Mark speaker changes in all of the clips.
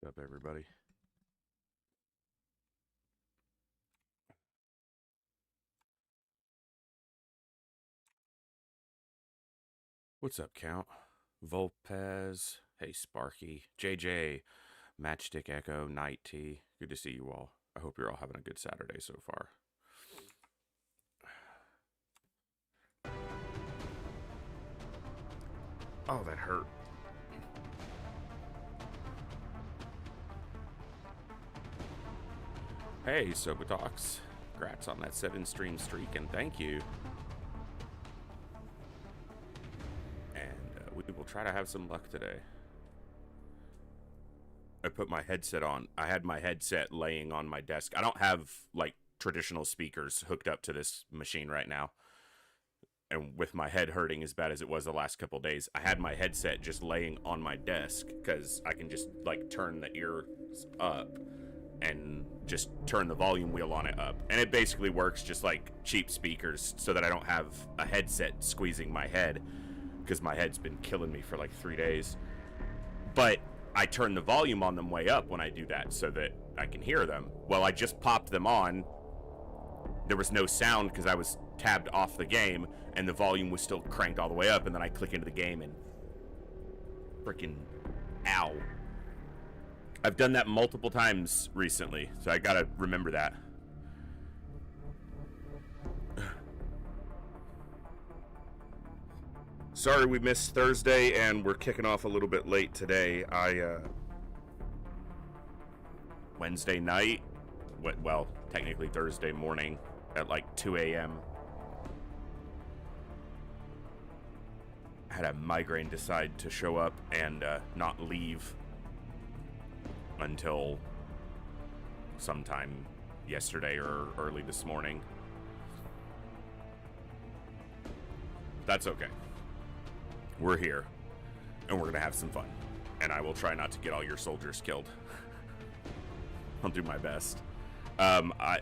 Speaker 1: up, everybody? What's up, Count? Volpez, hey Sparky, JJ, Matchstick Echo, Night T. Good to see you all. I hope you're all having a good Saturday so far. Oh, that hurt. Hey, Sobotox. Congrats on that 7-stream streak, and thank you. And we will try to have some luck today. I put my headset on. I had my headset laying on my desk. I don't have, like, traditional speakers hooked up to this machine right now. And with my head hurting as bad as it was the last couple days, I had my headset just laying on my desk because I can just, like, turn the ears up and just turn the volume wheel on it up. And it basically works just like cheap speakers so that I don't have a headset squeezing my head because my head's been killing me for like 3 days. But I turn the volume on them way up when I do that so that I can hear them. Well, I just popped them on. There was no sound because I was tabbed off the game and the volume was still cranked all the way up, and then I click into the game and freaking ow. I've done that multiple times recently, so I gotta remember that. Sorry we missed Thursday, and we're kicking off a little bit late today. Wednesday night, well, technically Thursday morning at like 2 a.m. Had a migraine decide to show up and not leave until sometime yesterday or early this morning. That's okay. We're here, and we're gonna have some fun. And I will try not to get all your soldiers killed. I'll do my best. I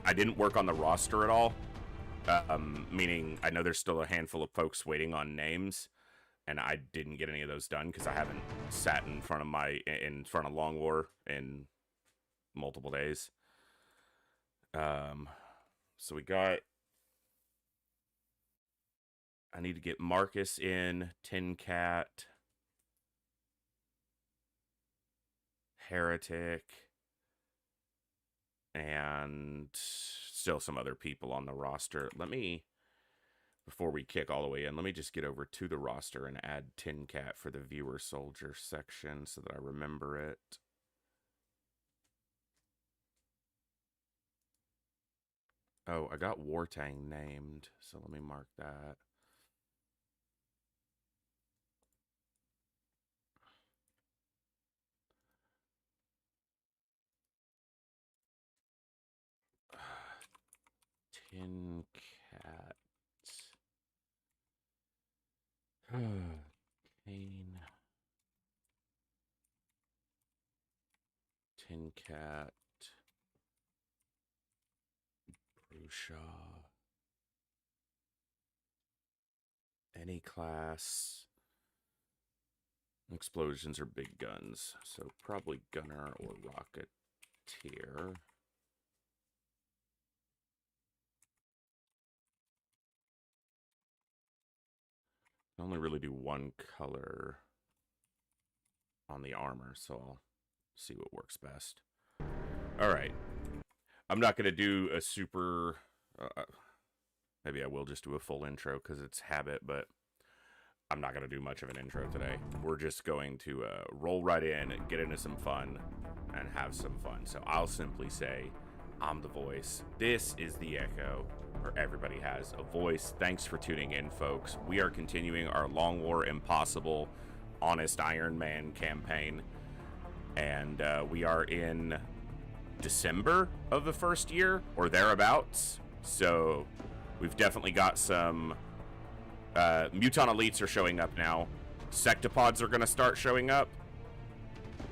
Speaker 1: didn't work on the roster at all. Meaning, I know there's still a handful of folks waiting on names, and I didn't get any of those done because I haven't sat in front of Long War in multiple days. So we got. I need to get Marcus in, Tin Cat, Heretic, and still some other people on the roster. Before we kick all the way in, let me just get over to the roster and add Tin Cat for the viewer soldier section so that I remember it. Oh, I got Wartang named, so let me mark that. Tin Cat. Kane. Tin Cat. Brusha. Any class. Explosions are big guns, so probably Gunner or Rocketeer. I only really do one color on the armor, so I'll see what works best. All right. I'm not going to do a super... maybe I will just do a full intro because it's habit, but I'm not going to do much of an intro today. We're just going to roll right in, get into some fun, and have some fun. So I'll simply say, I'm the voice. This is the Echo, where everybody has a voice. Thanks for tuning in, folks. We are continuing our Long War Impossible Honest Iron Man campaign. And we are in December of the first year, or thereabouts. So we've definitely got some... Muton Elites are showing up now. Sectopods are going to start showing up.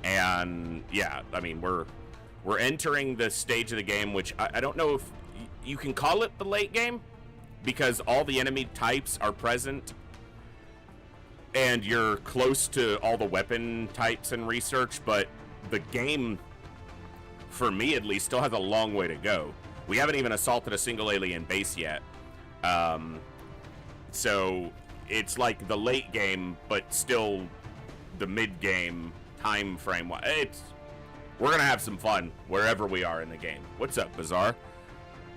Speaker 1: And, yeah, I mean, we're entering the stage of the game, which I don't know if you can call it the late game, because all the enemy types are present, and you're close to all the weapon types and research, but the game, for me at least, still has a long way to go. We haven't even assaulted a single alien base yet. So it's like the late game, but still the mid game time frame. We're gonna have some fun wherever we are in the game. What's up, Bizarre?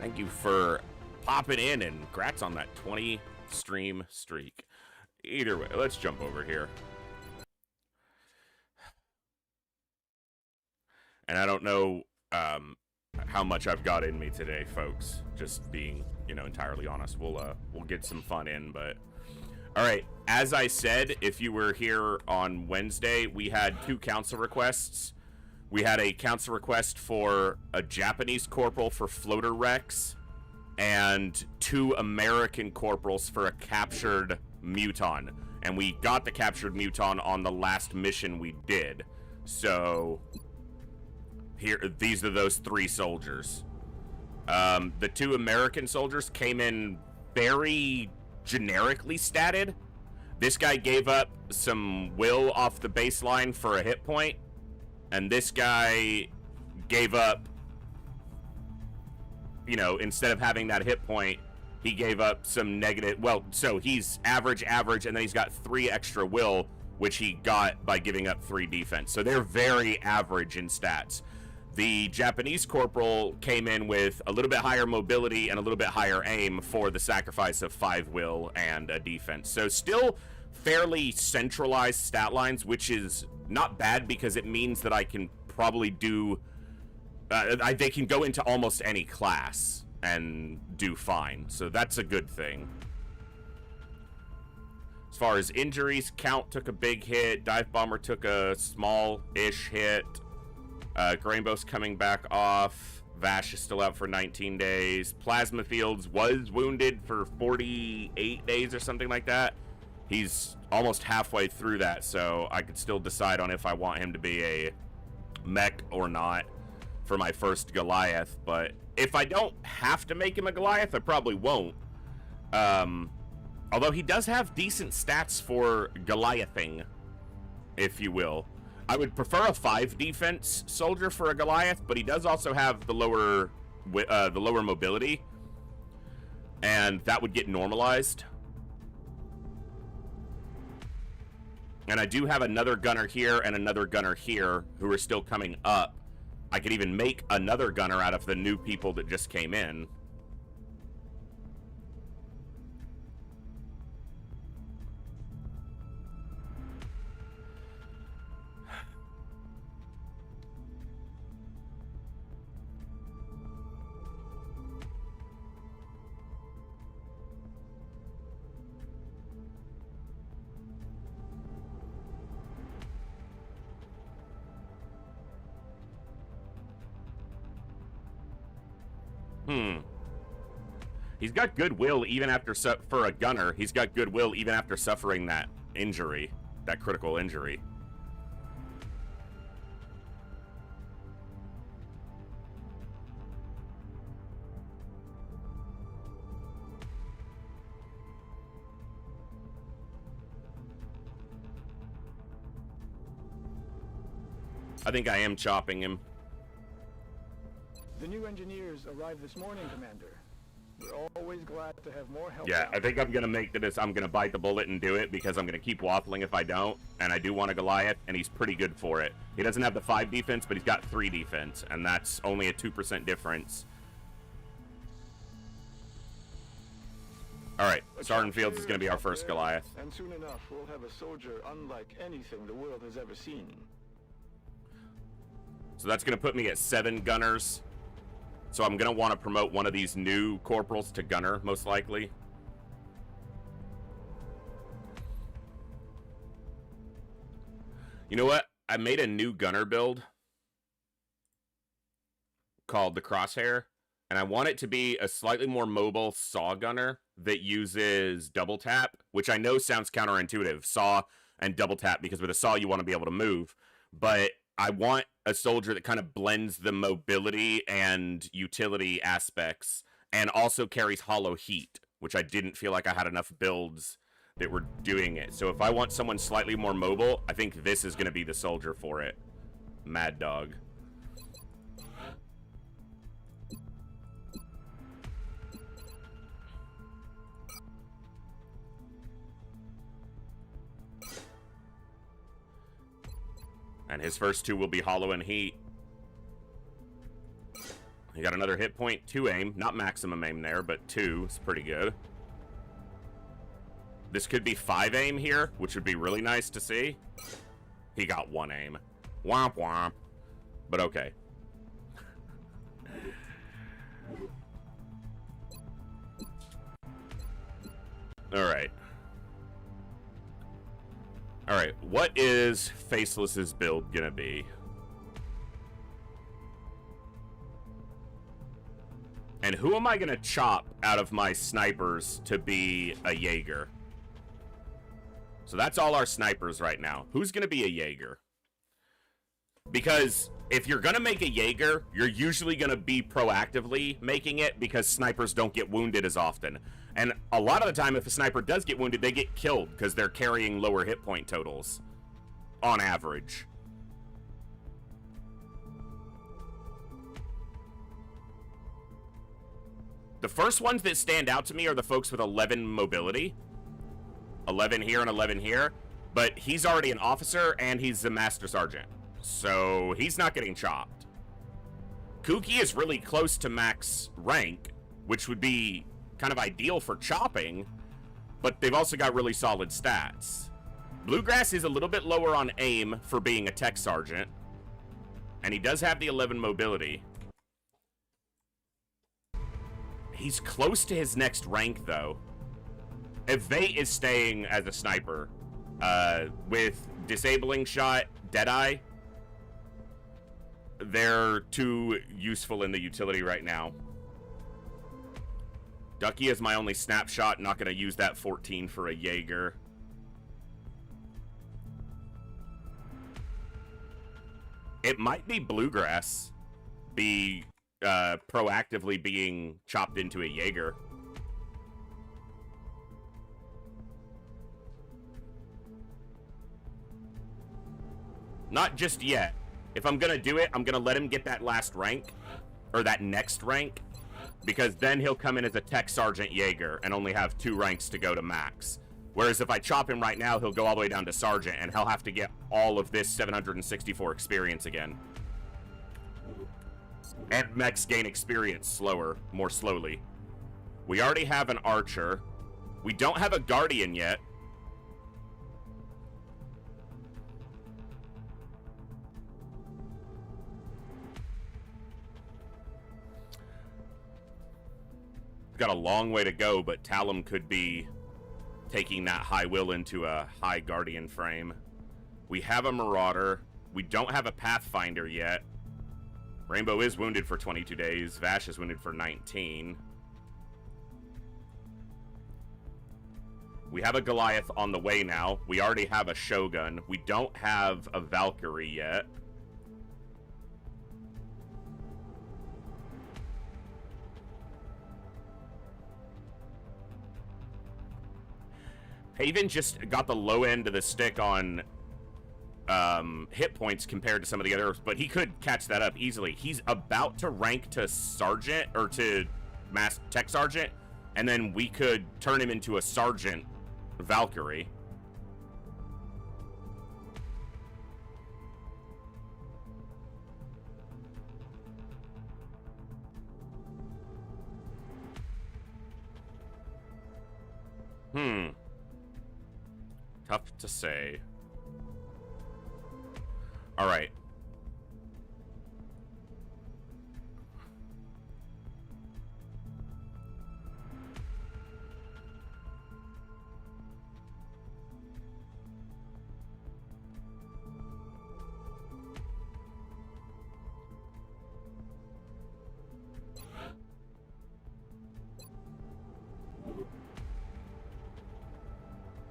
Speaker 1: Thank you for popping in, and congrats on that 20 stream streak. Either way, let's jump over here. And I don't know how much I've got in me today, folks. Just being, entirely honest. We'll get some fun in, but all right. As I said, if you were here on Wednesday, we had 2 council requests. We had a council request for a Japanese corporal for floater wrecks, and 2 American corporals for a captured muton. And we got the captured muton on the last mission we did. So these are those 3 soldiers. The 2 American soldiers came in very generically statted. This guy gave up some will off the baseline for a hit point, and this guy gave up, instead of having that hit point, he gave up some negative. Well, so he's average, and then he's got 3 extra will, which he got by giving up 3 defense. So they're very average in stats. The Japanese corporal came in with a little bit higher mobility and a little bit higher aim for the sacrifice of 5 will and a defense. So still fairly centralized stat lines, which is not bad because it means that I can probably do... they can go into almost any class and do fine. So that's a good thing. As far as injuries, Count took a big hit. Dive Bomber took a small-ish hit. Grainbow's coming back off. Vash is still out for 19 days. Plasma Fields was wounded for 48 days or something like that. He's almost halfway through that, so I could still decide on if I want him to be a mech or not for my first Goliath. But if I don't have to make him a Goliath, I probably won't. Although he does have decent stats for Goliathing, if you will. I would prefer a 5 defense soldier for a Goliath, but he does also have the lower mobility, and that would get normalized. And I do have another gunner here and another gunner here who are still coming up. I could even make another gunner out of the new people that just came in. He's got goodwill even after, for a gunner, he's got goodwill even after suffering that injury, that critical injury. I think I am chopping him.
Speaker 2: The new engineers arrived this morning, Commander. We're always glad to have more help.
Speaker 1: Yeah, I think I'm gonna I'm gonna bite the bullet and do it because I'm gonna keep waffling if I don't. And I do want a Goliath, and he's pretty good for it. He doesn't have the 5 defense, but he's got 3 defense, and that's only a 2% difference. All right, Sergeant Fields is gonna be our first Goliath.
Speaker 2: And soon enough, we'll have a soldier unlike anything the world has ever seen.
Speaker 1: So that's gonna put me at 7 gunners. So I'm going to want to promote one of these new corporals to gunner, most likely. You know what? I made a new gunner build called the Crosshair, and I want it to be a slightly more mobile saw gunner that uses double tap, which I know sounds counterintuitive, saw and double tap, because with a saw you want to be able to move, but I want a soldier that kind of blends the mobility and utility aspects and also carries hollow heat, which I didn't feel like I had enough builds that were doing it. So if I want someone slightly more mobile, I think this is going to be the soldier for it. Mad Dog. And his first 2 will be Hollow and Heat. He got another hit point, 2 aim. Not maximum aim there, but 2 is pretty good. This could be 5 aim here, which would be really nice to see. He got 1 aim. Womp womp. But okay. Alright. Alright, what is Faceless's build gonna be? And who am I gonna chop out of my snipers to be a Jaeger? So that's all our snipers right now. Who's gonna be a Jaeger? Because if you're gonna make a Jaeger, you're usually gonna be proactively making it because snipers don't get wounded as often. And a lot of the time, if a sniper does get wounded, they get killed because they're carrying lower hit point totals. On average. The first ones that stand out to me are the folks with 11 mobility. 11 here and 11 here. But he's already an officer and he's a master sergeant. So he's not getting chopped. Kuki is really close to max rank, which would be kind of ideal for chopping, but they've also got really solid stats. Bluegrass is a little bit lower on aim for being a tech sergeant, and he does have the 11 mobility. He's close to his next rank, though. Evate is staying as a sniper, with disabling shot, Deadeye. They're too useful in the utility right now. Ducky is my only snapshot. Not going to use that 14 for a Jaeger. It might be Bluegrass proactively being chopped into a Jaeger. Not just yet. If I'm going to do it, I'm going to let him get that last rank, or that next rank, because then he'll come in as a tech sergeant Jaeger and only have 2 ranks to go to max. Whereas if I chop him right now, he'll go all the way down to sergeant, and he'll have to get all of this 764 experience again. And mechs gain experience more slowly. We already have an archer. We don't have a guardian yet. Got a long way to go, but Talum could be taking that high will into a high guardian frame. We have a marauder. We don't have a pathfinder yet. Rainbow is wounded for 22 days. Vash is wounded for 19. We have a Goliath on the way now. We already have a Shogun. We don't have a Valkyrie yet. Haven just got the low end of the stick on hit points compared to some of the others, but he could catch that up easily. He's about to rank to sergeant, or to tech sergeant, and then we could turn him into a sergeant Valkyrie. Tough to say. All right.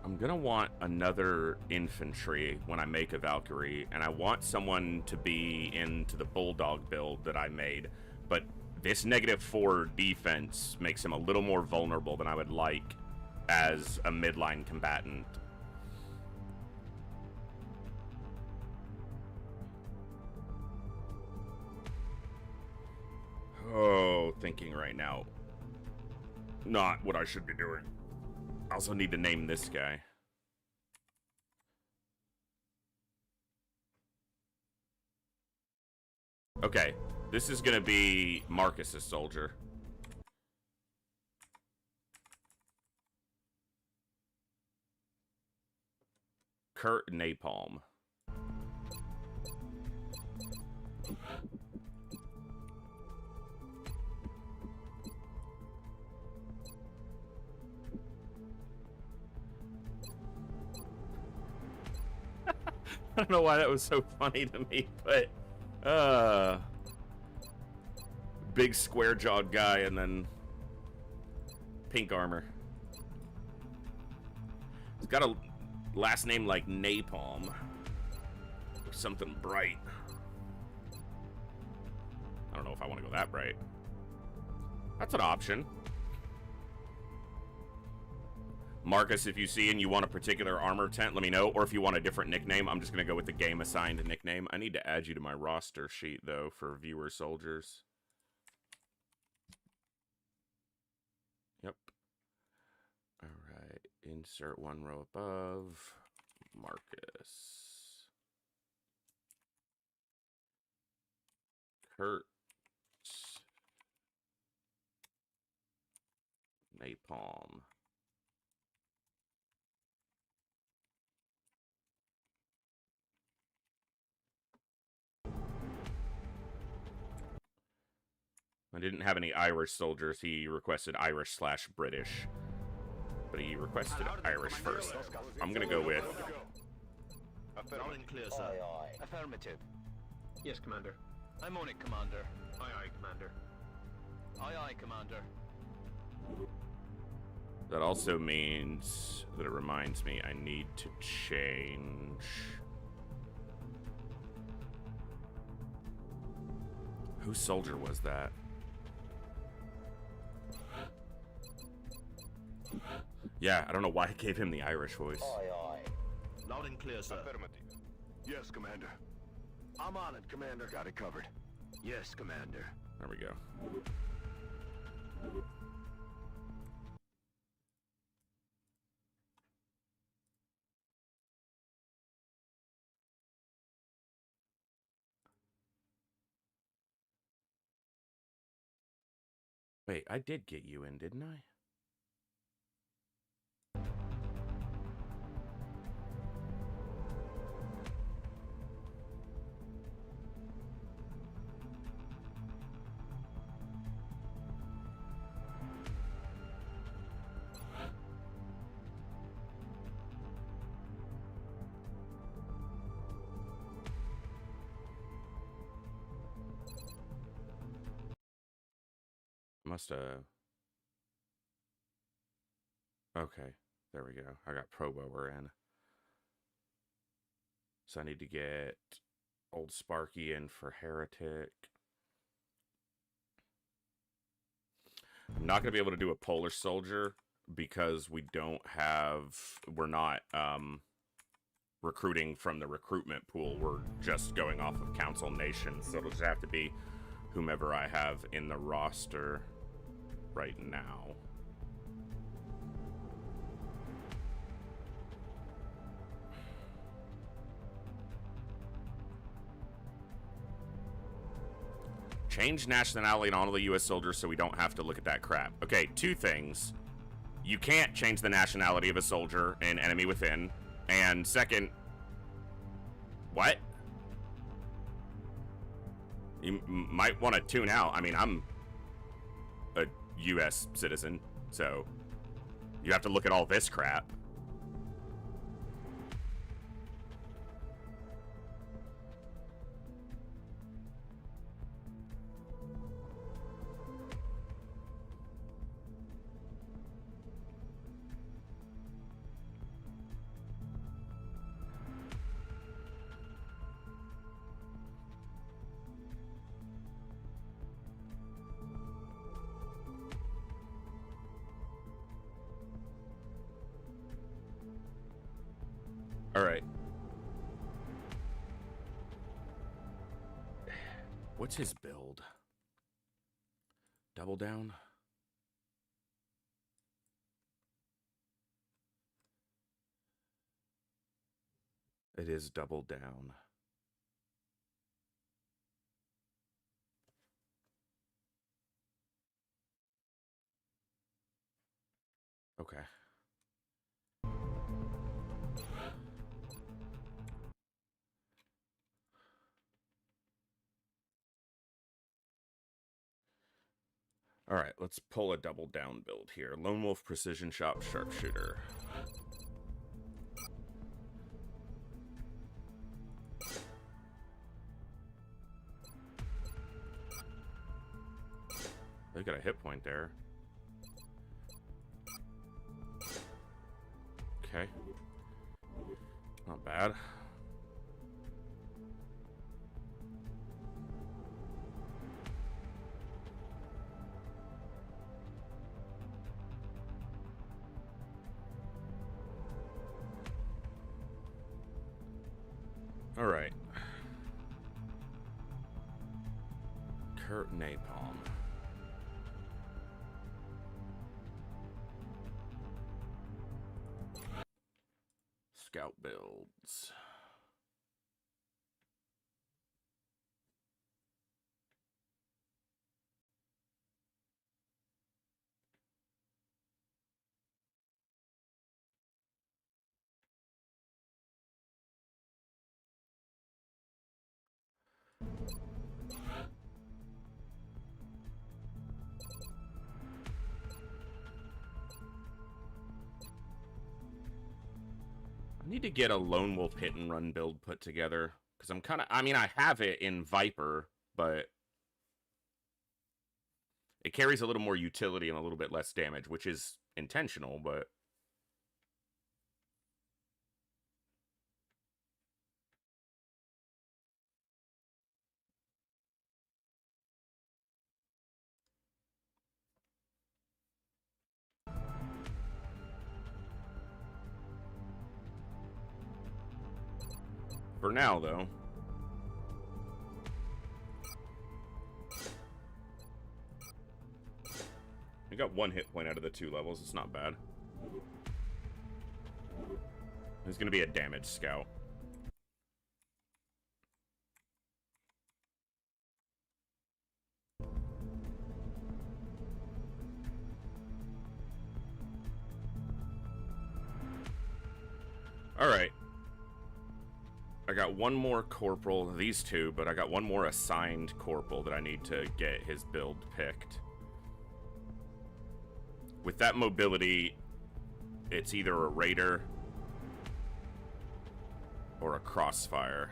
Speaker 1: I'm gonna want another infantry when I make a Valkyrie, and I want someone to be into the Bulldog build that I made, but this -4 defense makes him a little more vulnerable than I would like as a midline combatant. Oh, thinking right now. Not what I should be doing. I also need to name this guy. Okay, this is gonna be Marcus's soldier. Kurt Napalm. I don't know why that was so funny to me, but big square-jawed guy and then pink armor. He's got a last name like Napalm or something bright. I don't know if I want to go that bright. That's an option. Marcus, if you see and you want a particular armor tent, let me know. Or if you want a different nickname, I'm just going to go with the game-assigned nickname. I need to add you to my roster sheet, though, for viewer soldiers. Yep. All right. Insert one row above. Marcus. Kurt. Napalm. I didn't have any Irish soldiers. He requested Irish/British. But he requested Irish first. I'm gonna go with...
Speaker 3: Loud and clear, sir.
Speaker 4: Aye, aye.
Speaker 3: Affirmative.
Speaker 2: Yes, Commander.
Speaker 3: I'm on it, Commander.
Speaker 2: Aye, aye, Commander.
Speaker 3: Aye, aye, Commander.
Speaker 1: That also means that it reminds me I need to change... Whose soldier was that? Yeah, I don't know why I gave him the Irish voice.
Speaker 4: Aye, aye.
Speaker 3: Loud and clear, sir.
Speaker 5: Affirmative. Yes, Commander. I'm on it, Commander. Got it covered. Yes, Commander.
Speaker 1: There we go. Wait, I did get you in, didn't I? Must have... Okay, there we go. I got Pro Bower in. So I need to get Old Sparky in for Heretic. I'm not going to be able to do a Polish soldier because we don't have... We're not recruiting from the recruitment pool. We're just going off of Council Nations. So it'll just have to be whomever I have in the roster right now. Change nationality on all the U.S. soldiers so we don't have to look at that crap. Okay, two things. You can't change the nationality of a soldier in Enemy Within. And second... What? You might want to tune out. I mean, I'm a U.S. citizen, so you have to look at all this crap. All right. What's his build? Double down. It is double down. Okay. All right, let's pull a double down build here. Lone Wolf, Precision Shop, Sharpshooter. They got a hit point there. Okay. Not bad. All right. Kurt Napalm. Scout builds. I need to get a Lone Wolf hit and run build put together. Because I'm kind of... I mean, I have it in Viper, but... it carries a little more utility and a little bit less damage, which is intentional, but... for now, though. We got one hit point out of the 2 levels. It's not bad. There's going to be a damage scout. All right. I got one more corporal, these 2, but I got one more assigned corporal that I need to get his build picked. With that mobility, it's either a raider or a crossfire.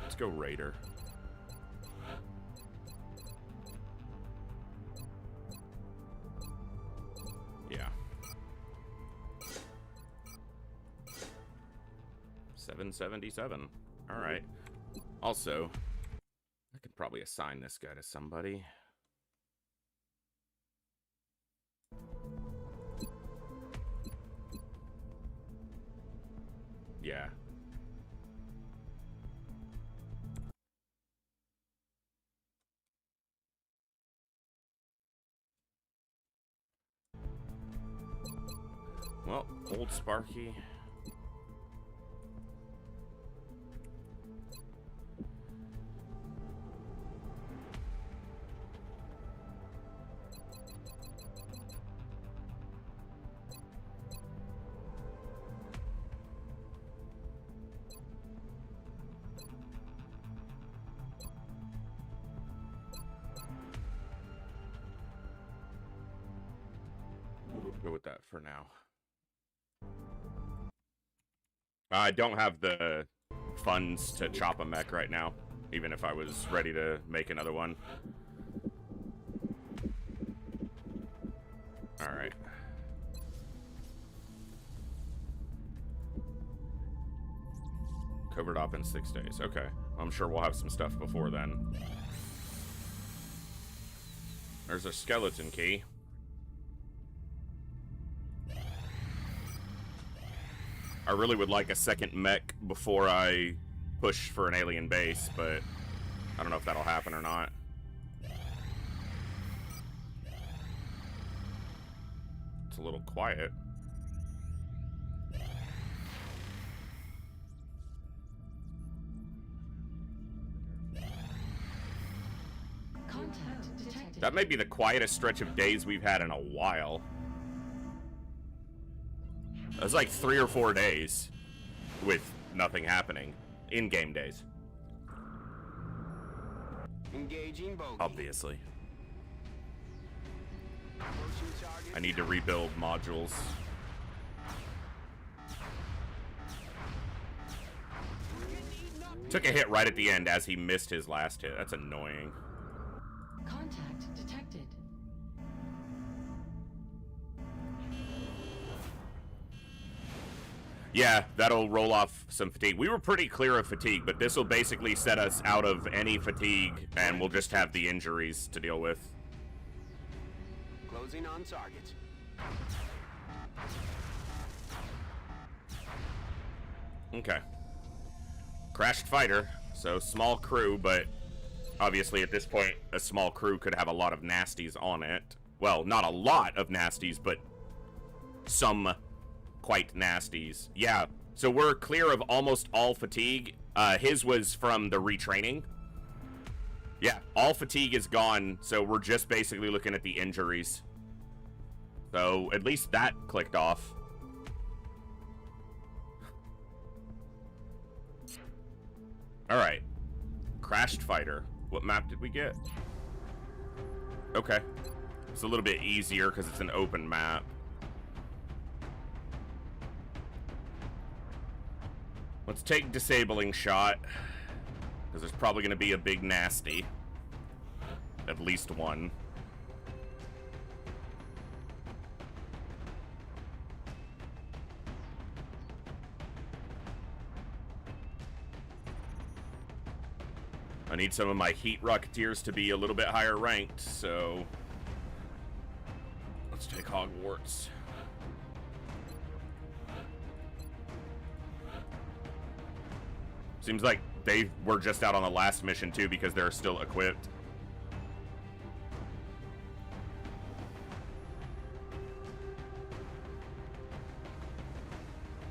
Speaker 1: Let's go raider. Yeah. 777. All right. Also, I could probably assign this guy to somebody. Yeah. Well, old Sparky. Go with that for now. I don't have the funds to chop a mech right now, even if I was ready to make another one. Alright. Covert op in 6 days. Okay. I'm sure we'll have some stuff before then. There's a skeleton key. I really would like a second mech before I push for an alien base, but I don't know if that'll happen or not. It's a little quiet.
Speaker 4: Contact detected.
Speaker 1: That may be the quietest stretch of days we've had in a while. It was like 3 or 4 days with nothing happening. In-game days.
Speaker 5: Engaging bogey.
Speaker 1: Obviously. I need to rebuild modules. Took a hit right at the end as he missed his last hit. That's annoying.
Speaker 4: Contact detected.
Speaker 1: Yeah, that'll roll off some fatigue. We were pretty clear of fatigue, but this will basically set us out of any fatigue, and we'll just have the injuries to deal with.
Speaker 5: Closing on target.
Speaker 1: Okay. Crashed fighter, so small crew, but obviously at this point, a small crew could have a lot of nasties on it. Well, not a lot of nasties, but some quite nasties. Yeah, so we're clear of almost all fatigue. His was from the retraining. Yeah, all fatigue is gone, so we're just basically looking at the injuries. So at least that clicked off. Alright. Crashed fighter. What map did we get? Okay. It's a little bit easier because it's an open map. Let's take disabling shot, because there's probably going to be a big nasty. At least one. I need some of my heat rocketeers to be a little bit higher ranked, so let's take Hogwarts. Seems like they were just out on the last mission too because they're still equipped.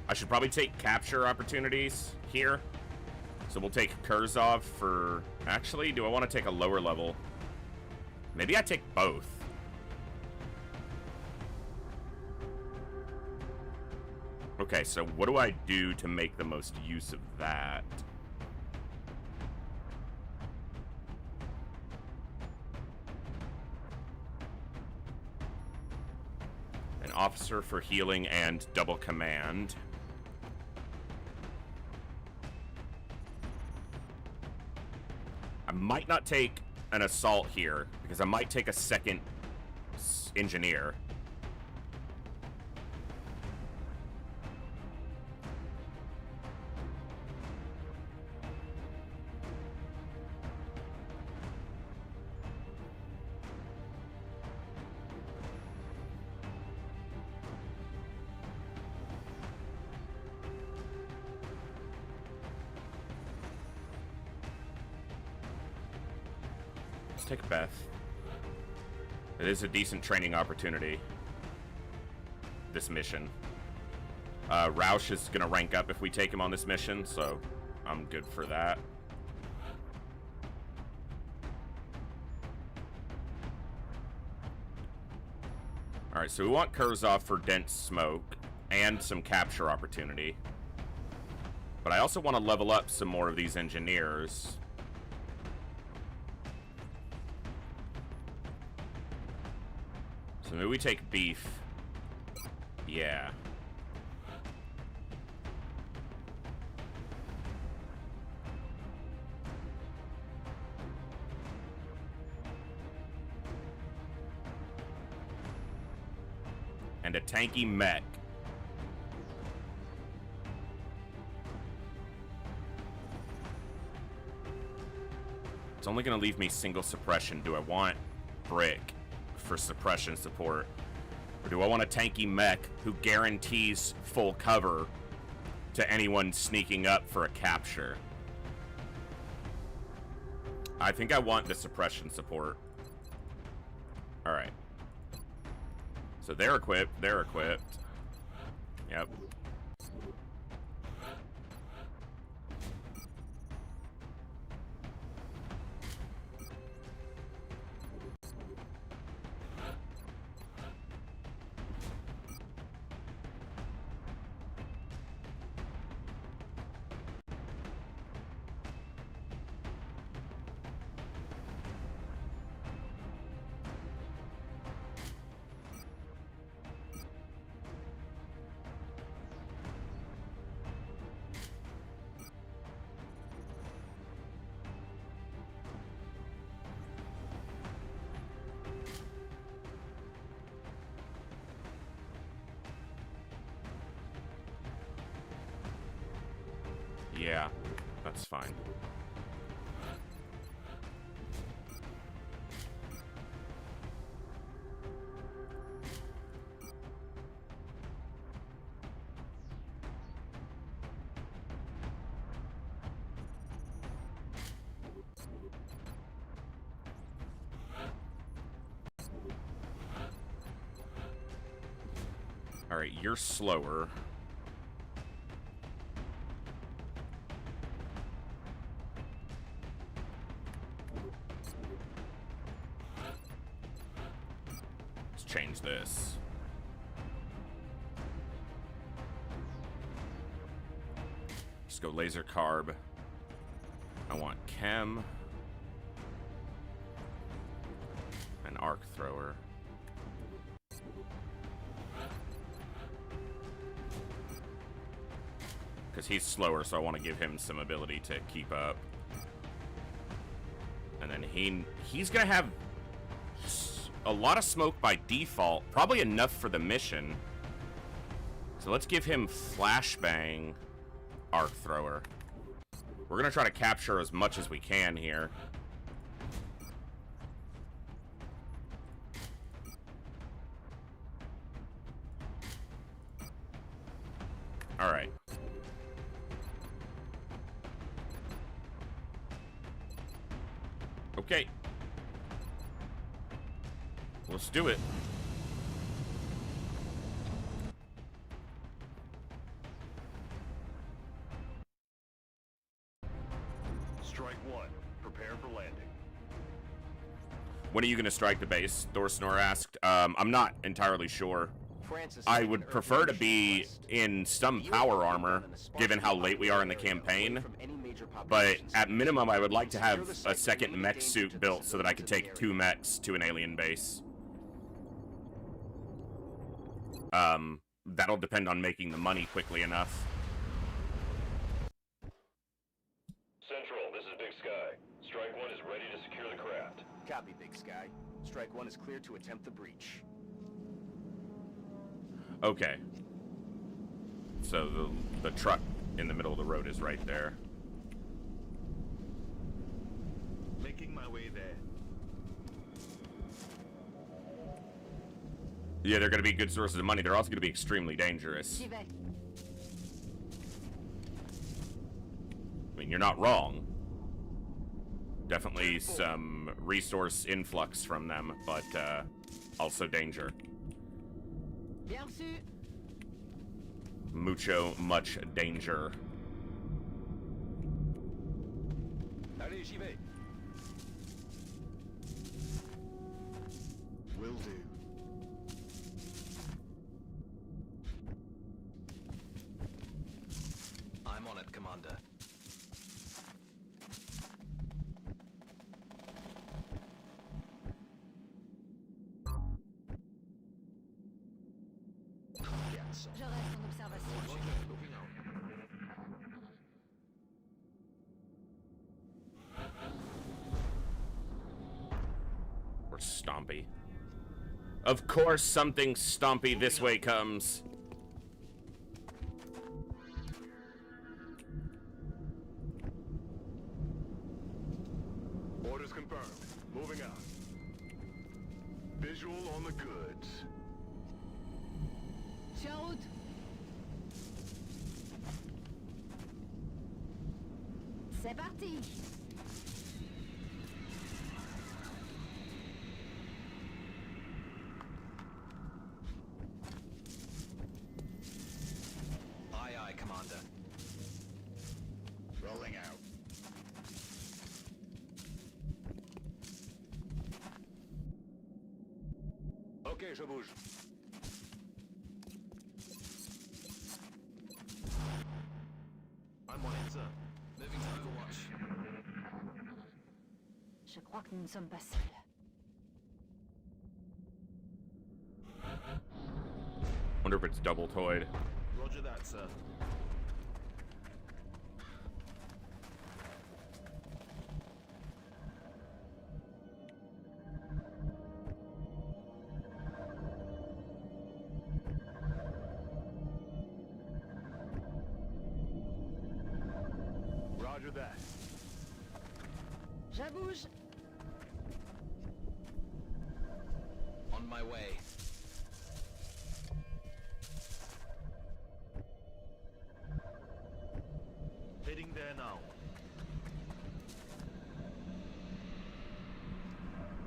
Speaker 1: I should probably take capture opportunities here. So we'll take Kurzov for... Actually, do I want to take a lower level? Maybe I take both. Okay, so what do I do to make the most use of that? An officer for healing and double command. I might not take an assault here, because I might take a second engineer. Take Beth. It is a decent training opportunity, this mission. Roush is going to rank up if we take him on this mission, so I'm good for that. Alright, so we want Kurzov for dense smoke and some capture opportunity. But I also want to level up some more of these engineers. So maybe we take beef. Yeah. And a tanky mech. It's only going to leave me single suppression. Do I want brick for suppression support? Or do I want a tanky mech who guarantees full cover to anyone sneaking up for a capture. I think I want the suppression support. Alright. So they're equipped. They're equipped. Yep. Yeah, that's fine. All right, you're slower. Change this. Just go laser carb. I want chem. An arc thrower. Because he's slower, so I want to give him some ability to keep up. And then he's gonna have a lot of smoke by default, probably enough for the mission. So let's give him flashbang arc thrower. We're gonna try to capture as much as we can here. All right. Okay. Let's do it.
Speaker 5: Strike one. Prepare for landing.
Speaker 1: When are you going to strike the base? Thorsnor asked. I'm not entirely sure. I would prefer to be in some power armor, given how late we are in the campaign. But at minimum, I would like to have a second mech suit built so that I could take 2 mechs to an alien base. That'll depend on making the money quickly enough.
Speaker 5: Central, this is Big Sky. Strike one is ready to secure the craft.
Speaker 6: Copy, Big Sky. Strike one is clear to attempt the breach.
Speaker 1: Okay. So the truck in the middle of the road is right there.
Speaker 3: Making my way there.
Speaker 1: Yeah, they're going to be good sources of money. They're also going to be extremely dangerous.
Speaker 4: J'y vais.
Speaker 1: I mean, you're not wrong. Definitely some resource influx from them, but also danger.
Speaker 4: Bien reçu.
Speaker 1: Much danger.
Speaker 6: Allez, j'y vais.
Speaker 5: Will do.
Speaker 6: I'm on it, Commander.
Speaker 4: Je reste en observation.
Speaker 1: Or stompy. Of course, something stompy this way comes.
Speaker 5: Orders confirmed. Moving out. Visual on the goods.
Speaker 4: Je suis en route. C'est parti.
Speaker 6: Aye, aye, Commander.
Speaker 3: Rolling out.
Speaker 5: Ok, je bouge.
Speaker 3: I'm on it, sir.
Speaker 6: Moving to Overwatch.
Speaker 4: Je crois que nous ne sommes pas seuls.
Speaker 1: Wonder if it's double toyed.
Speaker 3: Roger that, sir.
Speaker 5: Roger that.
Speaker 4: Je bouge.
Speaker 6: On my way.
Speaker 3: Heading there now.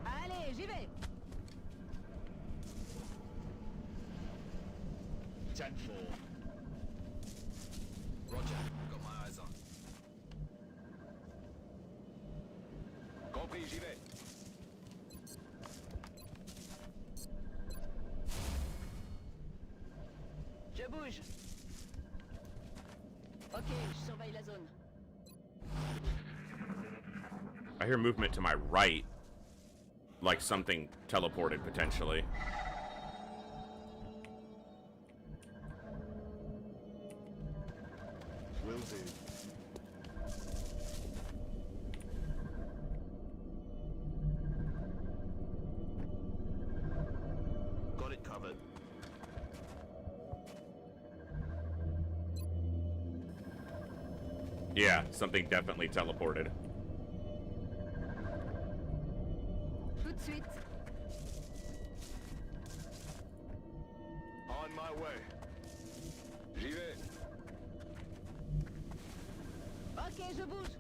Speaker 4: Allez, j'y vais.
Speaker 3: 10-4.
Speaker 6: Roger. Got my eyes on.
Speaker 5: Compris, j'y vais.
Speaker 4: Je bouge. Ok, je surveille la zone.
Speaker 1: I hear movement to my right. Like something teleported, potentially.
Speaker 5: Will do.
Speaker 3: Got it covered.
Speaker 1: Yeah, something definitely teleported.
Speaker 4: Tout de suite.
Speaker 5: On my way. J'y vais.
Speaker 4: Ok, je bouge.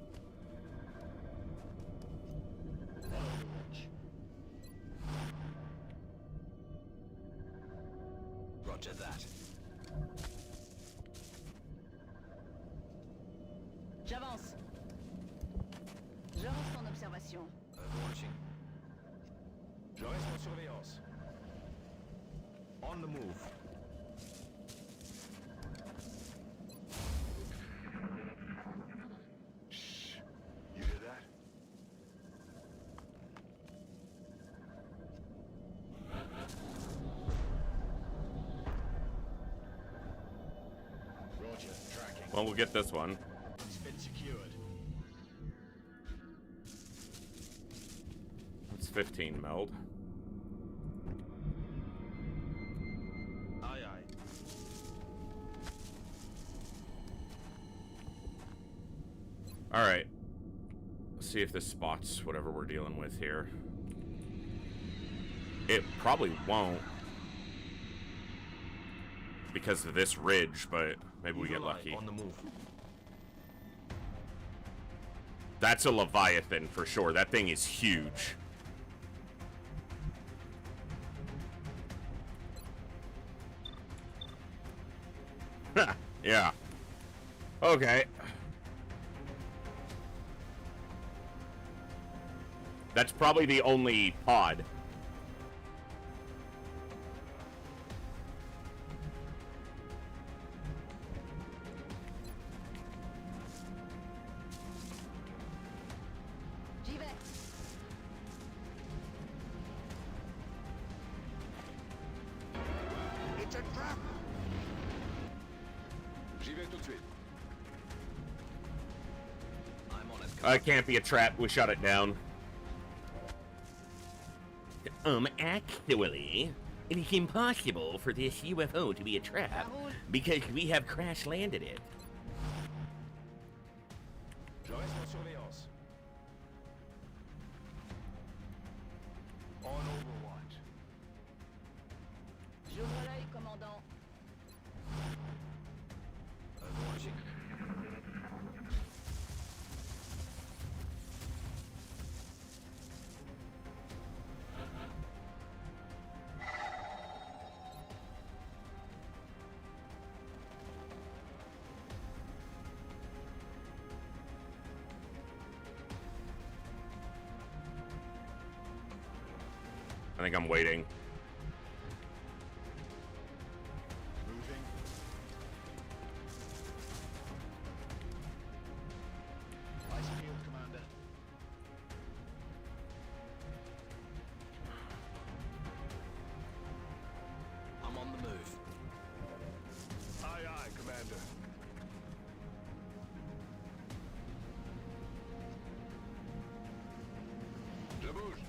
Speaker 6: Roger that.
Speaker 4: J'avance. Je reste en observation.
Speaker 6: Overwatching.
Speaker 5: Je reste en surveillance.
Speaker 3: On the move.
Speaker 5: Shh. You hear that?
Speaker 3: Roger, tracking.
Speaker 1: Well, we'll get this one.
Speaker 3: It's been secured.
Speaker 1: It's 15 meld.
Speaker 3: Aye, aye.
Speaker 1: Alright. Let's see if this spots whatever we're dealing with here. It probably won't. Because of this ridge, but maybe we get
Speaker 3: Eagle eye,
Speaker 1: lucky.
Speaker 3: on the move.
Speaker 1: That's a Leviathan for sure. That thing is huge. Yeah. Okay. That's probably the only pod.
Speaker 4: J'y vais.
Speaker 3: It's a trap!
Speaker 5: J'y vais tout de suite.
Speaker 6: I'm on it.
Speaker 1: It can't be a trap. We shut it down. Actually, it is impossible for this UFO to be a trap because we have crash landed it.
Speaker 5: Je reste en surveillance. On Overwatch.
Speaker 4: J'ouvre l'œil, commandant.
Speaker 6: Overwatching.
Speaker 1: think I'm waiting.
Speaker 3: Moving. Ice field, Commander. I'm on the move.
Speaker 5: Aye, aye, Commander. Je bouge.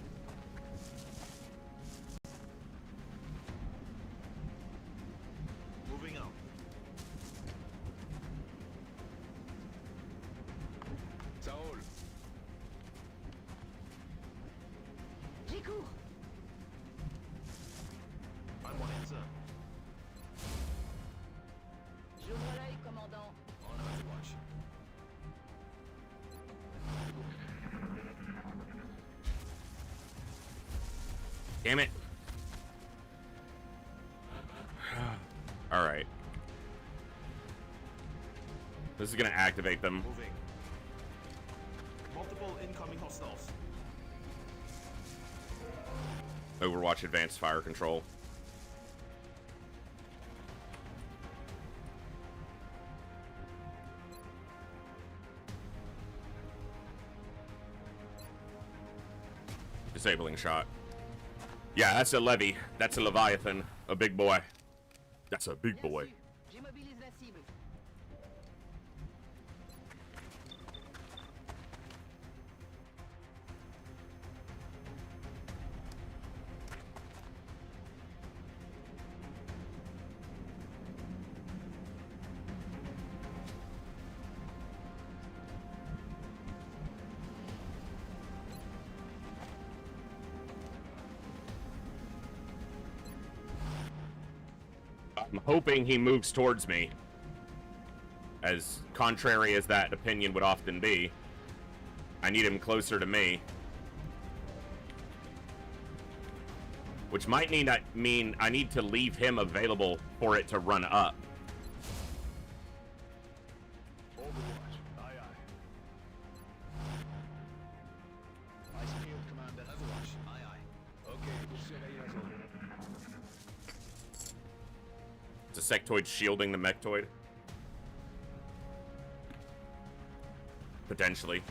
Speaker 3: Moving out.
Speaker 5: Ça roule.
Speaker 4: J'y cours.
Speaker 3: I'm on it, sir.
Speaker 4: J'ouvre l'œil, commandant.
Speaker 3: On overwatch.
Speaker 1: Damn it. All right. This is gonna activate them.
Speaker 3: Moving. Multiple incoming hostiles.
Speaker 1: Overwatch advanced fire control. Disabling shot. Yeah, that's a levy. That's a leviathan. A big boy. That's a big
Speaker 4: Bien
Speaker 1: boy.
Speaker 4: su. J'immobilise la cible.
Speaker 1: I'm hoping he moves towards me. As contrary as that opinion would often be, I need him closer to me. Which might mean I need to leave him available for it to run up.
Speaker 5: Overwatch. Aye, aye.
Speaker 3: Ice field, Commander. Overwatch. Aye, aye.
Speaker 5: Okay, surveillance on.
Speaker 1: It's a sectoid shielding the mechtoid. Potentially.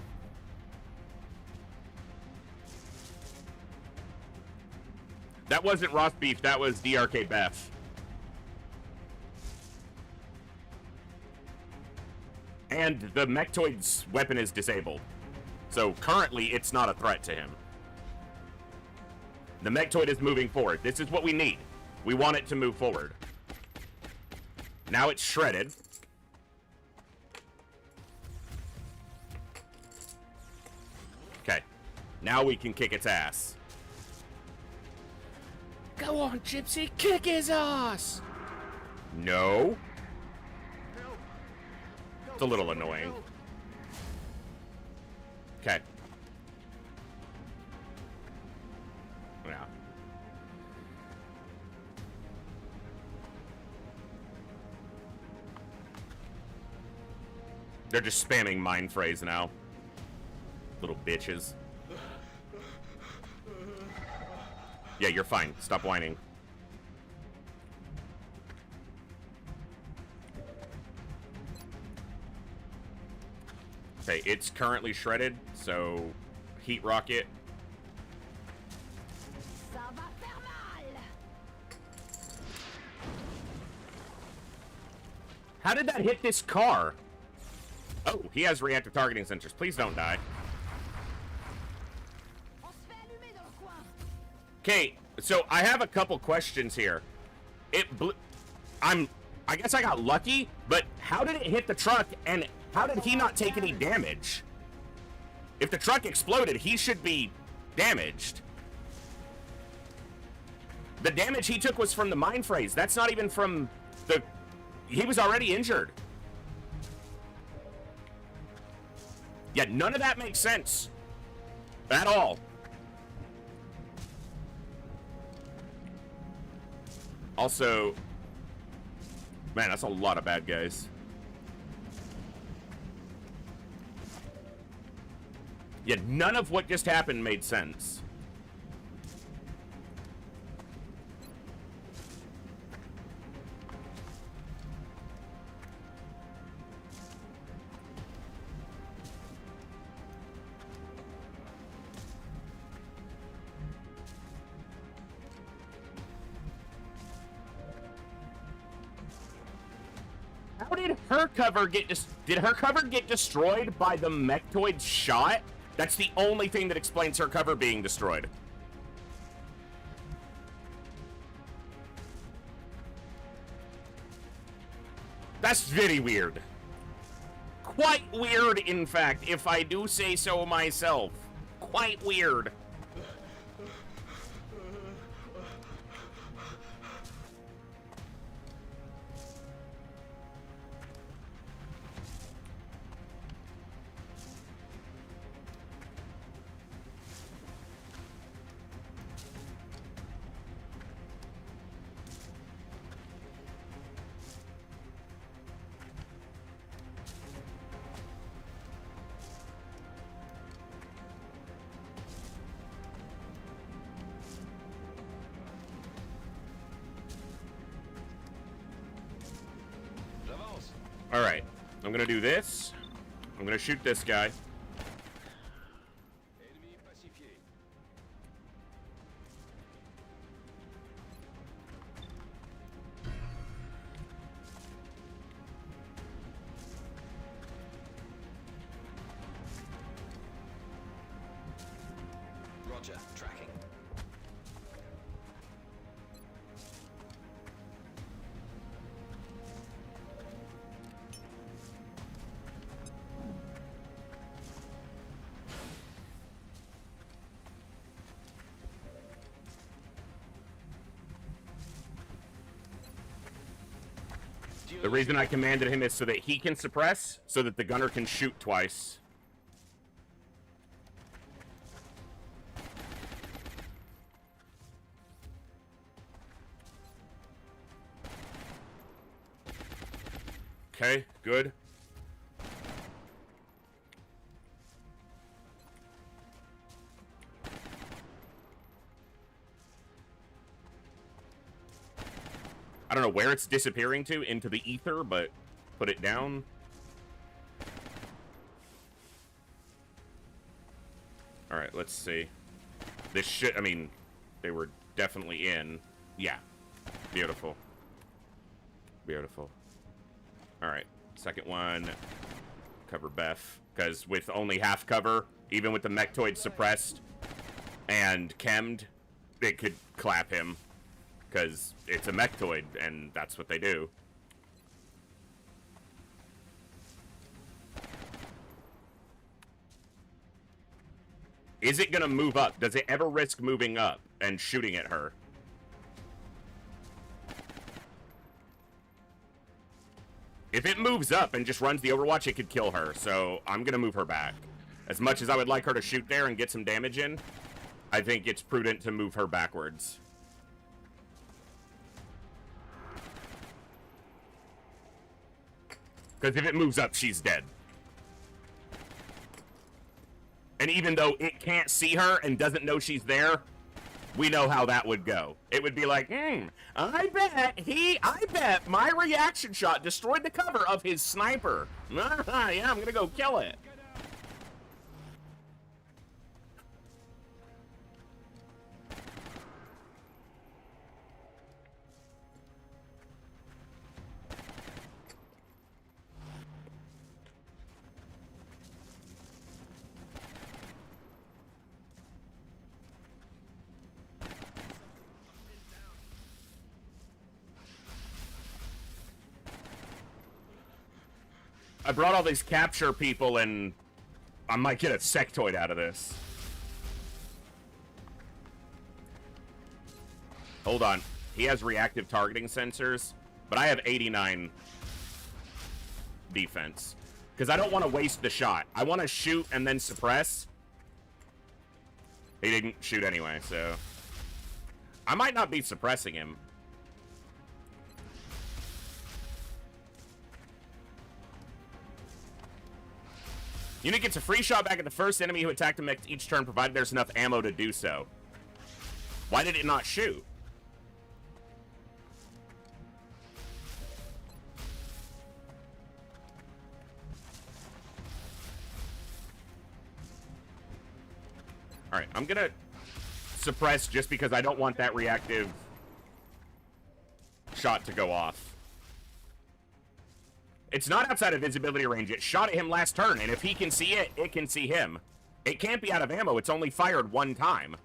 Speaker 1: That wasn't roast beef, that was DRK Beth. And the mechtoid's weapon is disabled. So currently it's not a threat to him. The mechtoid is moving forward. This is what we need. We want it to move forward. Now it's shredded. Okay. Now we can kick its ass. Go on, Gypsy, kick his ass! No. It's a little annoying. Okay. Yeah. They're just spamming mind phrase now. Little bitches. Yeah, you're fine. Stop whining. Okay, it's currently shredded, so heat rocket.
Speaker 4: Ça va faire mal.
Speaker 1: How did that hit this car? Oh, he has reactive targeting sensors. Please don't die.
Speaker 4: On se fait allumer dans le coin.
Speaker 1: Okay, so I have a couple questions here. I guess I got lucky, but how did it hit the truck and how did he not take any damage? If the truck exploded, he should be damaged. The damage he took was from the mind phrase. That's not even from the... He was already injured. Yeah, none of that makes sense. At all. Also... Man, that's a lot of bad guys. Yeah, none of what just happened made sense. How did her cover get did her cover get destroyed by the mechtoid's shot? That's the only thing that explains her cover being destroyed. That's very weird. Quite weird, in fact, if I do say so myself. Quite weird. Alright, I'm gonna do this. I'm gonna shoot this guy.
Speaker 3: Roger, tracking.
Speaker 1: The reason I commanded him is so that he can suppress, so that the gunner can shoot twice. Okay, good. I don't know where it's disappearing to, into the ether, but put it down. Alright, let's see. This should, I mean, they were definitely in. Yeah. Beautiful. Beautiful. Alright, second one. Cover Beth. Because with only half cover, even with the mechtoid suppressed and chemmed, it could clap him. Because it's a mechtoid, and that's what they do. Is it gonna move up? Does it ever risk moving up and shooting at her? If it moves up and just runs the Overwatch, it could kill her, so I'm gonna move her back. As much as I would like her to shoot there and get some damage in, I think it's prudent to move her backwards. Because if it moves up, she's dead. And even though it can't see her and doesn't know she's there, we know how that would go. It would be like, I bet my reaction shot destroyed the cover of his sniper. Yeah, I'm gonna go kill it. I brought all these capture people, and I might get a sectoid out of this. Hold on. He has reactive targeting sensors, but I have 89 defense. Because I don't want to waste the shot. I want to shoot and then suppress. He didn't shoot anyway, so... I might not be suppressing him. Unit gets a free shot back at the first enemy who attacked him each turn, provided there's enough ammo to do so. Why did it not shoot? Alright, I'm gonna suppress just because I don't want that reactive shot to go off. It's not outside of visibility range. It shot at him last turn, and if he can see it, it can see him. It can't be out of ammo. It's only fired one time.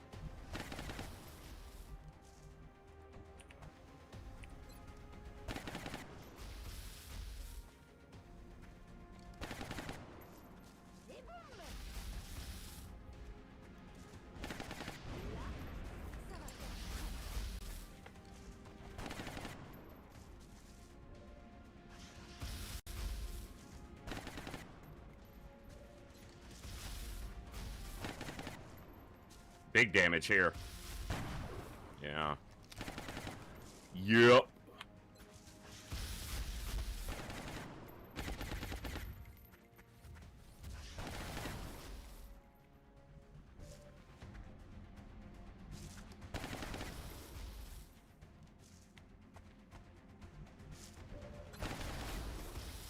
Speaker 1: Big damage here. Yeah. Yep.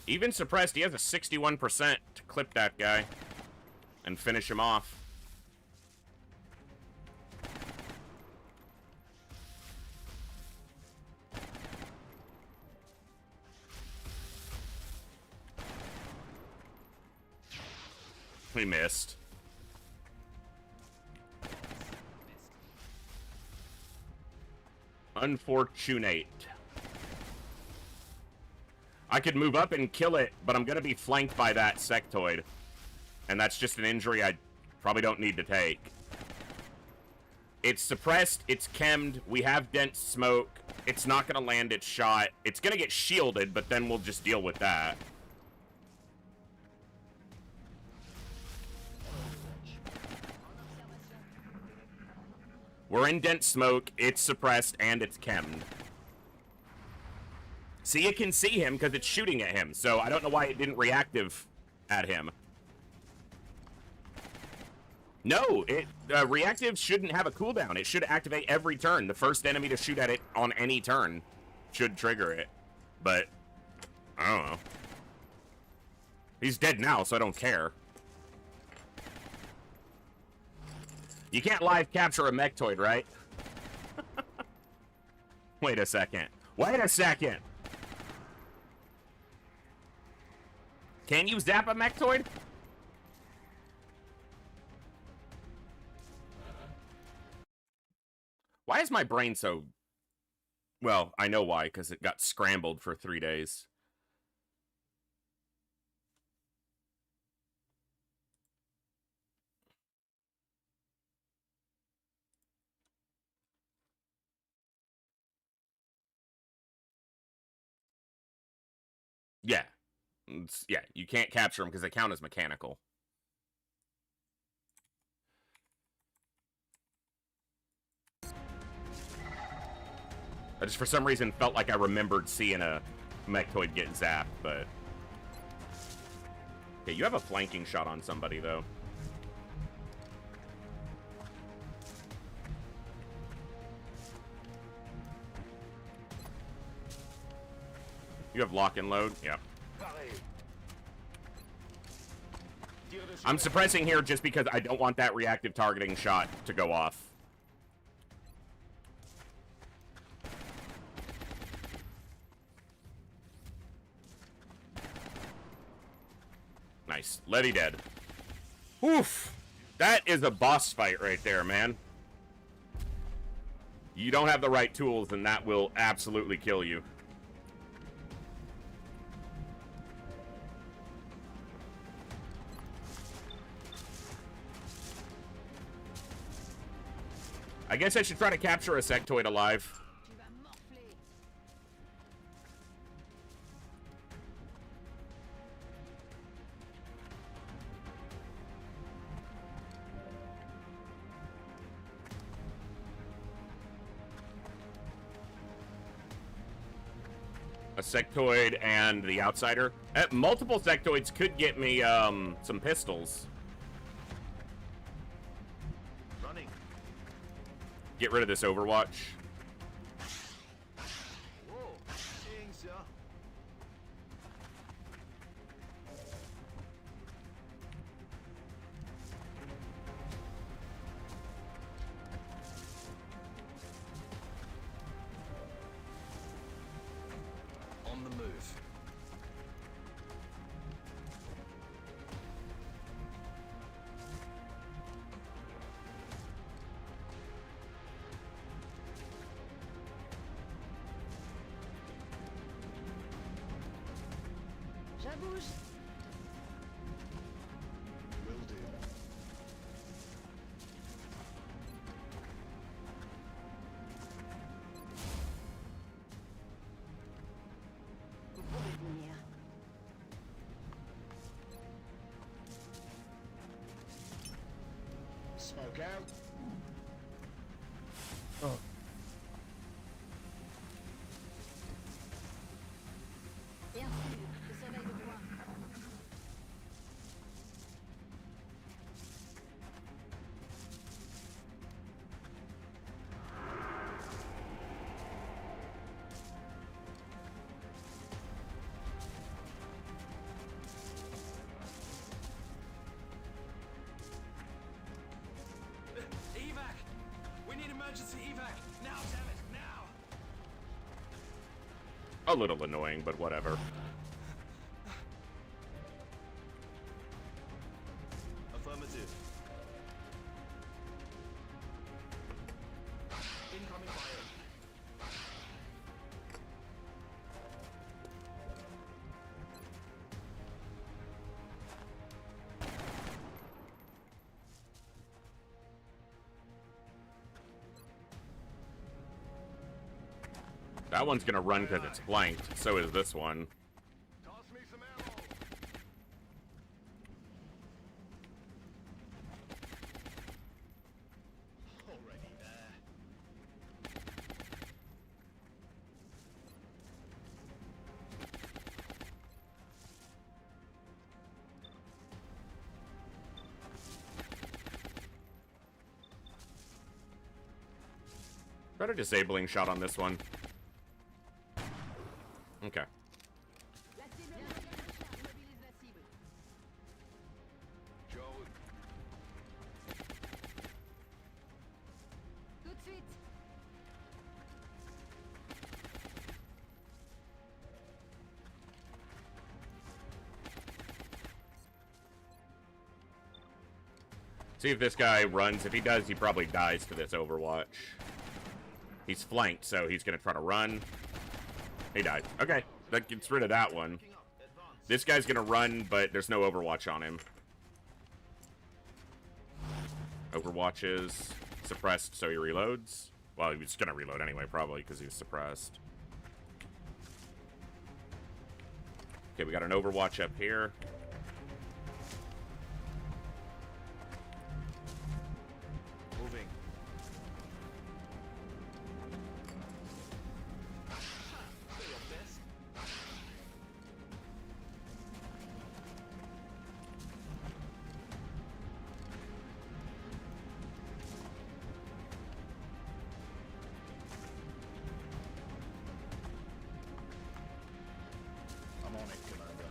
Speaker 1: Even suppressed, he has a 61% to clip that guy and finish him off. We missed. Unfortunate. I could move up and kill it, but I'm going to be flanked by that sectoid. And that's just an injury I probably don't need to take. It's suppressed. It's chemmed. We have dense smoke. It's not going to land its shot. It's going to get shielded, but then we'll just deal with that. We're in dense smoke, it's suppressed, and it's chemmed. See, it can see him because it's shooting at him, so I don't know why it didn't reactive at him. No, reactive shouldn't have a cooldown. It should activate every turn. The first enemy to shoot at it on any turn should trigger it. But, I don't know. He's dead now, so I don't care. You can't live capture a mechtoid, right? Wait a second. Wait a second. Can you zap a mechtoid? Why is my brain so... Well, I know why, because it got scrambled for 3 days. Yeah. Yeah, you can't capture them because they count as mechanical. I just, for some reason, felt like I remembered seeing a mechtoid get zapped, but... Okay, you have a flanking shot on somebody, though. You have lock and load? Yeah. I'm suppressing here just because I don't want that reactive targeting shot to go off. Nice. Letty dead. Oof. That is a boss fight right there, man. You don't have the right tools, and that will absolutely kill you. I guess I should try to capture a sectoid alive. A sectoid and the outsider. Multiple sectoids could get me some pistols.
Speaker 3: Running.
Speaker 1: Get rid of this Overwatch.
Speaker 3: Whoa. Thanks, yeah. On the move.
Speaker 4: Ça bouge.
Speaker 5: Will do.
Speaker 4: Vous pouvez venir.
Speaker 5: Smoke out.
Speaker 7: Oh.
Speaker 4: Bien sûr, je surveille le coin.
Speaker 3: Evac! We need emergency evac! Now, damn it! Now!
Speaker 1: A little annoying, but whatever.
Speaker 3: Affirmative. Incoming fire.
Speaker 1: That one's gonna run because it's flanked. So is this one.
Speaker 5: Toss me some ammo.
Speaker 3: Already there.
Speaker 1: Try a disabling shot on this one. Okay.
Speaker 4: La cible immobilise la cible.
Speaker 5: Joe,
Speaker 4: Tout de suite.
Speaker 1: See if this guy runs. If he does, he probably dies to this Overwatch. He's flanked, so he's gonna try to run. He died. Okay, that gets rid of that one.
Speaker 3: Picking up. Advance.
Speaker 1: This guy's gonna run, but there's no Overwatch on him. Overwatch is suppressed, so he reloads. Well, he was gonna reload anyway, probably, because he's suppressed. Okay, we got an Overwatch up here.
Speaker 3: Moving. Do your best.
Speaker 5: I'm on it, Commander.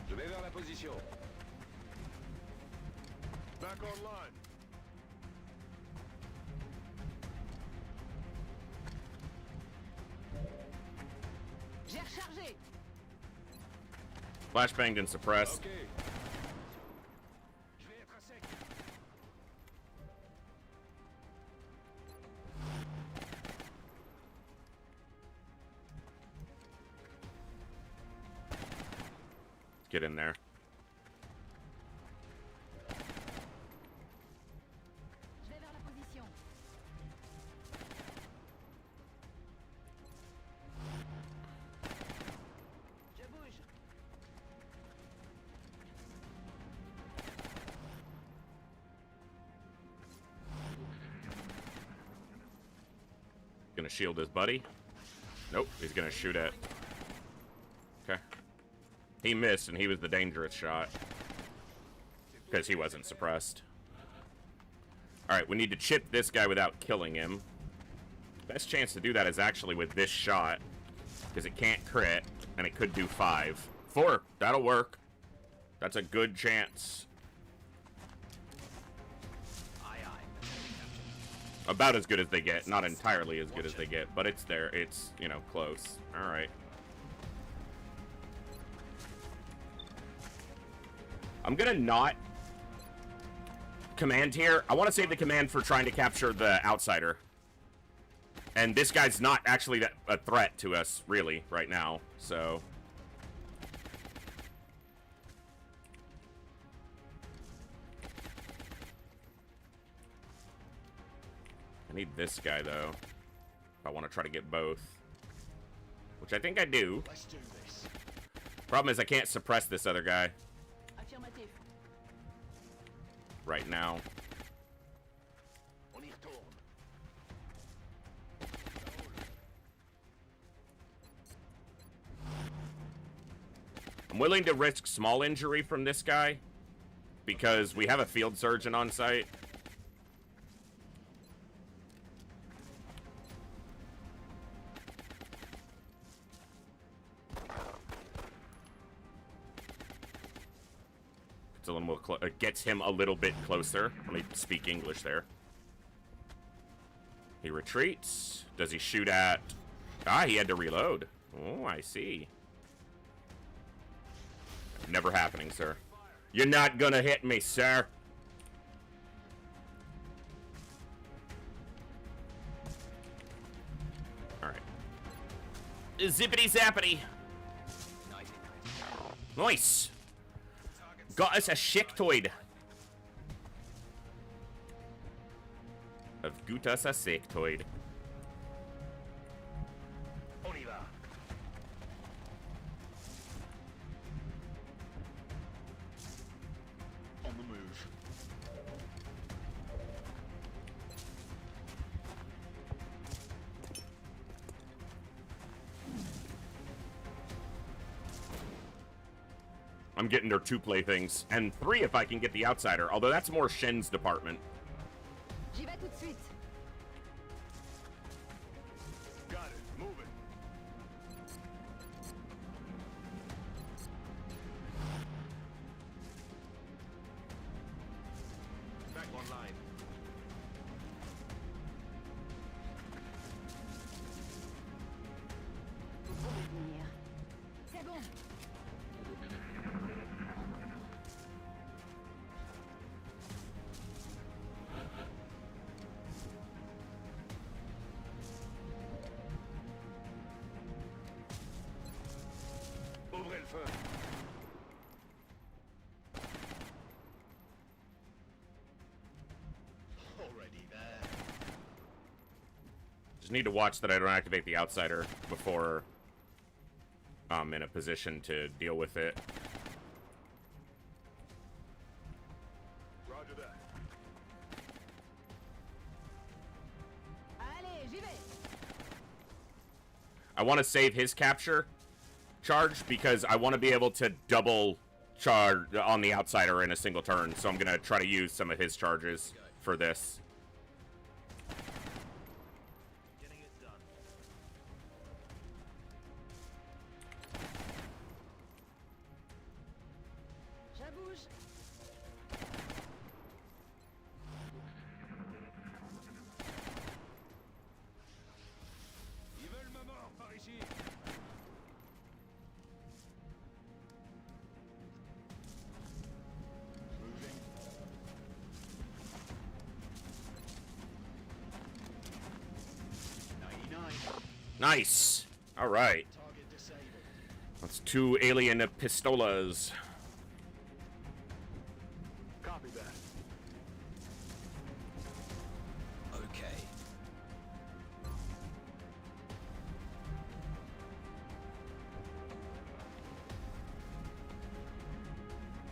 Speaker 5: Je vais vers la position. Back online.
Speaker 4: J'ai rechargé.
Speaker 1: Flashbanged and suppressed.
Speaker 5: Ok. Je vais être à sec.
Speaker 1: Get in there.
Speaker 4: Je vais vers la position. Je bouge.
Speaker 1: Gonna shield his buddy. Nope, he's gonna shoot at. Okay. He missed, and he was the dangerous shot. Because he wasn't suppressed. Alright, we need to chip this guy without killing him. Best chance to do that is actually with this shot. Because it can't crit, and it could do 5. 4, that'll work. That's a good chance.
Speaker 3: Aye, aye. Captain.
Speaker 1: About as good as they get. Not entirely as good as they get, but it's there. It's, you know, close. Alright. I'm gonna not command here. I want to save the command for trying to capture the outsider. And this guy's not actually a threat to us, really, right now. So... I need this guy, though, if I want to try to get both. Which I think I do.
Speaker 5: Let's do this.
Speaker 1: Problem is I can't suppress this other guy
Speaker 4: Affirmatif.
Speaker 1: right now.
Speaker 5: On y retourne.
Speaker 1: I'm willing to risk small injury from this guy because we have a field surgeon on site. It's a little more gets him a little bit closer. Let me speak English there. He retreats. Does he shoot at... Ah, he had to reload. Oh, I see. Never happening, sir. You're not gonna hit me, sir. Alright. Zippity zappity. Nice. Got us a sectoid. I've got us a sectoid.
Speaker 5: On y va. On the move.
Speaker 1: I'm getting their 2 playthings, and 3 if I can get the outsider, although that's more Shen's department.
Speaker 4: J'y vais tout de suite.
Speaker 5: Got it. Move it. Back online.
Speaker 4: Vous pouvez venir. C'est bon.
Speaker 5: Ouvrez le feu. Already there.
Speaker 1: Just need to watch that I don't activate the outsider before I'm in a position to deal with it.
Speaker 5: Roger that.
Speaker 4: Allez, j'y vais.
Speaker 1: I want to save his capture charge because I want to be able to double charge on the outsider in a single turn. So I'm going to try to use some of his charges for this.
Speaker 5: Getting it done.
Speaker 4: Ça bouge.
Speaker 5: Ils veulent ma mort par ici. Moving.
Speaker 1: Nice. All right.
Speaker 5: Target disabled.
Speaker 1: That's 2 alien pistolas.
Speaker 5: Copy that.
Speaker 3: Okay.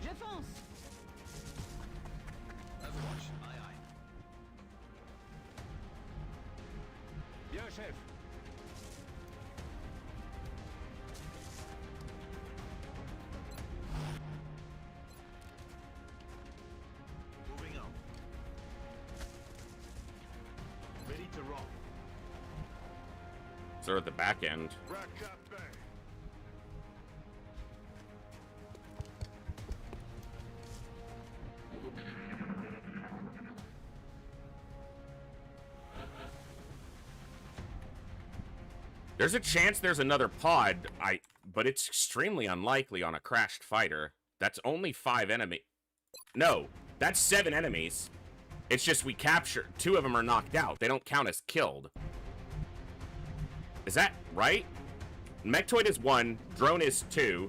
Speaker 4: Je fonce.
Speaker 3: Overwatch. Aye, aye.
Speaker 5: Bien, chef. Moving on. Ready to rock.
Speaker 1: So at the back end.
Speaker 5: Rack up bang.
Speaker 1: There's a chance there's another pod, but it's extremely unlikely on a crashed fighter. That's only 5 enemies. No, that's 7 enemies. It's just we captured 2 of them are knocked out. They don't count as killed. Is that right? Mechtoid is 1, drone is 2.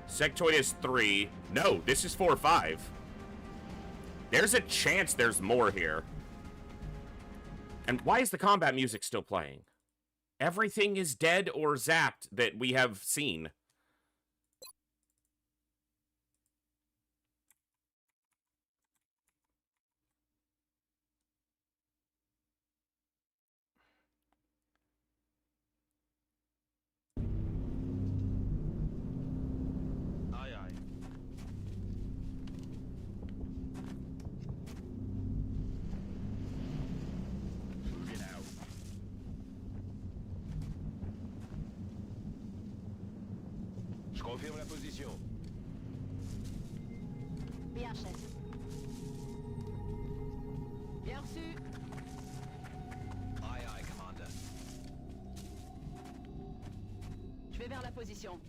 Speaker 1: Sectoid is 3. No, this is 4 or 5. There's a chance there's more here. And why is the combat music still playing? Everything is dead or zapped that we have seen.
Speaker 3: Aye, aye.
Speaker 5: Moving out. Je confirme la position.
Speaker 4: Bien, chef. Bien reçu.
Speaker 3: Aye, aye, Commander.
Speaker 4: Je vais vers la position.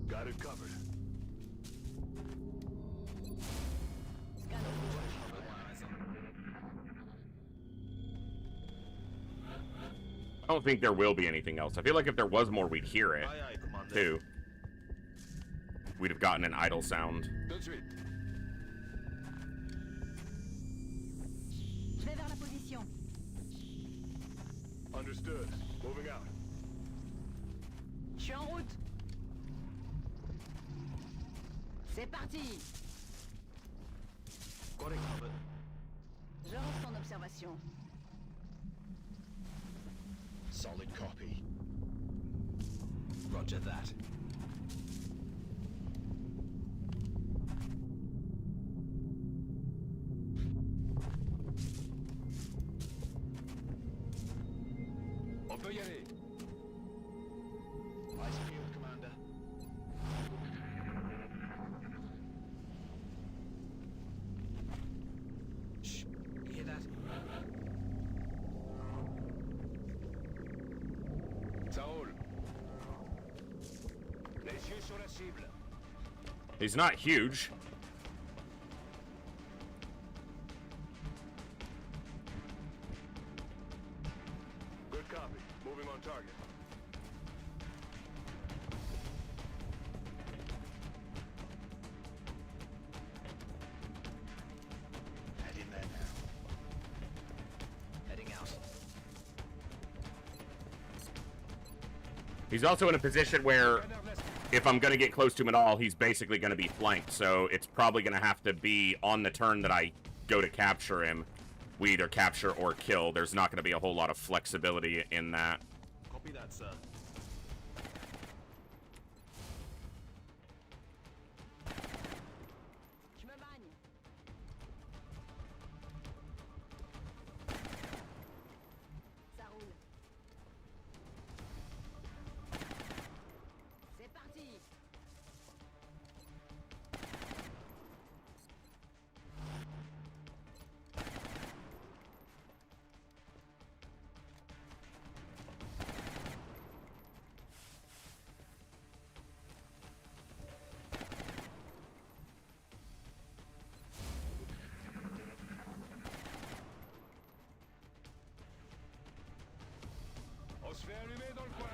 Speaker 5: Got it covered.
Speaker 4: Scanner.
Speaker 1: I don't think there will be anything else. I feel like if there was more, we'd hear it,
Speaker 3: Aye, aye, Commander.
Speaker 1: too. We'd have gotten an idle sound.
Speaker 5: Tout de suite.
Speaker 4: Je vais vers la position.
Speaker 5: Understood. Moving out.
Speaker 4: Je suis en route. C'est parti.
Speaker 3: Got it covered.
Speaker 4: Je reste en observation.
Speaker 5: Solid copy.
Speaker 3: Roger that.
Speaker 5: On peut y aller. Ice field, Commander.
Speaker 3: Shh. You hear that?
Speaker 5: Ça roule. Les yeux sur la cible.
Speaker 1: He's not huge.
Speaker 5: Good copy. Moving on target. Head in there now.
Speaker 3: Heading out.
Speaker 1: He's also in a position where if I'm going to get close to him at all, he's basically going to be flanked. So it's probably going to have to be on the turn that I go to capture him. We either capture or kill. There's not going to be a whole lot of flexibility in that.
Speaker 3: Copy that, sir.
Speaker 4: Je me bagne. Ça roule. C'est parti.
Speaker 5: On se fait allumer dans le coin.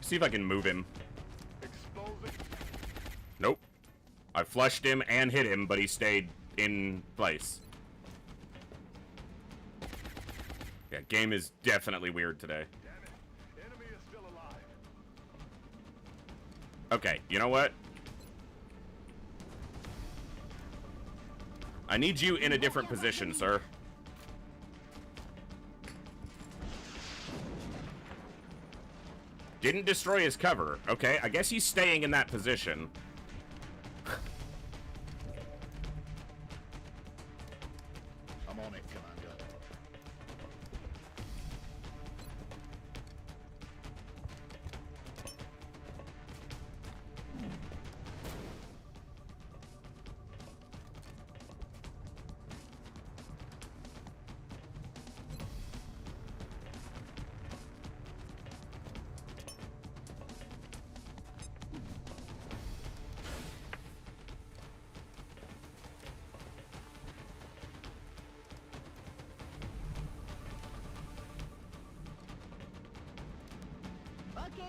Speaker 1: See if I can move him.
Speaker 5: Exposing.
Speaker 1: Nope. I flushed him and hit him, but he stayed in place. Yeah, game is definitely weird today.
Speaker 5: Damn it. Enemy is still alive.
Speaker 1: Okay, you know what? I need you in a different position, sir. Didn't destroy his cover. Okay, I guess he's staying in that position.
Speaker 5: I'm on it, Commander.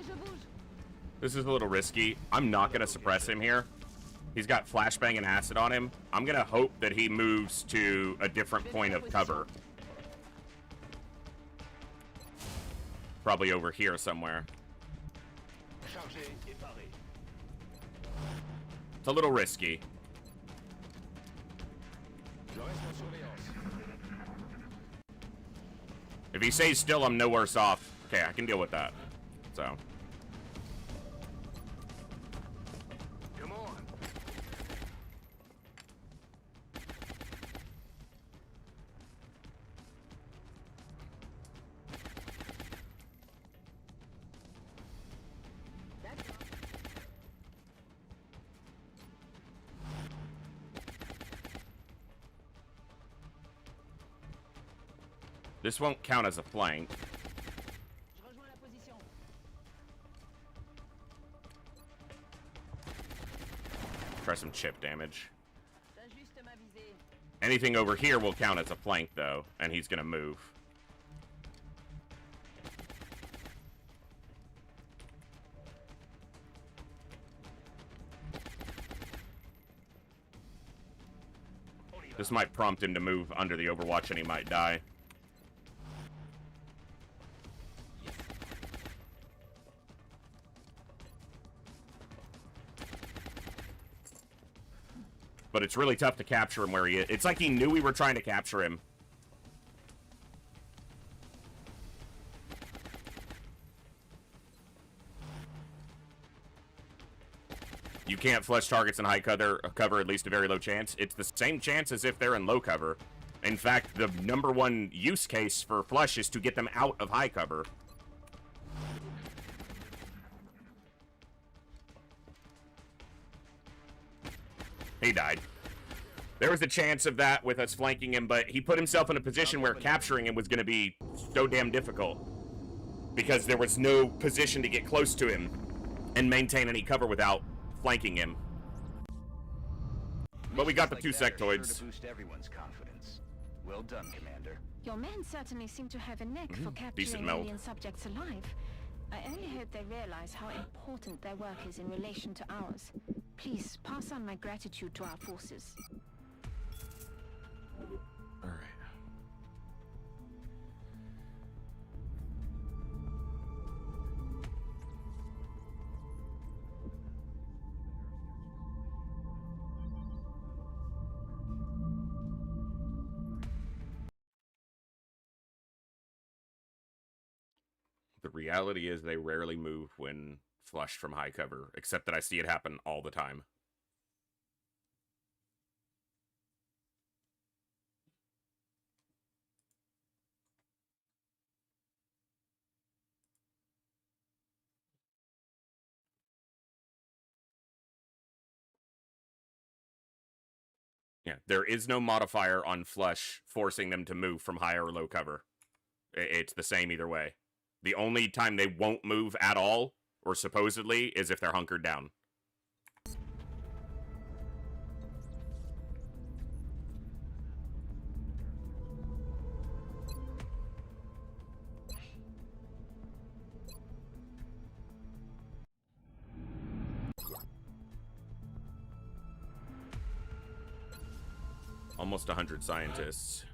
Speaker 4: je bouge.
Speaker 1: This is a little risky. I'm not going to suppress him here. He's got flashbang and acid on him. I'm going to hope that he moves to a different point of cover. Probably over here somewhere. It's a little risky. If he stays still, I'm no worse off. Okay, I can deal with that. So.
Speaker 5: Come on.
Speaker 1: This won't count as a flank.
Speaker 4: Je rejoins la position.
Speaker 1: Try some chip damage.
Speaker 4: J'ajuste ma visée.
Speaker 1: Anything over here will count as a flank, though, and he's gonna move. This might prompt him to move under the Overwatch and he might die. But it's really tough to capture him where he is. It's like he knew we were trying to capture him. You can't flush targets in high cover, at least a very low chance. It's the same chance as if they're in low cover. In fact, the #1 use case for flush is to get them out of high cover. He died. There was a chance of that with us flanking him, but he put himself in a position where capturing him was going to be so damn difficult. Because there was no position to get close to him and maintain any cover without flanking him. But we got the 2 sectoids.
Speaker 6: Sure to boost everyone's confidence. Well done, Commander.
Speaker 7: Your men certainly seem to have a neck for
Speaker 1: Decent
Speaker 7: capturing
Speaker 1: meld.
Speaker 7: alien subjects alive. I only hope they realize how important their work is in relation to ours. Please pass on my gratitude to our forces.
Speaker 1: All right. The reality is they rarely move when flushed from high cover, except that I see it happen all the time. Yeah, there is no modifier on flush forcing them to move from high or low cover. It's the same either way. The only time they won't move at all, or supposedly, is if they're hunkered down. Almost 100 scientists.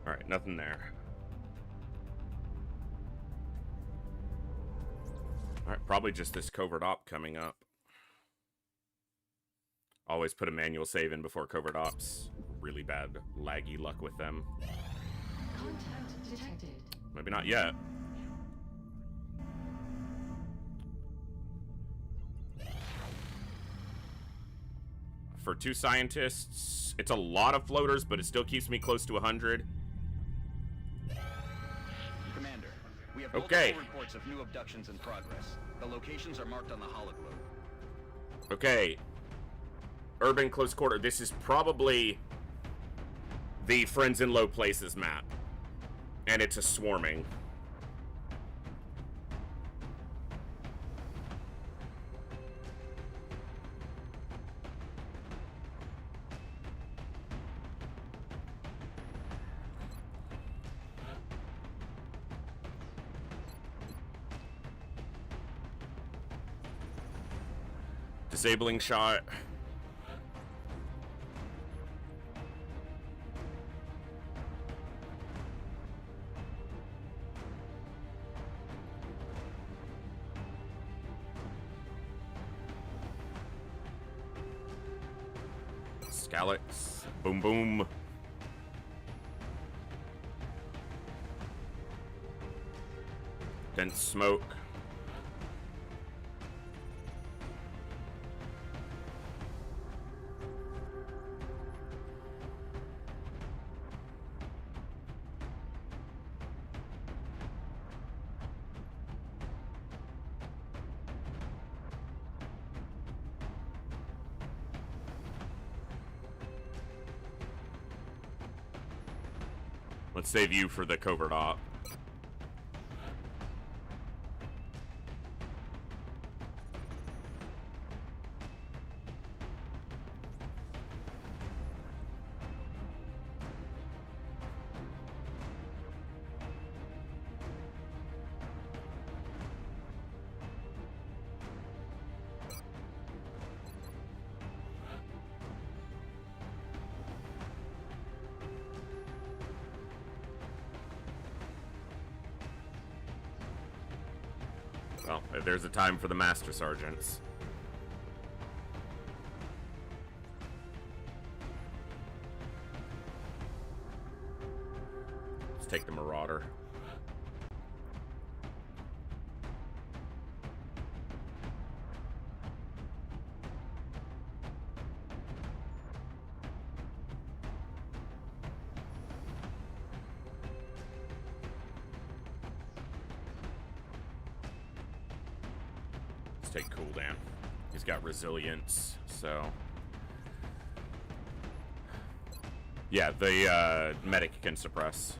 Speaker 1: Alright, nothing there. Alright, probably just this covert op coming up. Always put a manual save in before covert ops. Really bad laggy luck with them.
Speaker 4: Contact detected.
Speaker 1: Maybe not yet. For 2 scientists, it's a lot of floaters, but it still keeps me close to 100.
Speaker 6: Commander, we have
Speaker 1: Okay.
Speaker 6: multiple reports of new abductions in progress. The locations are marked on the hologlobe.
Speaker 1: Okay. Urban close quarter. This is probably the Friends in Low Places map. And it's a swarming. Disabling shot. Scalix. Boom, boom. Dense smoke. Let's save you for the covert op. Well, there's a time for the Master Sergeants. Let's take the Marauder. Take cooldown. He's got resilience, so yeah, the medic can suppress.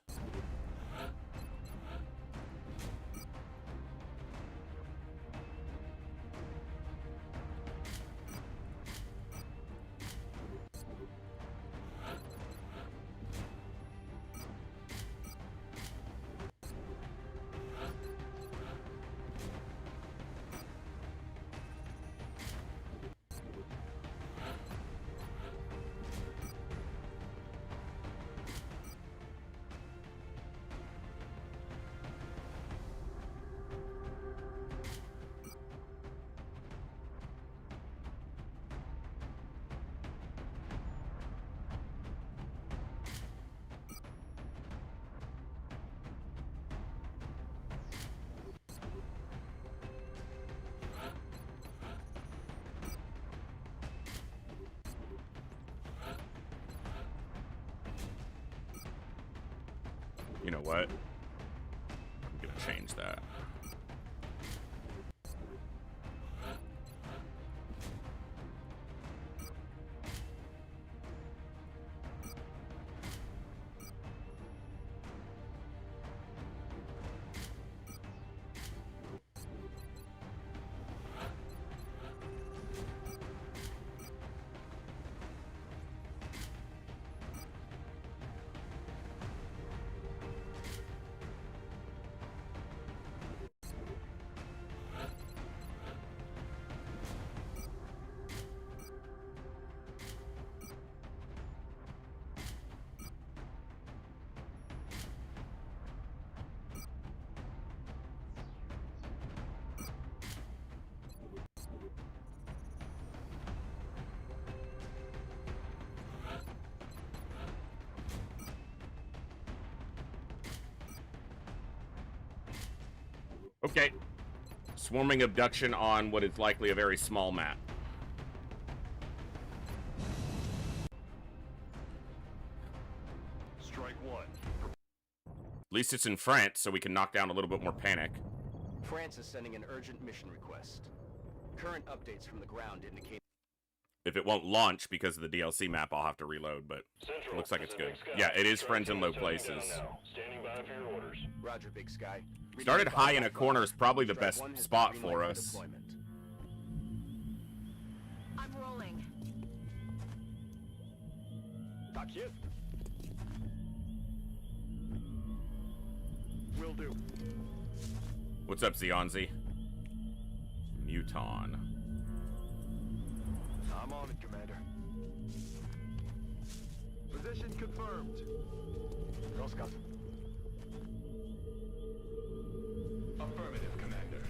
Speaker 1: You know what? I'm gonna change that. Okay. Swarming abduction on what is likely a very small map.
Speaker 5: Strike one.
Speaker 1: At least it's in France, so we can knock down a little bit more panic.
Speaker 6: France is sending an urgent mission request. Current updates from the ground indicate...
Speaker 1: If it won't launch because of the DLC map, I'll have to reload, but it looks like it's good. Yeah, it is friends in low places.
Speaker 5: Standing by for your orders.
Speaker 6: Roger, Big Sky.
Speaker 1: Started high in a corner is probably the best spot for us.
Speaker 7: I'm rolling.
Speaker 5: Tak jest. Will do.
Speaker 1: What's up, Zionzi? Muton.
Speaker 5: I'm on it, Commander. Position confirmed.
Speaker 2: Girl Scout.
Speaker 5: Affirmative, Commander.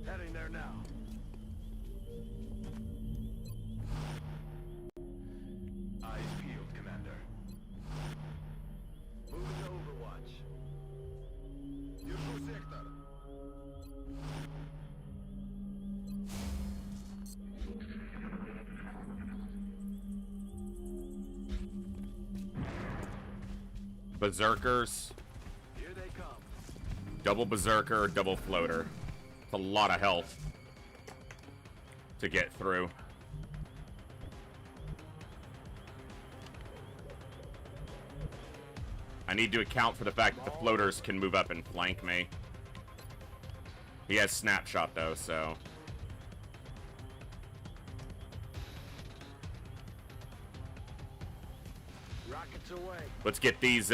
Speaker 5: Heading there now. Eyes peeled, Commander. Moving to Overwatch. Держу сектор.
Speaker 1: Berserkers.
Speaker 5: Here they come.
Speaker 1: Double berserker, double floater. It's a lot of health to get through. I need to account for the fact that the floaters can move up and flank me. He has snapshot though, so.
Speaker 5: Rockets away.
Speaker 1: Let's get these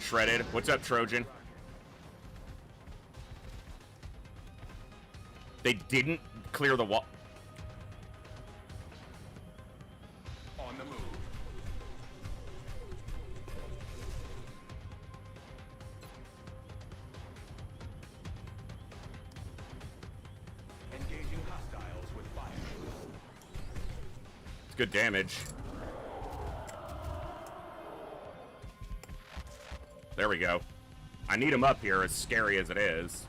Speaker 1: shredded. What's up, Trojan? They didn't clear the wall.
Speaker 5: On the move. Engaging hostiles with fire.
Speaker 1: It's good damage. There we go. I need him up here, as scary as it is.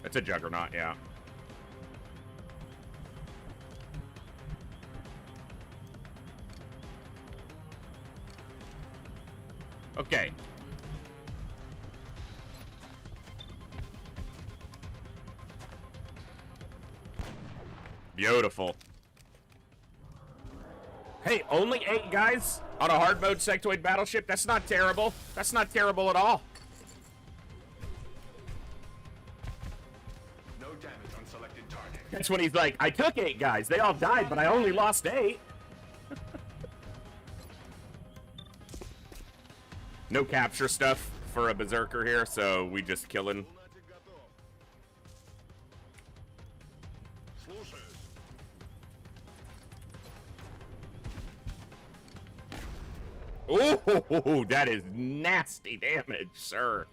Speaker 1: It's a juggernaut, yeah. Okay. Beautiful. Hey, only 8 guys on a hard mode sectoid battleship? That's not terrible. That's not terrible at all.
Speaker 5: No damage on selected target.
Speaker 1: That's when he's like, I took 8 guys. They all died, but I only lost 8. No capture stuff for a berserker here, so we just killing. Ooh, that is nasty damage, sir.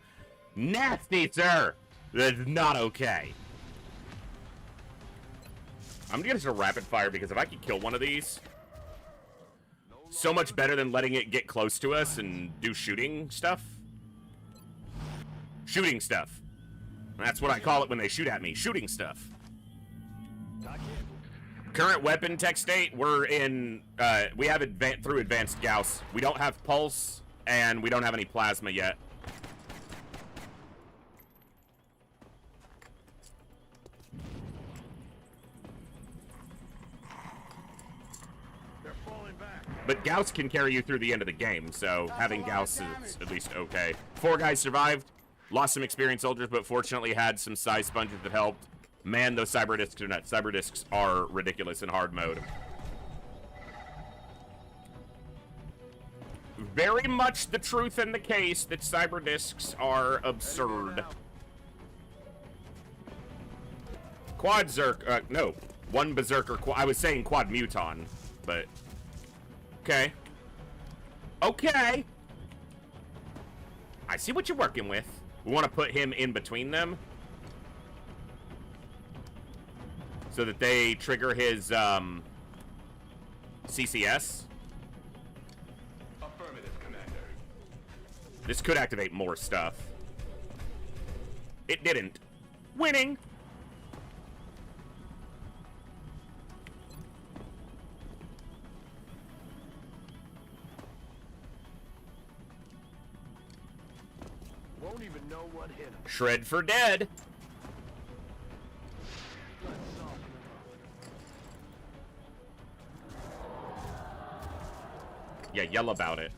Speaker 1: Nasty, sir. That's not okay. I'm gonna just a rapid fire because if I can kill one of these, so much better than letting it get close to us and do shooting stuff. Shooting stuff. That's what I call it when they shoot at me. Shooting stuff. Current weapon tech state, we're in, we have through advanced Gauss. We don't have pulse, and we don't have any plasma yet.
Speaker 5: They're falling back.
Speaker 1: But Gauss can carry you through the end of the game, so having Gauss is at least okay. 4 guys survived, lost some experienced soldiers, but fortunately had some size sponges that helped. Man, those cyber discs are nuts. Cyber discs are ridiculous in hard mode. Very much the truth in the case that cyber discs are absurd. Quad Zerk, no. 1 Berserker, I was saying Quad Muton, but... Okay. Okay. I see what you're working with. We want to put him in between them. So that they trigger his, CCS.
Speaker 5: Affirmative, Commander.
Speaker 1: This could activate more stuff. It didn't. Winning!
Speaker 5: Won't even know what hit him.
Speaker 1: Shred for dead.
Speaker 5: Let's soften him up.
Speaker 1: Yeah, yell about it.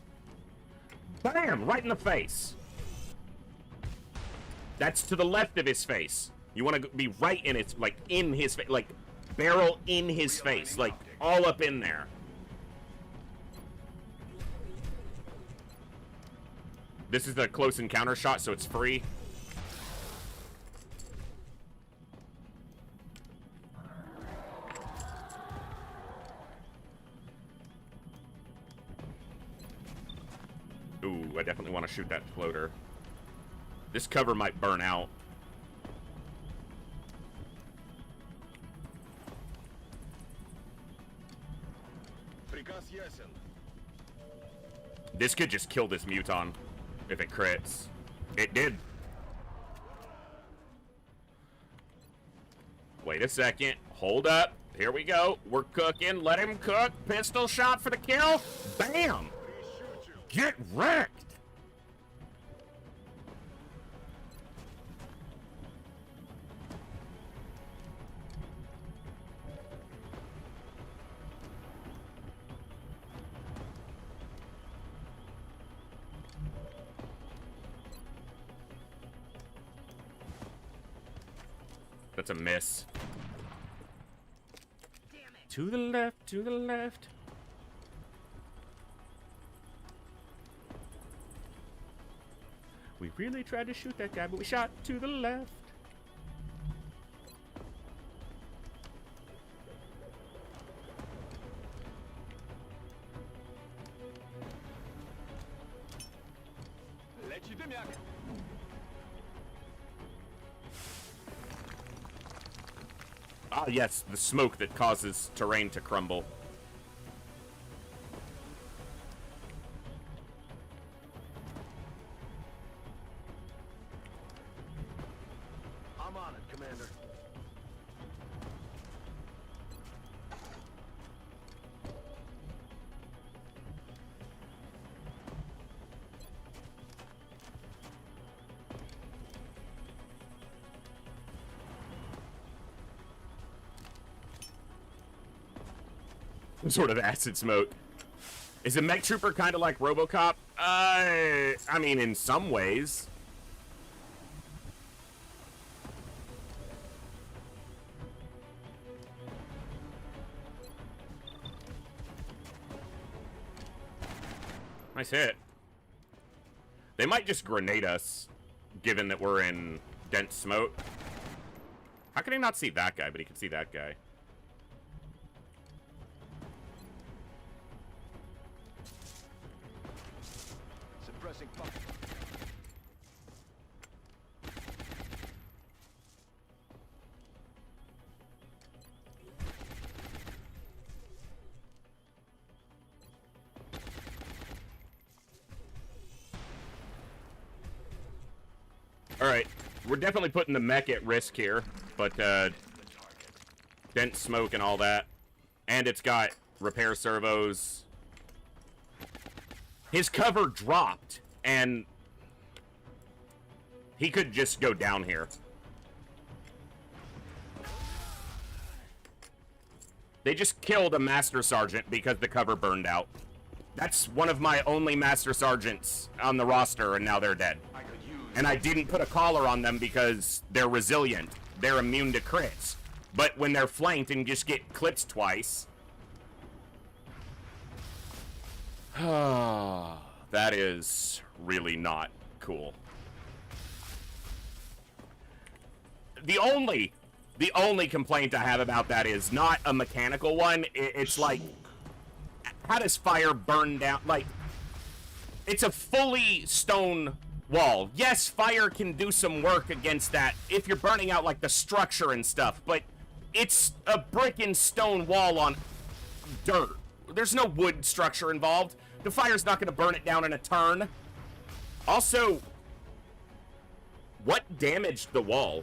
Speaker 1: Bam! Right in the face. That's to the left of his face. You want to be right in its, like, in his face, like, barrel in his face, like, all up in there. This is the close encounter shot, so it's free. Ooh, I definitely want to shoot that floater. This cover might burn out. This could just kill this Muton if it crits. It did. Wait a second. Hold up. Here we go. We're cooking. Let him cook. Pistol shot for the kill. Bam! Get wrecked! That's a miss. To the left, to the left. We really tried to shoot that guy, but we shot to the left. Ah, yes, the smoke that causes terrain to crumble.
Speaker 5: I'm on it, Commander.
Speaker 1: Some sort of acid smoke. Is a mech trooper kind of like RoboCop? I mean, in some ways. Nice hit. They might just grenade us, given that we're in dense smoke. How can he not see that guy, but he can see that guy?
Speaker 5: Suppressing fire.
Speaker 1: Alright, we're definitely putting the mech at risk here, but dense smoke and all that. And it's got repair servos. His cover dropped, and he could just go down here. They just killed a Master Sergeant because the cover burned out. That's one of my only Master Sergeants on the roster, and now they're dead. And I didn't put a collar on them because they're resilient. They're immune to crits. But when they're flanked and just get clipped twice... that is really not cool. The only complaint I have about that is not a mechanical one. It's like, how does fire burn down? Like, it's a fully stone wall. Yes, fire can do some work against that if you're burning out like the structure and stuff, but it's a brick and stone wall on dirt. There's no wood structure involved. The fire's not going to burn it down in a turn. Also, what damaged the wall?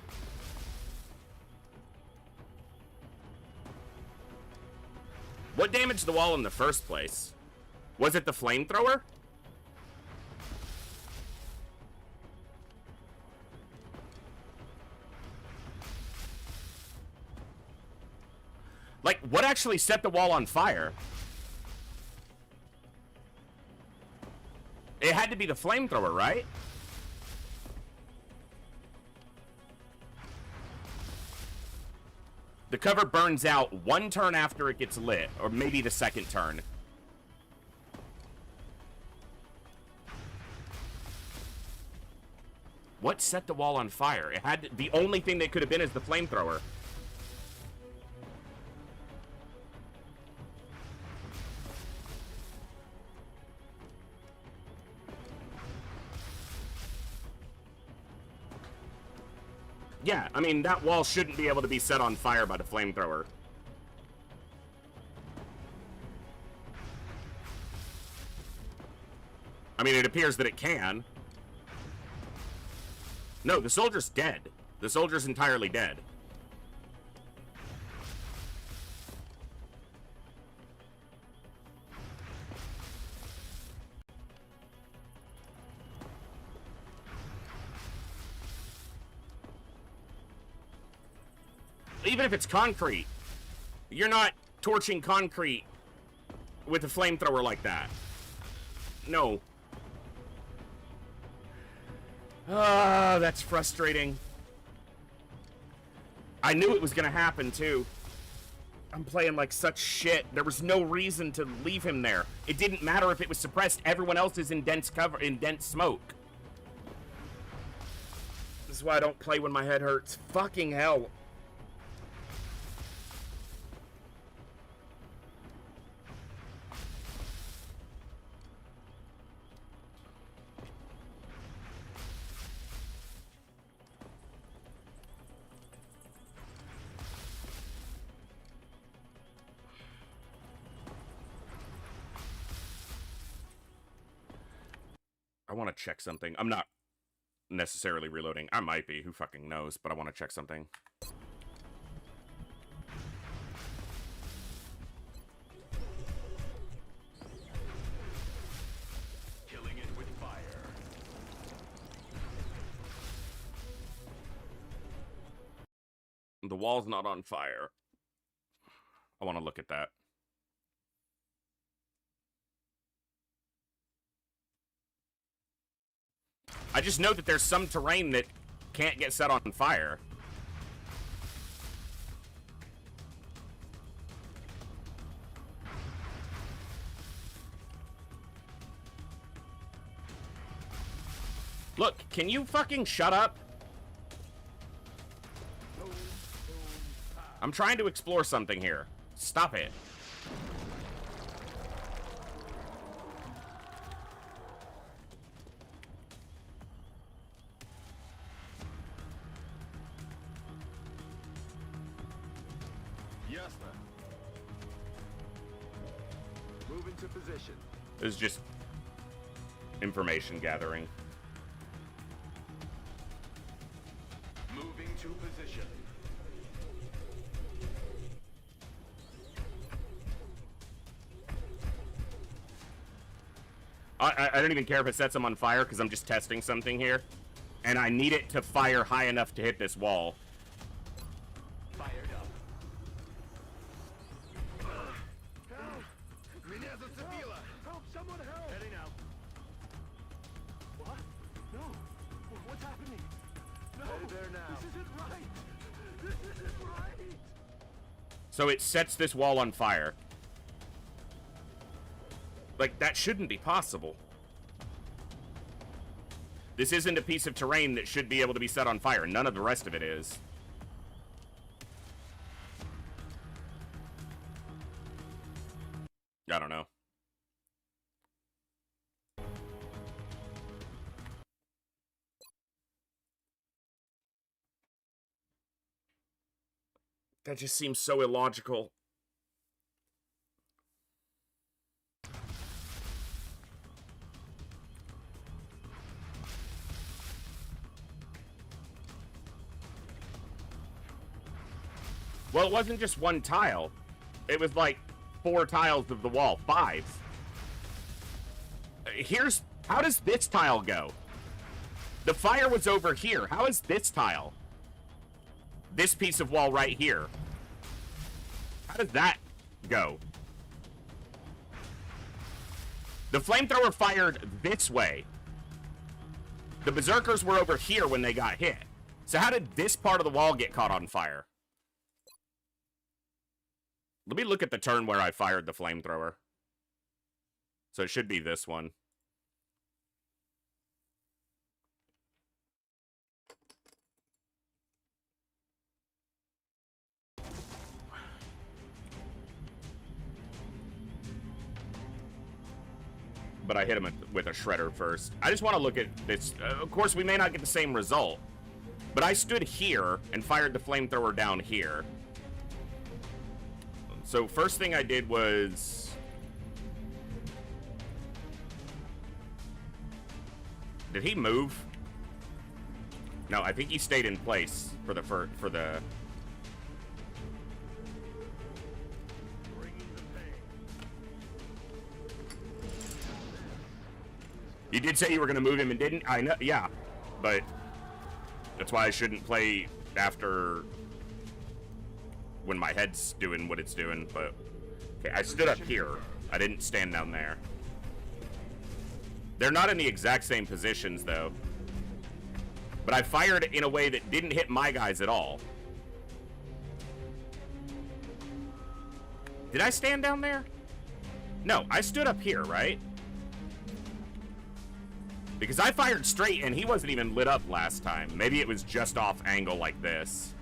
Speaker 1: What damaged the wall in the first place? Was it the flamethrower? Like, what actually set the wall on fire? It had to be the flamethrower, right? The cover burns out one turn after it gets lit, or maybe the second turn. What set the wall on fire? It had the only thing that could have been is the flamethrower. Yeah, I mean, that wall shouldn't be able to be set on fire by the flamethrower. I mean, it appears that it can. No, the soldier's dead. The soldier's entirely dead. Even if it's concrete, you're not torching concrete with a flamethrower like that. No. Ah, that's frustrating. I knew it was gonna happen, too. I'm playing like such shit. There was no reason to leave him there. It didn't matter if it was suppressed. Everyone else is in dense cover, in dense smoke. This is why I don't play when my head hurts. Fucking hell. I want to check something. I'm not necessarily reloading. I might be. Who fucking knows? But I want to check something.
Speaker 5: Killing it with fire.
Speaker 1: The wall's not on fire. I want to look at that. I just know that there's some terrain that can't get set on fire. Look, can you fucking shut up? I'm trying to explore something here. Stop it.
Speaker 5: Move into position.
Speaker 1: This is just information gathering.
Speaker 5: Moving to position.
Speaker 1: I don't even care if it sets them on fire because I'm just testing something here. And I need it to fire high enough to hit this wall.
Speaker 5: Fired up. Help! Someone help! Heading out.
Speaker 2: What? No. What's happening? No.
Speaker 5: Headed there now.
Speaker 2: This isn't right. This isn't right.
Speaker 1: So it sets this wall on fire. Like, that shouldn't be possible. This isn't a piece of terrain that should be able to be set on fire. None of the rest of it is. I don't know. That just seems so illogical. Well, it wasn't just one tile. It was like 4 tiles of the wall. 5. Here's... How does this tile go? The fire was over here. How is this tile? This piece of wall right here. How does that go? The flamethrower fired this way. The berserkers were over here when they got hit. So how did this part of the wall get caught on fire? Let me look at the turn where I fired the flamethrower. So it should be this one. but I hit him with a shredder first. I just want to look at this. Of course, we may not get the same result, but I stood here and fired the flamethrower down here. So first thing I did was... Did he move? No, I think he stayed in place for the... You did say you were going to move him and didn't? I know, yeah. But that's why I shouldn't play after when my head's doing what it's doing. But okay, I stood up here. I didn't stand down there. They're not in the exact same positions, though. But I fired in a way that didn't hit my guys at all. Did I stand down there? No, I stood up here, right? Because I fired straight and he wasn't even lit up last time. Maybe it was just off angle like this.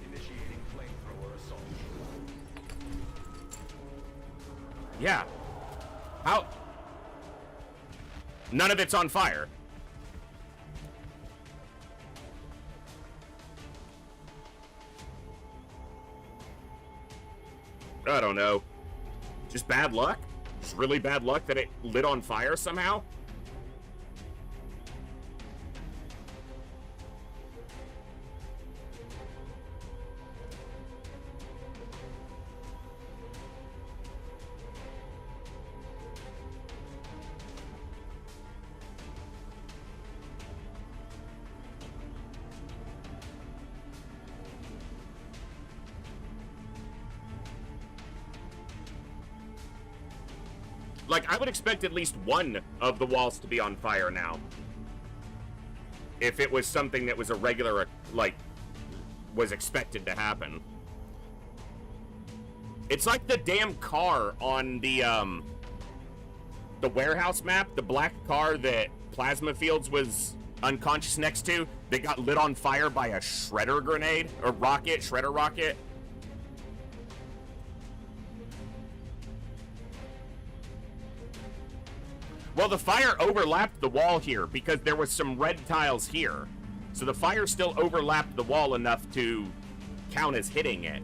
Speaker 5: Initiating flamethrower assault.
Speaker 1: Yeah. How? None of it's on fire. I don't know. Just bad luck? Just really bad luck that it lit on fire somehow? Like, I would expect at least one of the walls to be on fire now. If it was something that was a regular, like, was expected to happen. It's like the damn car on the warehouse map, the black car that Plasma Fields was unconscious next to, that got lit on fire by a shredder grenade, or rocket, shredder rocket. Well, the fire overlapped the wall here because there was some red tiles here. So the fire still overlapped the wall enough to count as hitting it.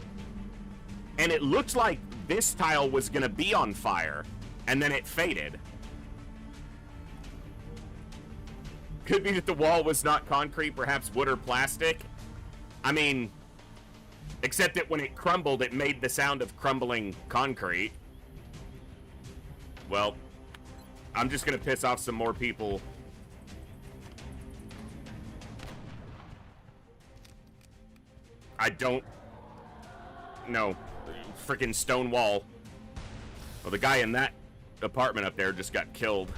Speaker 1: And it looked like this tile was going to be on fire, and then it faded. Could be that the wall was not concrete, perhaps wood or plastic. I mean, except that when it crumbled, it made the sound of crumbling concrete. Well, I'm just gonna piss off some more people. I don't... No. Freaking stone wall. Well, the guy in that apartment up there just got killed.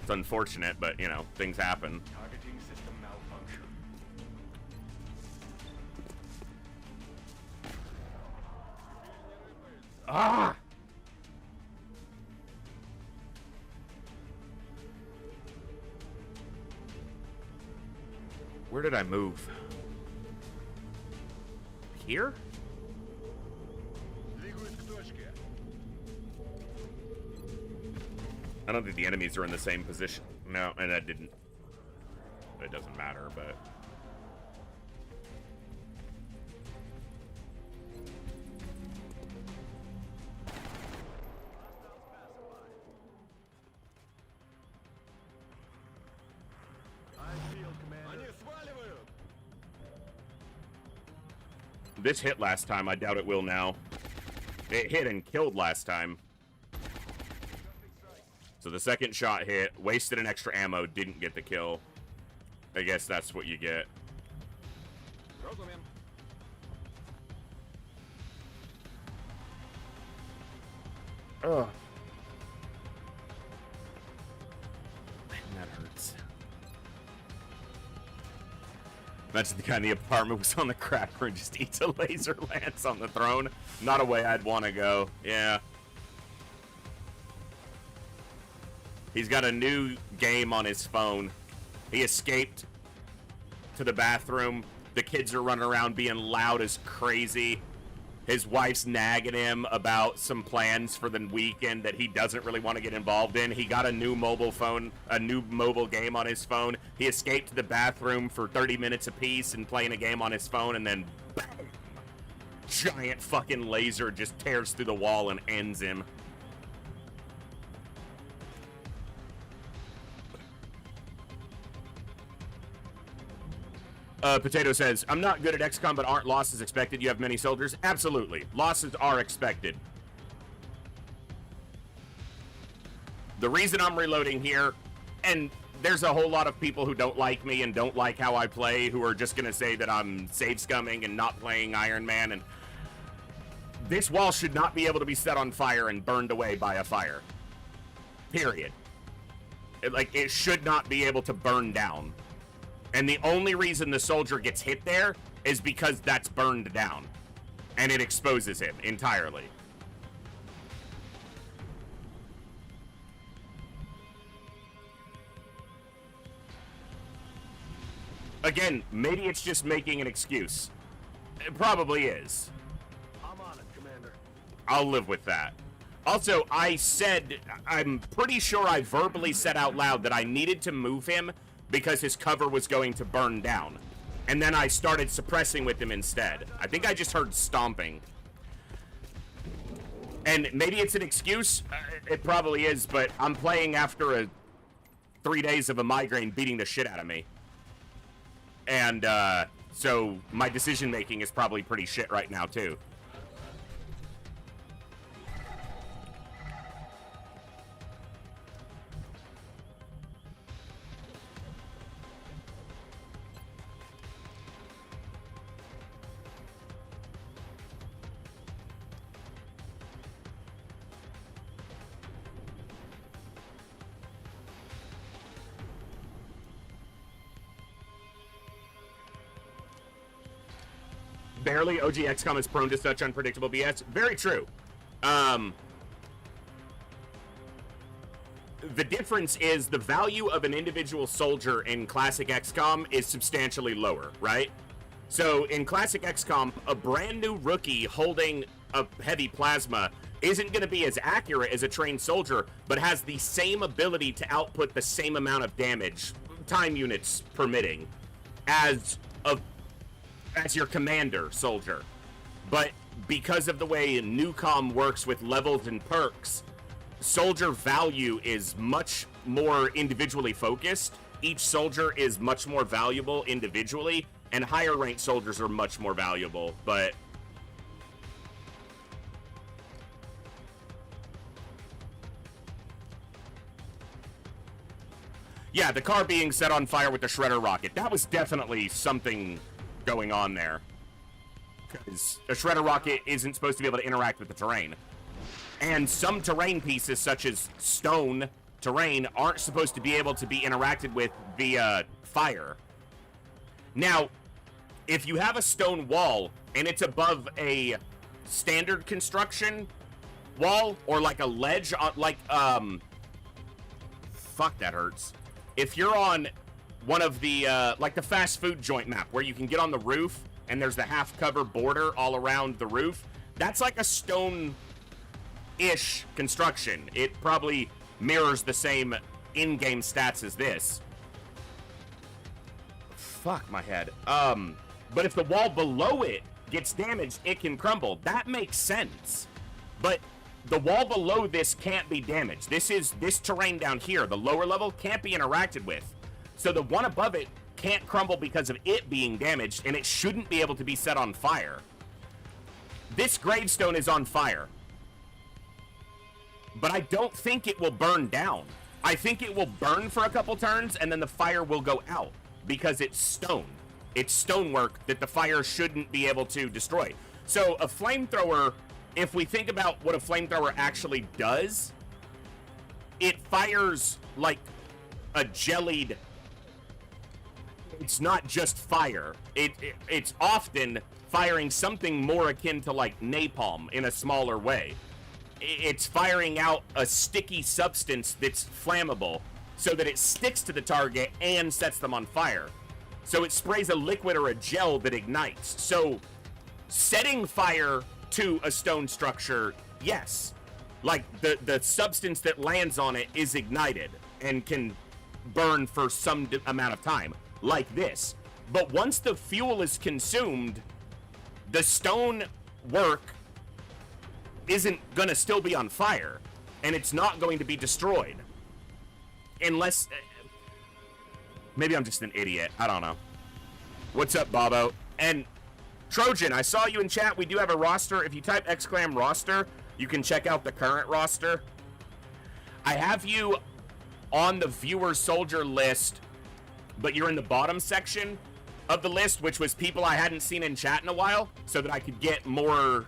Speaker 1: It's unfortunate, but, you know, things happen.
Speaker 5: Targeting system malfunction.
Speaker 1: Ah! Where did I move? Here? I don't think the enemies are in the same position. No, and that didn't... It doesn't matter, but... This hit last time, I doubt it will now. It hit and killed last time. So the second shot hit, wasted an extra ammo, didn't get the kill. I guess that's what you get. Ugh. Man, that hurts. Imagine the guy in the apartment was on the cracker and just eats a laser lance on the throne. Not a way I'd want to go. Yeah. He's got a new game on his phone. He escaped to the bathroom. The kids are running around being loud as crazy. His wife's nagging him about some plans for the weekend that he doesn't really want to get involved in. He got a new mobile phone, a new mobile game on his phone. He escaped to the bathroom for 30 minutes apiece and playing a game on his phone, and then bam, giant fucking laser just tears through the wall and ends him. Potato says, I'm not good at XCOM, but aren't losses expected? You have many soldiers? Absolutely. Losses are expected. The reason I'm reloading here, and there's a whole lot of people who don't like me and don't like how I play, who are just going to say that I'm save scumming and not playing Ironman, and this wall should not be able to be set on fire and burned away by a fire. Period. It should not be able to burn down. And the only reason the soldier gets hit there is because that's burned down. And it exposes him entirely. Again, maybe it's just making an excuse. It probably is.
Speaker 5: I'm on it, Commander.
Speaker 1: I'll live with that. Also, I'm pretty sure I verbally said out loud that I needed to move him because his cover was going to burn down. And then I started suppressing with him instead. I think I just heard stomping. And maybe it's an excuse. It probably is, but I'm playing after 3 days of a migraine beating the shit out of me. And so my decision making is probably pretty shit right now too. Barely, OG XCOM is prone to such unpredictable BS. Very true. The difference is the value of an individual soldier in Classic XCOM is substantially lower, right? So in Classic XCOM, a brand new rookie holding a heavy plasma isn't going to be as accurate as a trained soldier, but has the same ability to output the same amount of damage, time units permitting, as your commander soldier. But because of the way Newcom works with levels and perks, soldier value is much more individually focused. Each soldier is much more valuable individually, and higher ranked soldiers are much more valuable. But yeah, the car being set on fire with the shredder rocket, that was definitely something going on there, because a shredder rocket isn't supposed to be able to interact with the terrain, and some terrain pieces such as stone terrain aren't supposed to be able to be interacted with via fire. Now, if you have a stone wall and it's above a standard construction wall, or like a ledge, fuck, that hurts. If you're on one of the, like the fast food joint map, where you can get on the roof, and there's the half-cover border all around the roof, that's like a stone-ish construction. It probably mirrors the same in-game stats as this. Fuck my head. But if the wall below it gets damaged, it can crumble. That makes sense. But the wall below this can't be damaged. This terrain down here, the lower level, can't be interacted with. So the one above it can't crumble because of it being damaged, and it shouldn't be able to be set on fire. This gravestone is on fire, but I don't think it will burn down. I think it will burn for a couple turns, and then the fire will go out, because it's stone. It's stonework that the fire shouldn't be able to destroy. So a flamethrower, if we think about what a flamethrower actually does, it fires like a jellied... It's not just fire. It's often firing something more akin to like napalm in a smaller way. It's firing out a sticky substance that's flammable so that it sticks to the target and sets them on fire. So it sprays a liquid or a gel that ignites. So setting fire to a stone structure, yes. Like, the substance that lands on it is ignited and can burn for some amount of time, like this. But once the fuel is consumed, the stone work isn't gonna still be on fire, and it's not going to be destroyed. Unless... maybe I'm just an idiot. I don't know. What's up, Bobo? And Trojan, I saw you in chat. We do have a roster. If you type XCOM roster, you can check out the current roster. I have you on the viewer soldier list, but you're in the bottom section of the list, which was people I hadn't seen in chat in a while, so that I could get more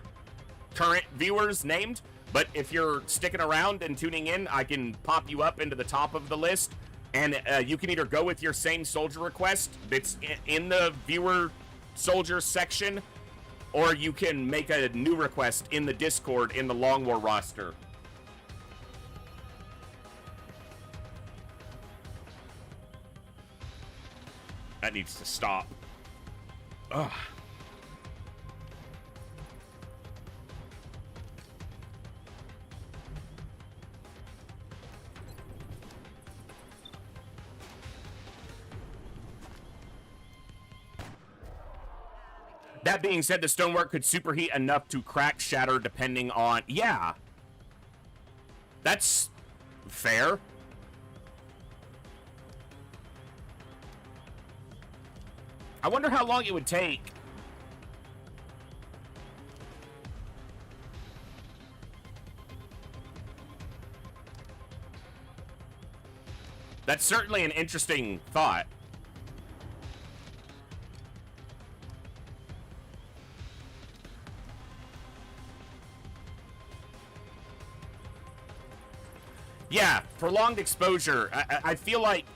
Speaker 1: current viewers named. But if you're sticking around and tuning in, I can pop you up into the top of the list, and you can either go with your same soldier request that's in the viewer soldier section, or you can make a new request in the Discord in the Long War roster. That needs to stop. Ugh. That being said, the stonework could superheat enough to crack, shatter, depending on... yeah. That's fair. I wonder how long it would take. That's certainly an interesting thought. Yeah, prolonged exposure. I feel like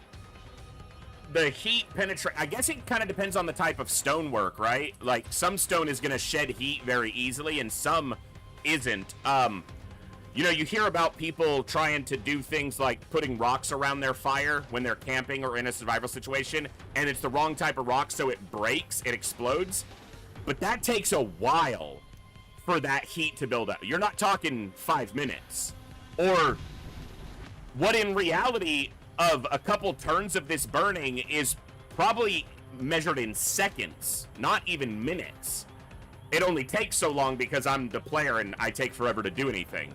Speaker 1: the heat penetrate. I guess it kind of depends on the type of stonework, right? Like, some stone is going to shed heat very easily, and some isn't. You know, you hear about people trying to do things like putting rocks around their fire when they're camping or in a survival situation, and it's the wrong type of rock, so it breaks, it explodes. But that takes a while for that heat to build up. You're not talking 5 minutes. Or what in reality of a couple turns of this burning is probably measured in seconds, not even minutes. It only takes so long because I'm the player and I take forever to do anything.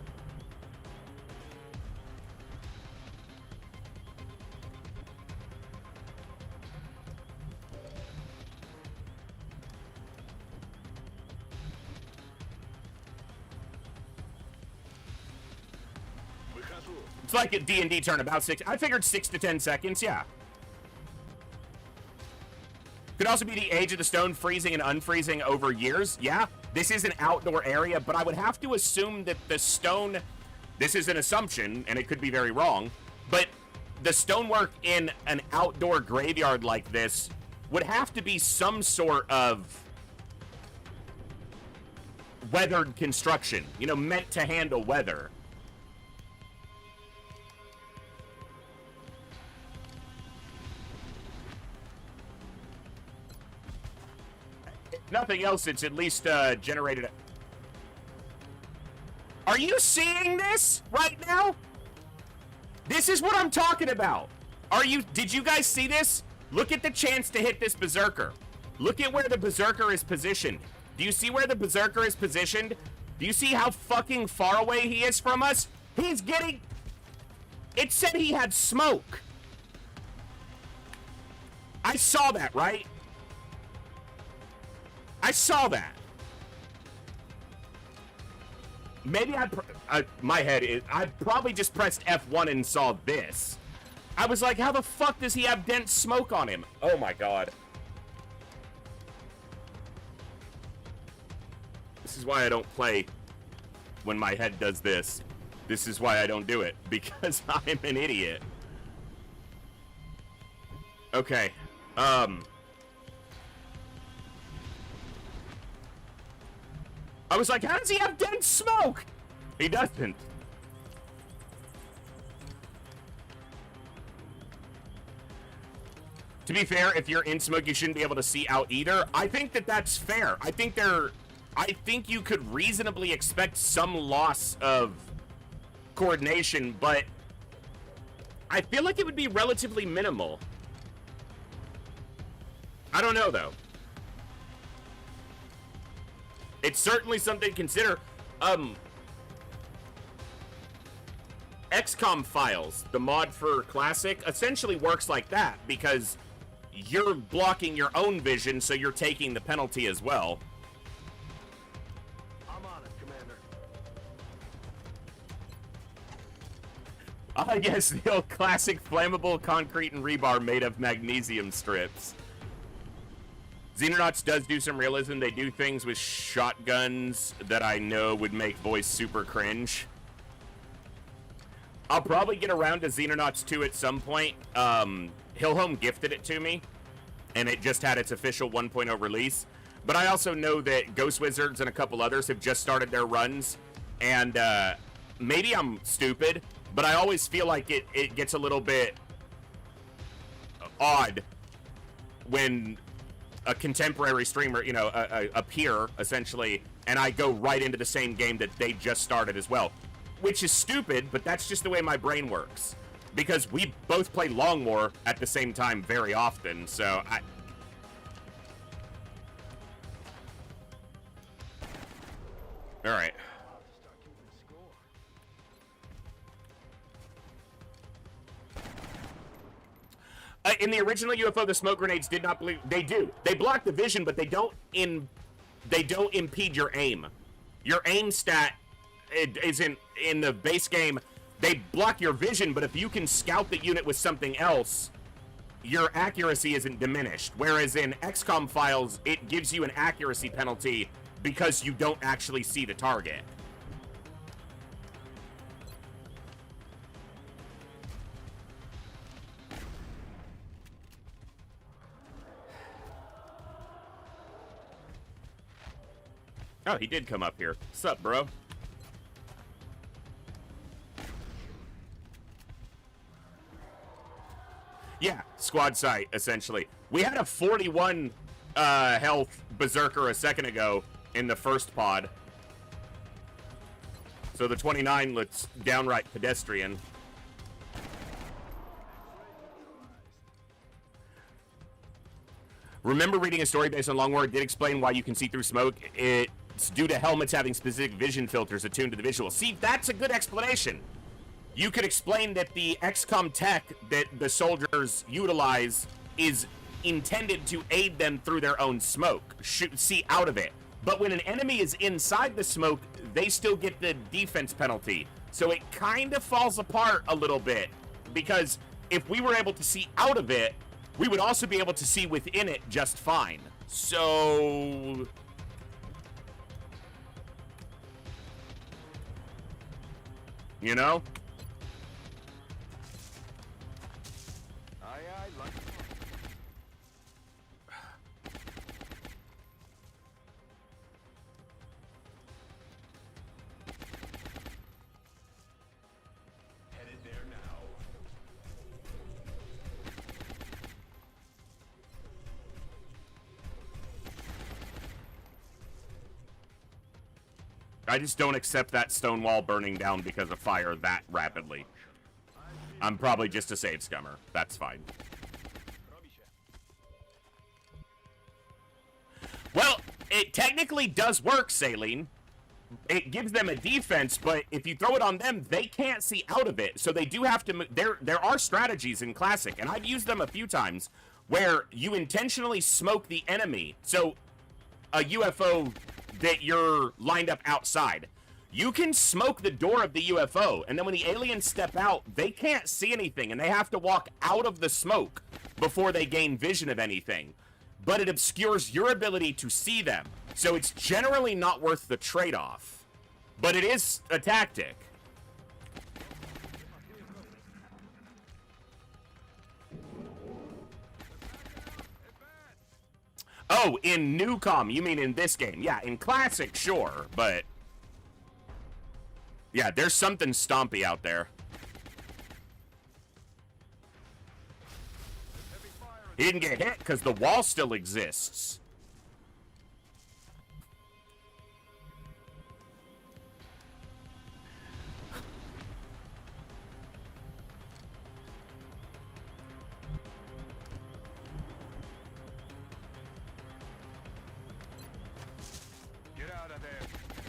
Speaker 1: It's like a D&D turn, about 6. I figured 6 to 10 seconds, yeah. Could also be the age of the stone freezing and unfreezing over years. Yeah, this is an outdoor area, but I would have to assume that the stone... this is an assumption, and it could be very wrong, but the stonework in an outdoor graveyard like this would have to be some sort of weathered construction, you know, meant to handle weather. Nothing else, it's at least generated a... Are you seeing this right now? This is what I'm talking about. Did you guys see this? Look at the chance to hit this berserker. Look at where the berserker is positioned. Do you see where the berserker is positioned? Do you see how fucking far away he is from us? He's getting... It said he had smoke. I saw that, right? I saw that. Maybe my head is... I probably just pressed F1 and saw this. I was like, how the fuck does he have dense smoke on him? Oh my god. This is why I don't play when my head does this. This is why I don't do it. Because I'm an idiot. Okay. I was like, how does he have dense smoke? He doesn't. To be fair, if you're in smoke, you shouldn't be able to see out either. I think that that's fair. I think they're I think you could reasonably expect some loss of coordination, but I feel like it would be relatively minimal. I don't know, though. It's certainly something to consider. XCOM Files, the mod for Classic, essentially works like that because you're blocking your own vision, so you're taking the penalty as well.
Speaker 5: I'm on it, Commander.
Speaker 1: Yes, the old classic flammable concrete and rebar made of magnesium strips. Xenonauts does do some realism. They do things with shotguns that I know would make voice super cringe. I'll probably get around to Xenonauts 2 at some point. Hillhome gifted it to me, and it just had its official 1.0 release. But I also know that Ghost Wizards and a couple others have just started their runs, and maybe I'm stupid, but I always feel like it gets a little bit odd when a contemporary streamer, you know, a peer, essentially, and I go right into the same game that they just started as well. Which is stupid, but that's just the way my brain works. Because we both play Long War at the same time very often, so Alright. In the original UFO, the smoke grenades did not believe they do. They block the vision, but they don't impede your aim. Your aim stat is in the base game. They block your vision, but if you can scout the unit with something else, your accuracy isn't diminished. Whereas in XCOM Files, it gives you an accuracy penalty because you don't actually see the target. Oh, he did come up here. Sup, bro? Yeah, squad sight, essentially. We had a 41 health berserker a second ago in the first pod. So the 29 looks downright pedestrian. Remember reading a story based on Long War? It did explain why you can see through smoke. It's due to helmets having specific vision filters attuned to the visual. See, that's a good explanation. You could explain that the XCOM tech that the soldiers utilize is intended to aid them through their own smoke, see out of it. But when an enemy is inside the smoke, they still get the defense penalty. So it kind of falls apart a little bit, because if we were able to see out of it, we would also be able to see within it just fine. So you know? I just don't accept that stone wall burning down because of fire that rapidly. I'm probably just a save scummer. That's fine. Well, it technically does work, Saline. It gives them a defense, but if you throw it on them, they can't see out of it. So they do have to... There are strategies in Classic, and I've used them a few times, where you intentionally smoke the enemy. So a UFO that you're lined up outside, you can smoke the door of the UFO, and then when the aliens step out, they can't see anything, and they have to walk out of the smoke before they gain vision of anything. But it obscures your ability to see them, so it's generally not worth the trade-off. But it is a tactic. Oh, in Newcom, you mean in this game? Yeah, in Classic, sure, but... yeah, there's something stompy out there. He didn't get hit because the wall still exists.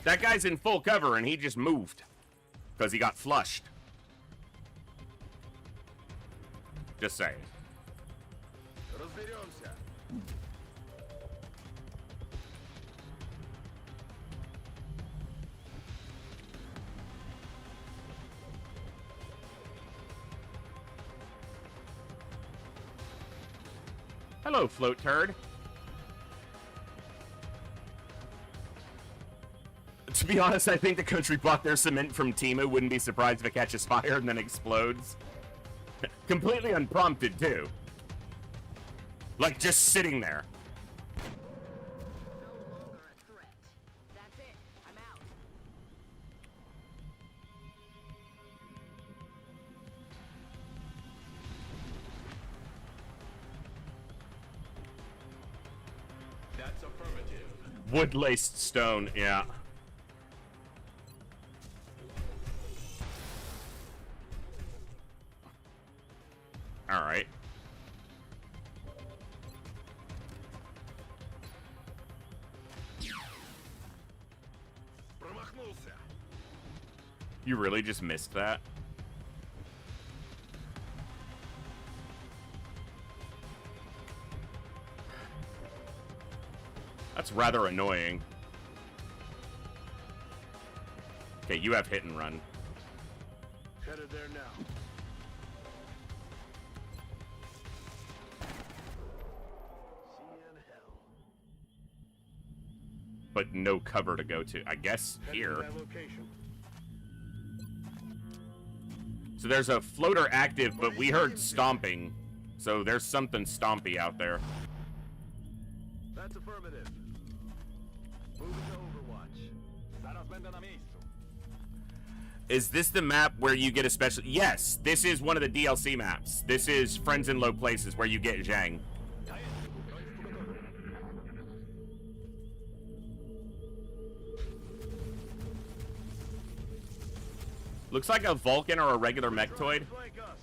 Speaker 1: That guy's in full cover and he just moved. Because he got flushed. Just saying.
Speaker 5: Разберемся.
Speaker 1: Hello, float turd. To be honest, I think the country bought their cement from Timu. Wouldn't be surprised if it catches fire and then explodes. Completely unprompted, too. Like, just sitting there.
Speaker 4: No longer a threat. That's it. I'm out.
Speaker 3: That's affirmative.
Speaker 1: Wood-laced stone, yeah. Alright.
Speaker 5: Промахнулся.
Speaker 1: You really just missed that? That's rather annoying. Okay, you have hit and run.
Speaker 5: Headed there now. See you in hell.
Speaker 1: But no cover to go to. I guess
Speaker 5: Headed
Speaker 1: here.
Speaker 5: to that location.
Speaker 1: So there's a floater active, but we heard stomping. So there's something stompy out there.
Speaker 5: That's affirmative. Moving to Overwatch.
Speaker 3: Зараз będę na miejscu.
Speaker 1: Is this the map where you get a special... Yes, this is one of the DLC maps. This is Friends in Low Places where you get Zhang. Looks like a Vulcan or a regular Mechtoid.
Speaker 5: Flank us.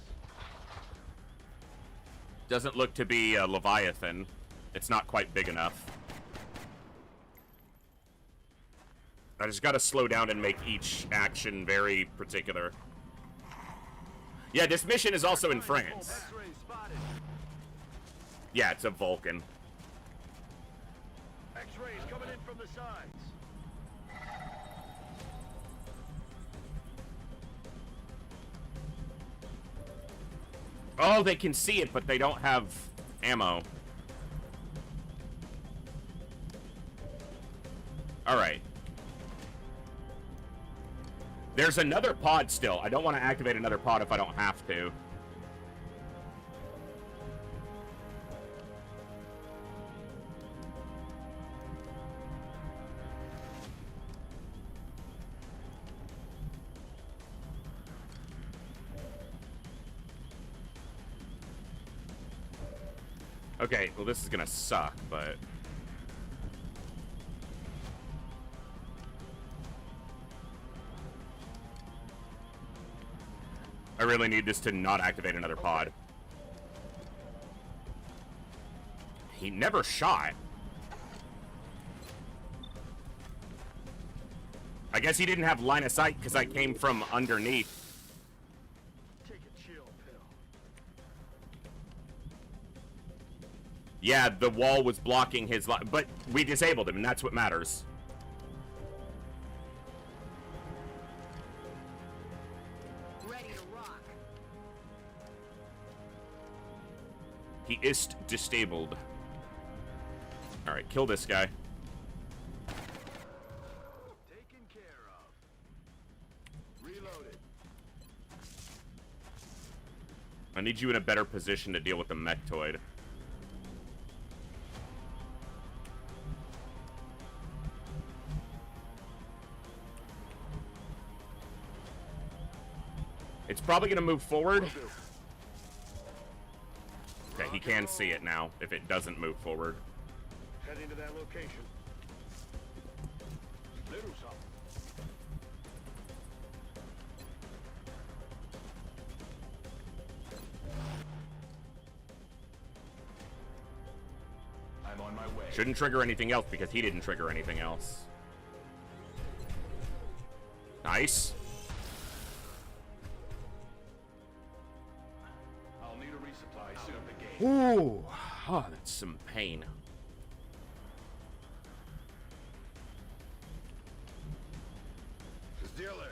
Speaker 1: Doesn't look to be a Leviathan. It's not quite big enough. I just gotta slow down and make each action very particular. Yeah, this mission is also in France.
Speaker 5: X-ray spotted.
Speaker 1: Yeah, it's a Vulcan.
Speaker 5: X-rays coming in from the sides.
Speaker 1: Oh, they can see it, but they don't have ammo. Alright. There's another pod still. I don't want to activate another pod if I don't have to. Okay, well this is gonna suck, but... I really need this to not activate another pod. He never shot. I guess he didn't have line of sight because I came from underneath.
Speaker 5: Take a chill pill.
Speaker 1: Yeah, the wall was blocking his line, but we disabled him, and that's what matters.
Speaker 4: Ready to rock.
Speaker 1: He is disabled. Alright, kill this guy.
Speaker 5: Taken care of. Reloaded.
Speaker 1: I need you in a better position to deal with the Mechtoid. It's probably gonna move forward.
Speaker 5: Will do.
Speaker 1: Okay, he can see it now if it doesn't move forward.
Speaker 5: Heading to that location. Little something.
Speaker 3: I'm on my way.
Speaker 1: Shouldn't trigger anything else because he didn't trigger anything else. Nice.
Speaker 5: I'll need a resupply soon. The game.
Speaker 1: Ooh. Oh, that's some pain.
Speaker 5: Сделаем.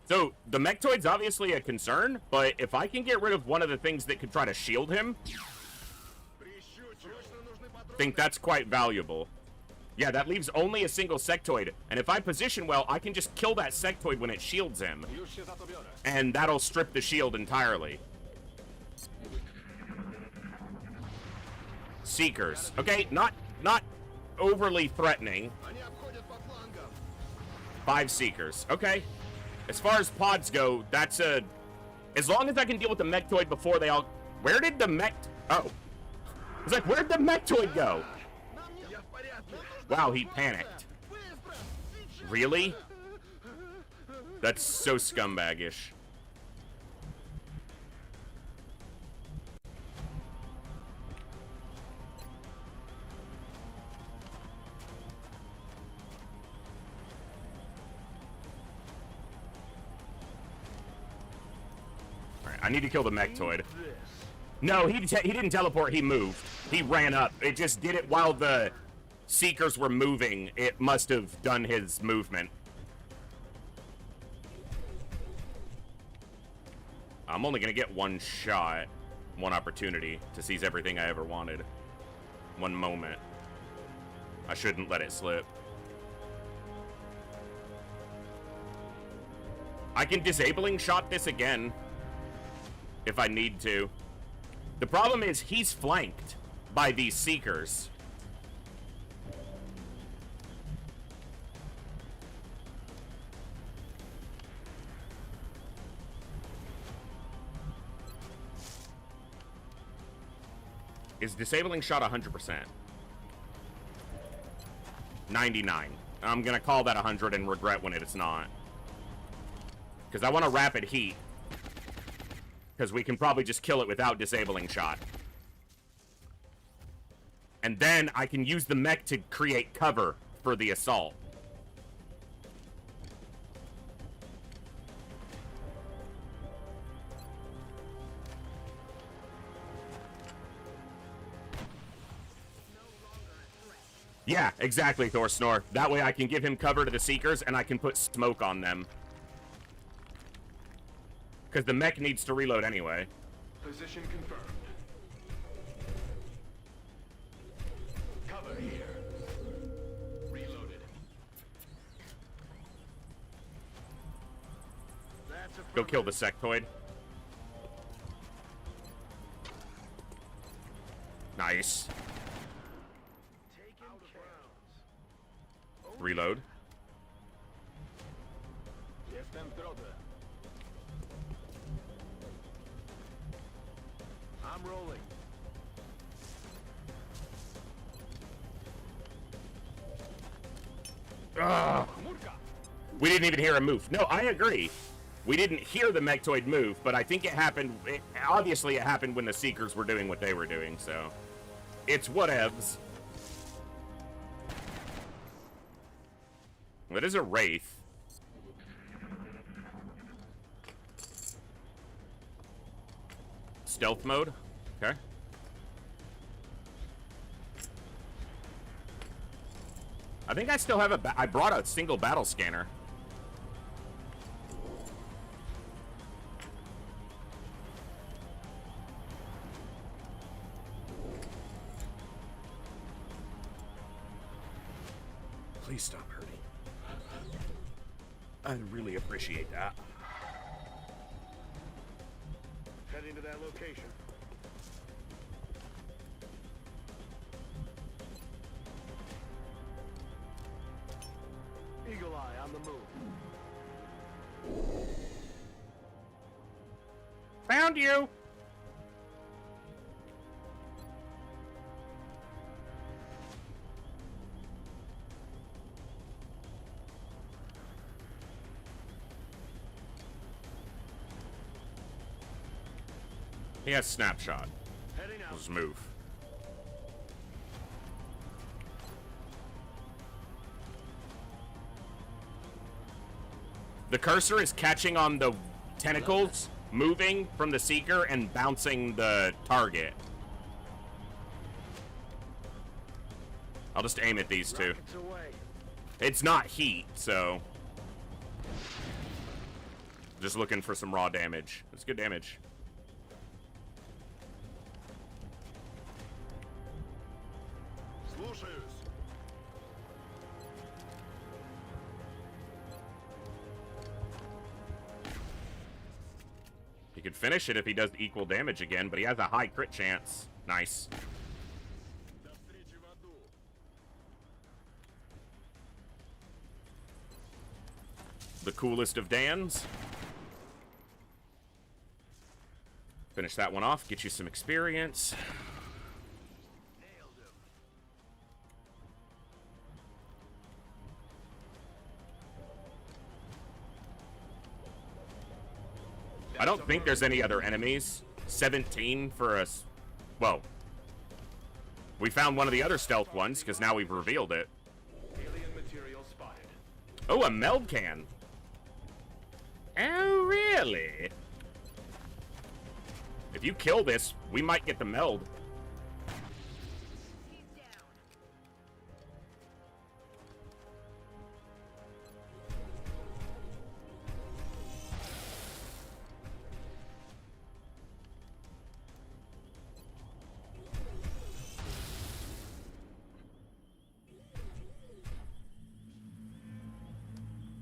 Speaker 1: So, the Mechtoid's obviously a concern, but if I can get rid of one of the things that could try to shield him, I think that's quite valuable. Yeah, that leaves only a single sectoid, and if I position well, I can just kill that sectoid when it shields him, and that'll strip the shield entirely. Seekers. Okay, not overly threatening. 5 Seekers. Okay. As far as pods go, that's a... As long as I can deal with the Mechtoid before they all... Where did the Mech... Oh. I was like, where'd the Mechtoid go? Wow, he panicked. Really? That's so scumbaggish. Alright, I need to kill the Mechtoid. No, he didn't teleport, he moved. He ran up. It just did it while the Seekers were moving. It must have done his movement. I'm only gonna get one shot, one opportunity to seize everything I ever wanted. One moment. I shouldn't let it slip. I can disabling shot this again if I need to. The problem is he's flanked by these Seekers. Is disabling shot 100%? 99. I'm gonna call that 100 and regret when it's not. Because I want a rapid heat. Because we can probably just kill it without disabling shot. And then I can use the mech to create cover for the assault. Yeah, exactly, Thor Snore. That way I can give him cover to the Seekers and I can put smoke on them. Because the mech needs to reload anyway.
Speaker 5: Position confirmed. Cover here. Reloaded. That's a
Speaker 1: Go kill the sectoid. Nice. Reload.
Speaker 2: Jestem w drodze. I'm rolling.
Speaker 1: Ugh. We didn't even hear him move. No, I agree. We didn't hear the Mechtoid move, but I think it happened... obviously, it happened when the Seekers were doing what they were doing, so... It's whatevs. That is a Wraith. Stealth mode? Okay. I think I still have I brought a single battle scanner. Please stop hurting. I really appreciate that.
Speaker 5: Heading to that location. Eagle Eye on the move.
Speaker 1: Found you! He has snapshot.
Speaker 5: Heading out.
Speaker 1: Let's move. The cursor is catching on the tentacles, moving from the Seeker and bouncing the target. I'll just aim at these two.
Speaker 5: Rockets away.
Speaker 1: It's not heat, so... Just looking for some raw damage. It's good damage.
Speaker 5: Слушаюсь.
Speaker 1: He could finish it if he does equal damage again, but he has a high crit chance. Nice.
Speaker 5: До встречи в аду.
Speaker 1: The coolest of Dans. Finish that one off, get you some experience.
Speaker 5: Nailed him.
Speaker 1: I don't think there's any other enemies. 17 for us. Well, we found one of the other stealth ones because now we've revealed it.
Speaker 5: Alien material spotted.
Speaker 1: Oh, a meld can. Oh, really? If you kill this, we might get the meld.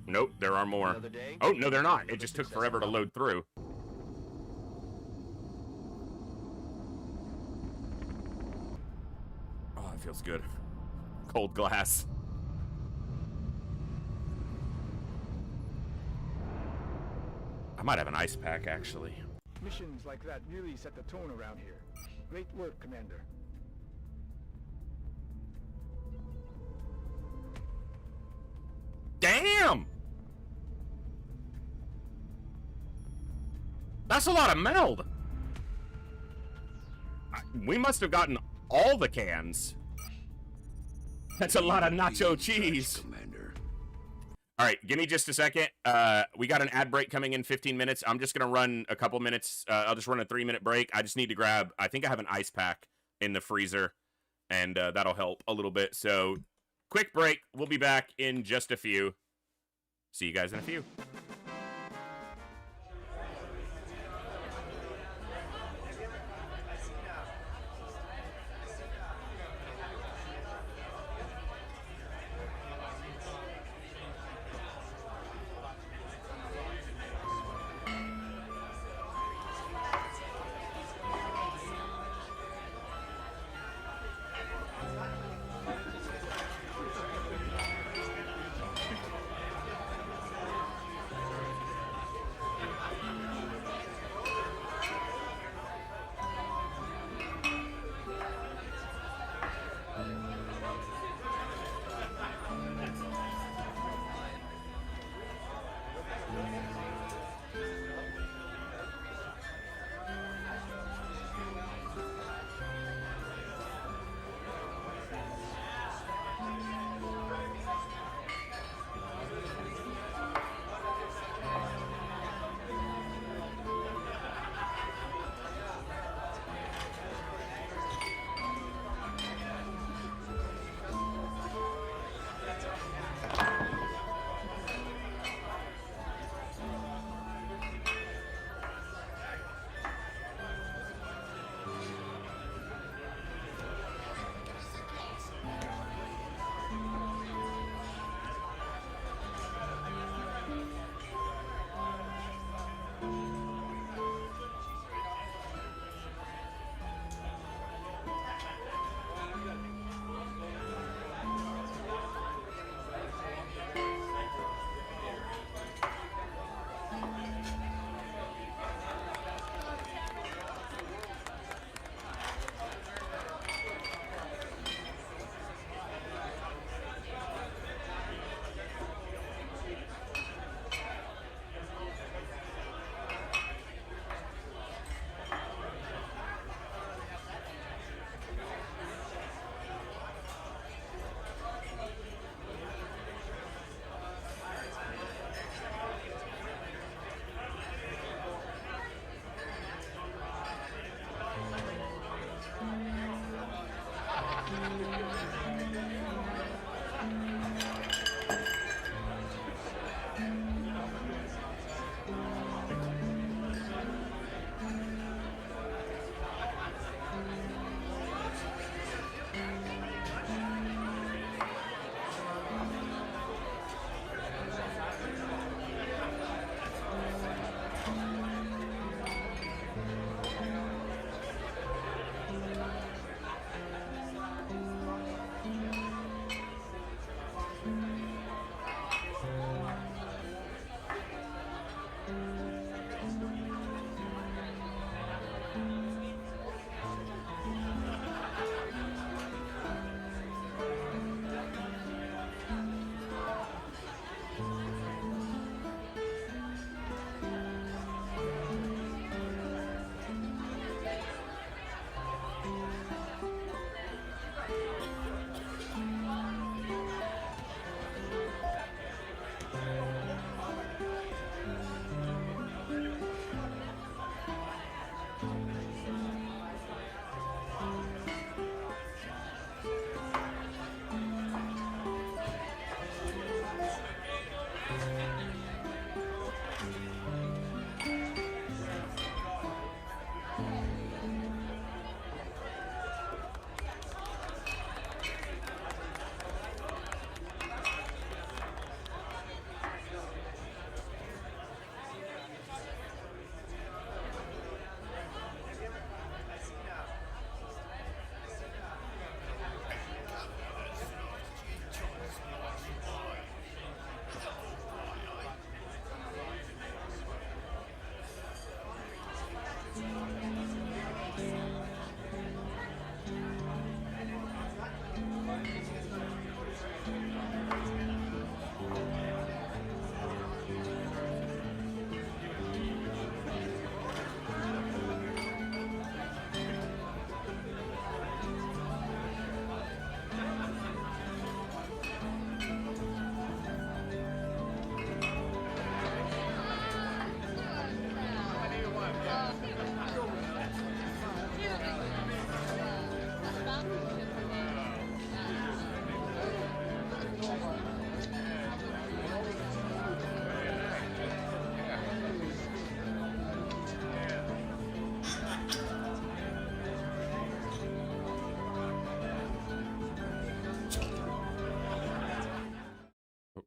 Speaker 1: Nope, there are more.
Speaker 6: Another day?
Speaker 1: Oh, no, they're not. It just took forever to load through. Oh, it feels good. Cold glass. I might have an ice pack, actually.
Speaker 2: Missions like that really set the tone around here. Great work, Commander.
Speaker 1: Damn! That's a lot of meld. We must have gotten all the cans. That's a lot of nacho cheese.
Speaker 5: Commander.
Speaker 1: All right, give me just a second. We got an ad break coming in 15 minutes. I'm just going to run a couple minutes. I'll just run a 3-minute break. I just need to grab, I think I have an ice pack in the freezer, and that'll help a little bit. So, quick break. We'll be back in just a few. See you guys in a few.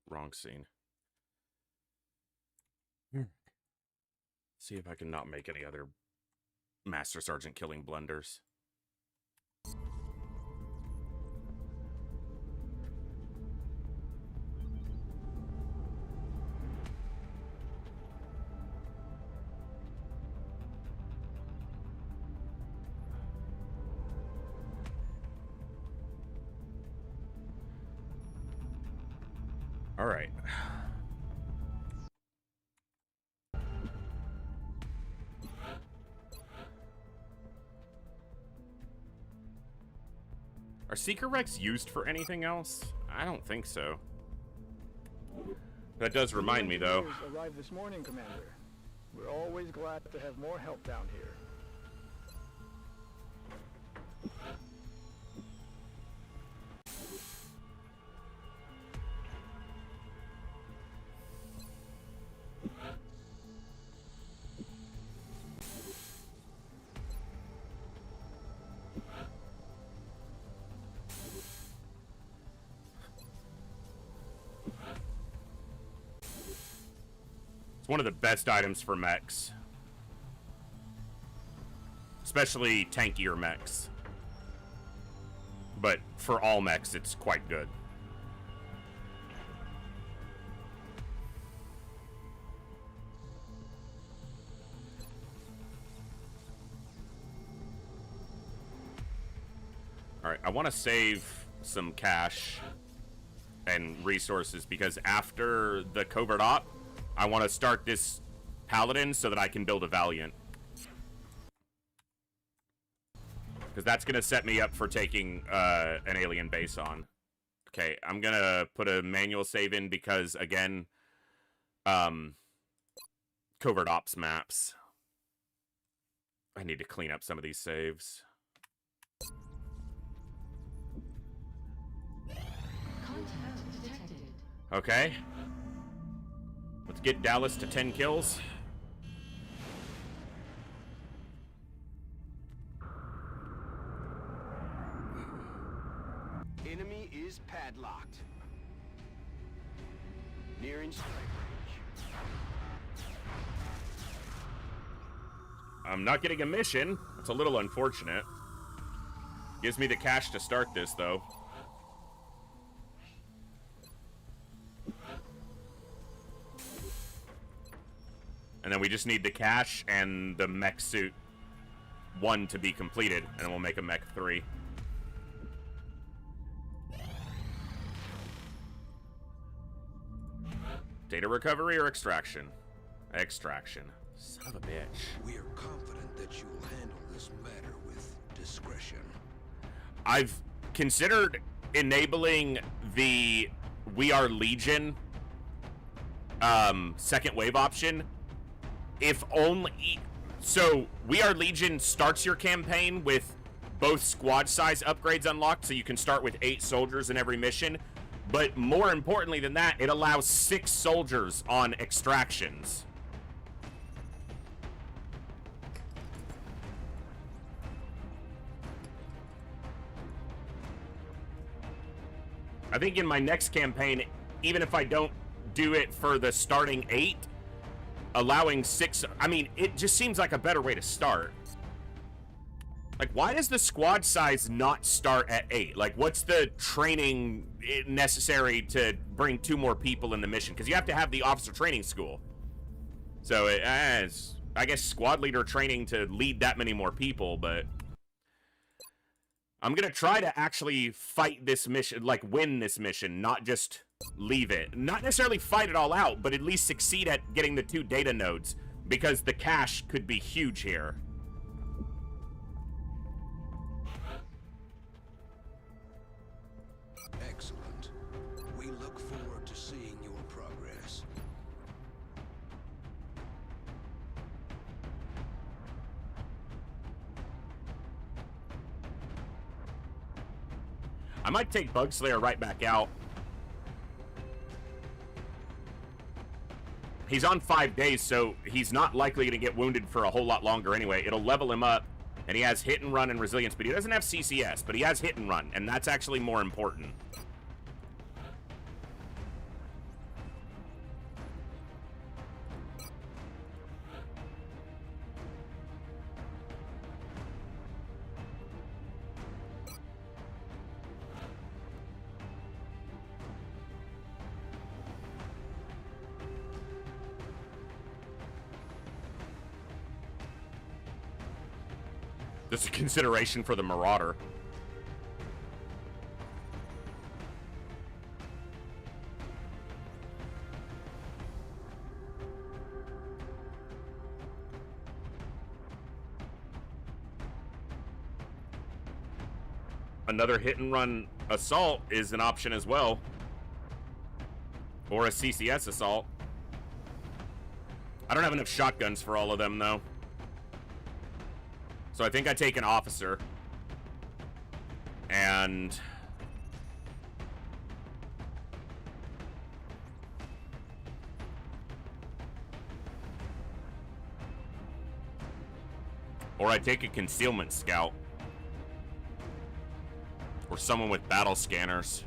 Speaker 1: Wrong scene. See if I can not make any other Master Sergeant killing blunders. All right. Are Seeker Rex used for anything else? I don't think so. That does remind me, though.
Speaker 2: Engineers arrived this morning, Commander. We're always glad to have more help down here.
Speaker 1: It's one of the best items for mechs. Especially tankier mechs. But for all mechs, it's quite good. Alright, I want to save some cash and resources because after the covert op, I want to start this Paladin so that I can build a Valiant. Because that's going to set me up for taking an alien base on. Okay, I'm going to put a manual save in because, again, covert ops maps. I need to clean up some of these saves. Okay. Let's get Dallas to 10 kills.
Speaker 5: Enemy is padlocked. Nearing strike range.
Speaker 1: I'm not getting a mission. It's a little unfortunate. Gives me the cash to start this, though. And then we just need the cash and the mech suit 1 to be completed, and we'll make a mech 3. Data recovery or extraction? Extraction. Son of a bitch.
Speaker 8: We are confident that you will handle this matter with discretion.
Speaker 1: I've considered enabling the We Are Legion second wave option. If only... So, We Are Legion starts your campaign with both squad size upgrades unlocked, so you can start with 8 soldiers in every mission. But more importantly than that, it allows 6 soldiers on extractions. I think in my next campaign, even if I don't do it for the starting 8, allowing 6... I mean, it just seems like a better way to start. Like, why does the squad size not start at 8? Like, what's the training necessary to bring 2 more people in the mission? Because you have to have the officer training school. So, it's, I guess, squad leader training to lead that many more people, but... I'm going to try to actually fight this mission, like, win this mission, not just leave it. Not necessarily fight it all out, but at least succeed at getting the 2 data nodes, because the cash could be huge here.
Speaker 8: Excellent. We look forward to seeing your progress.
Speaker 1: I might take Bugslayer right back out. He's on 5 days, so he's not likely to get wounded for a whole lot longer anyway. It'll level him up, and he has hit and run and resilience, but he doesn't have CCS, but he has hit and run, and that's actually more important. This is a consideration for the Marauder. Another hit and run assault is an option as well. Or a CCS assault. I don't have enough shotguns for all of them, though. So I think I take an officer. And... or I take a concealment scout. Or someone with battle scanners.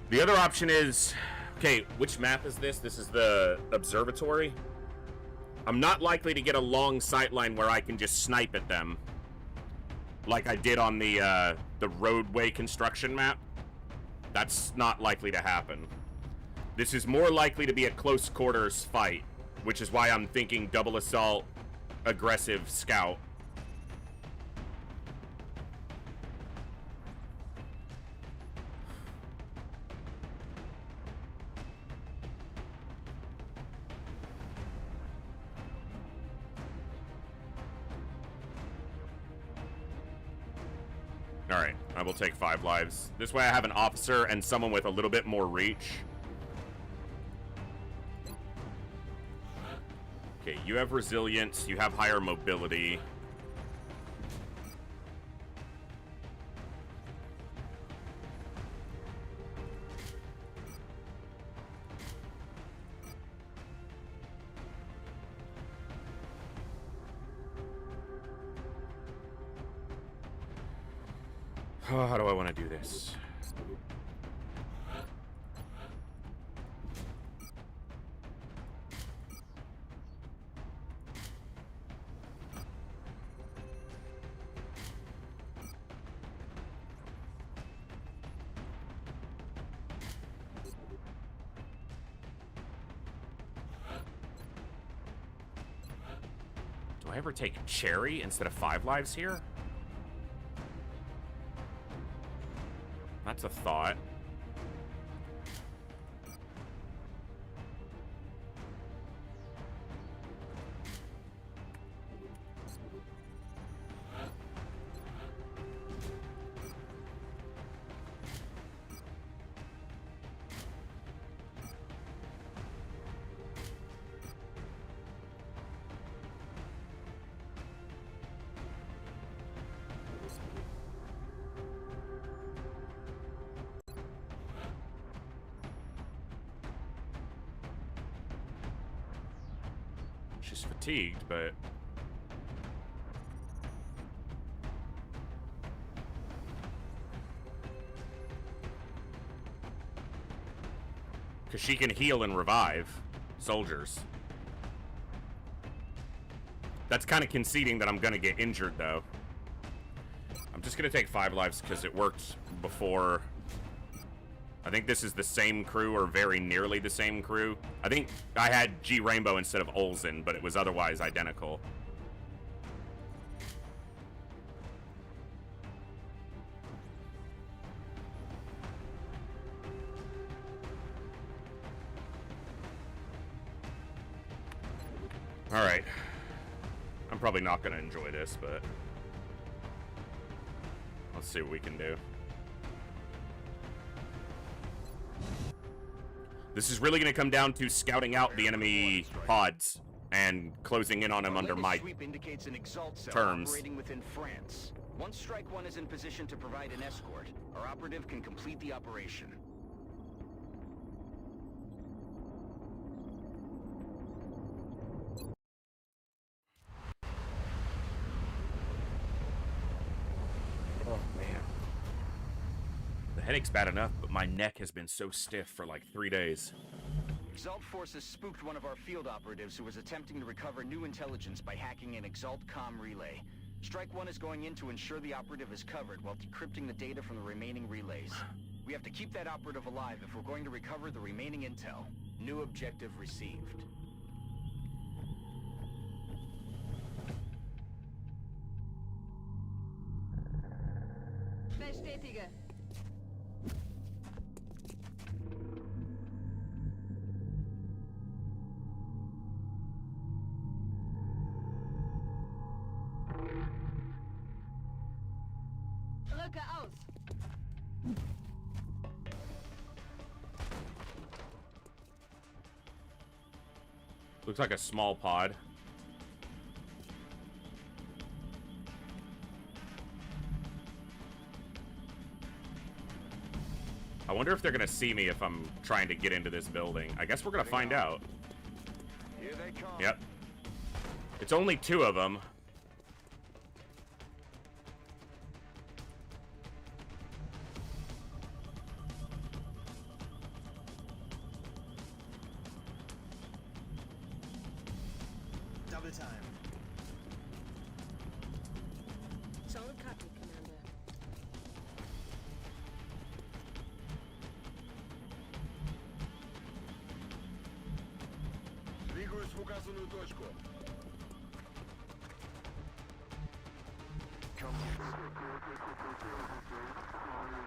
Speaker 1: The other option is, okay, which map is this? This is the observatory. I'm not likely to get a long sight line where I can just snipe at them, like I did on the roadway construction map. That's not likely to happen. This is more likely to be a close quarters fight, which is why I'm thinking double assault, aggressive scout. Alright, I will take 5 lives. This way I have an officer and someone with a little bit more reach. Okay, you have resilience, you have higher mobility. Oh, how do I want to do this? Do I ever take Cherry instead of 5 lives here? That's a thought. She's fatigued, but... because she can heal and revive soldiers. That's kind of conceding that I'm gonna get injured, though. I'm just gonna take 5 lives because it worked before. I think this is the same crew, or very nearly the same crew. I think I had G Rainbow instead of Olsen, but it was otherwise identical. Alright. I'm probably not going to enjoy this, but... let's see what we can do. This is really going to come down to scouting out the enemy pods and closing in on them under my
Speaker 6: sweep indicates an Exalt cell
Speaker 1: terms.
Speaker 6: operating within France. Once Strike One is in position to provide an escort, our operative can complete the operation.
Speaker 1: Oh, man. The headache's bad enough, but my neck has been so stiff for like 3 days.
Speaker 6: Exalt forces spooked one of our field operatives who was attempting to recover new intelligence by hacking an Exalt comm relay. Strike One is going in to ensure the operative is covered while decrypting the data from the remaining relays. We have to keep that operative alive if we're going to recover the remaining intel. New objective received.
Speaker 4: Bestätige. Rücke aus.
Speaker 1: Looks like a small pod. I wonder if they're gonna see me if I'm trying to get into this building. I guess we're gonna find out.
Speaker 5: Here they come.
Speaker 1: Yep. It's only 2 of them.
Speaker 3: Double time.
Speaker 4: Solid copy, Commander.
Speaker 5: Двигаюсь в указанную точку.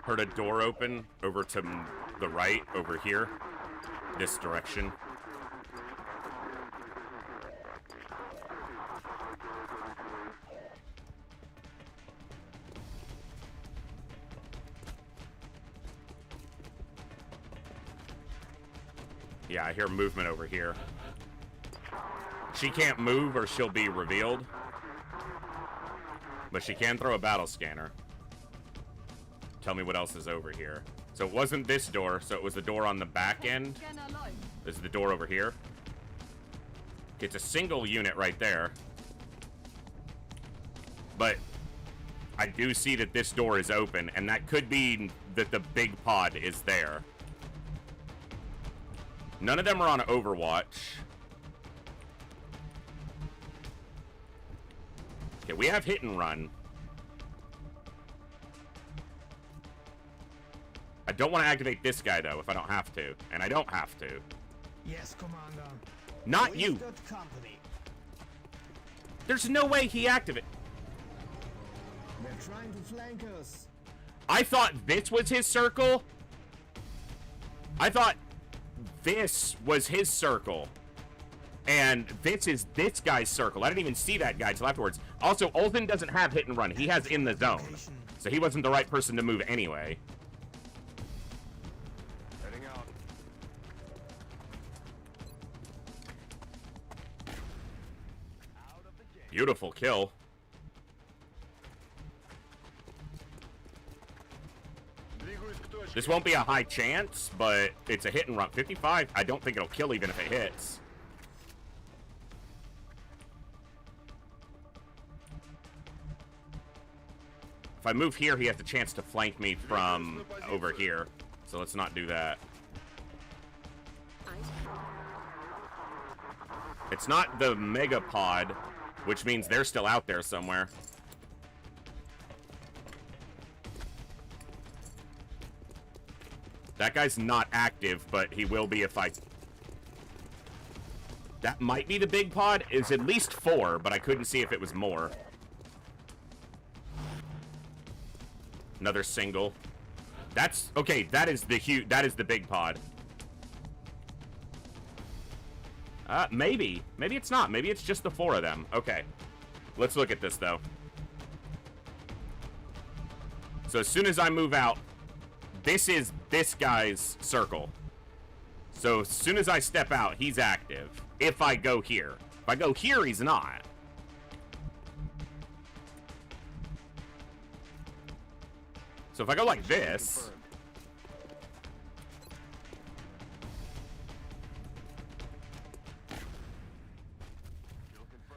Speaker 1: Heard a door open over to the right, over here. This direction. Yeah, I hear movement over here. She can't move or she'll be revealed. But she can throw a battle scanner. Tell me what else is over here. So it wasn't this door, so it was the door on the back end. This is the door over here. It's a single unit right there. But I do see that this door is open, and that could be that the big pod is there. None of them are on Overwatch. Okay, we have hit and run. I don't want to activate this guy, though, if I don't have to. And I don't have to.
Speaker 3: Yes, Commander.
Speaker 1: Not you.
Speaker 3: Company.
Speaker 1: There's no way he activated.
Speaker 3: They're trying to flank us.
Speaker 1: I thought this was his circle. I thought this was his circle. And this is this guy's circle. I didn't even see that guy till afterwards. Also, Olsen doesn't have hit and run. He has in the zone. So he wasn't the right person to move anyway.
Speaker 5: Heading out.
Speaker 1: Beautiful kill. This won't be a high chance, but it's a hit and run. 55, I don't think it'll kill even if it hits. If I move here, he has a chance to flank me from over here. So let's not do that. It's not the mega pod, which means they're still out there somewhere. That guy's not active, but he will be if I... That might be the big pod. It's at least 4, but I couldn't see if it was more. Another single. That's... Okay, that is the huge... That is the big pod. Maybe. Maybe it's not. Maybe it's just the 4 of them. Okay. Let's look at this, though. So as soon as I move out, this is this guy's circle. So as soon as I step out, he's active. If I go here. If I go here, he's not. So if I go like this...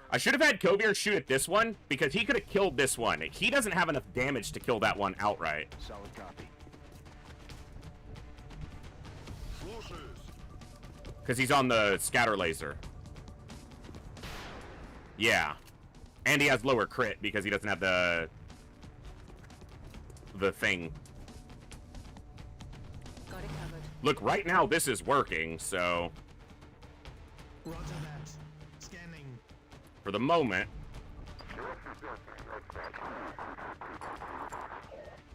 Speaker 1: I should have had Kovir shoot at this one, because he could have killed this one. He doesn't have enough damage to kill that one outright.
Speaker 5: Solid copy.
Speaker 1: Because he's on the scatter laser. Yeah. And he has lower crit because he doesn't have the thing.
Speaker 4: Got it covered.
Speaker 1: Look, right now this is working, so...
Speaker 3: Roger that. Scanning.
Speaker 1: For the moment...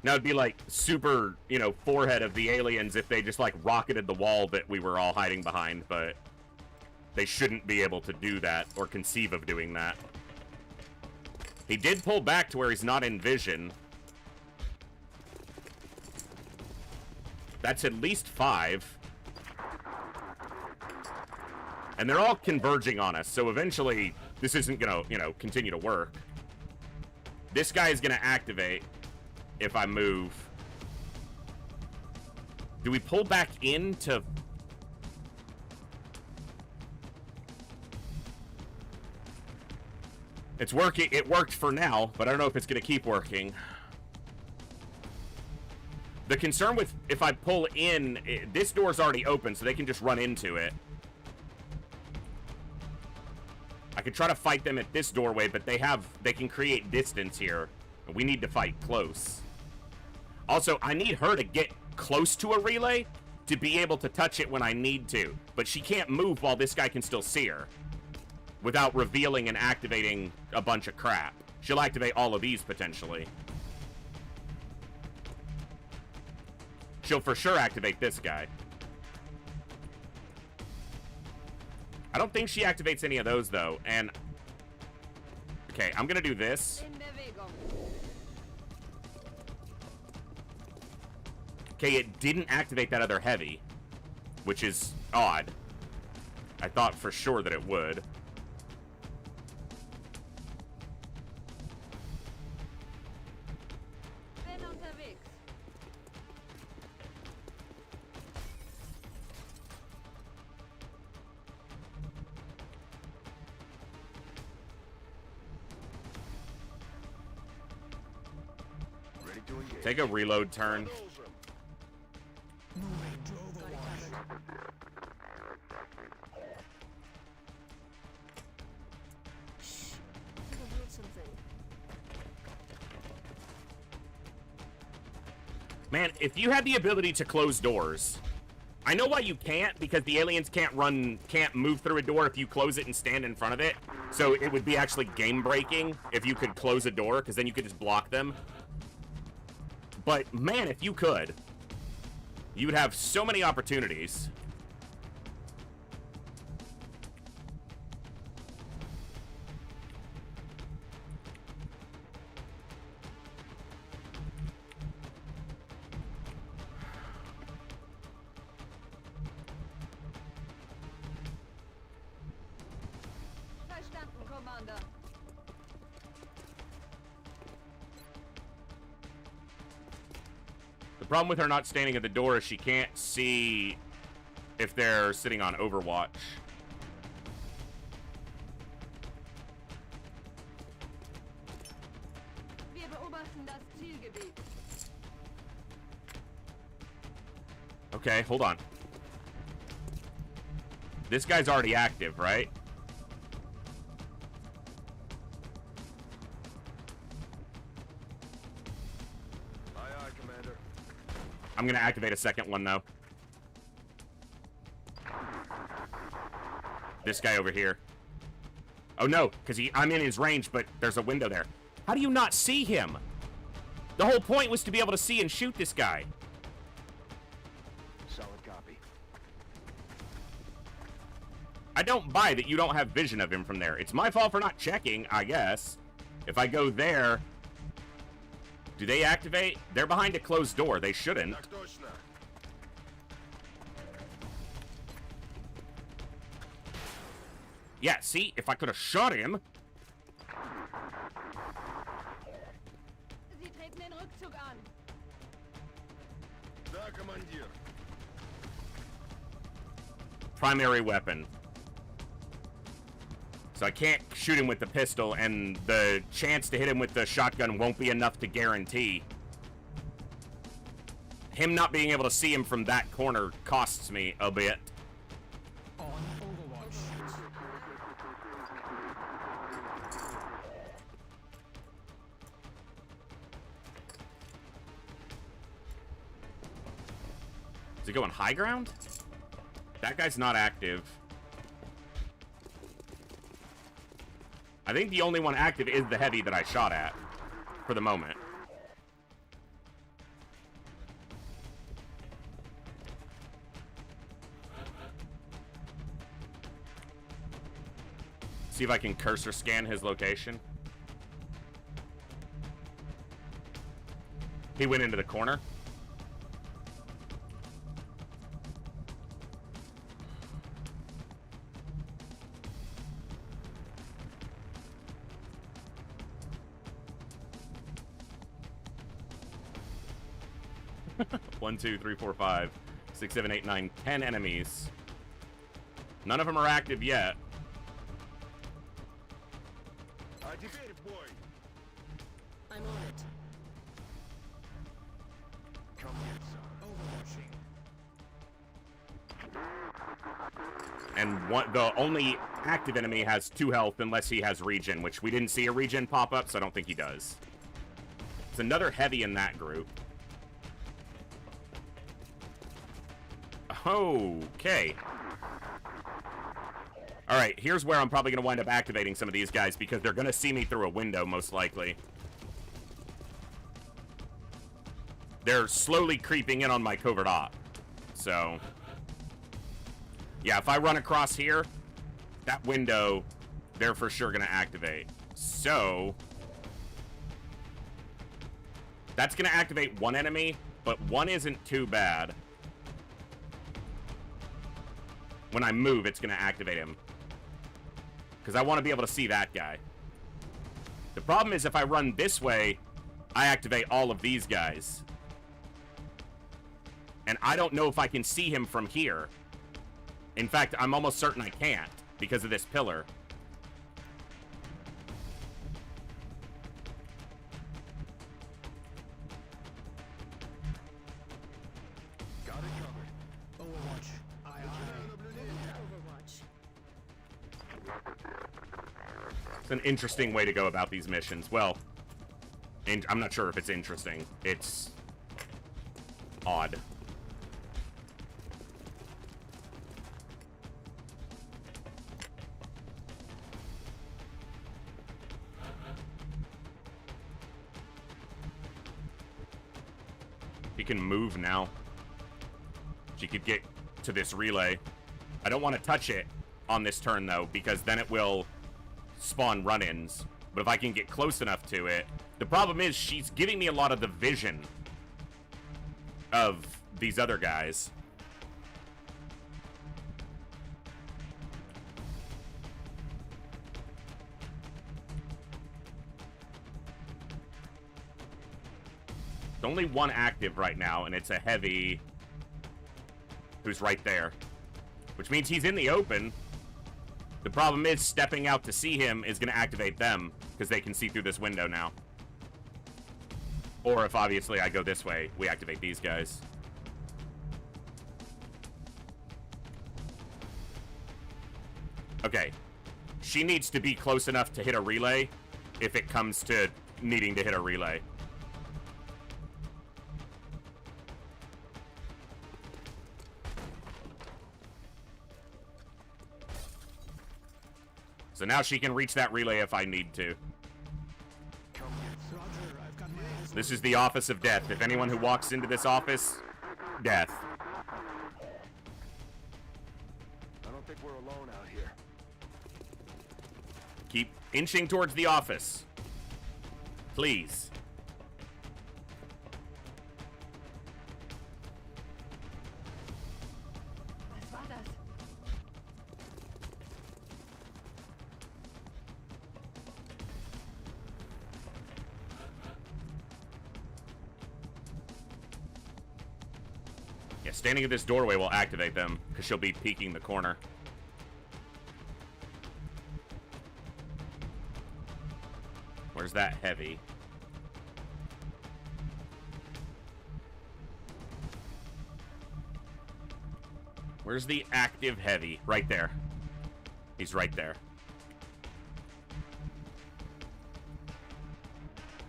Speaker 1: Now it'd be like super, you know, forehead of the aliens if they just like rocketed the wall that we were all hiding behind, but they shouldn't be able to do that or conceive of doing that. He did pull back to where he's not in vision. That's at least 5. And they're all converging on us, so eventually this isn't gonna, you know, continue to work. This guy is gonna activate if I move. Do we pull back into... It's working. It worked for now, but I don't know if it's going to keep working. The concern with if I pull in... This door's already open, so they can just run into it. I could try to fight them at this doorway, but they can create distance here. And we need to fight close. Also, I need her to get close to a relay to be able to touch it when I need to. But she can't move while this guy can still see her. Without revealing and activating a bunch of crap. She'll activate all of these, potentially. She'll for sure activate this guy. I don't think she activates any of those, though. And... Okay, I'm gonna do this. Okay, it didn't activate that other heavy, which is odd. I thought for sure that it would.
Speaker 4: Bin unterwegs.
Speaker 5: Ready to engage.
Speaker 1: Take a reload turn. Man, if you had the ability to close doors, I know why you can't, because the aliens can't move through a door if you close it and stand in front of it. So it would be actually game breaking if you could close a door, because then you could just block them. But man, if you could, you would have so many opportunities.
Speaker 4: Verstanden, Commander.
Speaker 1: The problem with her not standing at the door is she can't see if they're sitting on Overwatch.
Speaker 4: Wir beobachten das Zielgebiet.
Speaker 1: Okay, hold on. This guy's already active, right?
Speaker 5: Aye, aye, Commander.
Speaker 1: I'm gonna activate a second one, though. This guy over here. Oh, no, because I'm in his range, but there's a window there. How do you not see him? The whole point was to be able to see and shoot this guy.
Speaker 5: Solid copy.
Speaker 1: I don't buy that you don't have vision of him from there. It's my fault for not checking, I guess. If I go there... Do they activate? They're behind a closed door. They shouldn't.
Speaker 5: Так точно.
Speaker 1: Yeah, see? If I could have shot him...
Speaker 4: Sie treten den Rückzug an.
Speaker 5: Да, командир.
Speaker 1: Primary weapon. So I can't shoot him with the pistol, and the chance to hit him with the shotgun won't be enough to guarantee. Him not being able to see him from that corner costs me a bit.
Speaker 3: On Overwatch.
Speaker 1: Is he going high ground? That guy's not active. I think the only one active is the heavy that I shot at, for the moment. See if I can cursor scan his location. He went into the corner. One, two, three, four, 5, 6, 7, 8, 9, 10 enemies. None of them are active yet.
Speaker 5: А теперь в бой.
Speaker 8: I'm on it.
Speaker 5: Come get some.
Speaker 8: Overwatching.
Speaker 1: And the only active enemy has 2 health unless he has regen, which we didn't see a regen pop up, so I don't think he does. There's another heavy in that group. Okay. Alright, here's where I'm probably going to wind up activating some of these guys, because they're going to see me through a window, most likely. They're slowly creeping in on my covert op. So... yeah, if I run across here, that window, they're for sure going to activate. So... that's going to activate one enemy, but one isn't too bad. when I move, it's going to activate him. Because I want to be able to see that guy. The problem is if I run this way, I activate all of these guys. And I don't know if I can see him from here. In fact, I'm almost certain I can't because of this pillar.
Speaker 5: Got it covered.
Speaker 8: Overwatch. Aye, aye.
Speaker 4: Overwatch.
Speaker 1: It's an interesting way to go about these missions. Well, and I'm not sure if it's interesting. It's odd. He can move now. She could get to this relay. I don't want to touch it on this turn, though, because then it will spawn run-ins. But if I can get close enough to it... The problem is she's giving me a lot of the vision of these other guys. There's only one active right now, and it's a heavy who's right there. Which means he's in the open. The problem is stepping out to see him is going to activate them, because they can see through this window now. Or if obviously I go this way, we activate these guys. Okay. She needs to be close enough to hit a relay if it comes to needing to hit a relay. So now she can reach that relay if I need to.
Speaker 8: Roger, I've got my eyes.
Speaker 1: This is the office of death. If anyone who walks into this office, death.
Speaker 5: I don't think we're alone out here.
Speaker 1: Keep inching towards the office. Please.
Speaker 4: Was war das?
Speaker 1: Yeah, standing at this doorway will activate them, because she'll be peeking the corner. Where's that heavy? Where's the active heavy? Right there. He's right there.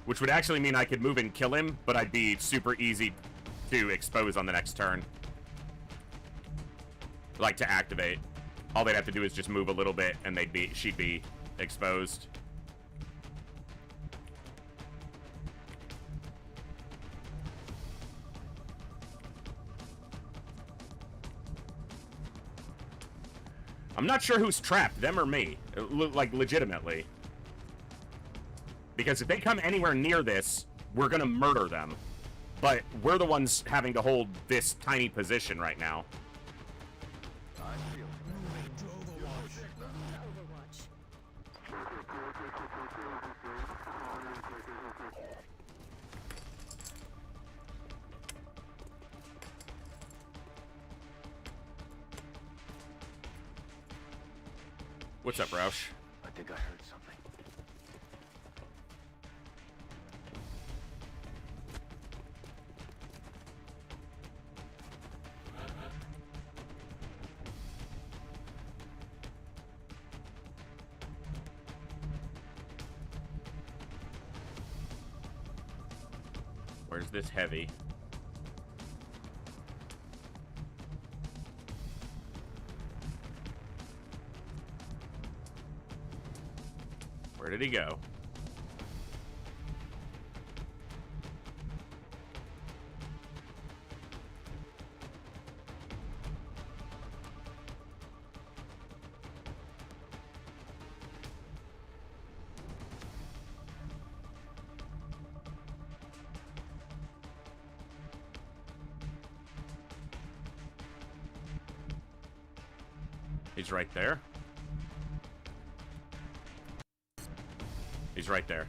Speaker 1: Which would actually mean I could move and kill him, but I'd be super easy to expose on the next turn. Like to activate. All they'd have to do is just move a little bit and she'd be exposed. I'm not sure who's trapped, them or me. Like, legitimately. Because if they come anywhere near this, we're gonna murder them. But we're the ones having to hold this tiny position right now.
Speaker 5: I feel it.
Speaker 8: Moving to Overwatch.
Speaker 4: Overwatch.
Speaker 1: What's up, Roush?
Speaker 5: I think I heard something.
Speaker 1: Where's this heavy? Where did he go? He's right there. He's right there.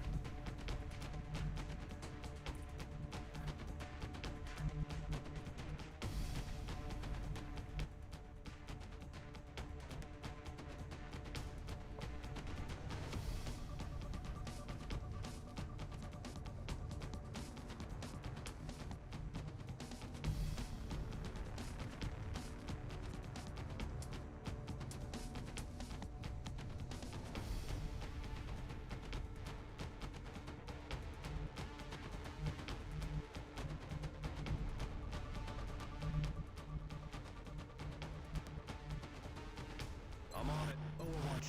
Speaker 8: I'm on it. Overwatch.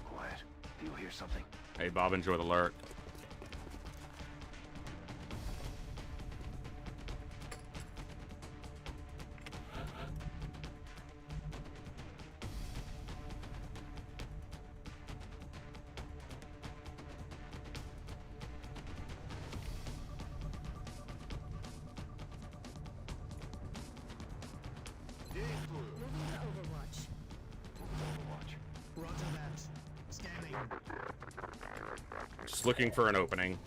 Speaker 5: Quiet. Do you hear something?
Speaker 1: Hey, Bob, enjoy the lurk.
Speaker 4: Moving to Overwatch.
Speaker 8: Roger that. Scanning.
Speaker 1: Just looking for an opening.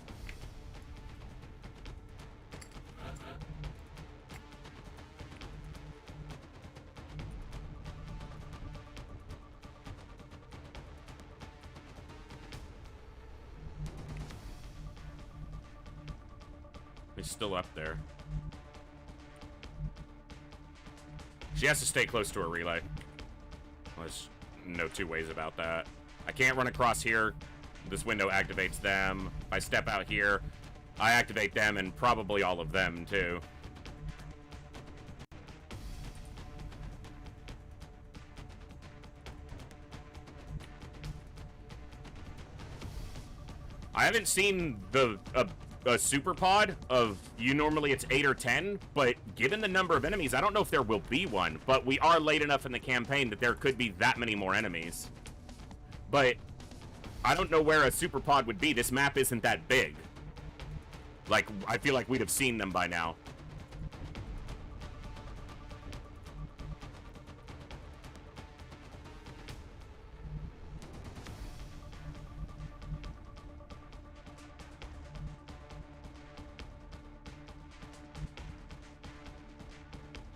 Speaker 1: He's still up there. She has to stay close to her relay. There's no two ways about that. I can't run across here. This window activates them. If I step out here, I activate them and probably all of them too. I haven't seen a super pod of you. Normally it's 8 or 10, but given the number of enemies, I don't know if there will be one, but we are late enough in the campaign that there could be that many more enemies. But I don't know where a super pod would be. This map isn't that big. Like, I feel like we'd have seen them by now.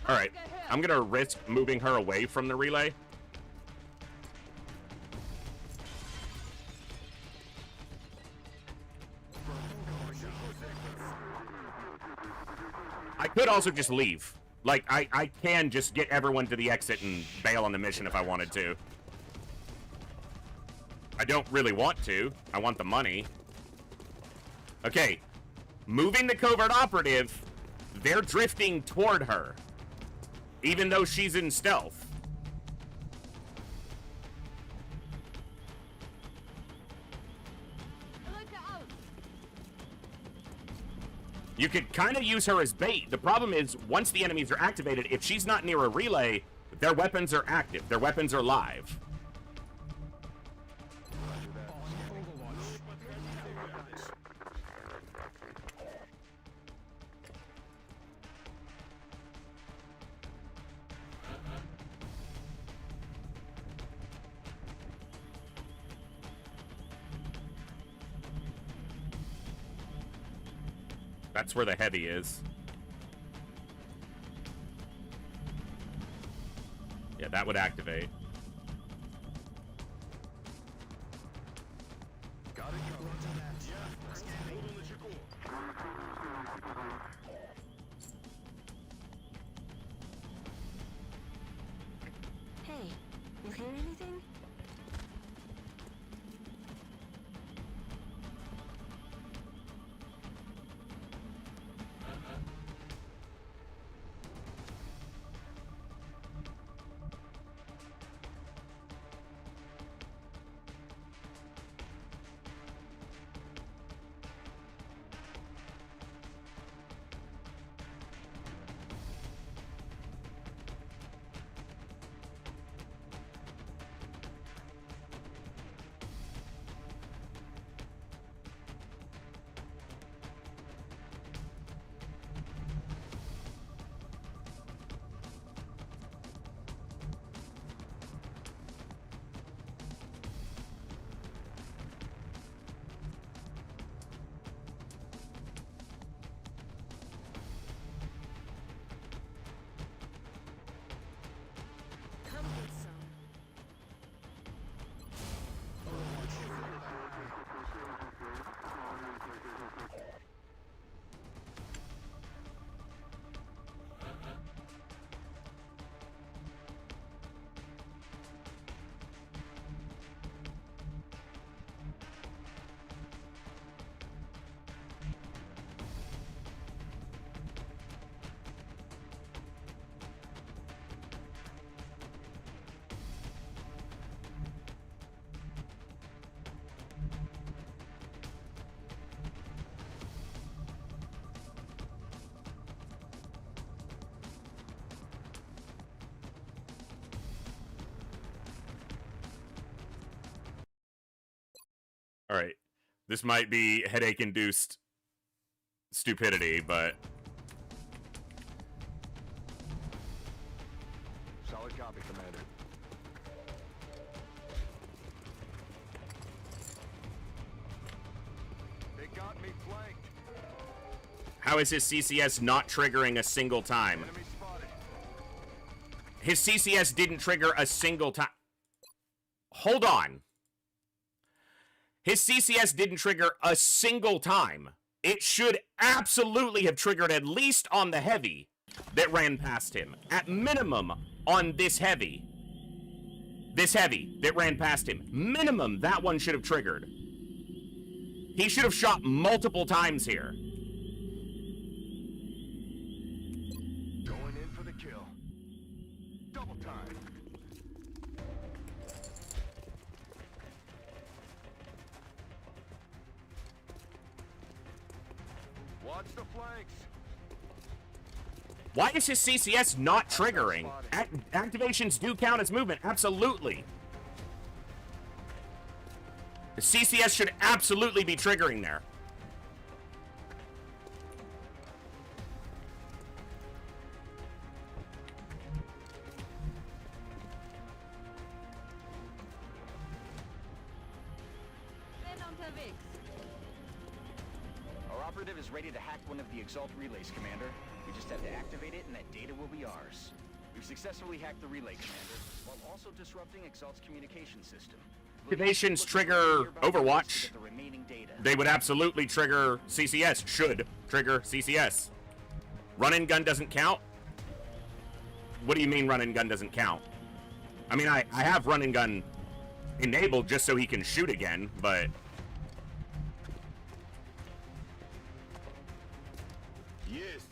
Speaker 1: All right, I'm gonna risk moving her away from the relay. I could also just leave. Like, I can just get everyone to the exit and bail on the mission if I wanted to. I don't really want to. I want the money. Okay, moving the covert operative, they're drifting toward her. Even though she's in stealth. You could kind of use her as bait. The problem is, once the enemies are activated, if she's not near a relay, their weapons are active. Their weapons are live. That's where the heavy is. Yeah, that would activate.
Speaker 8: Got it. Roger that. Scanning.
Speaker 7: Hey, you hear anything?
Speaker 1: All right. This might be headache-induced stupidity, but...
Speaker 5: Solid copy, Commander. They got me flanked.
Speaker 1: How is his CCS not triggering a single time?
Speaker 5: Enemy spotted.
Speaker 1: His CCS didn't trigger a single time. Hold on. His CCS didn't trigger a single time. It should absolutely have triggered at least on the heavy that ran past him. At minimum, on this heavy. This heavy that ran past him. Minimum, that one should have triggered. He should have shot multiple times here.
Speaker 5: Going in for the kill. Double time. Watch the flanks.
Speaker 1: Why is his CCS not triggering? Activations do count as movement, absolutely. The CCS should absolutely be triggering there.
Speaker 4: Wen unterwegs.
Speaker 6: Our operative is ready to hack one of the Exalt relays, Commander. We just have to activate it and that data will be ours. We've successfully hacked the relay, Commander, while also disrupting Exalt's communication system.
Speaker 1: Activations trigger Overwatch.
Speaker 6: The remaining data.
Speaker 1: They would absolutely trigger CCS. Should trigger CCS. Run and gun doesn't count? What do you mean run and gun doesn't count? I mean, I have run and gun enabled just so he can shoot again, but...
Speaker 5: Yes.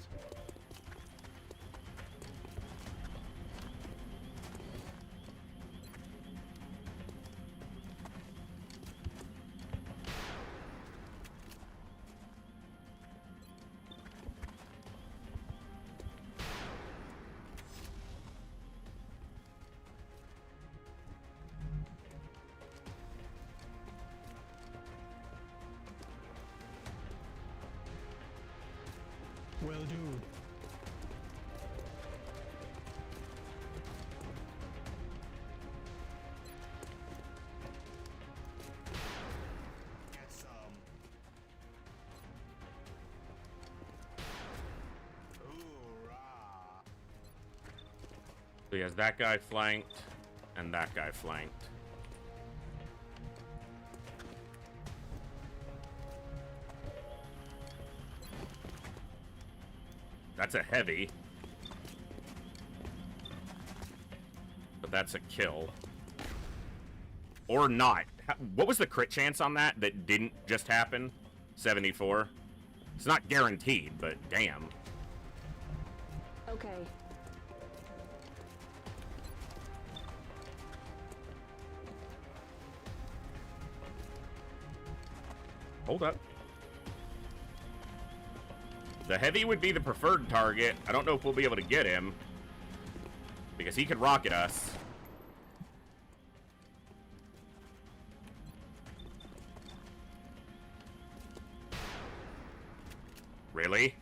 Speaker 2: Will do.
Speaker 8: Get some. Hoorah.
Speaker 1: So he has that guy flanked, and that guy flanked. That's a heavy. But that's a kill. Or not. What was the crit chance on that that didn't just happen? 74. It's not guaranteed, but damn.
Speaker 7: Okay.
Speaker 1: Hold up. The heavy would be the preferred target. I don't know if we'll be able to get him. Because he could rocket us. Really?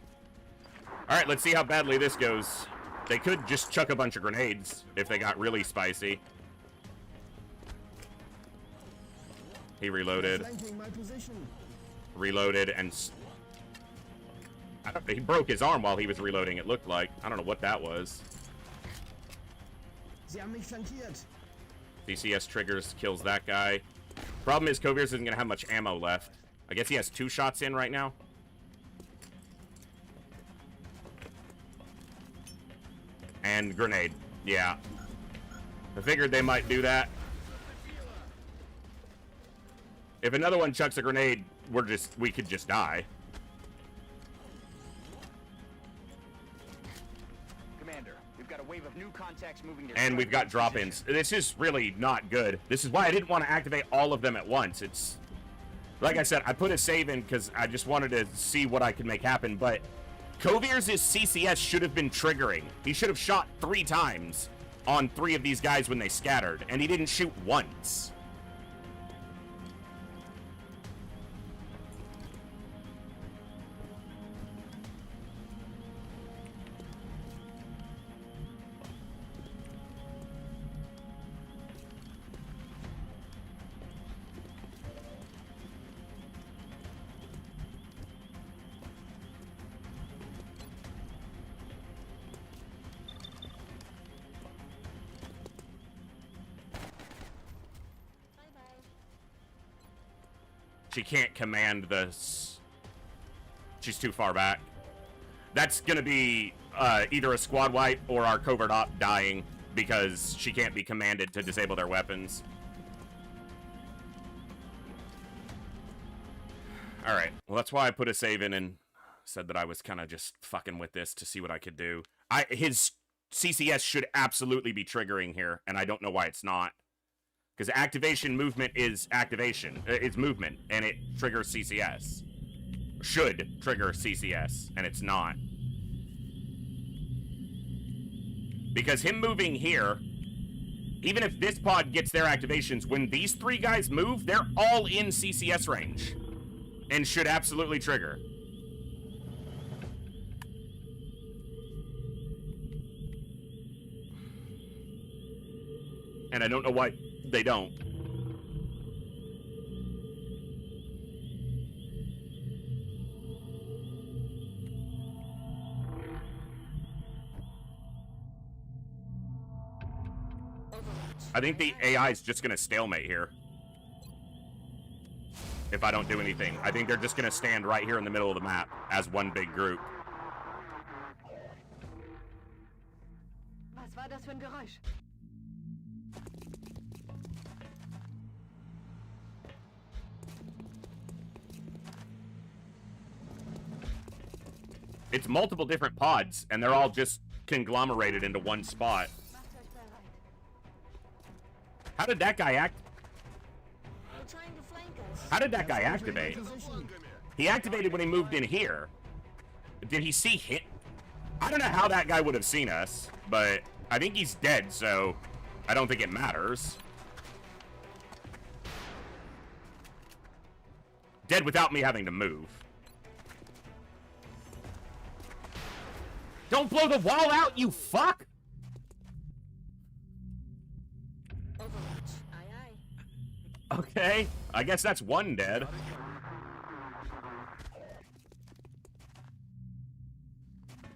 Speaker 1: Alright, let's see how badly this goes. They could just chuck a bunch of grenades if they got really spicy. He reloaded. Reloaded and... he broke his arm while he was reloading, it looked like. I don't know what that was. CCS triggers, kills that guy. Problem is, Kovirs isn't going to have much ammo left. I guess he has 2 shots in right now. And grenade. Yeah. I figured they might do that. If another one chucks a grenade, we could just die.
Speaker 6: Commander, we've got a wave of new contacts moving to...
Speaker 1: And we've got drop-ins. This is really not good. This is why I didn't want to activate all of them at once. It's... Like I said, I put a save in because I just wanted to see what I could make happen, but... Kovirs' CCS should have been triggering. He should have shot 3 times on 3 of these guys when they scattered, and he didn't shoot once. She can't command she's too far back. That's gonna be either a squad wipe or our covert op dying because she can't be commanded to disable their weapons. Alright, well that's why I put a save in and said that I was kind of just fucking with this to see what I could do. His CCS should absolutely be triggering here, and I don't know why it's not. Because activation movement is activation. It's movement, and it triggers CCS. Should trigger CCS, and it's not. Because him moving here, even if this pod gets their activations, when these three guys move, they're all in CCS range. And should absolutely trigger. And I don't know why they don't. I think the AI is just going to stalemate here. If I don't do anything. I think they're just going to stand right here in the middle of the map as one big group.
Speaker 4: Was war das für ein Geräusch?
Speaker 1: It's multiple different pods, and they're all just conglomerated into one spot.
Speaker 4: Macht euch bereit.
Speaker 1: How did that guy act?
Speaker 4: They're trying to flank us.
Speaker 1: How did that guy activate? He activated when he moved in here. Did he see hit? I don't know how that guy would have seen us, but I think he's dead, so I don't think it matters. Dead without me having to move. Don't blow the wall out, you fuck!
Speaker 4: Overwatch. Aye, aye.
Speaker 1: Okay, I guess that's one dead.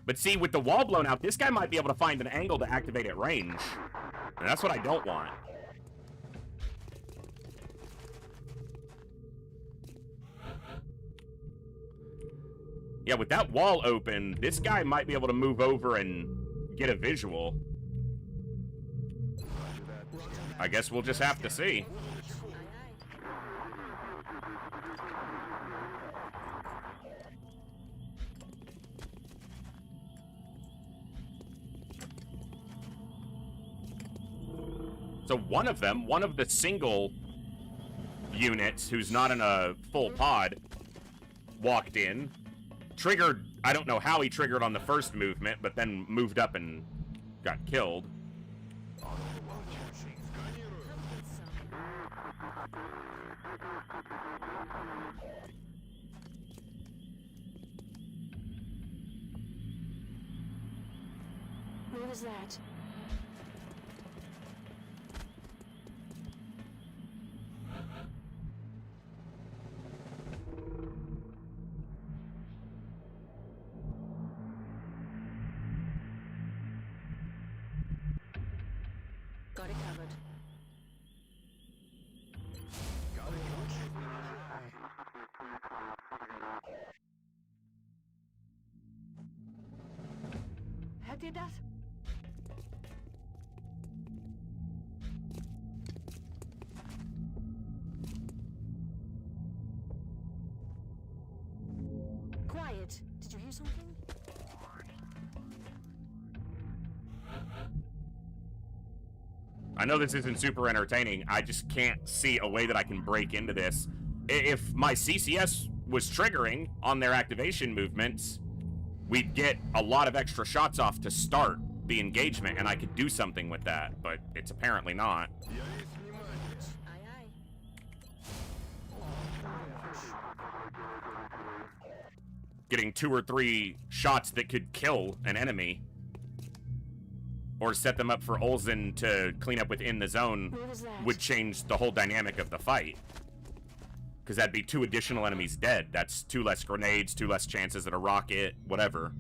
Speaker 1: But see, with the wall blown out, this guy might be able to find an angle to activate at range. And that's what I don't want. Yeah, with that wall open, this guy might be able to move over and get a visual. I guess we'll just have to see. So one of them, one of the single units who's not in a full pod, walked in, triggered, I don't know how he triggered on the first movement, but then moved up and got killed.
Speaker 7: What was that?
Speaker 4: Got it covered. Hört ihr das? Quiet. Did you hear something?
Speaker 1: I know this isn't super entertaining. I just can't see a way that I can break into this. If my CCS was triggering on their activation movements, we'd get a lot of extra shots off to start the engagement, and I could do something with that, but it's apparently not.
Speaker 4: Aye, aye.
Speaker 1: Getting 2 or 3 shots that could kill an enemy or set them up for Olsen to clean up within the zone
Speaker 7: What was that?
Speaker 1: would change the whole dynamic of the fight. Because that'd be 2 additional enemies dead. That's 2 less grenades, 2 less chances at a rocket, whatever.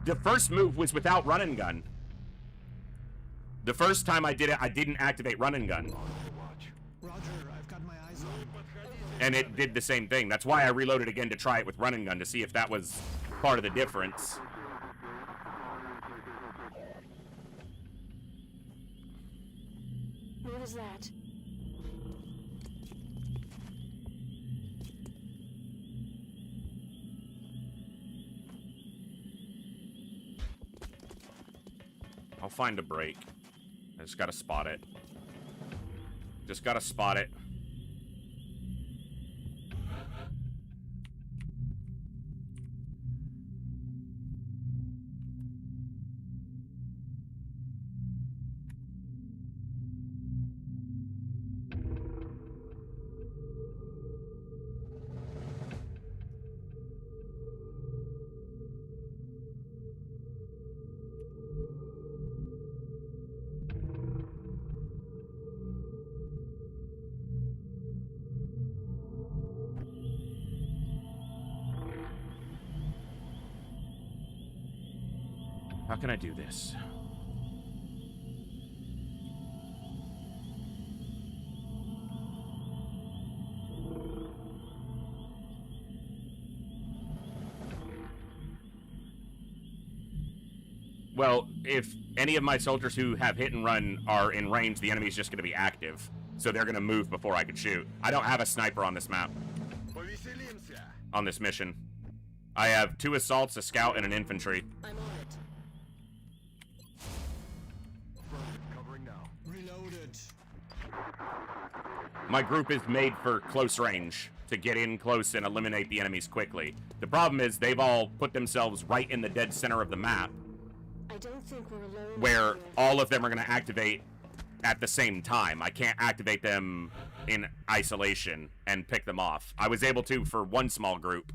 Speaker 1: The first move was without run and gun. The first time I did it, I didn't activate run and gun.
Speaker 8: Roger, I've got my eyes on.
Speaker 1: And it did the same thing. That's why I reloaded again to try it with run and gun to see if that was part of the difference.
Speaker 7: What was that?
Speaker 1: I'll find a break. I just gotta spot it. Just gotta spot it. How can I do this? Well, if any of my soldiers who have hit and run are in range, the enemy's just going to be active. So they're going to move before I can shoot. I don't have a sniper on this map. On this mission. I have 2 assaults, a scout, and an infantry.
Speaker 4: I'm on it.
Speaker 5: Covering now.
Speaker 8: Reloaded.
Speaker 1: My group is made for close range, to get in close and eliminate the enemies quickly. The problem is they've all put themselves right in the dead center of the map,
Speaker 7: I don't think we're alone.
Speaker 1: where all of them are going to activate at the same time. I can't activate them in isolation and pick them off. I was able to for one small group,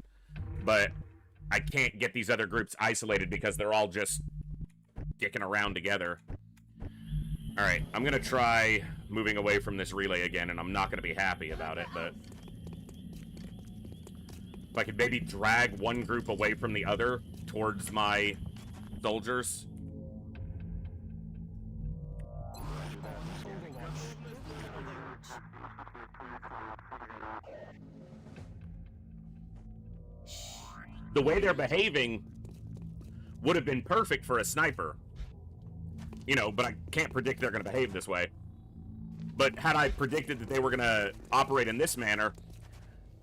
Speaker 1: but I can't get these other groups isolated because they're all just dicking around together. Alright, I'm going to try moving away from this relay again, and I'm not going to be happy about it, but if I could maybe drag one group away from the other towards my soldiers. The way they're behaving would have been perfect for a sniper. You know, but I can't predict they're going to behave this way. But had I predicted that they were going to operate in this manner,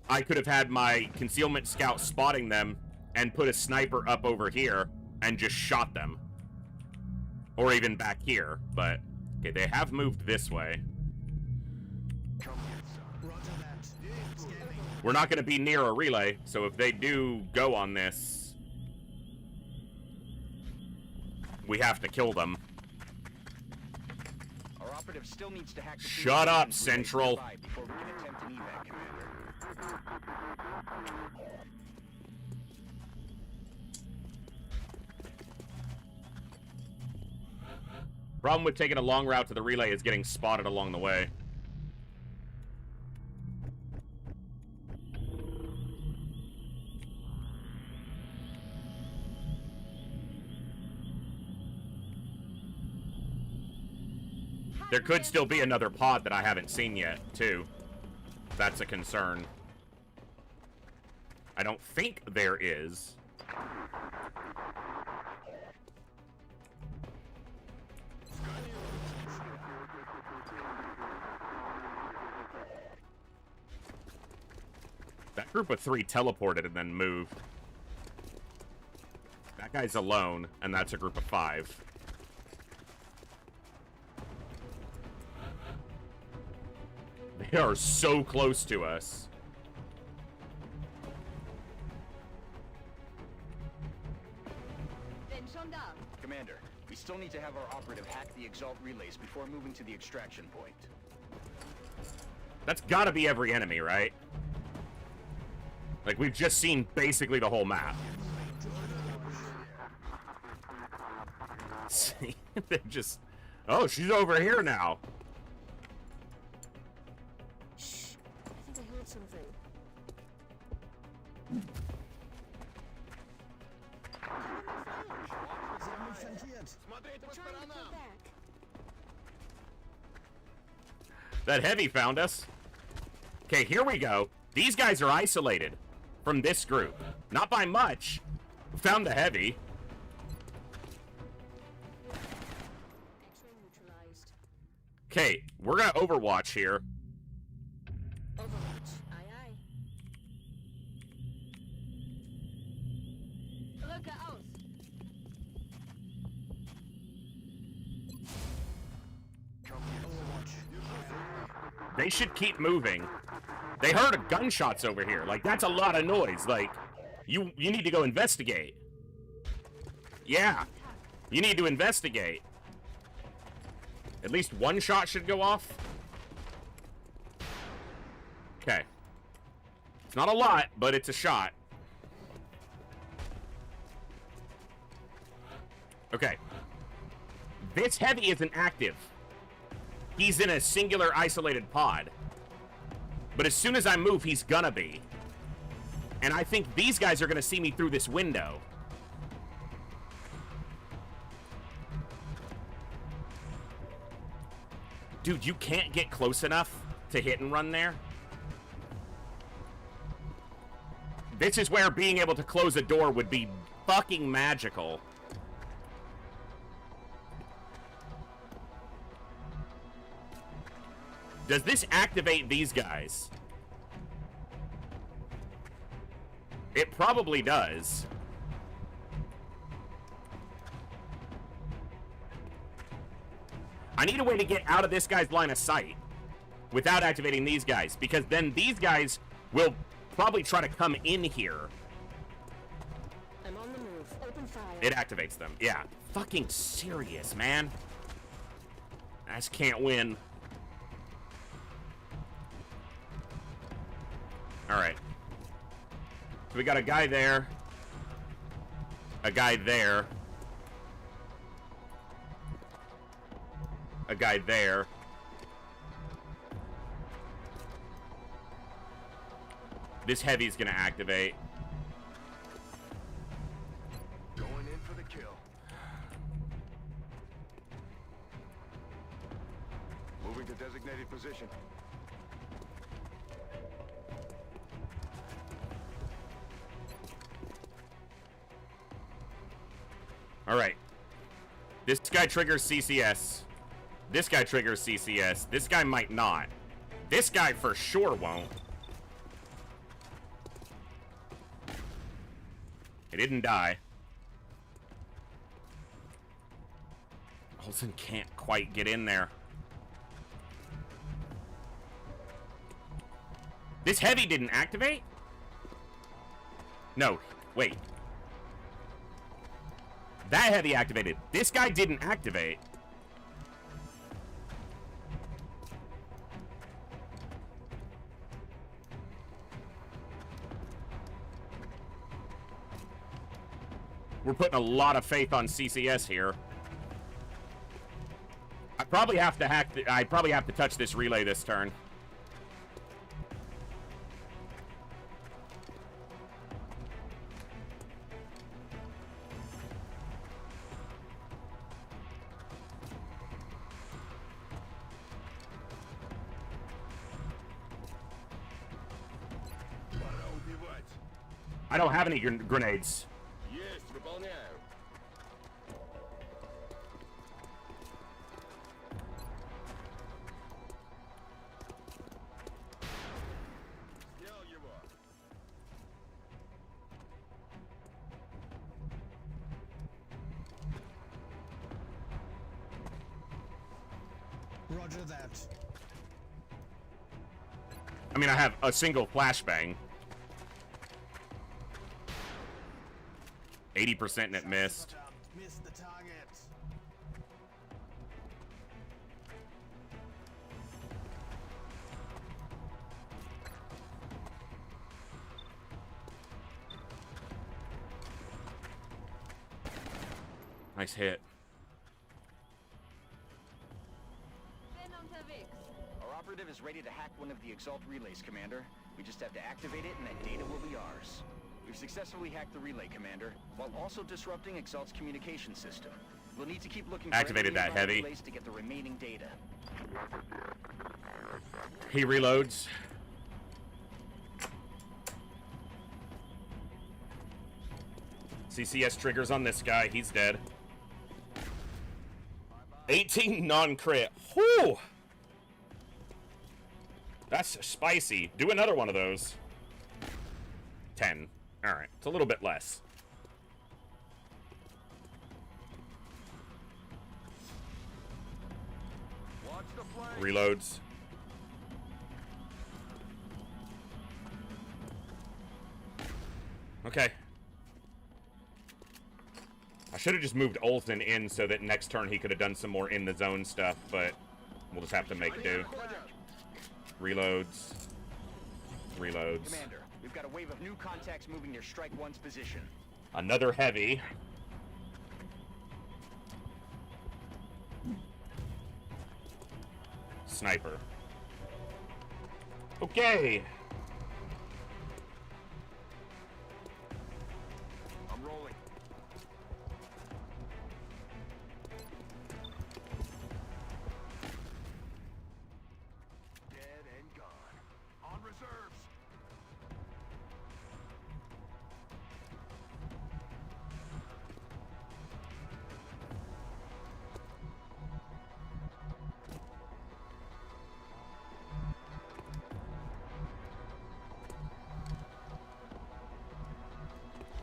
Speaker 1: I could have had my concealment scout spotting them and put a sniper up over here and just shot them. Or even back here, but okay, they have moved this way.
Speaker 8: Roger that. Scanning.
Speaker 1: We're not going to be near a relay, so if they do go on this, we have to kill them.
Speaker 6: Our operative still needs to hack the
Speaker 1: Shut up,
Speaker 6: relay
Speaker 1: Central.
Speaker 6: nearby before we can attempt an evac, Commander.
Speaker 1: Problem with taking a long route to the relay is getting spotted along the way. There could still be another pod that I haven't seen yet, too. That's a concern. I don't think there is. That group of 3 teleported and then moved. That guy's alone, and that's a group of 5. They are so close to us.
Speaker 4: Then gendarme.
Speaker 6: Commander, we still need to have our operative hack the Exalt relays before moving to the extraction point.
Speaker 1: That's gotta be every enemy, right? Like, we've just seen basically the whole map. See? They're just... Oh, she's over here now.
Speaker 7: Shh. I think I heard something. Cover my fire.
Speaker 1: That heavy found us. Okay, here we go. These guys are isolated from this group. Not by much. Found the heavy.
Speaker 4: X-ray neutralized.
Speaker 1: Okay, we're gonna Overwatch here.
Speaker 4: Overwatch. Aye, aye. Rücke aus.
Speaker 1: They should keep moving. They heard gunshots over here. Like, that's a lot of noise. Like, you need to go investigate. Yeah. You need to investigate. At least one shot should go off. Okay. It's not a lot, but it's a shot. Okay. This heavy isn't active. He's in a singular isolated pod. But as soon as I move, he's gonna be. And I think these guys are gonna see me through this window. Dude, you can't get close enough to hit and run there. This is where being able to close a door would be fucking magical. Does this activate these guys? It probably does. I need a way to get out of this guy's line of sight without activating these guys, because then these guys will probably try to come in here.
Speaker 4: I'm on the move. Open fire.
Speaker 1: It activates them. Yeah. Fucking serious, man. I just can't win. Alright. So we got a guy there. A guy there. A guy there. This heavy's gonna activate.
Speaker 5: Going in for the kill. Moving to designated position.
Speaker 1: Alright. This guy triggers CCS. This guy triggers CCS. This guy might not. This guy for sure won't. He didn't die. Olsen can't quite get in there. This heavy didn't activate? No, wait. That heavy activated. This guy didn't activate. We're putting a lot of faith on CCS here. I probably have to hack. I probably have to touch this relay this turn. I don't have any grenades.
Speaker 5: Есть, выполняю. Сделал его.
Speaker 8: Roger that.
Speaker 1: I mean, I have a single flashbang. 80% and it missed.
Speaker 8: Missed the target.
Speaker 1: Nice hit.
Speaker 6: Our operative is ready to hack one of the Exalt relays, Commander. We just have to activate it and that data will be ours. We've successfully hacked the relay, Commander, while also disrupting Exalt's communication system. We'll need to keep looking for
Speaker 1: Activated that
Speaker 6: any
Speaker 1: heavy.
Speaker 6: relays to get the remaining data.
Speaker 1: He reloads. CCS triggers on this guy. He's dead. 18 non-crit. Whew! That's spicy. Do another one of those. 10. Alright. It's a little bit less.
Speaker 5: Watch the flank.
Speaker 1: Reloads. Okay. I should have just moved Olsen in so that next turn he could have done some more in the zone stuff, but we'll just have to make do. Reloads. Reloads.
Speaker 6: Commander, we've got a wave of new contacts moving near Strike 1's position.
Speaker 1: Another heavy. Sniper. Okay.
Speaker 5: I'm rolling. Dead and gone. On reserves.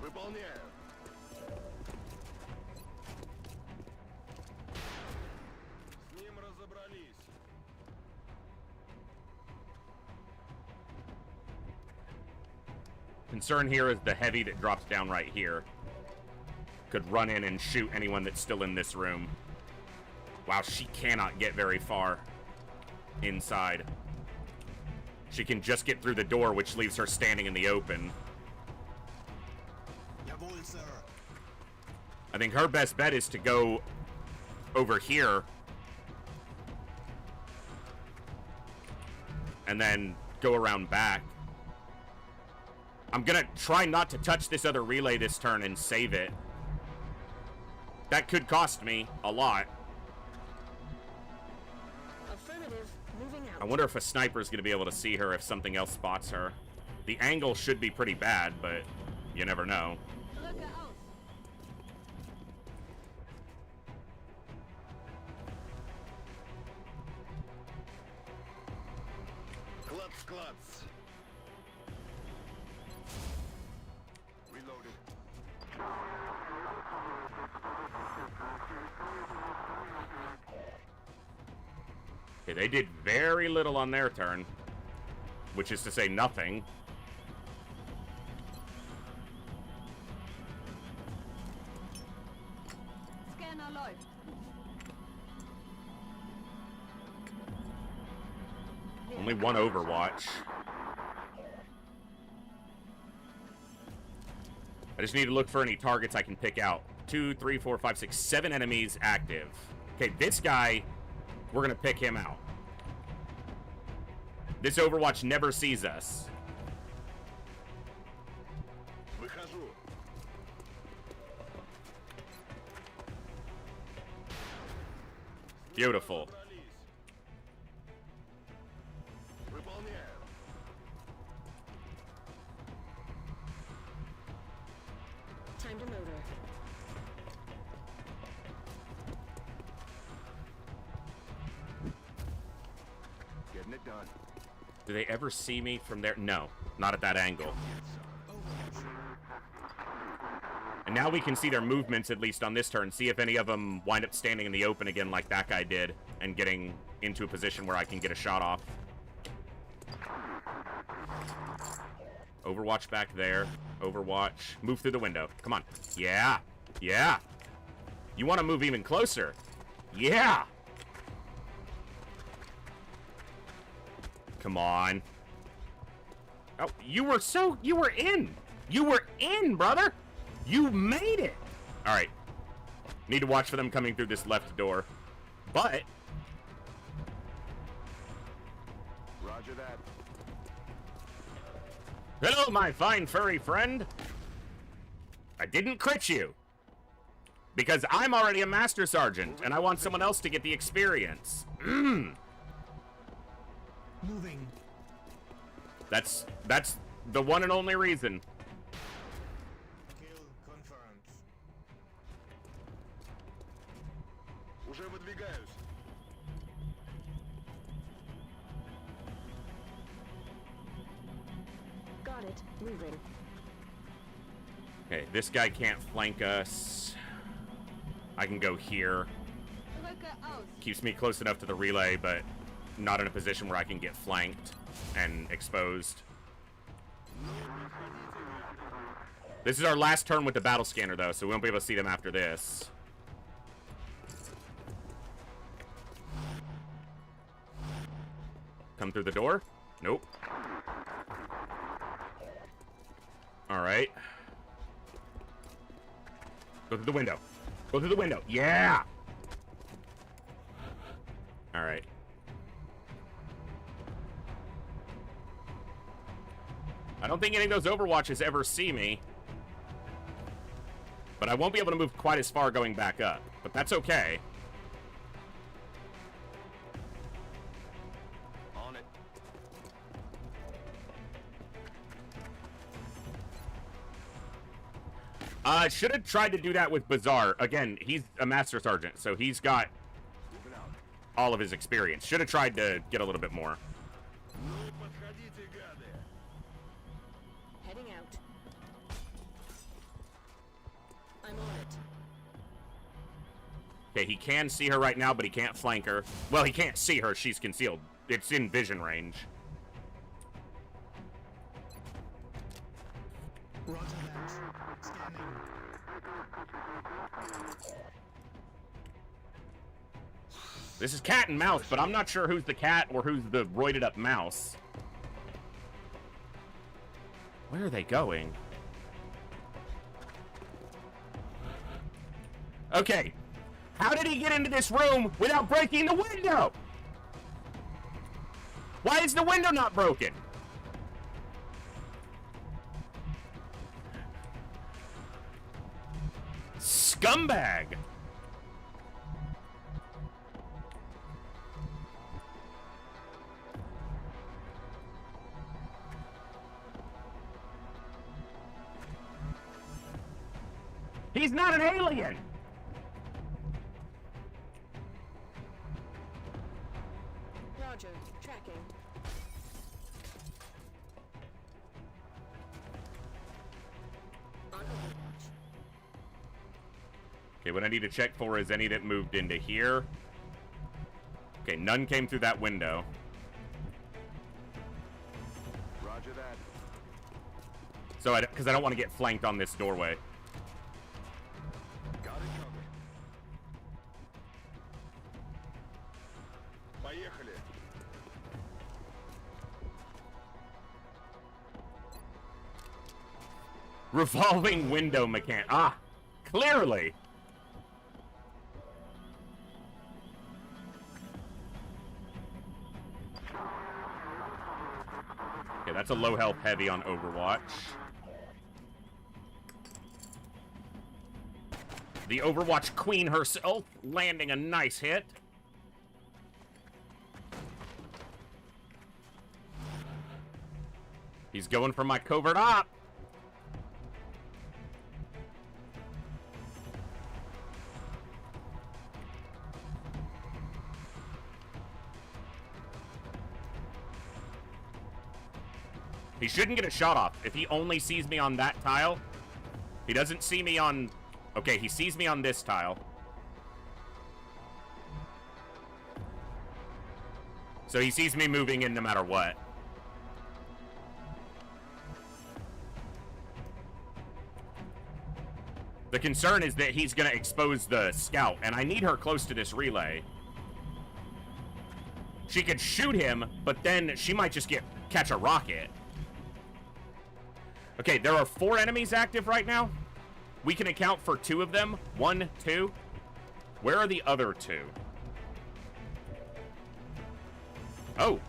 Speaker 5: Выполняю. С ним разобрались.
Speaker 1: Concern here is the heavy that drops down right here. Could run in and shoot anyone that's still in this room. Wow, she cannot get very far inside. She can just get through the door, which leaves her standing in the open.
Speaker 8: Jawohl, sir.
Speaker 1: I think her best bet is to go over here and then go around back. I'm gonna try not to touch this other relay this turn and save it. That could cost me a lot.
Speaker 4: Affirmative. Moving out.
Speaker 1: I wonder if a sniper is gonna be able to see her if something else spots her. The angle should be pretty bad, but you never know.
Speaker 4: Rücke aus.
Speaker 5: Klutz, klutz. Reloaded.
Speaker 1: Okay, they did very little on their turn, which is to say nothing.
Speaker 4: Scanner läuft.
Speaker 1: Only one Overwatch. I just need to look for any targets I can pick out. 2, 3, 4, 5, 6, 7 enemies active. Okay, this guy, we're gonna pick him out. This Overwatch never sees us.
Speaker 5: Выхожу.
Speaker 1: Beautiful.
Speaker 5: Выполняю.
Speaker 4: Time to motor.
Speaker 5: Getting it done.
Speaker 1: Do they ever see me from there? No, not at that angle. And now we can see their movements, at least on this turn. See if any of them wind up standing in the open again like that guy did and getting into a position where I can get a shot off. Overwatch back there. Overwatch. Move through the window. Come on. Yeah. Yeah. You want to move even closer. Yeah. Come on. Oh, you were in. You were in, brother. You made it. All right. Need to watch for them coming through this left door. But
Speaker 5: Roger that.
Speaker 1: hello, my fine furry friend. I didn't crit you. Because I'm already a Master Sergeant, and I want someone else to get the experience.
Speaker 9: Moving.
Speaker 1: That's the one and only reason.
Speaker 9: Kill confirmed.
Speaker 5: Уже выдвигаюсь.
Speaker 4: Got it. Moving.
Speaker 1: Okay, this guy can't flank us. I can go here. Keeps me close enough to the relay, but not in a position where I can get flanked and exposed. This is our last turn with the battle scanner, though, so we won't be able to see them after this. Come through the door? Nope. Alright. Go through the window. Go through the window. Yeah! Alright. I don't think any of those Overwatches ever see me. But I won't be able to move quite as far going back up. But that's okay.
Speaker 5: On it.
Speaker 1: Should have tried to do that with Bazaar. Again, he's a Master Sergeant, so he's got
Speaker 5: Moving out.
Speaker 1: all of his experience. Should have tried to get a little bit more.
Speaker 5: Подходите, гады.
Speaker 4: Heading out. I'm on it.
Speaker 1: Okay, he can see her right now, but he can't flank her. Well, he can't see her. She's concealed. It's in vision range.
Speaker 9: Roger that. Scanning.
Speaker 1: This is cat and mouse, but I'm not sure who's the cat or who's the roided up mouse. Where are they going? Okay. How did he get into this room without breaking the window? Why is the window not broken? Scumbag! He's not an alien!
Speaker 4: Roger. Tracking. On Overwatch.
Speaker 1: Okay, what I need to check for is any that moved into here. Okay, none came through that window.
Speaker 5: Roger that.
Speaker 1: So, because I don't want to get flanked on this doorway.
Speaker 5: Got it covered. Поехали.
Speaker 1: Revolving window mechanic. Ah, clearly. Okay, that's a low health heavy on Overwatch. The Overwatch queen herself landing a nice hit. He's going for my covert op. He shouldn't get a shot off. If he only sees me on that tile, he doesn't see me on... Okay, he sees me on this tile. So he sees me moving in no matter what. The concern is that he's going to expose the scout, and I need her close to this relay. She could shoot him, but then she might just catch a rocket. Okay, there are 4 enemies active right now. We can account for 2 of them. 1, 2. Where are the other 2? Oh.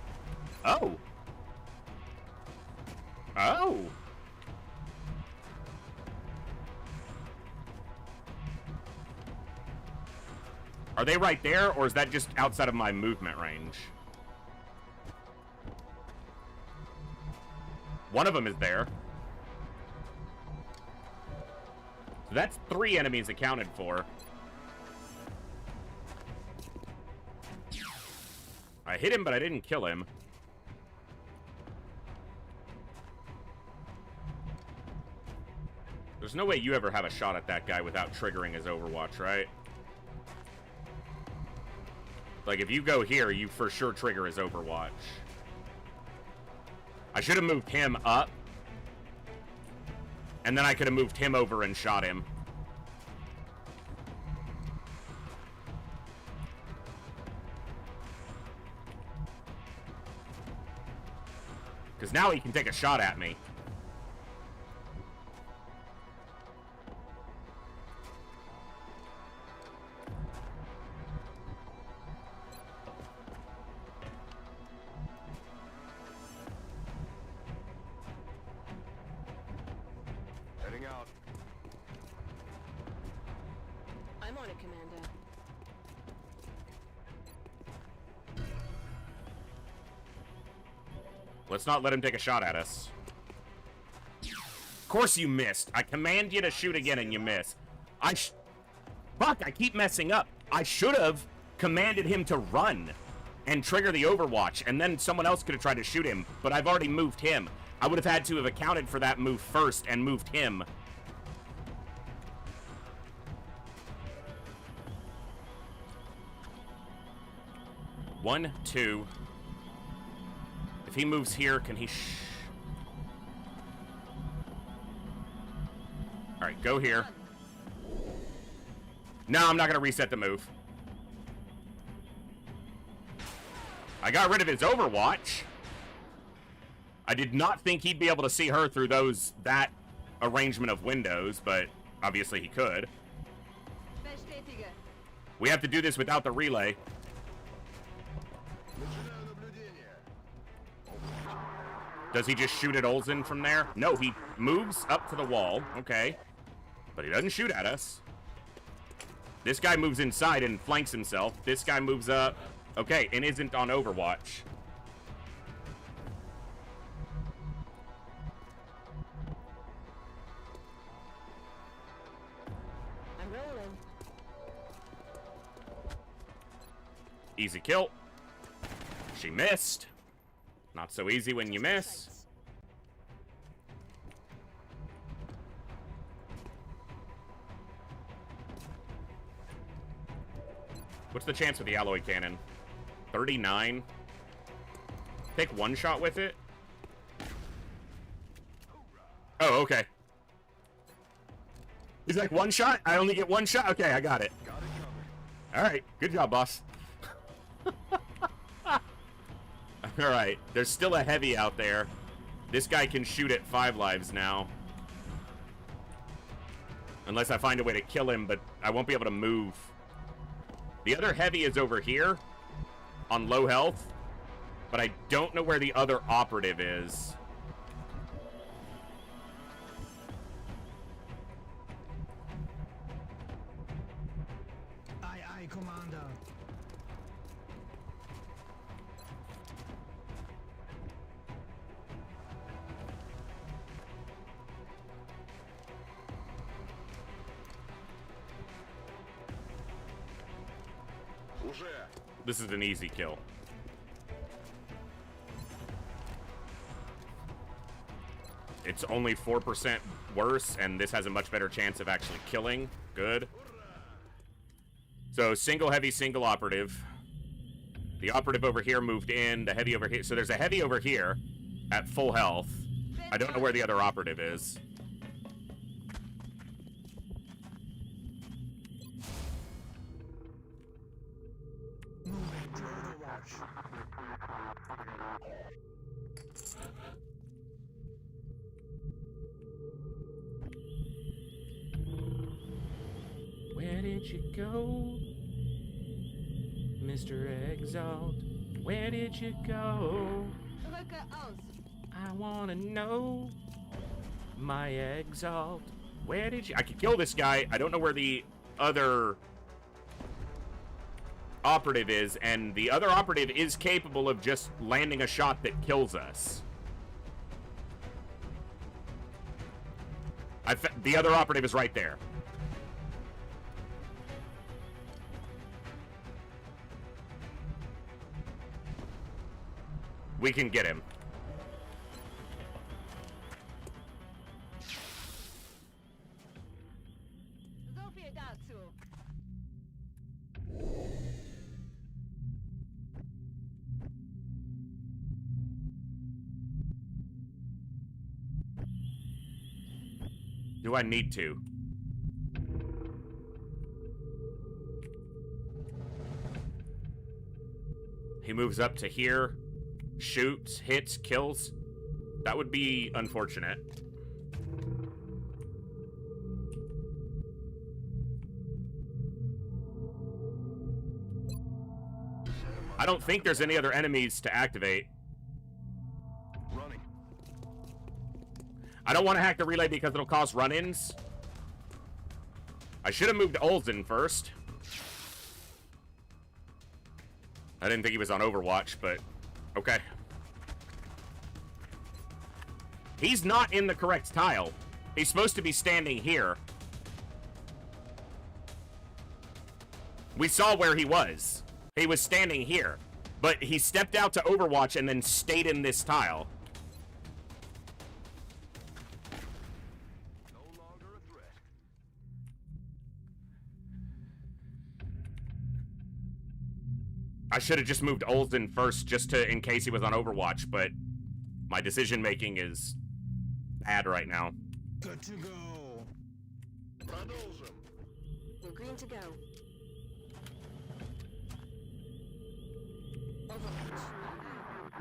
Speaker 1: Oh. Oh. Are they right there, or is that just outside of my movement range? One of them is there. So that's 3 enemies accounted for. I hit him, but I didn't kill him. There's no way you ever have a shot at that guy without triggering his Overwatch, right? Like, if you go here, you for sure trigger his Overwatch. I should have moved him up. And then I could have moved him over and shot him. Because now he can take a shot at me.
Speaker 5: Heading out.
Speaker 4: I'm on it, Commander.
Speaker 1: Let's not let him take a shot at us. Of course you missed. I command you to shoot again and you miss. Fuck, I keep messing up. I should have commanded him to run and trigger the Overwatch, and then someone else could have tried to shoot him, but I've already moved him. I would have had to have accounted for that move first and moved him. One, two. If he moves here, can he Alright, go here. No, I'm not going to reset the move. I got rid of his Overwatch. I did not think he'd be able to see her through that arrangement of windows, but obviously he could. We have to do this without the relay. Does he just shoot at Olsen from there? No, he moves up to the wall. Okay. But he doesn't shoot at us. This guy moves inside and flanks himself. This guy moves up. Okay, and isn't on Overwatch.
Speaker 4: I'm rolling.
Speaker 1: Easy kill. She missed. Not so easy when you miss. What's the chance with the alloy cannon? 39. Take one shot with it? Oh, okay. He's like, one shot? I only get one shot? Okay, I got it. Alright, good job, boss. Alright, there's still a heavy out there. This guy can shoot at 5 lives now. Unless I find a way to kill him, but I won't be able to move. The other heavy is over here on low health, but I don't know where the other operative is.
Speaker 9: Aye, Commander.
Speaker 1: This is an easy kill. It's only 4% worse, and this has a much better chance of actually killing. Good. So, single heavy, single operative. The operative over here moved in, the heavy over here. So there's a heavy over here at full health. I don't know where the other operative is.
Speaker 9: Moving to Overwatch.
Speaker 1: Where did you go, Mr. Exalt? Where did you go? I wanna know, my Exalt. Where did you... I could kill this guy. I don't know where the other operative is, and the other operative is capable of just landing a shot that kills us. The other operative is right there. We can get him.
Speaker 4: So viel dazu.
Speaker 1: Do I need to? He moves up to here, shoots, hits, kills. That would be unfortunate. I don't think there's any other enemies to activate.
Speaker 5: Running.
Speaker 1: I don't want to hack the relay because it'll cause run-ins. I should have moved Olsen first. I didn't think he was on Overwatch, but okay. He's not in the correct tile. He's supposed to be standing here. We saw where he was. He was standing here. But he stepped out to Overwatch and then stayed in this tile.
Speaker 5: No longer a threat.
Speaker 1: I should have just moved Olsen first just to in case he was on Overwatch, but my decision making is bad right now.
Speaker 9: Good to go.
Speaker 4: We're green to go.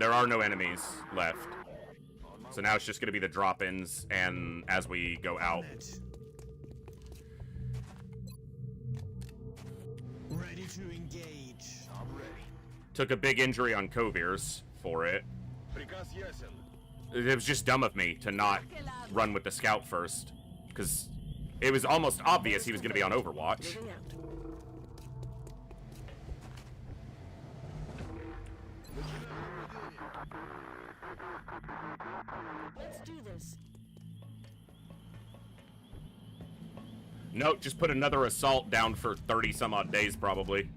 Speaker 1: There are no enemies left. So now it's just going to be the drop-ins and as we go out.
Speaker 9: Ready to engage.
Speaker 5: I'm ready.
Speaker 1: Took a big injury on Kovir's for it.
Speaker 5: Приказ ясен.
Speaker 1: It was just dumb of me to not run with the scout first. Because it was almost obvious he was going to be on Overwatch.
Speaker 4: Moving out. Let's do this.
Speaker 1: No, just put another assault down for 30 some odd days probably.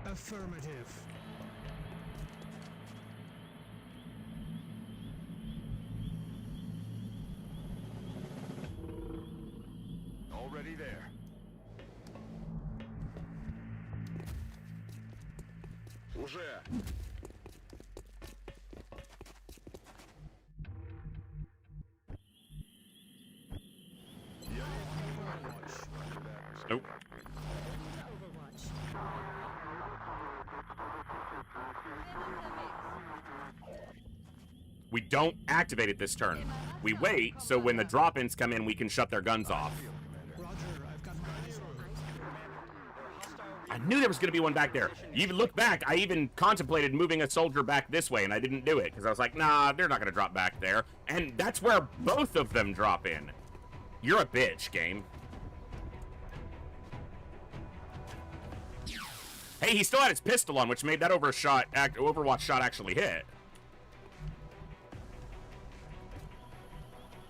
Speaker 9: Affirmative.
Speaker 5: Already there. Уже.
Speaker 1: Nope.
Speaker 4: Overwatch.
Speaker 1: We don't activate it this turn. We wait, so when the drop-ins come in, we can shut their guns off.
Speaker 9: Roger, I've got eyes on.
Speaker 1: I knew there was going to be one back there. You even look back, I even contemplated moving a soldier back this way, and I didn't do it, because I was like, nah, they're not going to drop back there. And that's where both of them drop in. You're a bitch, game. Hey, he still had his pistol on, which made that Overwatch shot actually hit.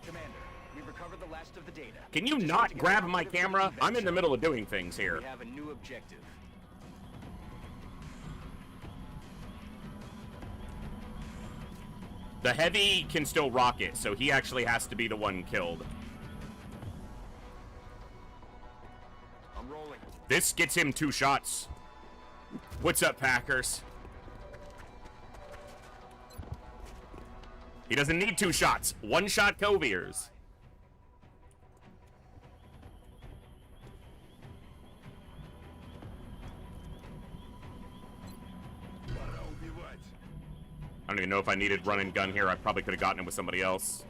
Speaker 6: Commander, we've recovered the last of the data.
Speaker 1: Can you not grab my camera? I'm in the middle of doing things here.
Speaker 6: We have a new objective.
Speaker 1: The heavy can still rock it, so he actually has to be the one killed.
Speaker 5: I'm rolling.
Speaker 1: This gets him 2 shots. What's up, Packers? He doesn't need 2 shots. 1 shot Kovir's.
Speaker 5: Пора убивать.
Speaker 1: I don't even know if I needed run and gun here. I probably could have gotten him with somebody else.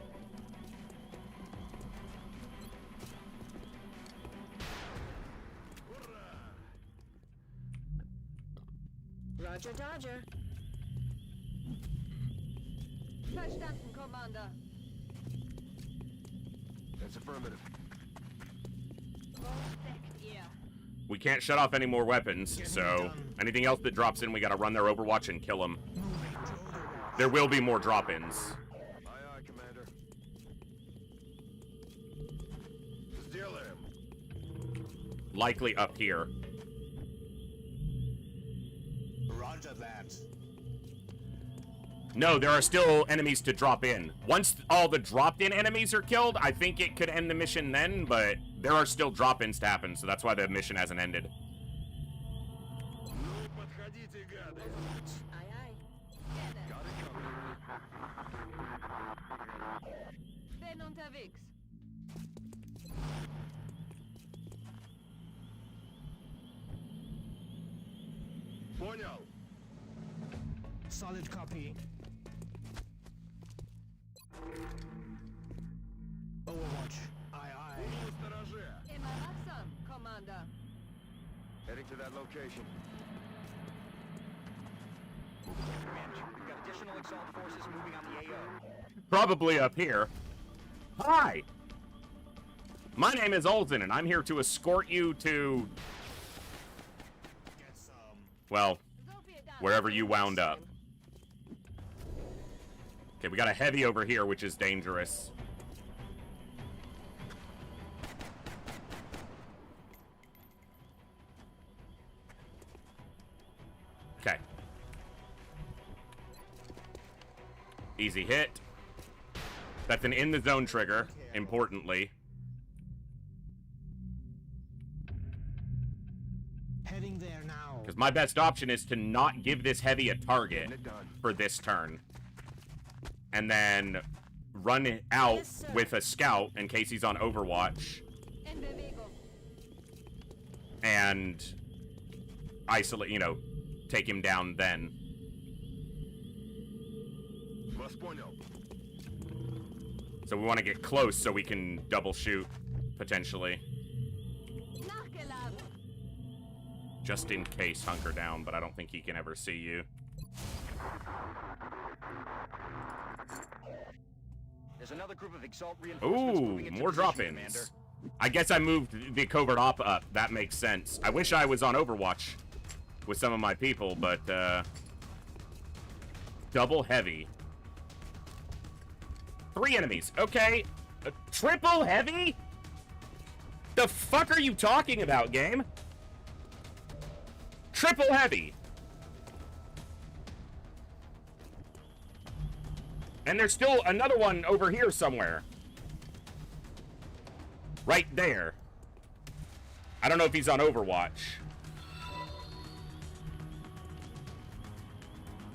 Speaker 4: Roger, Dodger. Verstanden, Commander.
Speaker 5: That's affirmative.
Speaker 4: Wo steckt ihr?
Speaker 1: We can't shut off any more weapons, so anything else that drops in, we gotta run their Overwatch and kill them. There will be more drop-ins.
Speaker 5: Aye, aye, Commander. Сделаем.
Speaker 1: Likely up here.
Speaker 9: Roger that.
Speaker 1: No, there are still enemies to drop in. Once all the dropped-in enemies are killed, I think it could end the mission then, but there are still drop-ins to happen, so that's why the mission hasn't ended.
Speaker 5: Подходите, гады.
Speaker 4: Aye, aye.
Speaker 5: Got it covered.
Speaker 4: Bin unterwegs.
Speaker 5: Понял.
Speaker 9: Solid copy. Overwatch. Aye, aye.
Speaker 5: На стороже.
Speaker 4: Immer wachsam, Commander.
Speaker 5: Heading to that location.
Speaker 6: Commander, we've got additional Exalt forces moving on the AO.
Speaker 1: Probably up here. Hi! My name is Olden, and I'm here to escort you to...
Speaker 9: Get some.
Speaker 1: well,
Speaker 4: So viel dazu.
Speaker 1: wherever you wound up. Okay, we got a heavy over here, which is dangerous. Okay. Easy hit. That's an in-the-zone trigger, importantly.
Speaker 9: Heading there now.
Speaker 1: Because my best option is to not give this heavy a target
Speaker 5: Getting it done.
Speaker 1: for this turn. And then run out
Speaker 4: Yes, sir.
Speaker 1: with a scout in case he's on Overwatch.
Speaker 4: En Bewegung.
Speaker 1: And isolate, you know, take him down then.
Speaker 5: Вас понял.
Speaker 1: So we want to get close so we can double shoot, potentially.
Speaker 4: Nachgeladen.
Speaker 1: Just in case, hunker down, but I don't think he can ever see you.
Speaker 6: There's another group of Exalt reinforcements
Speaker 1: Ooh,
Speaker 6: moving into
Speaker 1: more
Speaker 6: position,
Speaker 1: drop-ins.
Speaker 6: Commander.
Speaker 1: I guess I moved the covert op up. That makes sense. I wish I was on Overwatch with some of my people, but, double heavy. 3 enemies. Okay. Triple heavy? The fuck are you talking about, game? Triple heavy. And there's still another one over here somewhere. Right there. I don't know if he's on Overwatch.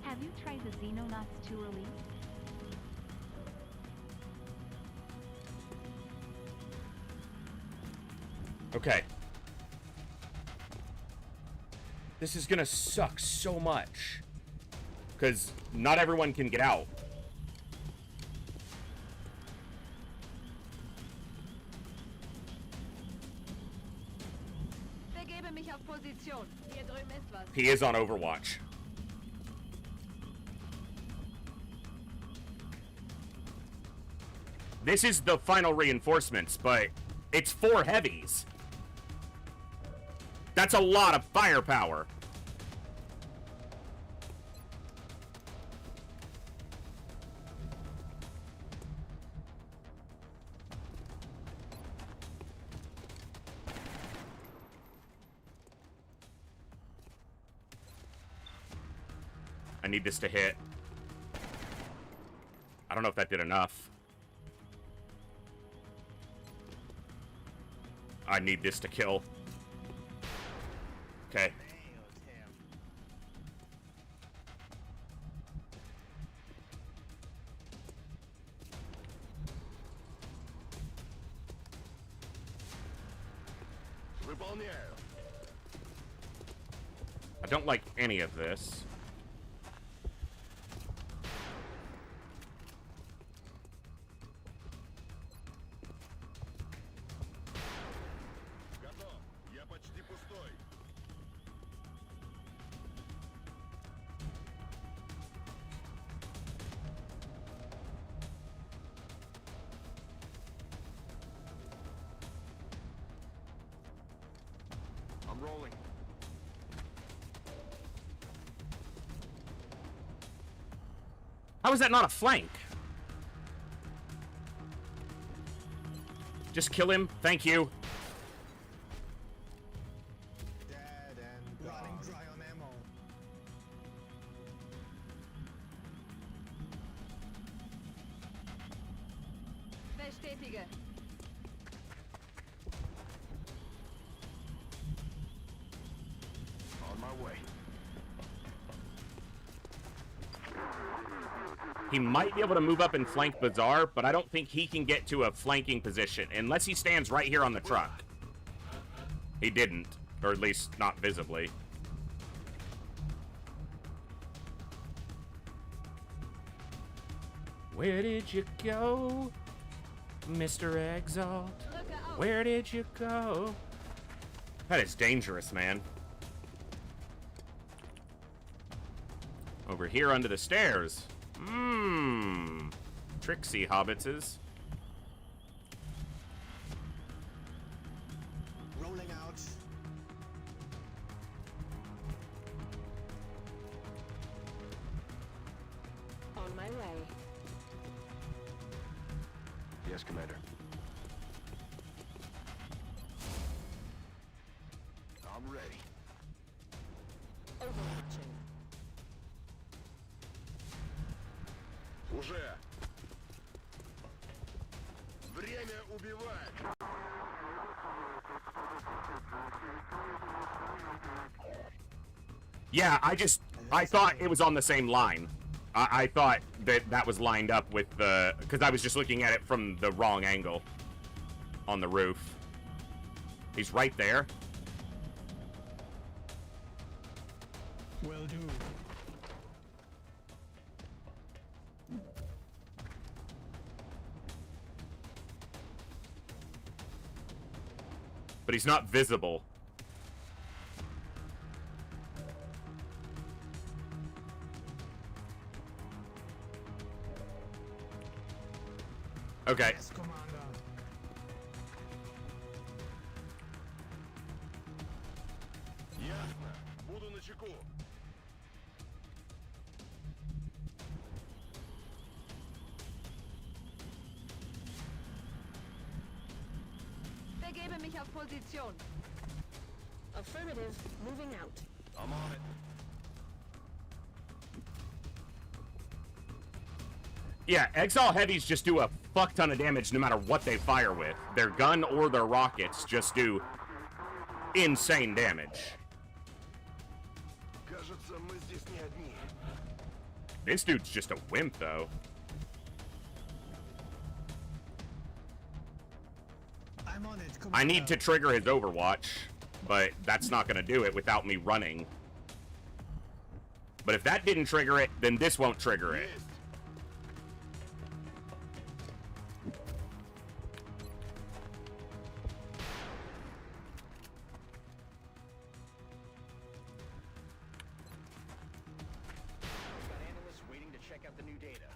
Speaker 7: Have you tried the Xenonauts 2 release?
Speaker 1: Okay. This is gonna suck so much. Because not everyone can get out.
Speaker 4: Begebe mich auf Position. Hier drüben ist was.
Speaker 1: He is on Overwatch. This is the final reinforcements, but it's 4 heavies. That's a lot of firepower. I need this to hit. I don't know if that did enough. I need this to kill. Okay.
Speaker 5: Выполняю.
Speaker 1: I don't like any of this.
Speaker 5: Готов. Я почти пустой. rolling.
Speaker 1: How is that not a flank? Just kill him. Thank you.
Speaker 9: Dead and running dry on ammo.
Speaker 4: Bestätige.
Speaker 5: On my way.
Speaker 1: He might be able to move up and flank Bazaar, but I don't think he can get to a flanking position unless he stands right here on the truck. He didn't, or at least not visibly. Where did you go, Mr. Exalt? Where did you go? That is dangerous, man. Over here under the stairs. Tricksy hobbitses.
Speaker 9: Rolling out.
Speaker 7: On my way.
Speaker 5: Yes, Commander. I'm ready.
Speaker 7: Overwatching.
Speaker 5: Уже. Время убивать.
Speaker 1: Yeah, I thought it was on the same line. I thought that was lined up with the, because I was just looking at it from the wrong angle on the roof. He's right there.
Speaker 9: Will do.
Speaker 1: But he's not visible. Okay.
Speaker 9: Yes, Commander.
Speaker 5: Ясно. Буду начеку.
Speaker 4: Begebe mich auf Position.
Speaker 7: Affirmative. Moving out.
Speaker 5: I'm on it.
Speaker 1: Yeah, Exile Heavies just do a fuck ton of damage no matter what they fire with. Their gun or their rockets just do insane damage.
Speaker 5: Кажется, мы здесь не одни.
Speaker 1: This dude's just a wimp, though.
Speaker 9: I'm on it, Commander.
Speaker 1: I need to trigger his Overwatch, but that's not going to do it without me running. But if that didn't trigger it, then this won't trigger it.
Speaker 5: Есть.
Speaker 6: We've got analysts waiting to check out the new data,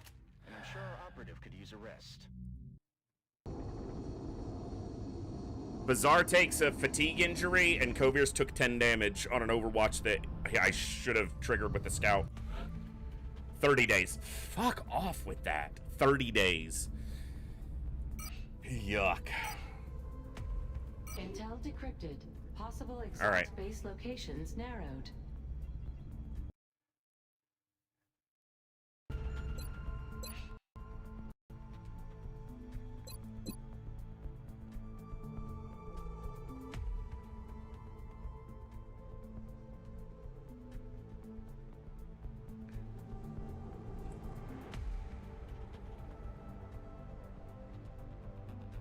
Speaker 6: and I'm sure our operative could use a rest.
Speaker 1: Bazaar takes a fatigue injury, and Kovir's took 10 damage on an Overwatch that I should have triggered with the Scout. 30 days. Fuck off with that. 30 days. Yuck.
Speaker 10: Intel decrypted. Possible exact
Speaker 1: All right.
Speaker 10: base locations narrowed.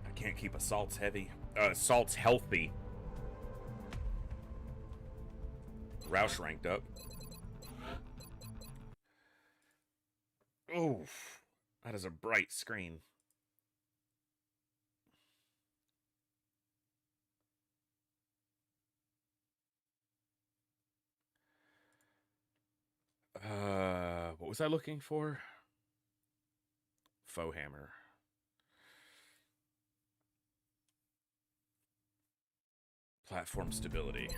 Speaker 1: I can't keep assaults heavy. Assaults healthy. Roush ranked up. Oof. That is a bright screen. What was I looking for? Faux hammer. Platform stability.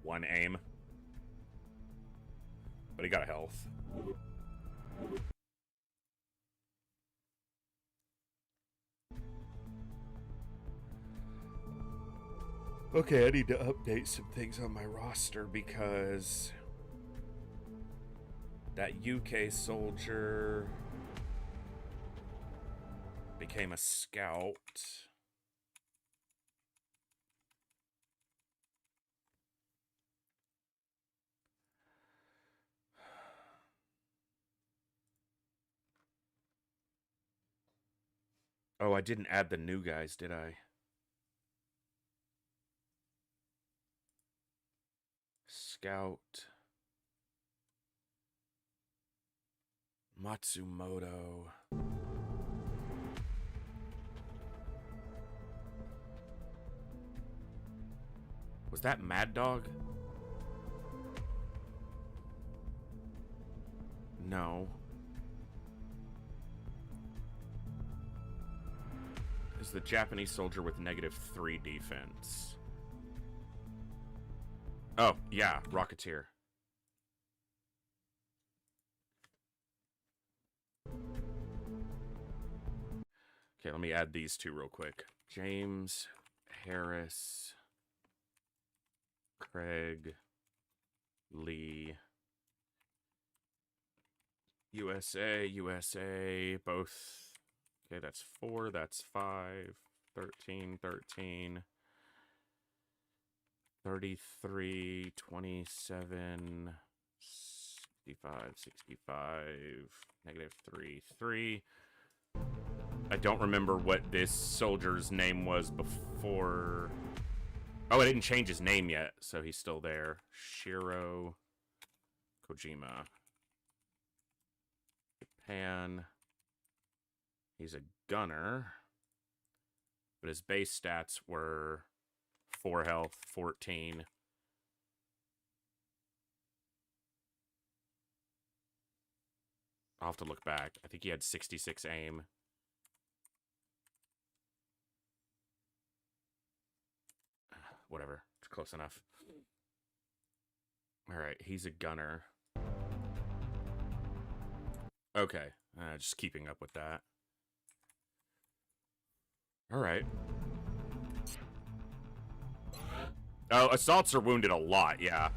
Speaker 1: 1 aim. But he got a health. Okay, I need to update some things on my roster because that UK soldier became a scout. Oh, I didn't add the new guys, did I? Scout. Matsumoto. Was that Mad Dog? No. Is the Japanese soldier with -3 defense? Oh, yeah, Rocketeer. Okay, let me add these two real quick. James, Harris, Craig, Lee, USA, both. Okay, that's 4, that's 5, 13, 13, 33, 27, 65, 65, -3, 3. I don't remember what this soldier's name was before. Oh, I didn't change his name yet, so he's still there. Shiro Kojima. Japan. He's a gunner. But his base stats were 4 health, 14. I'll have to look back. I think he had 66 aim. Whatever. It's close enough. Alright, he's a gunner. Okay. Just keeping up with that. Alright. Oh, assaults are wounded a lot, yeah.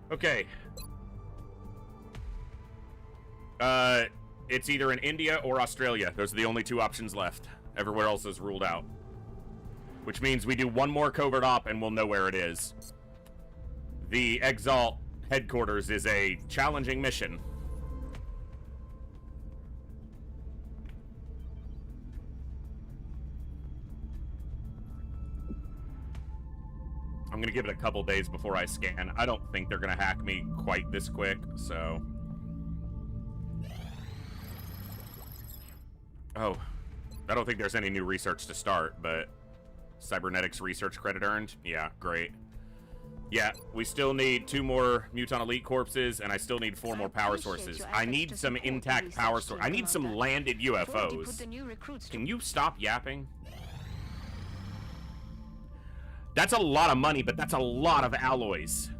Speaker 1: Okay. It's either in India or Australia. Those are the only 2 options left. Everywhere else is ruled out. Which means we do 1 more covert op and we'll know where it is. The Exalt headquarters is a challenging mission. I'm gonna give it a couple days before I scan. I don't think they're gonna hack me quite this quick, so... Oh, I don't think there's any new research to start, but cybernetics research credit earned? Yeah, great. Yeah, we still need 2 more Mutant Elite corpses, and I still need 4 more power sources. I need some intact power sources. I need some landed UFOs. Can you stop yapping? That's a lot of money, but that's a lot of alloys.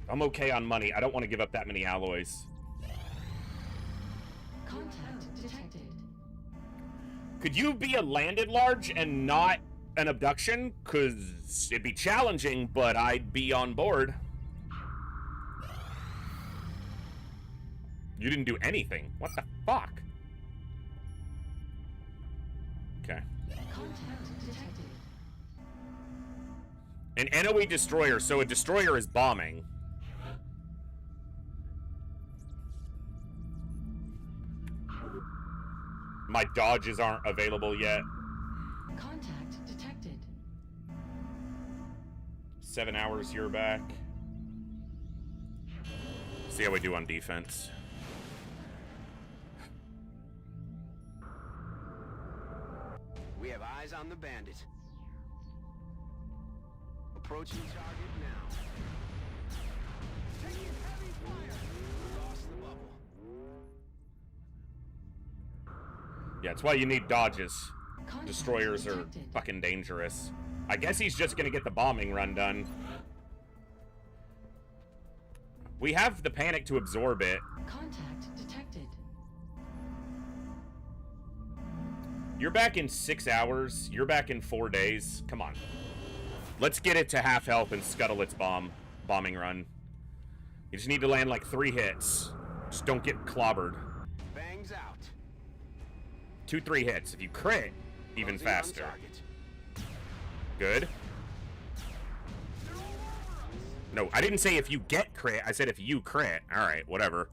Speaker 1: I'm okay on money. I don't want to give up that many alloys.
Speaker 10: Contact detected.
Speaker 1: Could you be a landed large and not an abduction? Because it'd be challenging, but I'd be on board. You didn't do anything. What the fuck? Okay.
Speaker 10: Contact detected.
Speaker 1: An NOE destroyer, so a destroyer is bombing. My dodges aren't available yet.
Speaker 10: Contact detected.
Speaker 1: 7 hours, you're back. See how we do on defense.
Speaker 5: We have eyes on the bandit. Approaching target now. Taking heavy fire. Lost the bubble.
Speaker 1: Yeah, it's why you need dodges.
Speaker 10: Contact
Speaker 1: Destroyers are
Speaker 10: detected.
Speaker 1: fucking dangerous. I guess he's just gonna get the bombing run done. We have the panic to absorb it.
Speaker 10: Contact detected.
Speaker 1: You're back in 6 hours. You're back in 4 days. Come on. Let's get it to half health and scuttle its bombing run. You just need to land like 3 hits. Just don't get clobbered.
Speaker 5: Bangs out.
Speaker 1: 2-3 hits. If you crit, even
Speaker 5: Closing on
Speaker 1: faster.
Speaker 5: target.
Speaker 1: Good. No, I didn't say if you get crit. I said if you crit. Alright, whatever.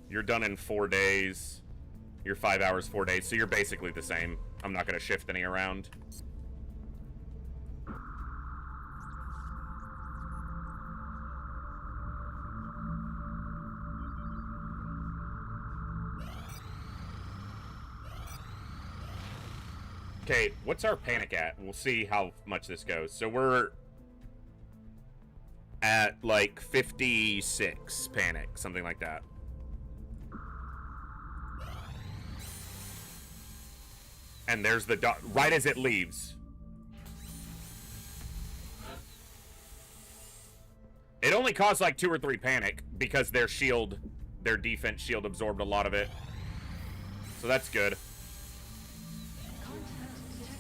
Speaker 1: You're done in 4 days. You're 5 hours, 4 days. So you're basically the same. I'm not going to shift any around. Okay, what's our panic at? We'll see how much this goes. So we're at like 56 panic, something like that. And there's the dot right as it leaves. It only caused like 2 or 3 panic because their shield, their defense shield absorbed a lot of it. So that's good.
Speaker 10: Contact detected.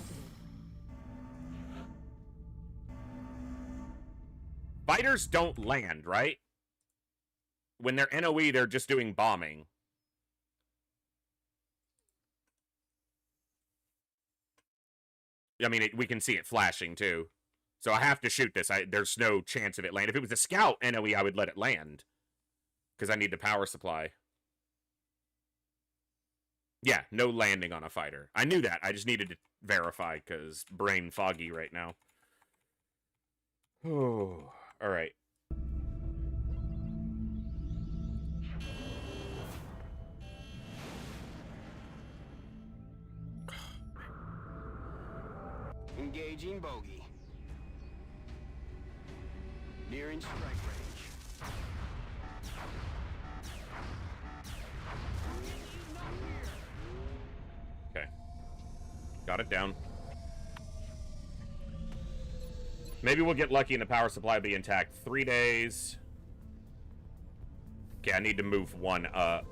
Speaker 1: Fighters don't land, right? When they're NOE, they're just doing bombing. I mean, we can see it flashing, too. So I have to shoot this. There's no chance of it landing. If it was a scout NOE, I would let it land. Because I need the power supply. Yeah, no landing on a fighter. I knew that. I just needed to verify, because brain foggy right now. Oh, all right.
Speaker 5: Engaging bogey. Nearing strike range.
Speaker 1: Okay. Got it down. Maybe we'll get lucky and the power supply will be intact. 3 days. Okay, I need to move 1 up.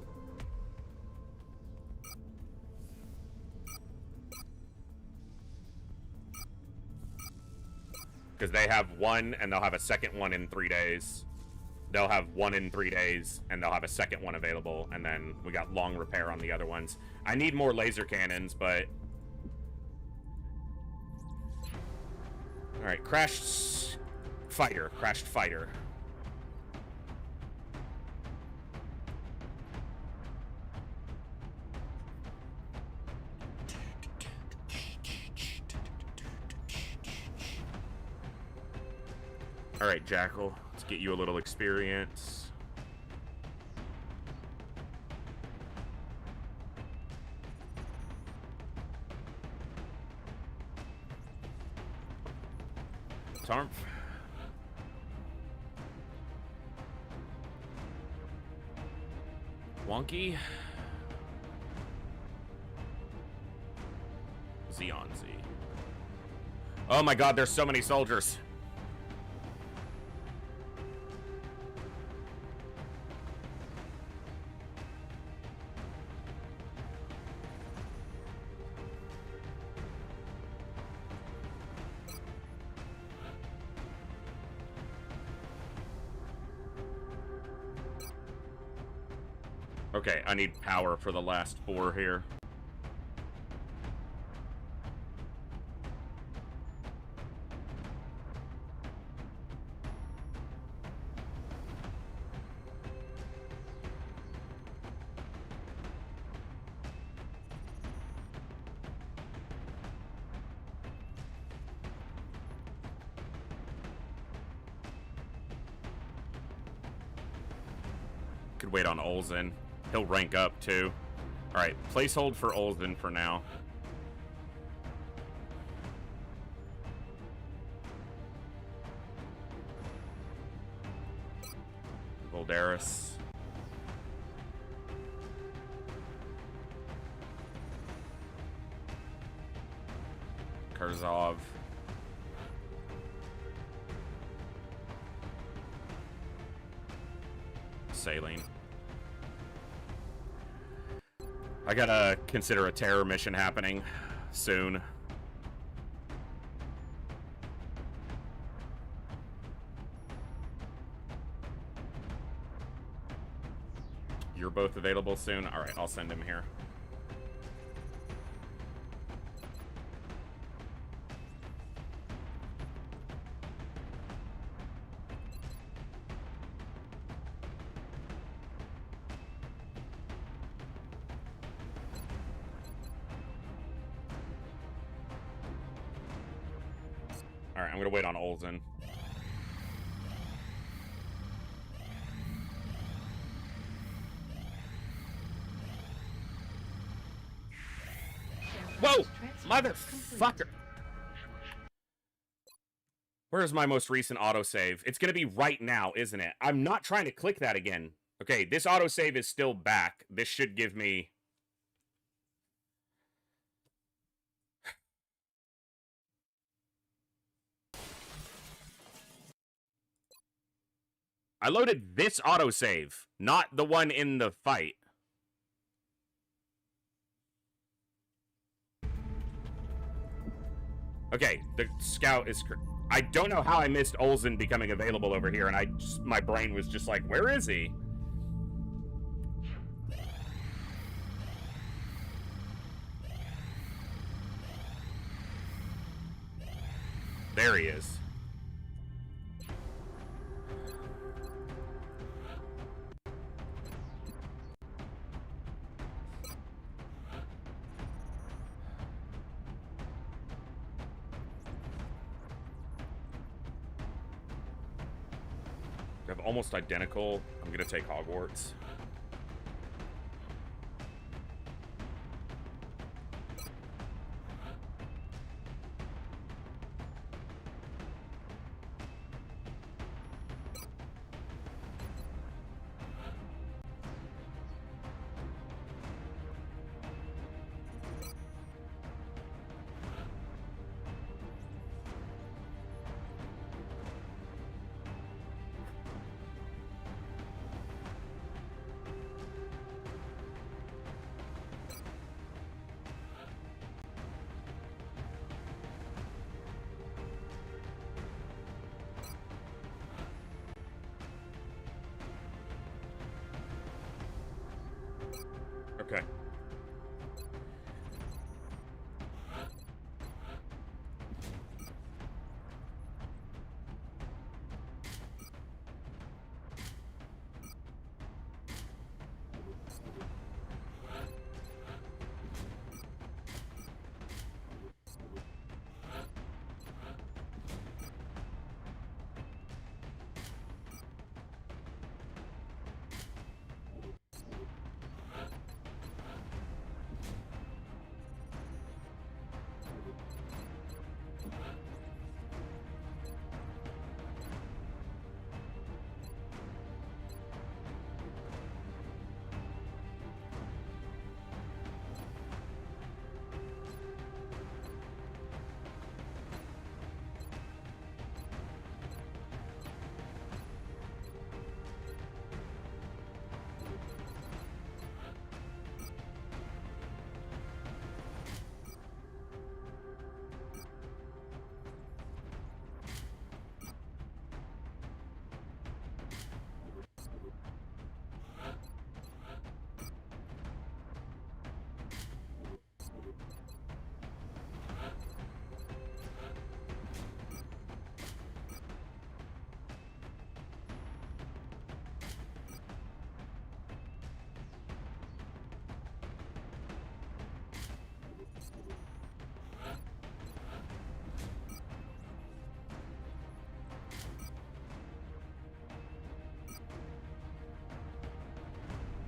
Speaker 1: Because they have 1 and they'll have a second one in 3 days. They'll have 1 in 3 days and they'll have a second one available. And then we got long repair on the other ones. I need more laser cannons, but... Alright, crashed fighter. Crashed fighter. Alright, Jackal. Let's get you a little experience. Tarmp. Wonky. Xeon Z. Oh my god, there's so many soldiers. Okay, I need power for the last 4 here. Could wait on Olsen. He'll rank up, too. Alright, placehold for Olsen for now. Voldaris. Kurzov. Saline. I gotta consider a terror mission happening soon. You're both available soon? Alright, I'll send him here. Alright, I'm gonna wait on Olsen. Whoa! Motherfucker! Where's my most recent autosave? It's gonna be right now, isn't it? I'm not trying to click that again. Okay, this autosave is still back. This should give me... I loaded this autosave, not the one in the fight. Okay, the scout is... I don't know how I missed Olsen becoming available over here, and my brain was just like, where is he? There he is. They have almost identical. I'm gonna take Hogwarts. Okay.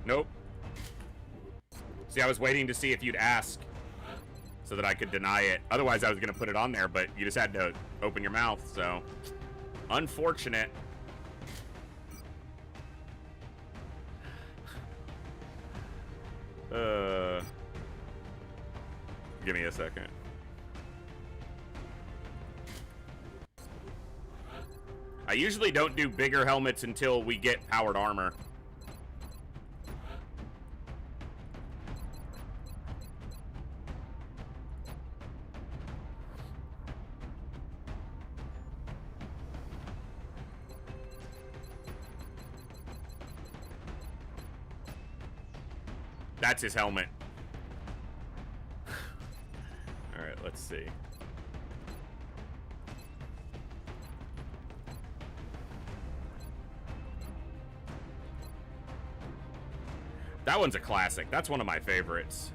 Speaker 1: Nope. See, I was waiting to see if you'd ask so that I could deny it. Otherwise, I was going to put it on there, but you just had to open your mouth, so... Unfortunate. Give me a second. I usually don't do bigger helmets until we get powered armor. That's his helmet. All right, let's see. That one's a classic. That's one of my favorites.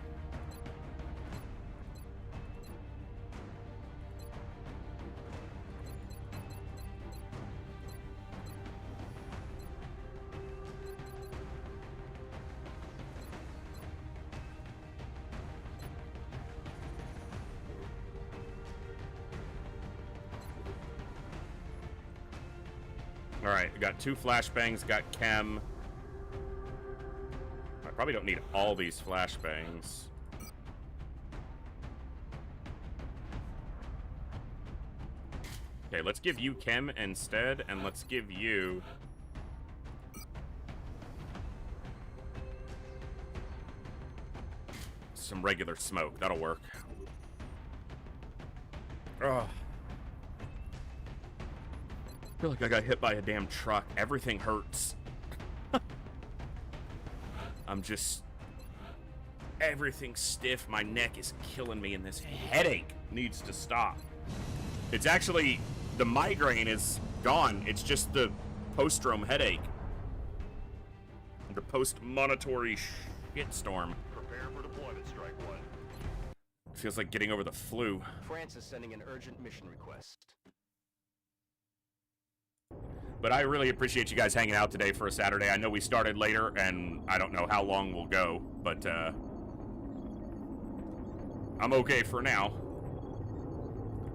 Speaker 1: All right, we got 2 flashbangs, got chem. I probably don't need all these flashbangs. Okay, let's give you chem instead, and let's give you... some regular smoke. That'll work. Ugh. I feel like I got hit by a damn truck. Everything hurts. I'm just... everything's stiff. My neck is killing me, and this headache needs to stop. It's actually... the migraine is gone. It's just the post-stroke headache. The post-monitory shitstorm.
Speaker 5: Prepare for deployment, Strike One.
Speaker 1: Feels like getting over the flu.
Speaker 6: France is sending an urgent mission request.
Speaker 1: But I really appreciate you guys hanging out today for a Saturday. I know we started later, and I don't know how long we'll go, but I'm okay for now.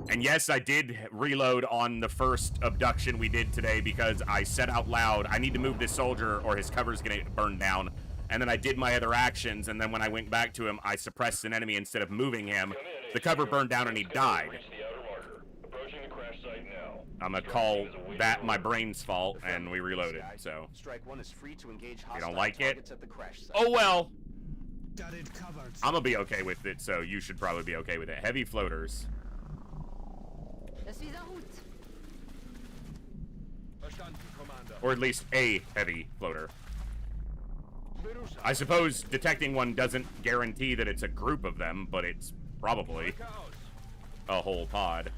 Speaker 1: And yes, I did reload on the first abduction we did today because I said out loud, I need to move this soldier or his cover's gonna get burned down. And then I did my other actions, and then when I went back to him, I suppressed an enemy instead of moving him. The cover burned down and he died. I'm gonna call that my brain's fault, and we reloaded, so.
Speaker 6: Strike One is free to engage
Speaker 1: If you don't like it,
Speaker 6: at the crash site.
Speaker 1: oh well.
Speaker 9: Got it covered.
Speaker 1: I'm gonna be okay with it, so you should probably be okay with it. Heavy floaters.
Speaker 4: Je suis en route.
Speaker 1: Or at least a heavy floater. I suppose detecting one doesn't guarantee that it's a group of them, but it's probably a whole pod.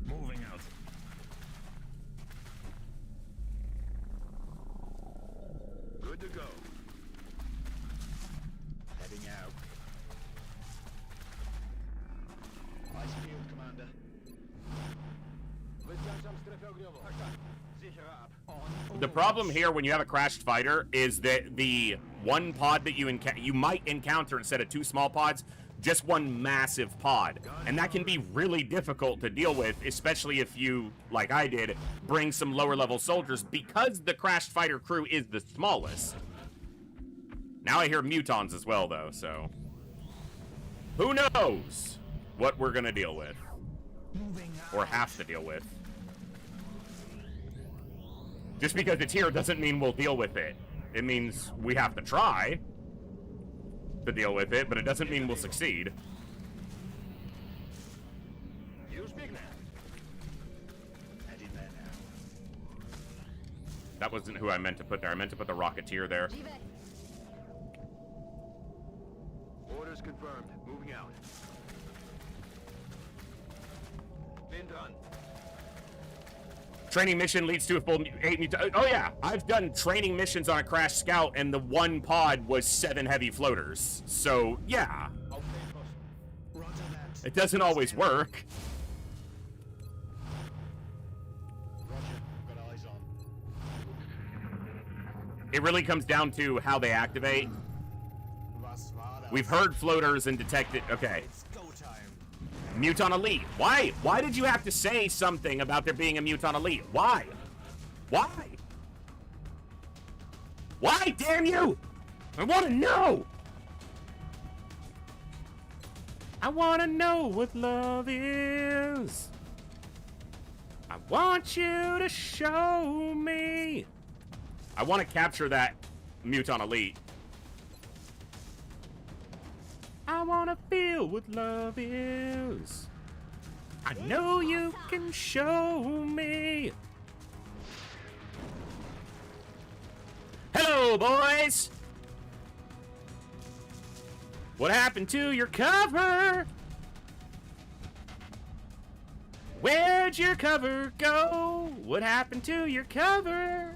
Speaker 9: Moving out.
Speaker 5: Good to go.
Speaker 9: Heading out. Ice field, Commander.
Speaker 1: The problem here when you have a crashed fighter is that the one pod that you might encounter instead of 2 small pods, just one massive pod. And that can be really difficult to deal with, especially if you, like I did, bring some lower level soldiers because the crashed fighter crew is the smallest. Now I hear mutons as well though, so who knows what we're gonna deal with or have to deal with. Just because it's here doesn't mean we'll deal with it. It means we have to try to deal with it, but it doesn't mean we'll succeed.
Speaker 5: You speak now.
Speaker 9: Heading there now.
Speaker 1: That wasn't who I meant to put there. I meant to put the Rocketeer there.
Speaker 4: J'y vais.
Speaker 5: Orders confirmed. Moving out. Been done.
Speaker 1: Training mission leads to a full 8 oh yeah, I've done training missions on a Crash Scout and the one pod was 7 heavy floaters. So yeah,
Speaker 9: Roger that.
Speaker 1: it doesn't always work.
Speaker 9: Roger. Got eyes on.
Speaker 1: It really comes down to how they activate.
Speaker 9: Was war das?
Speaker 1: We've heard floaters and detected. Okay.
Speaker 9: It's go time.
Speaker 1: Muton Elite. Why? Why did you have to say something about there being a Muton Elite? Why? Why? Why, damn you? I want to know. I want to know what love is. I want you to show me. I want to capture that Muton Elite. I want to feel what love is. I know you can show me. Hello, boys. What happened to your cover? Where'd your cover go? What happened to your cover?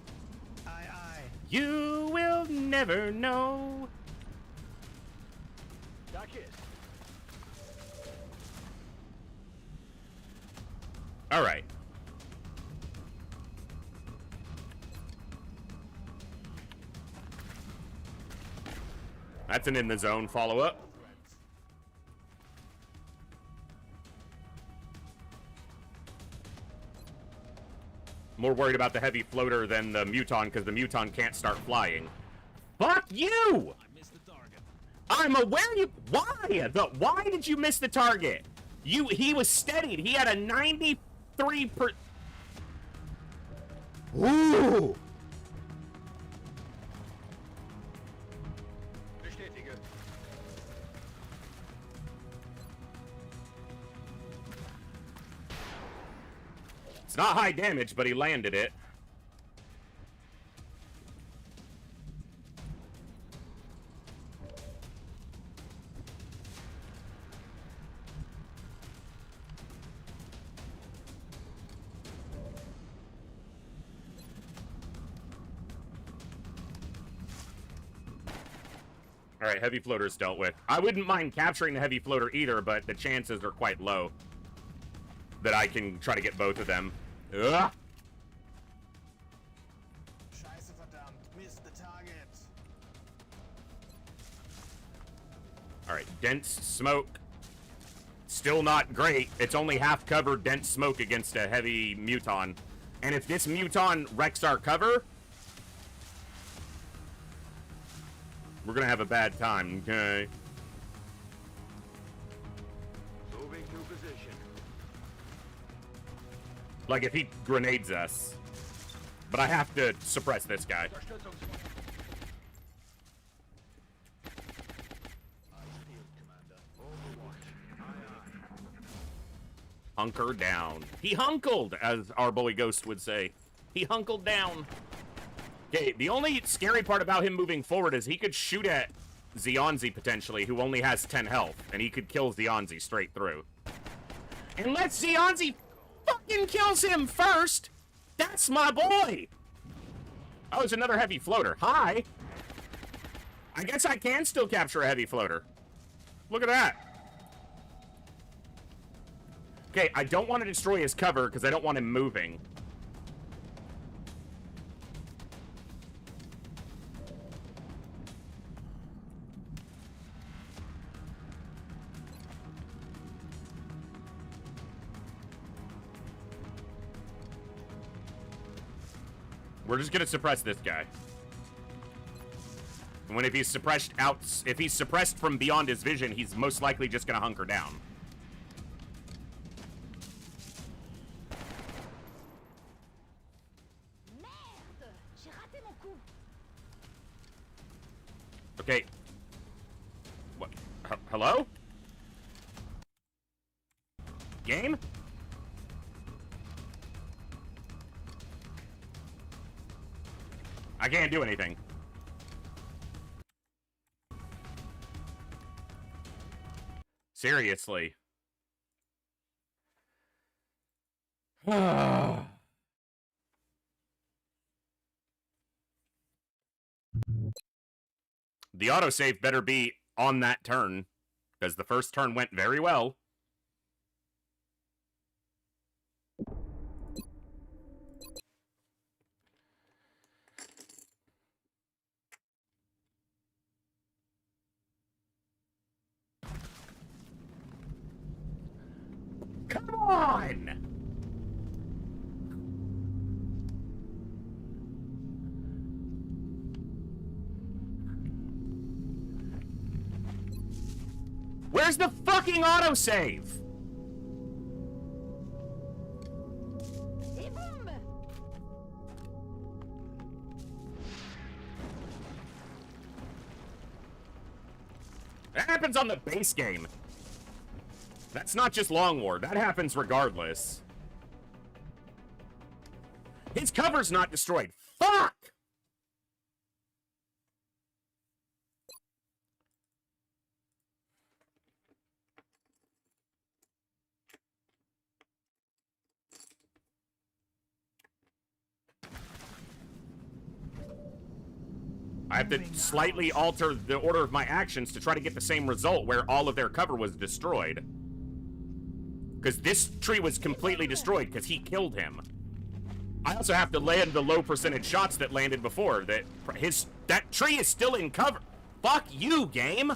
Speaker 9: Aye.
Speaker 1: You will never know.
Speaker 2: Doc is.
Speaker 1: All right. That's an in the zone follow-up. More worried about the heavy floater than the Muton because the Muton can't start flying. Fuck you!
Speaker 3: I missed the target.
Speaker 1: I'm aware you. Why? Why did you miss the target? He was steadied. He had a 93%. Ooh.
Speaker 5: Bestätige.
Speaker 1: It's not high damage, but he landed it. All right, heavy floater's dealt with. I wouldn't mind capturing the heavy floater either, but the chances are quite low that I can try to get both of them. Ugh.
Speaker 9: Scheiße, verdammt. Missed the target.
Speaker 1: All right, dense smoke. Still not great. It's only half covered dense smoke against a heavy Muton. And if this Muton wrecks our cover, we're gonna have a bad time, okay?
Speaker 5: Moving to position.
Speaker 1: Like if he grenades us. But I have to suppress this guy. Hunker down. He hunkled, as our boy Ghost would say. He hunkled down. Okay, the only scary part about him moving forward is he could shoot at Zionzi potentially, who only has 10 health, and he could kill Zionzi straight through. Unless Zionzi fucking kills him first! That's my boy! Oh, it's another heavy floater. Hi! I guess I can still capture a heavy floater. Look at that. Okay, I don't want to destroy his cover because I don't want him moving. We're just gonna suppress this guy. And if he's suppressed from beyond his vision, he's most likely just gonna hunker down.
Speaker 4: Merde! J'ai raté mon coup.
Speaker 1: Okay. What? Hello? Game? I can't do anything. Seriously. The autosave better be on that turn, because the first turn went very well. Where's the fucking autosave? That happens on the base game. That's not just Long War. That happens regardless. His cover's not destroyed. Fuck! I have to slightly alter the order of my actions to try to get the same result where all of their cover was destroyed. Because this tree was completely destroyed because he killed him. I also have to land the low percentage shots that landed before. That tree is still in cover. Fuck you, game!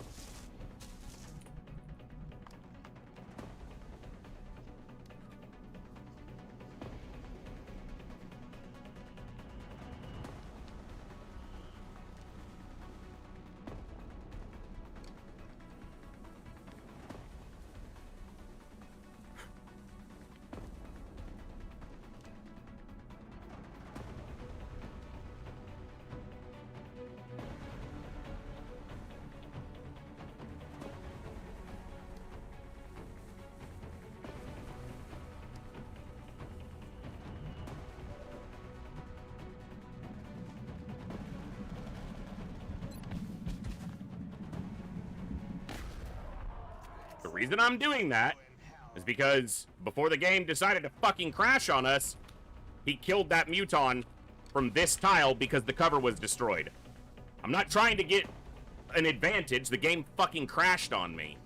Speaker 1: The reason I'm doing that is because before the game decided to fucking crash on us, he killed that muton from this tile because the cover was destroyed. I'm not trying to get an advantage. The game fucking crashed on me.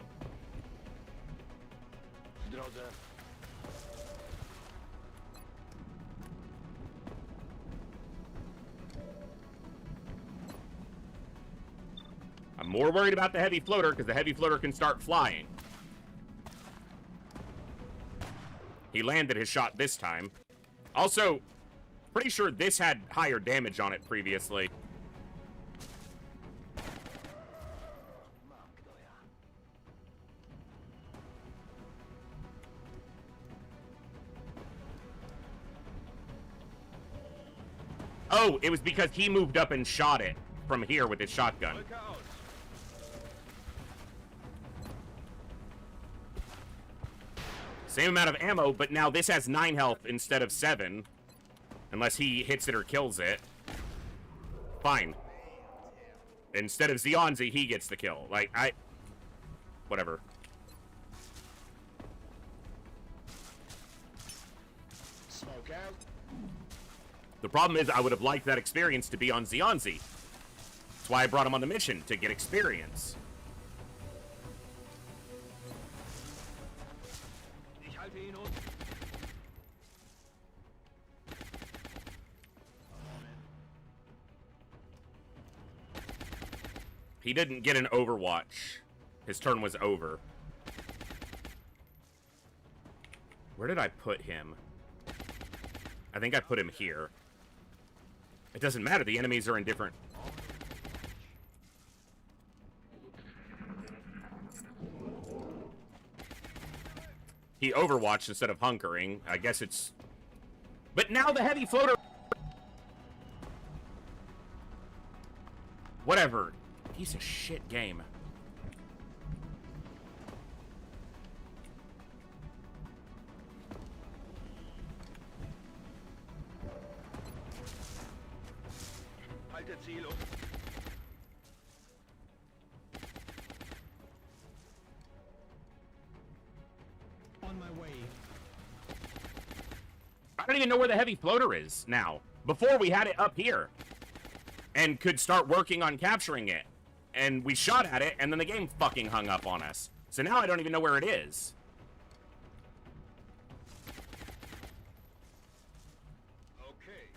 Speaker 1: I'm more worried about the heavy floater because the heavy floater can start flying. He landed his shot this time. Also, pretty sure this had higher damage on it previously. Oh, it was because he moved up and shot it from here with his shotgun. Same amount of ammo, but now this has 9 health instead of 7. Unless he hits it or kills it. Fine. Instead of Zionzi, he gets the kill. Like, whatever.
Speaker 5: Smoke out.
Speaker 1: The problem is I would have liked that experience to be on Zionzi. That's why I brought him on the mission, to get experience. He didn't get an Overwatch. His turn was over. Where did I put him? I think I put him here. It doesn't matter. The enemies are in different... He Overwatched instead of hunkering. I guess it's... But now the heavy floater... Whatever. Piece of shit game.
Speaker 9: On my way.
Speaker 1: I don't even know where the heavy floater is now. Before we had it up here and could start working on capturing it. And we shot at it, and then the game fucking hung up on us. So now I don't even know where it is.
Speaker 5: Okay.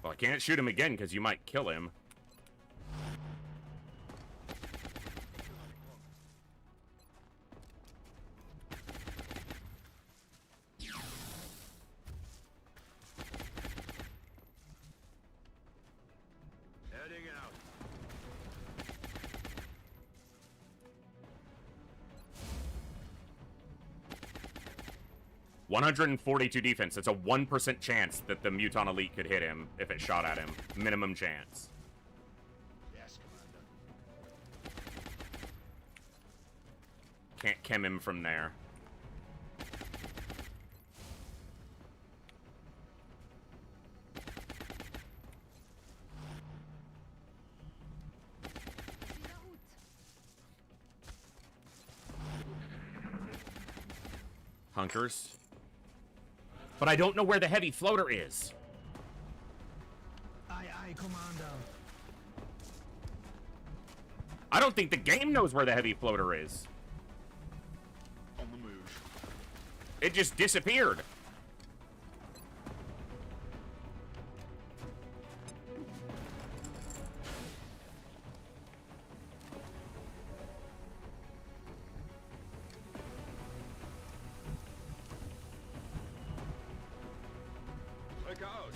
Speaker 1: Well, I can't shoot him again because you might kill him. 142 defense. It's a 1% chance that the Muton Elite could hit him if it shot at him. Minimum chance.
Speaker 5: Yes, Commander.
Speaker 1: Can't chem him from there. Hunkers. But I don't know where the heavy floater is.
Speaker 9: Aye, aye, Commander.
Speaker 1: I don't think the game knows where the heavy floater is.
Speaker 5: On the move.
Speaker 1: It just disappeared.
Speaker 5: Look out.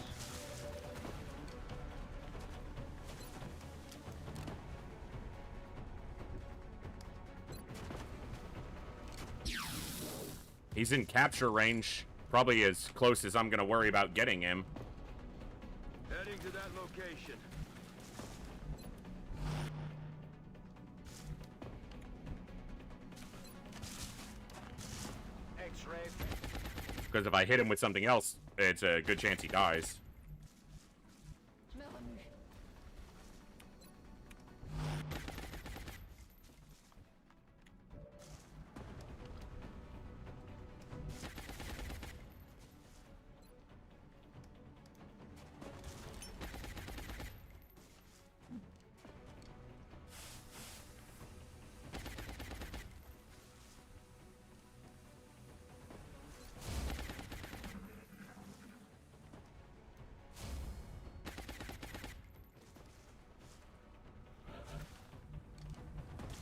Speaker 1: He's in capture range. Probably as close as I'm gonna worry about getting him.
Speaker 5: Heading to that location. X-ray.
Speaker 1: Because if I hit him with something else, it's a good chance he dies.
Speaker 4: Je me remue.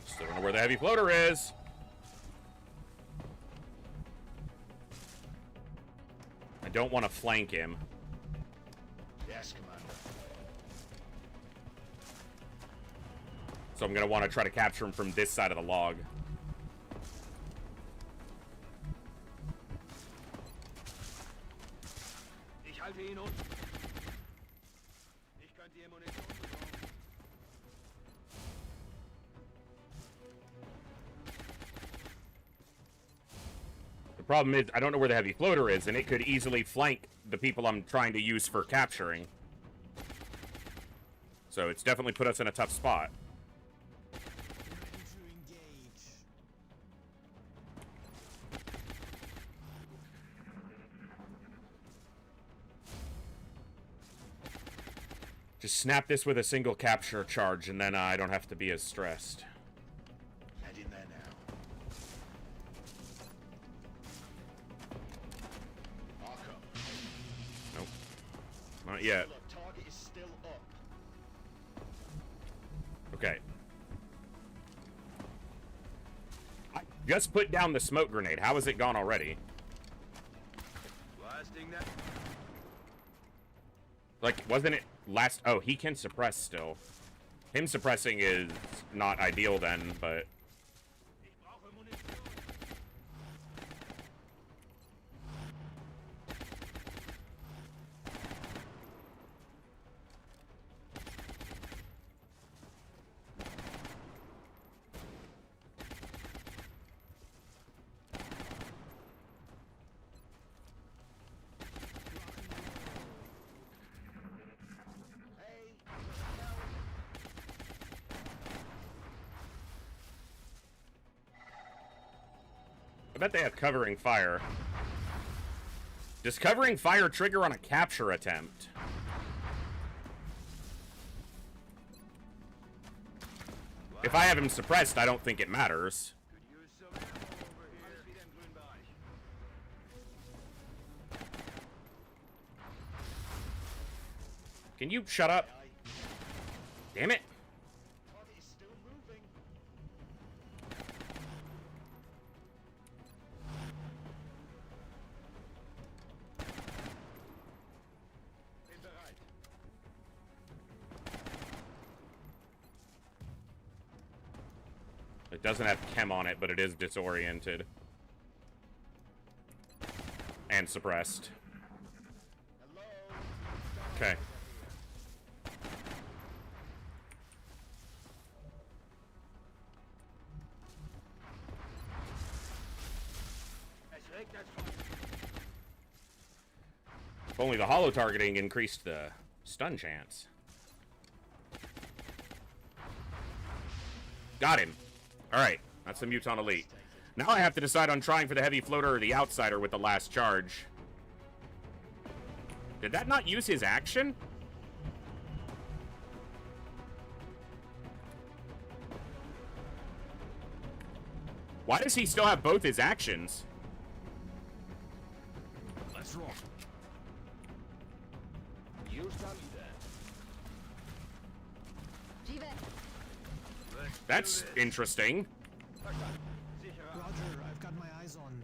Speaker 1: Still don't know where the heavy floater is. I don't want to flank him.
Speaker 5: Yes, Commander.
Speaker 1: So I'm going to want to try to capture him from this side of the log.
Speaker 5: Ich halte ihn unten. Ich könnte die Munition besorgen.
Speaker 1: The problem is, I don't know where the heavy floater is, and it could easily flank the people I'm trying to use for capturing. So it's definitely put us in a tough spot.
Speaker 9: Ready to engage.
Speaker 1: Just snap this with a single capture charge, and then I don't have to be as stressed.
Speaker 5: Head in there now. Arco.
Speaker 1: Nope. Not yet.
Speaker 5: Look, target is still up.
Speaker 1: Okay. I just put down the smoke grenade. How is it gone already?
Speaker 5: Blasting that.
Speaker 1: Like, wasn't it last... Oh, he can suppress still. Him suppressing is not ideal then, but...
Speaker 5: Ich brauche Munition.
Speaker 1: I bet they have covering fire. Does covering fire trigger on a capture attempt? If I have him suppressed, I don't think it matters.
Speaker 5: Could use some ammo over here. Alles wieder im grünen Bereich.
Speaker 1: Can you shut up? Damn it.
Speaker 5: Target is still moving. Bin bereit.
Speaker 1: It doesn't have chem on it, but it is disoriented. And suppressed. Okay. If only the holo targeting increased the stun chance. Got him. Alright, that's the Muton Elite. Now I have to decide on trying for the heavy floater or the outsider with the last charge. Did that not use his action? Why does he still have both his actions?
Speaker 5: Let's roll. You study that.
Speaker 4: J'y vais.
Speaker 1: That's interesting.
Speaker 9: Roger, I've got my eyes on.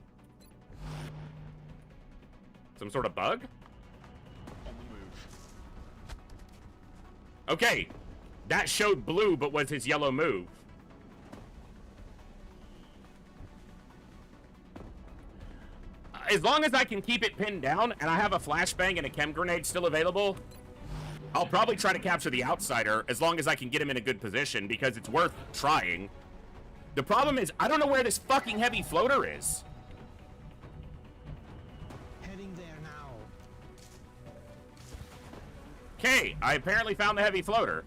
Speaker 1: Some sort of bug?
Speaker 5: On the move.
Speaker 1: Okay. That showed blue, but was his yellow move. As long as I can keep it pinned down, and I have a flashbang and a chem grenade still available, I'll probably try to capture the outsider as long as I can get him in a good position, because it's worth trying. The problem is, I don't know where this fucking heavy floater is.
Speaker 9: Heading there now.
Speaker 1: Okay, I apparently found the heavy floater.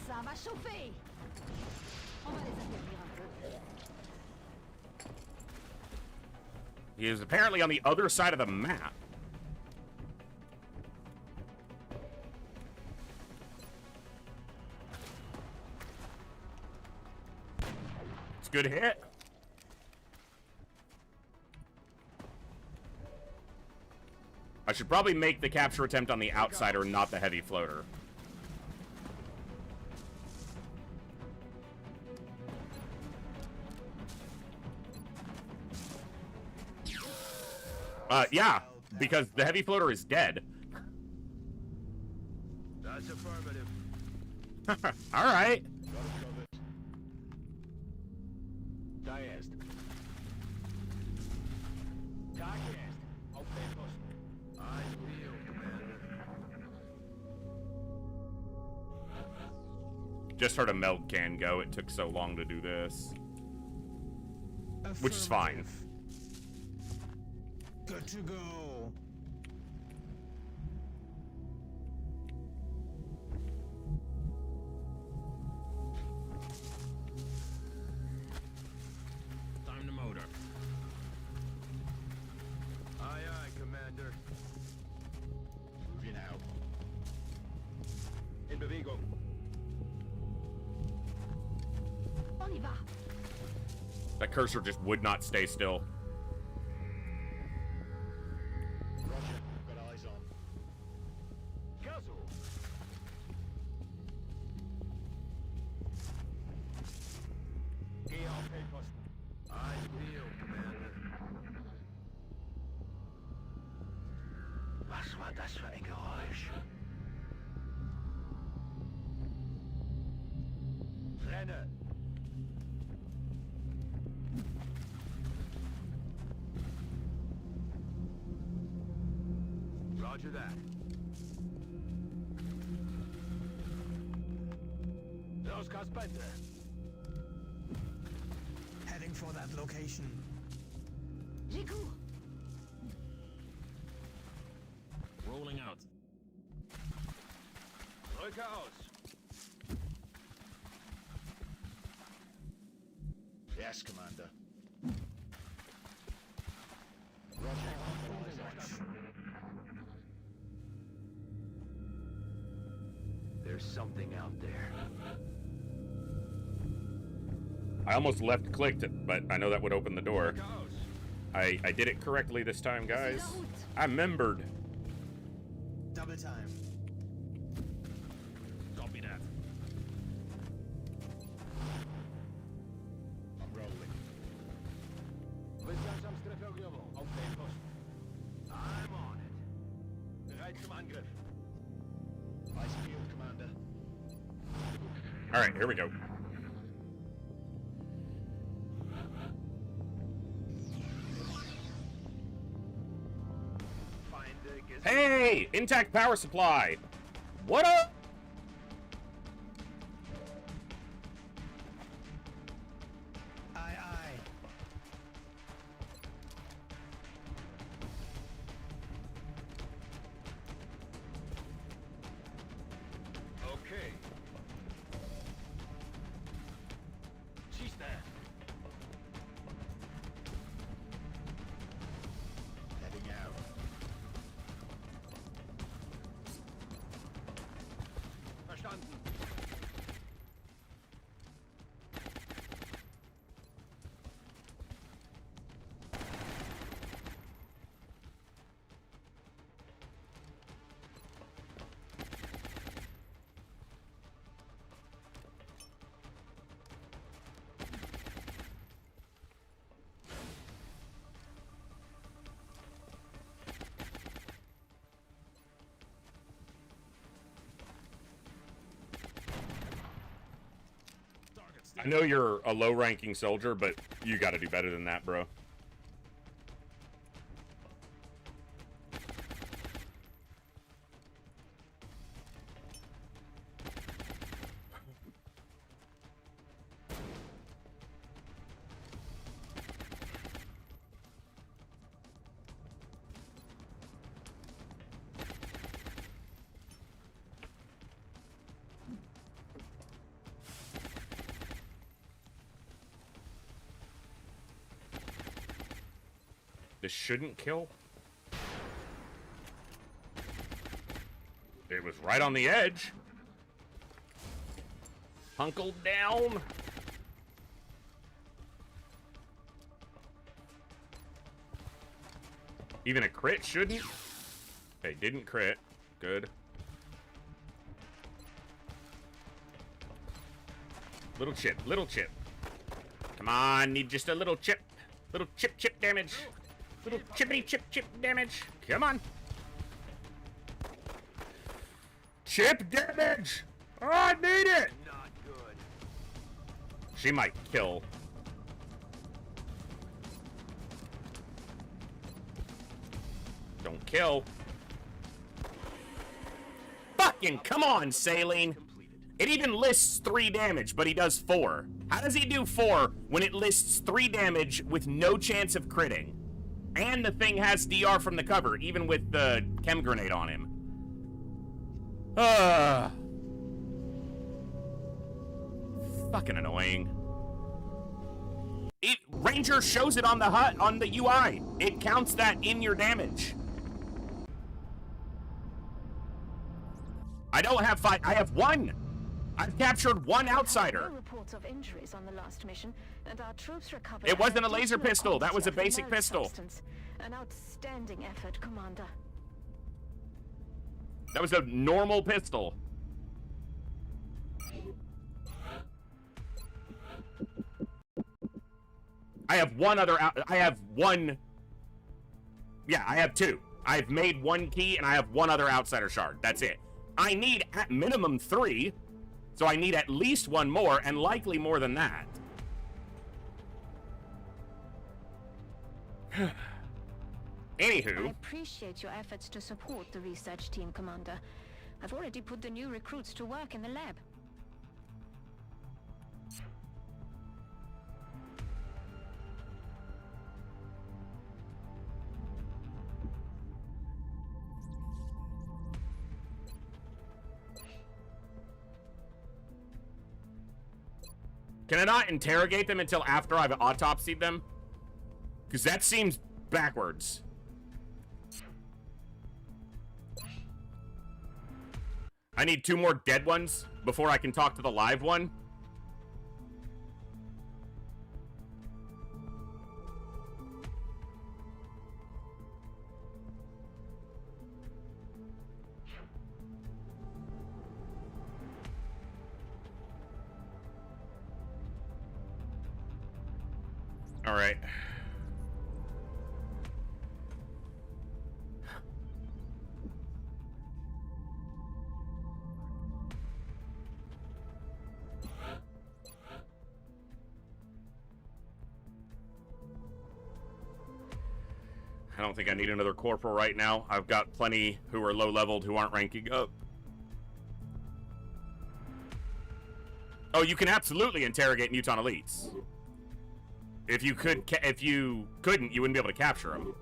Speaker 4: Ça va chauffer. On va les affaiblir un peu.
Speaker 1: He is apparently on the other side of the map. It's a good hit. I should probably make the capture attempt on the outsider, not the heavy floater. Yeah, because the heavy floater is dead.
Speaker 5: That's affirmative.
Speaker 1: All right.
Speaker 5: Da jest. Tak jest. Auf den Posten. I will, Commander.
Speaker 1: Just heard a meld can go. It took so long to do this. Which is fine.
Speaker 9: Good to go.
Speaker 5: Time to motor. Aye, aye, Commander. Moving out. In Bewegung.
Speaker 4: On y va.
Speaker 1: That cursor just would not stay still.
Speaker 5: Roger, got eyes on. Guzzle. Geh auf Feldposten. I will, Commander. Was war das für ein Geräusch? Renne! Roger that. Los Gaspente.
Speaker 9: Heading for that location.
Speaker 4: J'y cours.
Speaker 5: Rolling out. Rücke aus. Yes, Commander. Roger. There's something out there.
Speaker 1: I almost left-clicked it, but I know that would open the door. I did it correctly this time, guys. I remembered.
Speaker 9: Double time.
Speaker 5: Copy that. I'm rolling. Wyznaczam strefę ogniową. Auf den Posten. I'm on it. Bereit zum Angriff. Ice field, Commander.
Speaker 1: All right, here we go. Hey! Intact power supply! What up?
Speaker 9: Aye, aye.
Speaker 5: Okay. She's there.
Speaker 9: Heading out.
Speaker 5: Verstanden.
Speaker 1: I know you're a low-ranking soldier, but you gotta do better than that, bro. This shouldn't kill. It was right on the edge. Hunkled down. Even a crit shouldn't. They didn't crit. Good. Little chip, little chip. Come on, need just a little chip. Little chip damage. Little chippity chip damage. Come on. Chip damage! Oh, I need it!
Speaker 5: Not good.
Speaker 1: She might kill. Don't kill. Fucking come on, Saline. It even lists 3 damage, but he does 4. How does he do 4 when it lists 3 damage with no chance of critting? And the thing has DR from the cover, even with the chem grenade on him. Fucking annoying. Ranger shows it on the HUD, on the UI. It counts that in your damage. I don't have 5, I have 1. I've captured 1 outsider.
Speaker 7: No reports of injuries on the last mission, and our troops recovered.
Speaker 1: It wasn't a laser pistol. That was a
Speaker 7: quantity of
Speaker 1: basic
Speaker 7: inert
Speaker 1: pistol.
Speaker 7: substance. An outstanding effort, Commander.
Speaker 1: That was a normal pistol. I have 1 other I have 1. Yeah, I have 2. I've made 1 key and I have 1 other outsider shard. That's it. I need at minimum 3. So I need at least 1 more, and likely more than that. Anywho.
Speaker 7: I appreciate your efforts to support the research team, Commander. I've already put the new recruits to work in the lab.
Speaker 1: Can I not interrogate them until after I've autopsied them? Because that seems backwards. I need 2 more dead ones before I can talk to the live one. All right. I don't think I need another corporal right now. I've got plenty who are low-leveled who aren't ranking up. Oh, you can absolutely interrogate Muton elites. If you couldn't, you wouldn't be able to capture them.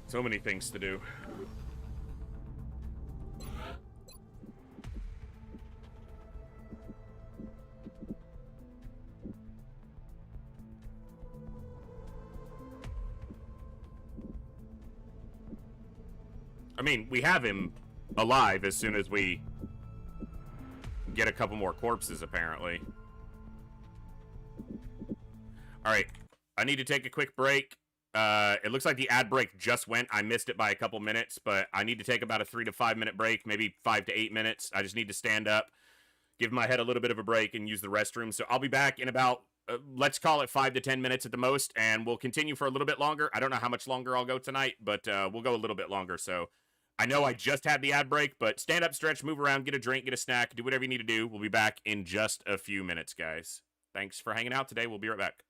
Speaker 1: So many things to do. I mean, we have him alive as soon as we get a couple more corpses, apparently. Alright, I need to take a quick break. It looks like the ad break just went. I missed it by a couple minutes, but I need to take about a 3 to 5 minute break, maybe 5 to 8 minutes. I just need to stand up, give my head a little bit of a break, and use the restroom. So I'll be back in about, let's call it 5 to 10 minutes at the most, and we'll continue for a little bit longer. I don't know how much longer I'll go tonight, but we'll go a little bit longer. So I know I just had the ad break, but stand up, stretch, move around, get a drink, get a snack, do whatever you need to do. We'll be back in just a few minutes, guys. Thanks for hanging out today. We'll be right back.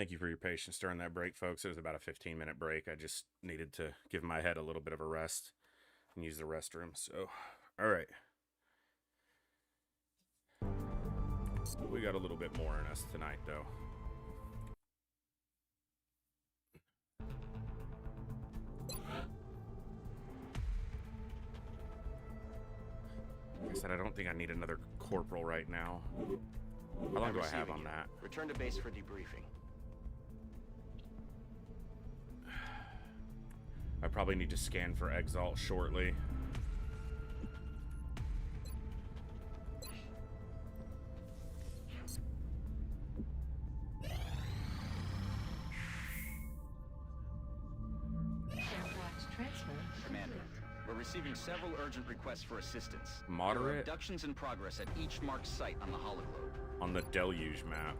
Speaker 1: Thank you for your patience during that break, folks. It was about a 15-minute break. I just needed to give my head a little bit of a rest and use the restroom. So, all right. We got a little bit more in us tonight, though. Like I said, I don't think I need another corporal right now. How long do I have on that?
Speaker 6: Return to base for debriefing.
Speaker 1: I probably need to scan for Exalt shortly.
Speaker 6: Commander, we're receiving several urgent requests for assistance. There are
Speaker 1: Moderate
Speaker 6: abductions in progress at each marked site on the hologlobe.
Speaker 1: on the Deluge map.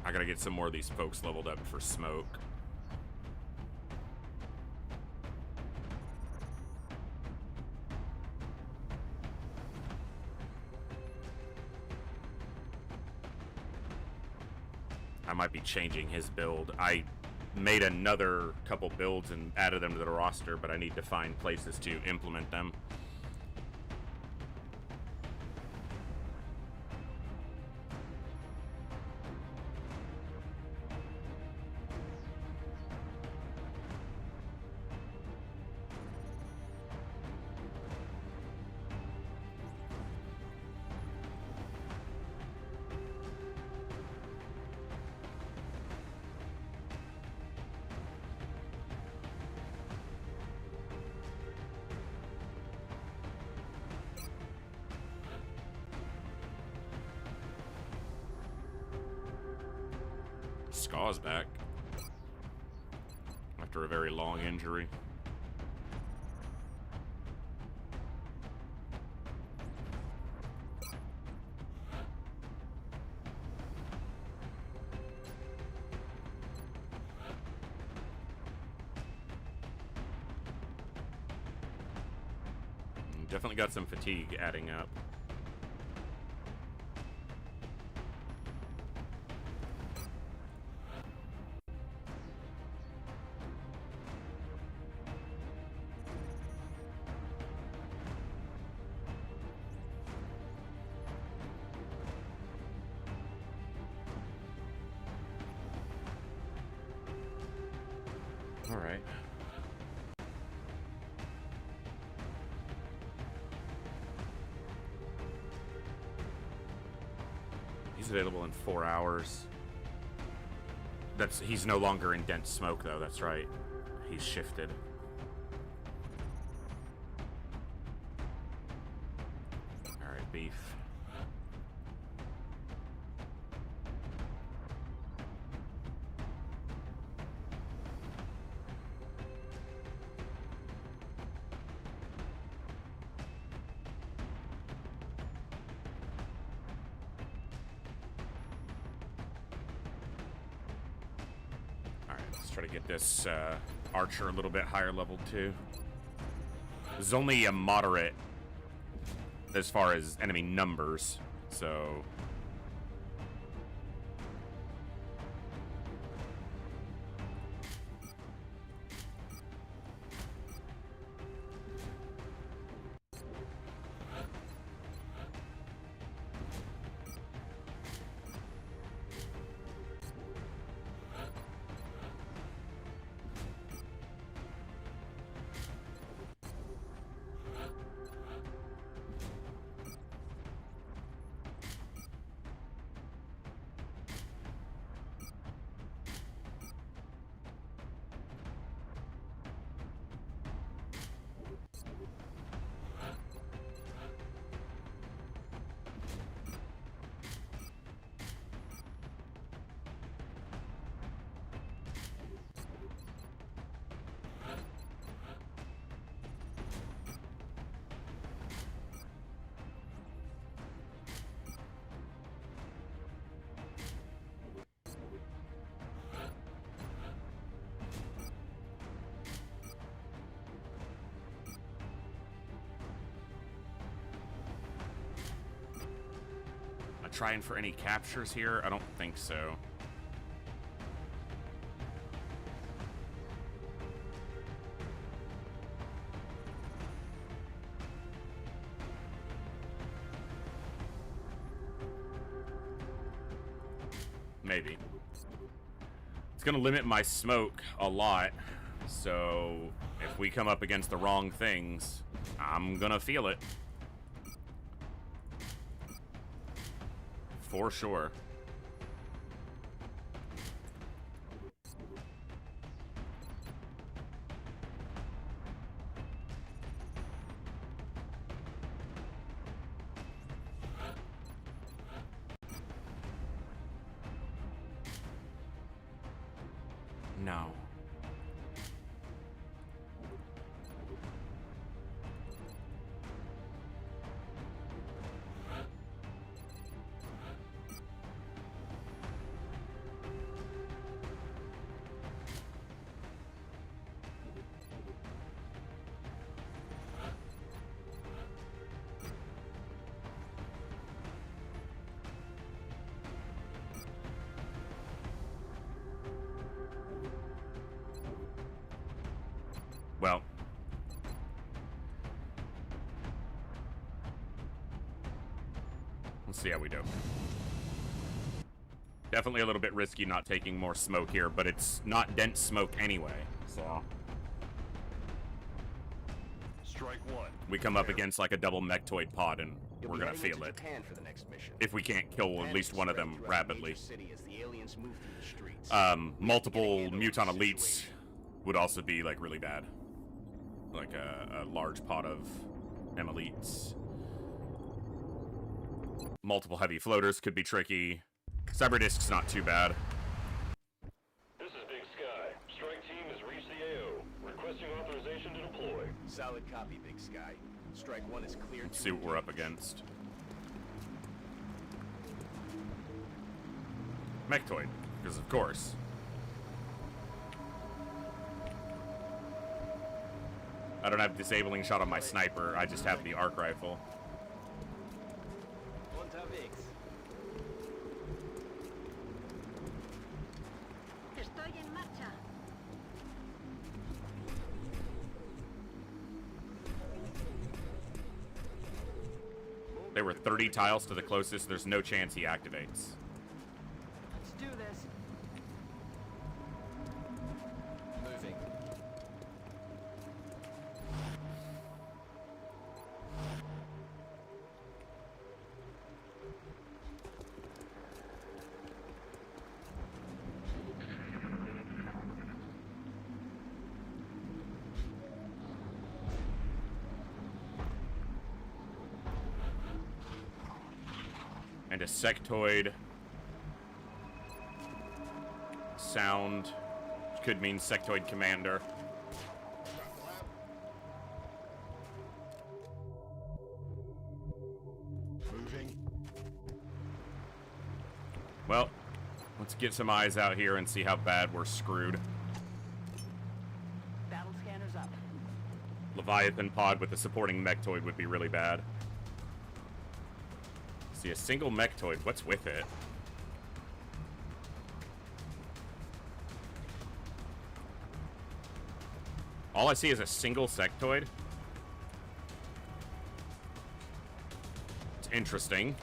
Speaker 1: I gotta get some more of these folks leveled up for smoke. I might be changing his build. I made another couple builds and added them to the roster, but I need to find places to implement them. Ska's back after a very long injury. Definitely got some fatigue adding up. All right. He's available in 4 hours. He's no longer in dense smoke though, that's right. He's shifted. All right, beef. Try to get this archer a little bit higher level too. This is only a moderate as far as enemy numbers, so trying for any captures here? I don't think so. Maybe. It's gonna limit my smoke a lot, so if we come up against the wrong things, I'm gonna feel it. For sure. No. Well, let's see how we do. Definitely a little bit risky not taking more smoke here, but it's not dense smoke anyway, so.
Speaker 5: Strike one.
Speaker 1: We come up against like a double mechtoid pod and we're gonna feel it.
Speaker 6: For the next mission.
Speaker 1: If we can't kill at least one of them rapidly.
Speaker 6: City as the aliens move through the streets.
Speaker 1: Multiple muton elites would also be like really bad. Like a large pot of M-elites. Multiple heavy floaters could be tricky. Cyberdisc's not too bad.
Speaker 5: This is Big Sky. Strike team has reached the AO. Requesting authorization to deploy.
Speaker 6: Solid copy, Big Sky. Strike one is cleared.
Speaker 1: Let's see what we're up against. Mechtoid, because of course. I don't have disabling shot on my sniper, I just have the arc rifle.
Speaker 4: Estoy en marcha.
Speaker 1: There were 30 tiles to the closest, there's no chance he activates.
Speaker 6: Let's do this. Moving.
Speaker 1: And a sectoid sound could mean sectoid commander.
Speaker 8: Moving.
Speaker 1: Well, let's get some eyes out here and see how bad we're screwed.
Speaker 6: Battle scanners up.
Speaker 1: Leviathan pod with a supporting mechtoid would be really bad. See, a single mechtoid, what's with it? All I see is a single sectoid. It's interesting.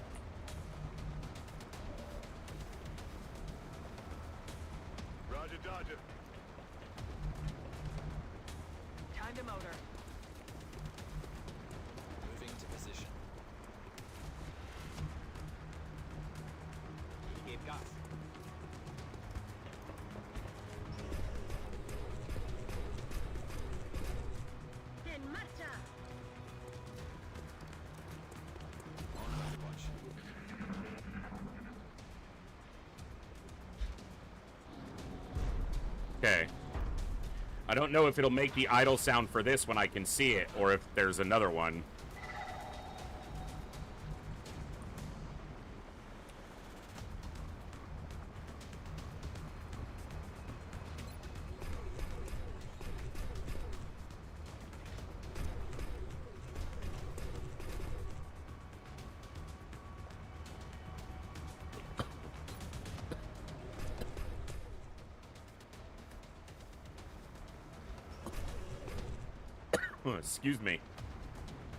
Speaker 5: Roger, Dodger.
Speaker 6: Time to motor.
Speaker 3: Moving to position.
Speaker 6: He gave gas.
Speaker 4: En marcha.
Speaker 3: On Overwatch.
Speaker 1: Okay. I don't know if it'll make the idle sound for this when I can see it, or if there's another one. Excuse me.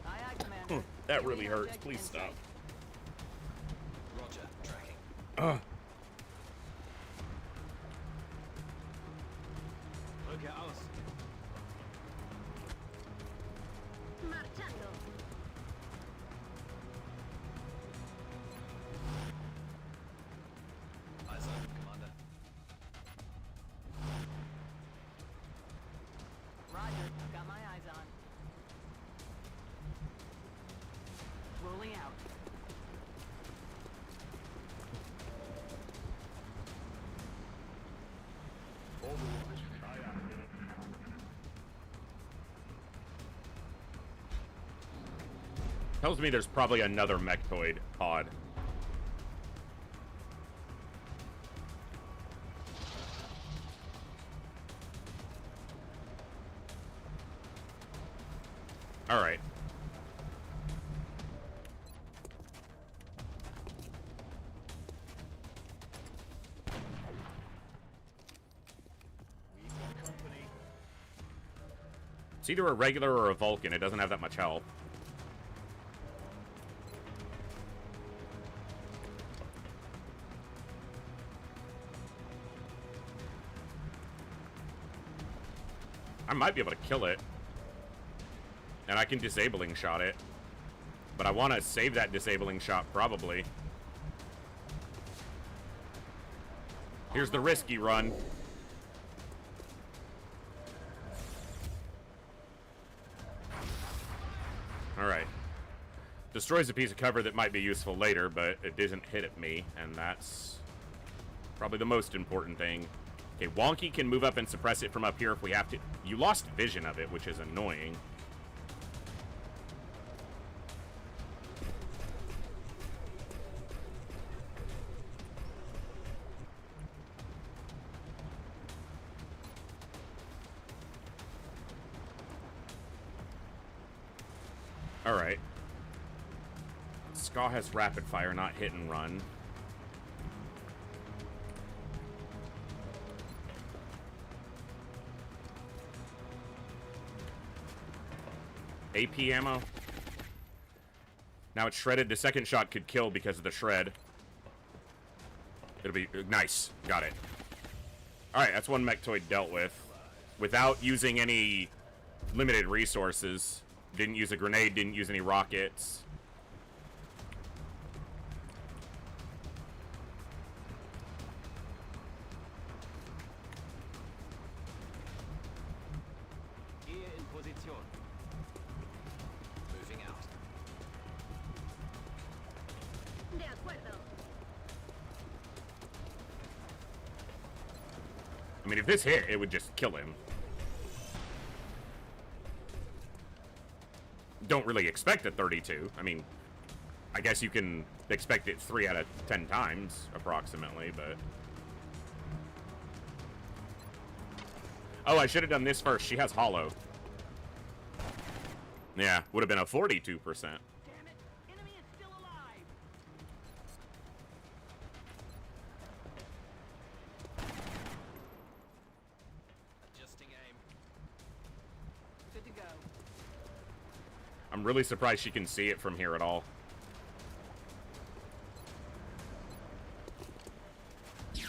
Speaker 4: Aye, aye, Commander.
Speaker 1: That really
Speaker 4: Alien
Speaker 1: hurts.
Speaker 4: object
Speaker 1: Please
Speaker 4: in
Speaker 1: stop.
Speaker 4: sight.
Speaker 3: Roger, tracking.
Speaker 1: Ugh.
Speaker 5: Rückkehr aus.
Speaker 4: Marchando.
Speaker 3: Eyes open, Commander.
Speaker 4: Roger, got my eyes on. Rolling out.
Speaker 1: Tells me there's probably another mechtoid pod. Alright. It's either a regular or a Vulcan. It doesn't have that much health. I might be able to kill it. And I can disabling shot it. But I want to save that disabling shot, probably. Here's the risky run. Alright. Destroys a piece of cover that might be useful later, but it doesn't hit at me, and that's probably the most important thing. Okay, Wonky can move up and suppress it from up here if we have to. You lost vision of it, which is annoying. Alright. Ska has rapid fire, not hit and run. AP ammo. Now it's shredded. The second shot could kill because of the shred. It'll be nice. Got it. Alright, that's one mechtoid dealt with. Without using any limited resources. Didn't use a grenade, didn't use any rockets.
Speaker 5: Gehe in Position.
Speaker 3: Moving out.
Speaker 4: De acuerdo.
Speaker 1: I mean, if this hit, it would just kill him. Don't really expect a 32. I mean, I guess you can expect it 3 out of 10 times, approximately, but... Oh, I should have done this first. She has hollow. Yeah, would have been a 42%.
Speaker 4: Damn it! Enemy is still alive!
Speaker 3: Adjusting aim.
Speaker 4: Good to go.
Speaker 1: I'm really surprised she can see it from here at all.
Speaker 4: Damn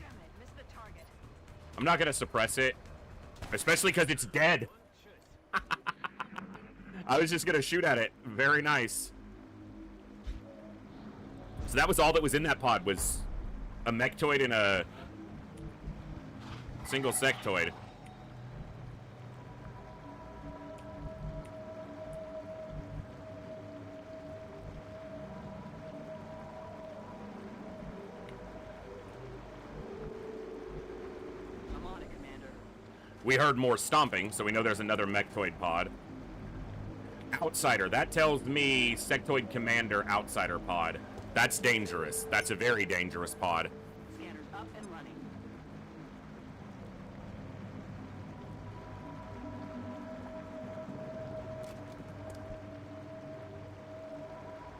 Speaker 4: it, missed the target.
Speaker 1: I'm not going to suppress it, especially because it's dead. I was just going to shoot at it. Very nice. So that was all that was in that pod, was a mechtoid and a single sectoid.
Speaker 4: I'm on it, Commander.
Speaker 1: We heard more stomping, so we know there's another mechtoid pod. Outsider. That tells me sectoid commander outsider pod. That's dangerous. That's a very dangerous pod.
Speaker 4: Scanners up and running.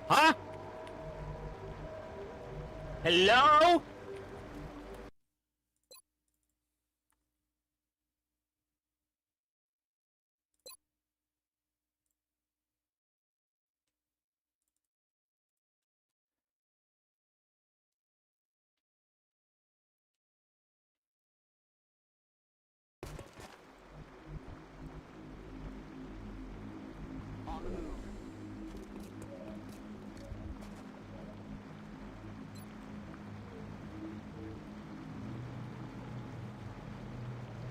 Speaker 1: Huh? Hello?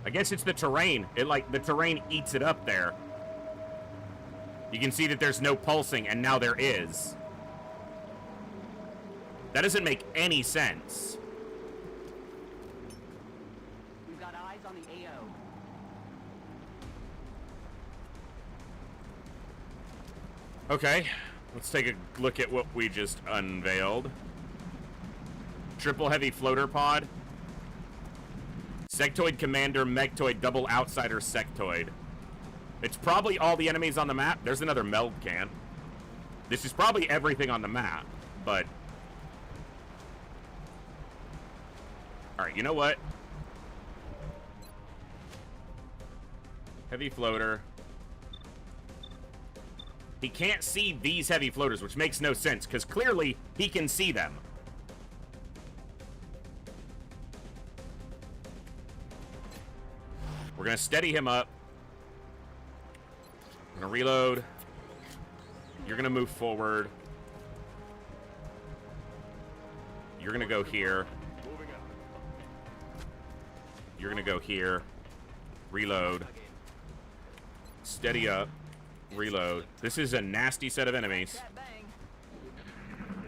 Speaker 1: I guess it's the terrain. The terrain eats it up there. You can see that there's no pulsing, and now there is. That doesn't make any sense.
Speaker 6: We've got eyes on the AO.
Speaker 1: Okay, let's take a look at what we just unveiled. Triple heavy floater pod. Sectoid commander, mechtoid, double outsider sectoid. It's probably all the enemies on the map. There's another meld can. This is probably everything on the map, but... Alright, you know what? Heavy floater. He can't see these heavy floaters, which makes no sense, because clearly he can see them. We're going to steady him up. I'm going to reload. You're going to move forward. You're going to go here. You're going to go here. Reload. Steady up. Reload. This is a nasty set of enemies.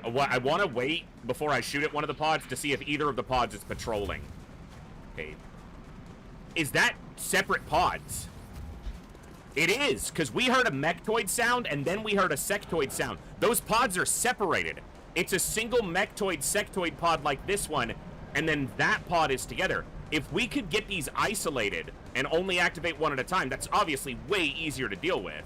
Speaker 1: I want to wait before I shoot at one of the pods to see if either of the pods is patrolling. Okay. Is that separate pods? It is, because we heard a mechtoid sound, and then we heard a sectoid sound. Those pods are separated. It's a single mechtoid sectoid pod like this one, and then that pod is together. If we could get these isolated and only activate one at a time, that's obviously way easier to deal with.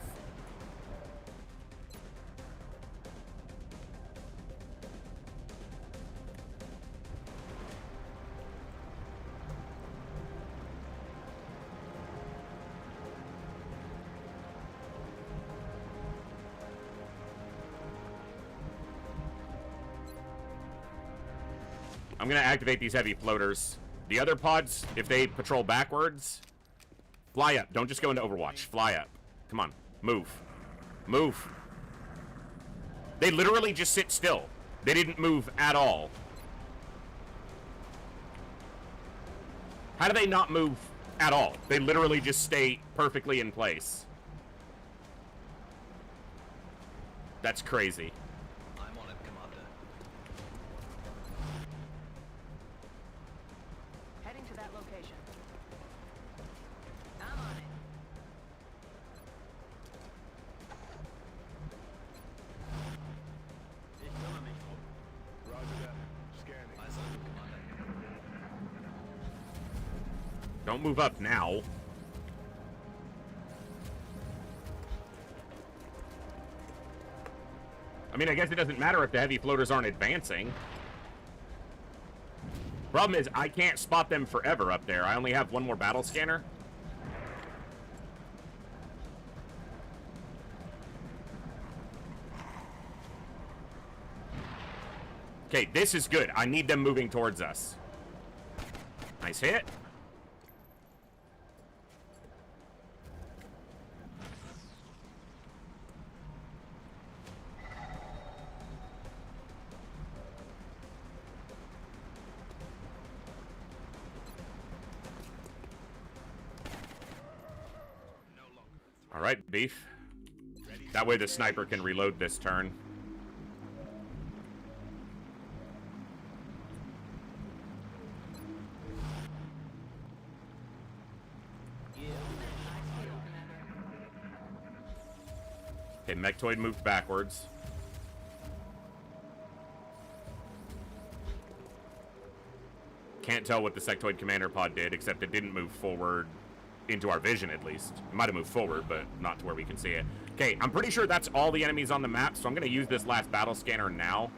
Speaker 1: I'm going to activate these heavy floaters. The other pods, if they patrol backwards, fly up. Don't just go into Overwatch. Fly up. Come on. Move. Move. They literally just sit still. They didn't move at all. How do they not move at all? They literally just stay perfectly in place. That's crazy.
Speaker 3: I'm on it, Commander.
Speaker 4: Heading to that location. I'm on it.
Speaker 2: Roger that. Scanning.
Speaker 3: Eyes on you, Commander.
Speaker 1: Don't move up now. I mean, I guess it doesn't matter if the heavy floaters aren't advancing. Problem is, I can't spot them forever up there. I only have one more battle scanner. Okay, this is good. I need them moving towards us. Nice hit. All right, Beef. That way the sniper can reload this turn. Okay, Mechtoid moved backwards. Can't tell what the Sectoid Commander Pod did, except it didn't move forward into our vision, at least. It might have moved forward, but not to where we can see it. Okay, I'm pretty sure that's all the enemies on the map, so I'm going to use this last battle scanner now.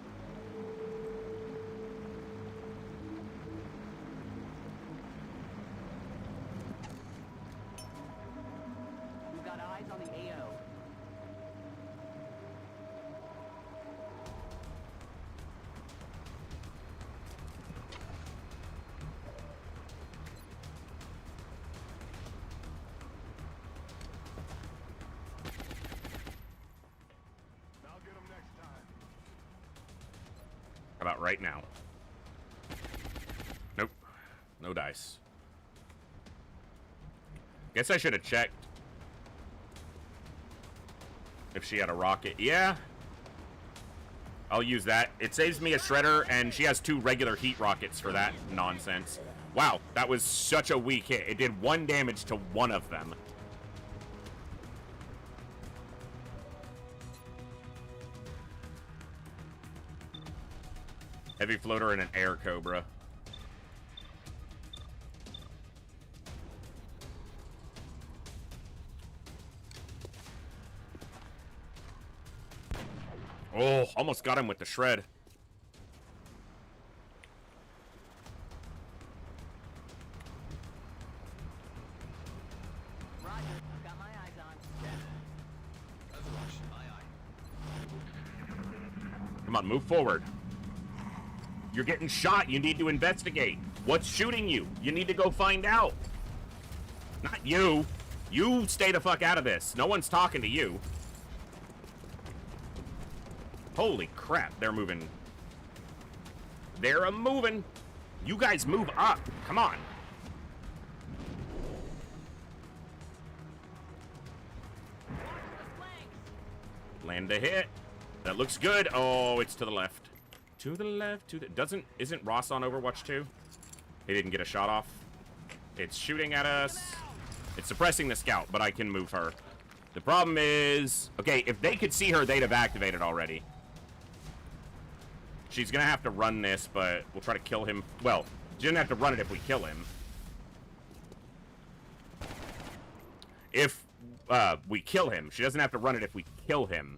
Speaker 6: We've got eyes on the AO.
Speaker 2: I'll get him next time.
Speaker 1: How about right now? Nope. No dice. Guess I should have checked if she had a rocket. Yeah. I'll use that. It saves me a shredder, and she has 2 regular heat rockets for that nonsense. Wow, that was such a weak hit. It did 1 damage to one of them. Heavy floater and an air cobra. Oh, almost got him with the shred.
Speaker 4: Roger, I've got my eyes on.
Speaker 1: Come on, move forward. You're getting shot. You need to investigate. What's shooting you? You need to go find out. Not you. You stay the fuck out of this. No one's talking to you. Holy crap, they're moving. They're moving. You guys move up. Come on. Land a hit. That looks good. Oh, it's to the left. To the left, to the... Isn't Ross on Overwatch 2? He didn't get a shot off. It's shooting at us. It's suppressing the scout, but I can move her. The problem is... Okay, if they could see her, they'd have activated already. She's gonna have to run this, but we'll try to kill him. Well, she doesn't have to run it if we kill him. If we kill him. She doesn't have to run it if we kill him.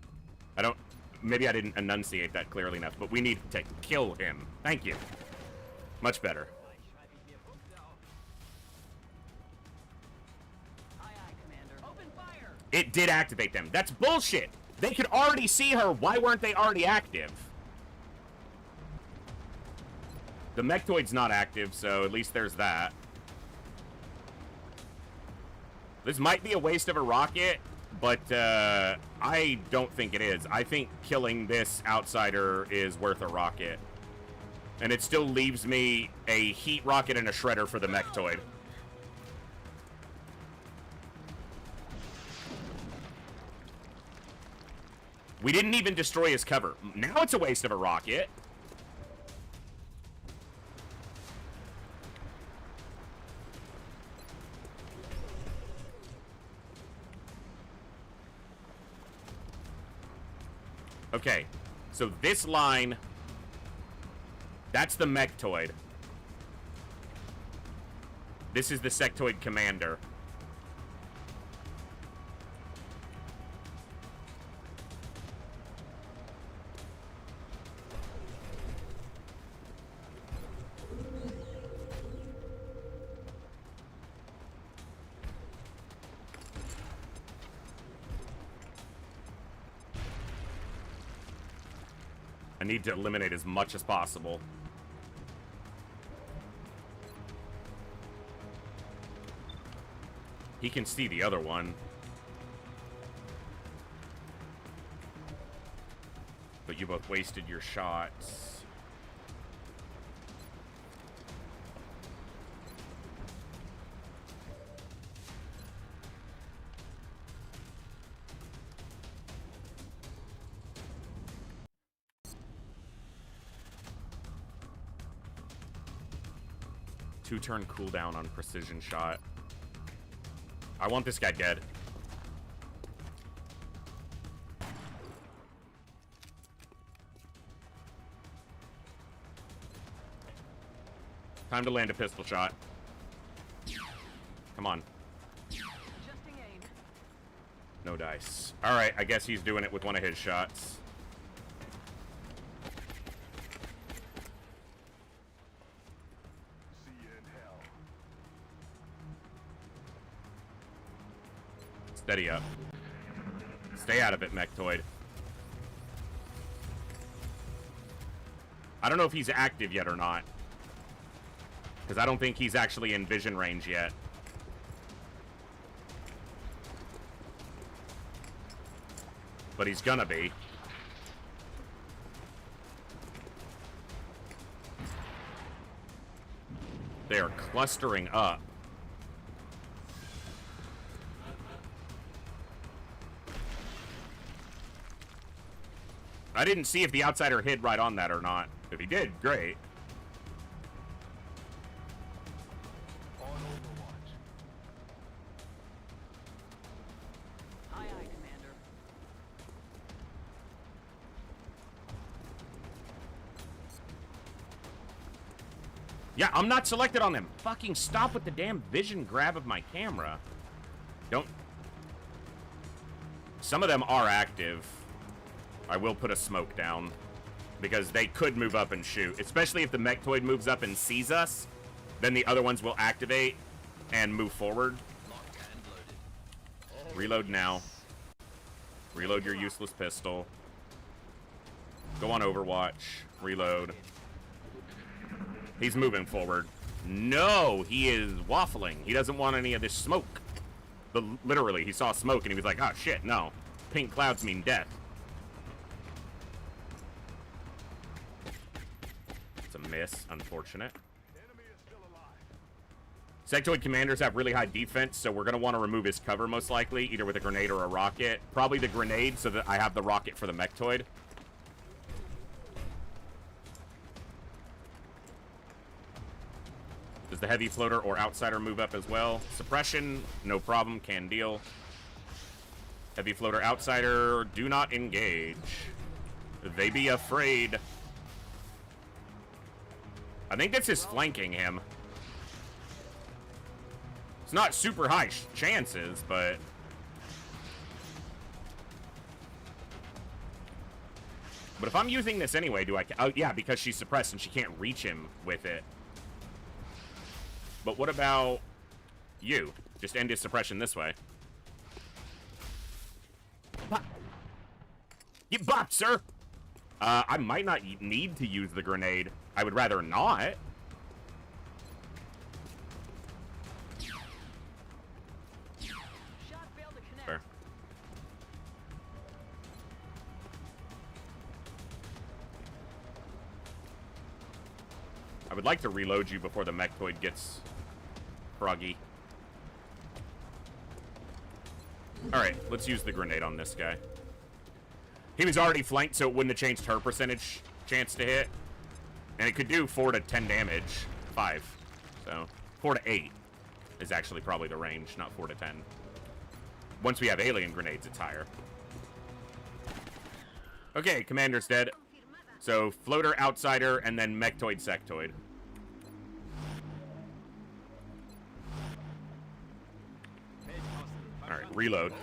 Speaker 1: Maybe I didn't enunciate that clearly enough, but we need to kill him. Thank you. Much better.
Speaker 4: Aye, aye, Commander. Open fire!
Speaker 1: It did activate them. That's bullshit. They could already see her. Why weren't they already active? The mechtoid's not active, so at least there's that. This might be a waste of a rocket, but I don't think it is. I think killing this outsider is worth a rocket. And it still leaves me a heat rocket and a shredder for the mechtoid. We didn't even destroy his cover. Now it's a waste of a rocket. Okay, so this line, that's the mechtoid. This is the sectoid commander. I need to eliminate as much as possible. He can see the other one. But you both wasted your shots. Two-turn cooldown on precision shot. I want this guy dead. Time to land a pistol shot. Come on.
Speaker 4: Adjusting aim.
Speaker 1: No dice. Alright, I guess he's doing it with one of his shots. Steady up. Stay out of it, mechtoid. I don't know if he's active yet or not. Because I don't think he's actually in vision range yet. But he's gonna be. They are clustering up. I didn't see if the outsider hid right on that or not. If he did, great.
Speaker 5: On Overwatch.
Speaker 3: Aye, aye, Commander.
Speaker 1: Yeah, I'm not selected on them. Fucking stop with the damn vision grab of my camera. Don't... Some of them are active. I will put a smoke down. Because they could move up and shoot. Especially if the Mechtoid moves up and sees us. Then the other ones will activate and move forward. Reload now. Reload your useless pistol. Go on Overwatch. Reload. He's moving forward. No, he is waffling. He doesn't want any of this smoke. But literally, he saw smoke and he was like, oh shit, no. Pink clouds mean death. It's a miss, unfortunate. Sectoid commanders have really high defense, so we're going to want to remove his cover most likely, either with a grenade or a rocket. Probably the grenade so that I have the rocket for the Mechtoid. Does the heavy floater or outsider move up as well? Suppression, no problem, can deal. Heavy floater outsider, do not engage. They be afraid. I think this is flanking him. It's not super high chances, but... But if I'm using this anyway, do I... Oh, yeah, because she's suppressed and she can't reach him with it. But what about you? Just end his suppression this way. Bop. Get bopped, sir! I might not need to use the grenade. I would rather not. Fair. I would like to reload you before the Mechtoid gets froggy. Alright, let's use the grenade on this guy. He was already flanked, so it wouldn't have changed her percentage chance to hit. And it could do 4 to 10 damage. 5. So, 4 to 8 is actually probably the range, not 4 to 10. Once we have alien grenades, it's higher. Okay, Commander's dead. So, Floater, Outsider, and then Mechtoid, Sectoid. Alright, reload.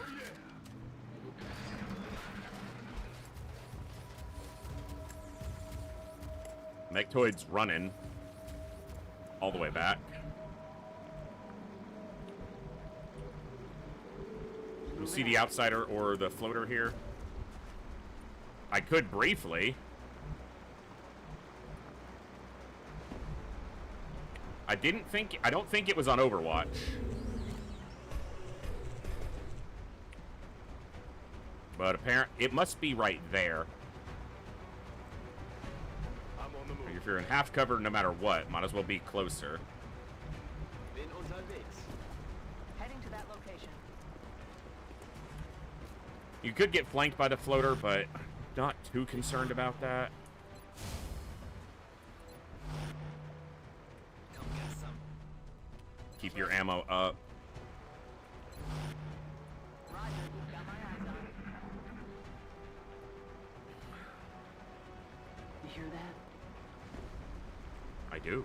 Speaker 1: Mechtoid's running all the way back. You see the outsider or the floater here? I could briefly. I don't think it was on Overwatch. But it must be right there. If you're in half cover, no matter what, might as well be closer.
Speaker 3: Heading to that location.
Speaker 1: You could get flanked by the floater, but not too concerned about that.
Speaker 3: Come get some.
Speaker 1: Keep your ammo up.
Speaker 3: Roger, got my eyes on it. You hear that?
Speaker 1: I do.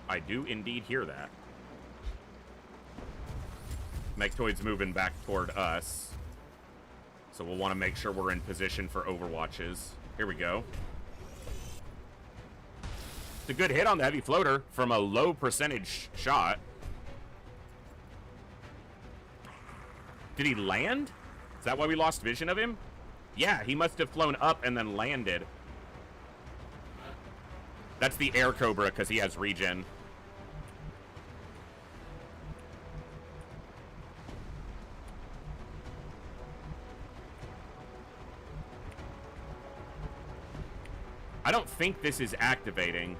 Speaker 1: I do indeed hear that. Mechtoid's moving back toward us. So we'll want to make sure we're in position for Overwatches. Here we go. It's a good hit on the heavy floater from a low percentage shot. Did he land? Is that why we lost vision of him? Yeah, he must have flown up and then landed. That's the Air Cobra because he has regen. I don't think this is activating,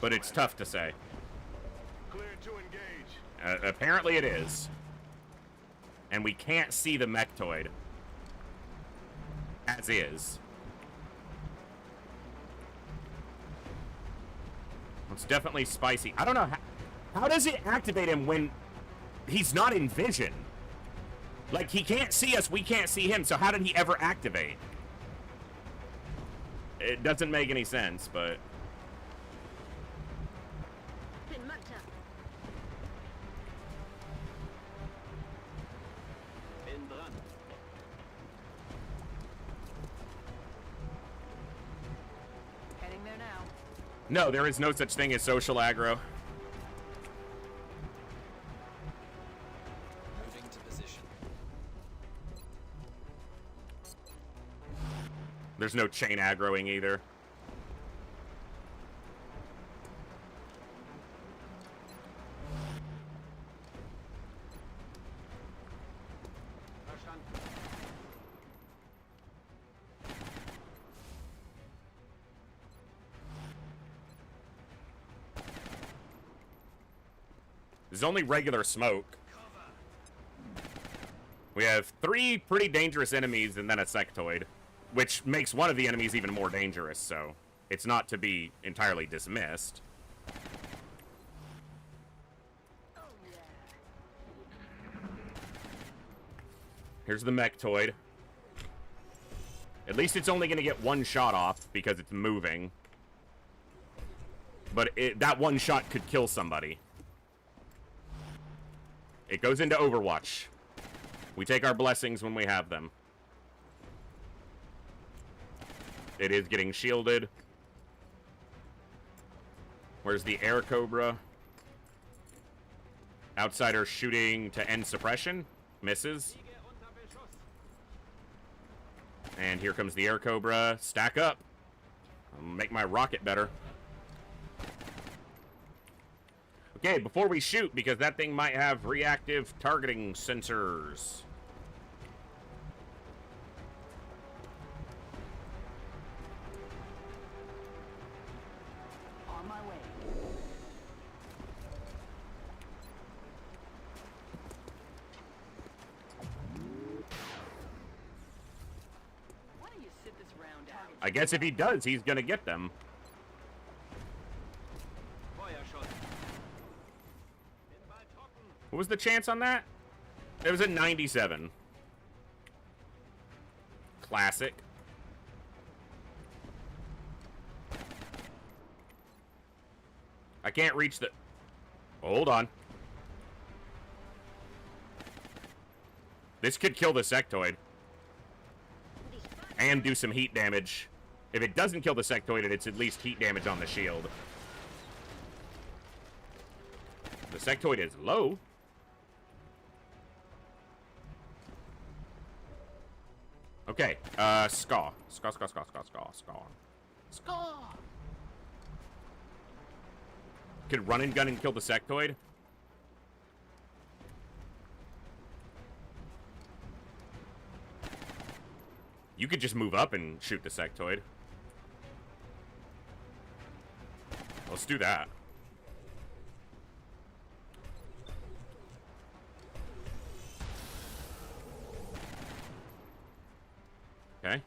Speaker 1: but it's tough to say.
Speaker 5: Clear to engage.
Speaker 1: Apparently it is. And we can't see the Mechtoid. as is. It's definitely spicy. I don't know how does it activate him when he's not in vision? Like, he can't see us, we can't see him, so how did he ever activate? It doesn't make any sense, but...
Speaker 4: Heading there now.
Speaker 1: No, there is no such thing as social aggro.
Speaker 3: Moving to position.
Speaker 1: There's no chain aggroing either. There's only regular smoke. We have 3 pretty dangerous enemies and then a sectoid, which makes one of the enemies even more dangerous, so it's not to be entirely dismissed. Here's the mechtoid. At least it's only going to get 1 shot off because it's moving. But that 1 shot could kill somebody. It goes into Overwatch. We take our blessings when we have them. It is getting shielded. Where's the air cobra? Outsider shooting to end suppression. Misses. And here comes the air cobra. Stack up. I'll make my rocket better. Okay, before we shoot, because that thing might have reactive targeting sensors.
Speaker 4: On my way. Why don't you sit this round out?
Speaker 1: I guess if he does, he's gonna get them. What was the chance on that? It was at 97. Classic. I can't reach the... Hold on. This could kill the sectoid. And do some heat damage. If it doesn't kill the sectoid, it's at least heat damage on the shield. The sectoid is low. Okay, Ska. Ska. Could run and gun and kill the sectoid? You could just move up and shoot the sectoid. Let's do that. Okay.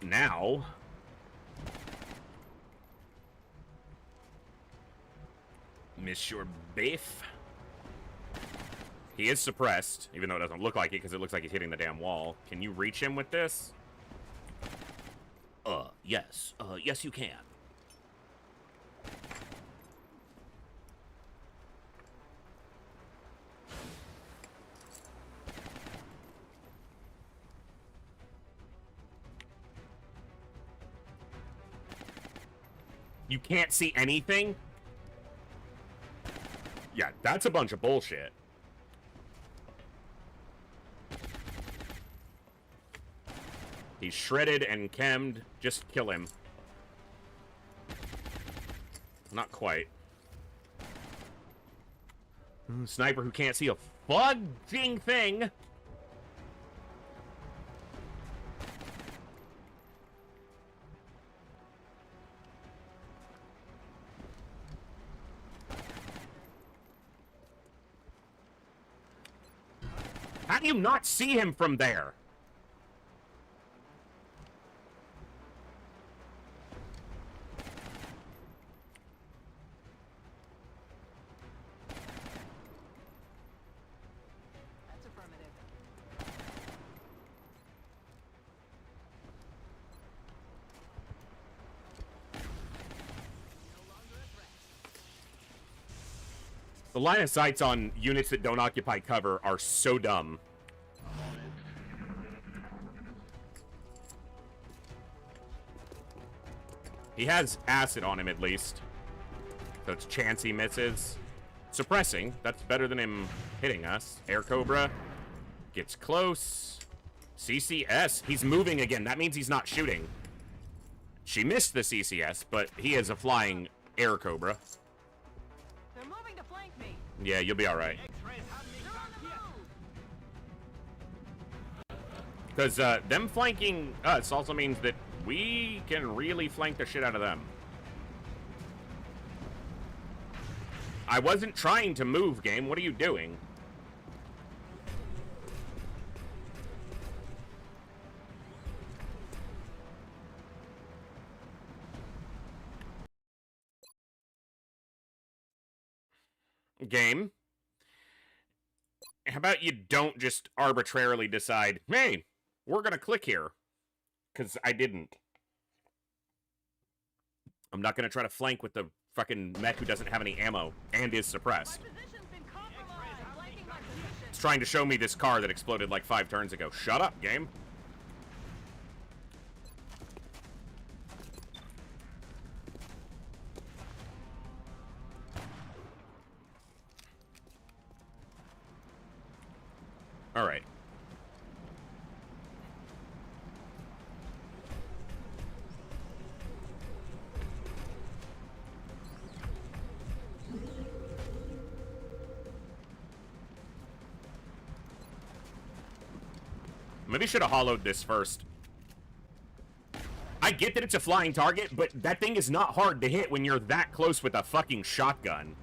Speaker 1: Now... Monsieur Biff. He is suppressed, even though it doesn't look like it, because it looks like he's hitting the damn wall. Can you reach him with this? Yes. Yes, you can. You can't see anything? Yeah, that's a bunch of bullshit. He's shredded and chemmed. Just kill him. Not quite. Sniper who can't see a fudging thing. How do you not see him from there?
Speaker 4: That's affirmative.
Speaker 1: The line of sights on units that don't occupy cover are so dumb. He has acid on him, at least. So it's chance he misses. Suppressing. That's better than him hitting us. Air Cobra. Gets close. CCS. He's moving again. That means he's not shooting. She missed the CCS, but he is a flying Air Cobra.
Speaker 4: They're moving to flank me.
Speaker 1: Yeah, you'll be alright. Because them flanking us also means that we can really flank the shit out of them. I wasn't trying to move, game. What are you doing? Game. How about you don't just arbitrarily decide, hey, we're gonna click here. Because I didn't. I'm not gonna try to flank with the fucking mech who doesn't have any ammo and is suppressed. It's trying to show me this car that exploded like 5 turns ago. Shut up, game. All right. Maybe should have hollowed this first. I get that it's a flying target, but that thing is not hard to hit when you're that close with a fucking shotgun.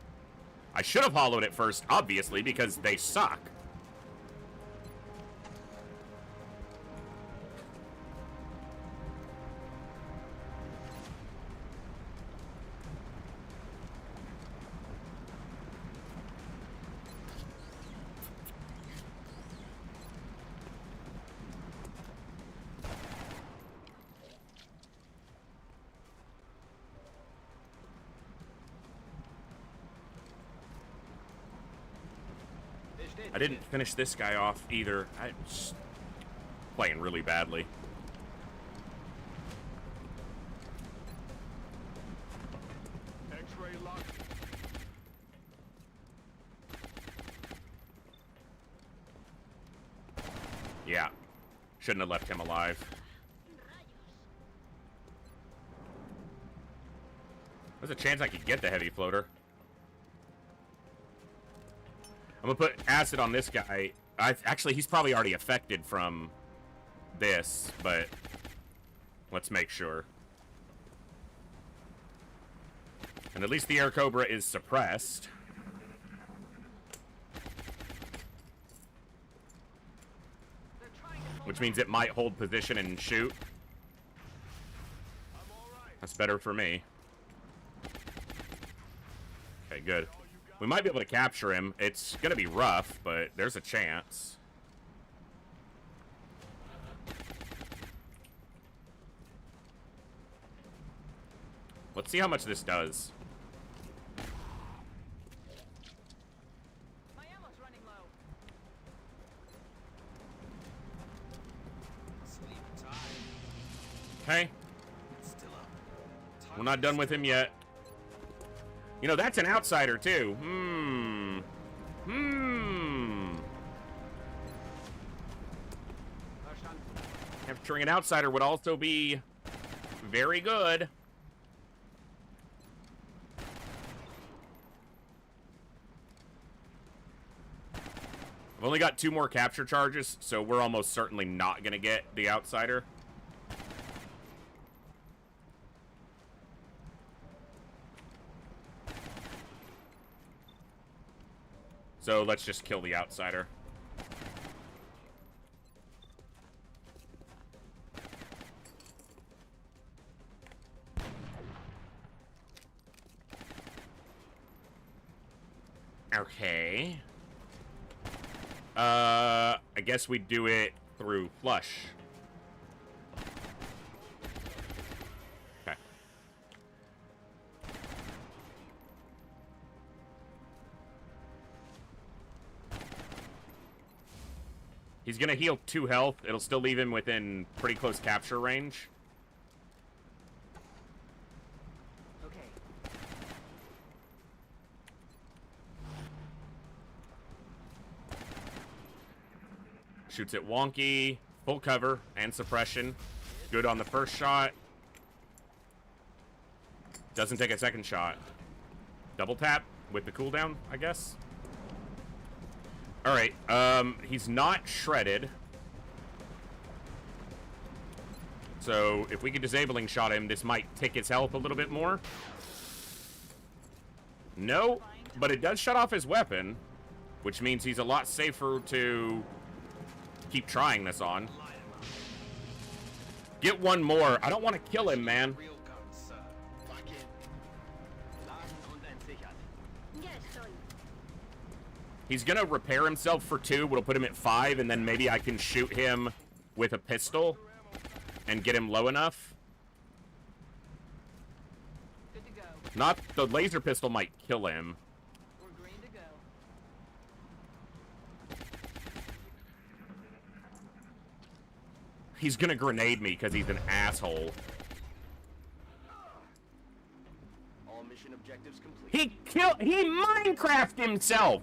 Speaker 1: I should have hollowed it first, obviously, because they suck. I didn't finish this guy off either. I'm just playing really badly.
Speaker 5: X-ray lock.
Speaker 1: Yeah. Shouldn't have left him alive. There's a chance I could get the heavy floater. I'm gonna put acid on this guy. Actually, he's probably already affected from this, but let's make sure. And at least the Air Cobra is suppressed. Which means it might hold position and shoot. That's better for me. Okay, good. We might be able to capture him. It's gonna be rough, but there's a chance. Let's see how much this does.
Speaker 4: My ammo's running low.
Speaker 1: Okay. We're not done with him yet. You know, that's an outsider, too. Capturing an outsider would also be very good. I've only got 2 more capture charges, so we're almost certainly not going to get the outsider. So let's just kill the outsider. Okay. I guess we do it through flush. Okay. He's gonna heal 2 health. It'll still leave him within pretty close capture range. Shoots it wonky, full cover, and suppression. Good on the first shot. Doesn't take a second shot. Double tap with the cooldown, I guess. Alright, he's not shredded. So, if we could disabling shot him, this might tick his health a little bit more. No, but it does shut off his weapon, which means he's a lot safer to keep trying this on. Get one more. I don't want to kill him, man. He's gonna repair himself for 2, which'll put him at 5, and then maybe I can shoot him with a pistol and get him low enough.
Speaker 4: Good to go.
Speaker 1: Not the laser pistol might kill him.
Speaker 4: We're green to go.
Speaker 1: He's gonna grenade me because he's an asshole.
Speaker 5: All mission objectives complete.
Speaker 1: He Minecraft himself.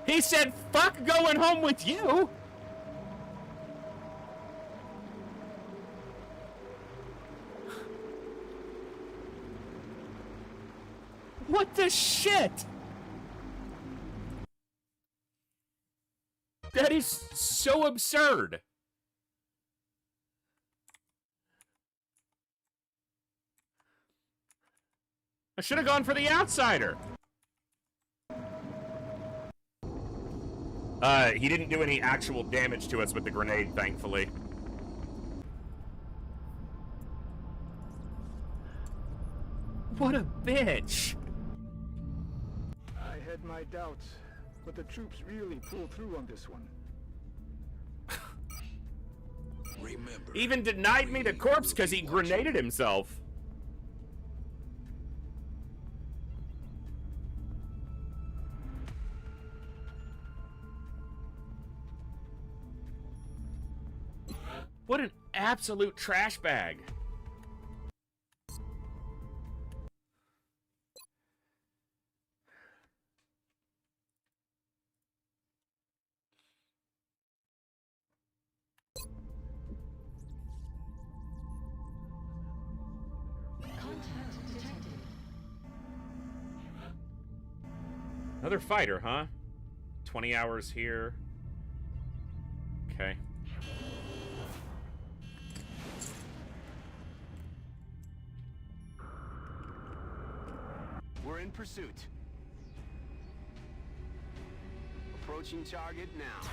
Speaker 1: He said, fuck going home with you. What the shit? That is so absurd. I should have gone for the outsider. He didn't do any actual damage to us with the grenade, thankfully. What a bitch.
Speaker 2: I had my doubts, but the troops really pulled through on this one.
Speaker 8: Remember,
Speaker 1: Even denied me the corpse because he grenaded himself. What an absolute trash bag.
Speaker 10: Contact detected.
Speaker 1: Another fighter, huh? 20 hours here. Okay.
Speaker 5: We're in pursuit. Approaching target now.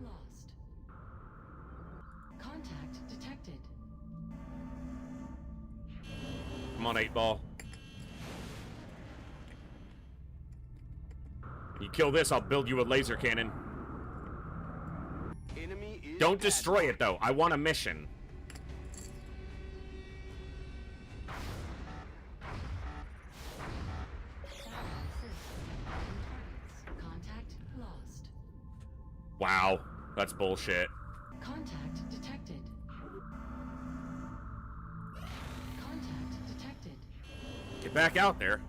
Speaker 10: Lost. Contact detected.
Speaker 1: Come on, 8-ball. You kill this, I'll build you a laser cannon.
Speaker 5: Enemy is
Speaker 1: Don't destroy it, though. I want a mission.
Speaker 10: Contact lost.
Speaker 1: Wow, that's bullshit.
Speaker 10: Contact detected. Contact detected.
Speaker 1: Get back out there.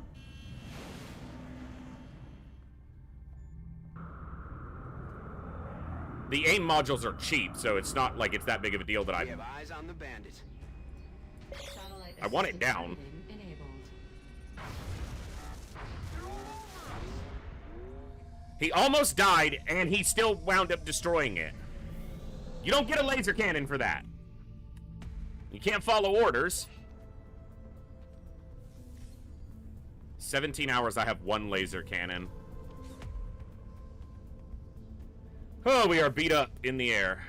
Speaker 1: The aim modules are cheap, so it's not like it's that big of a deal that
Speaker 5: We have eyes on the bandit.
Speaker 10: Satellite
Speaker 1: I want it
Speaker 10: assisted
Speaker 1: down.
Speaker 10: targeting enabled.
Speaker 1: He almost died, and he still wound up destroying it. You don't get a laser cannon for that. You can't follow orders. 17 hours, I have 1 laser cannon. Oh, we are beat up in the air.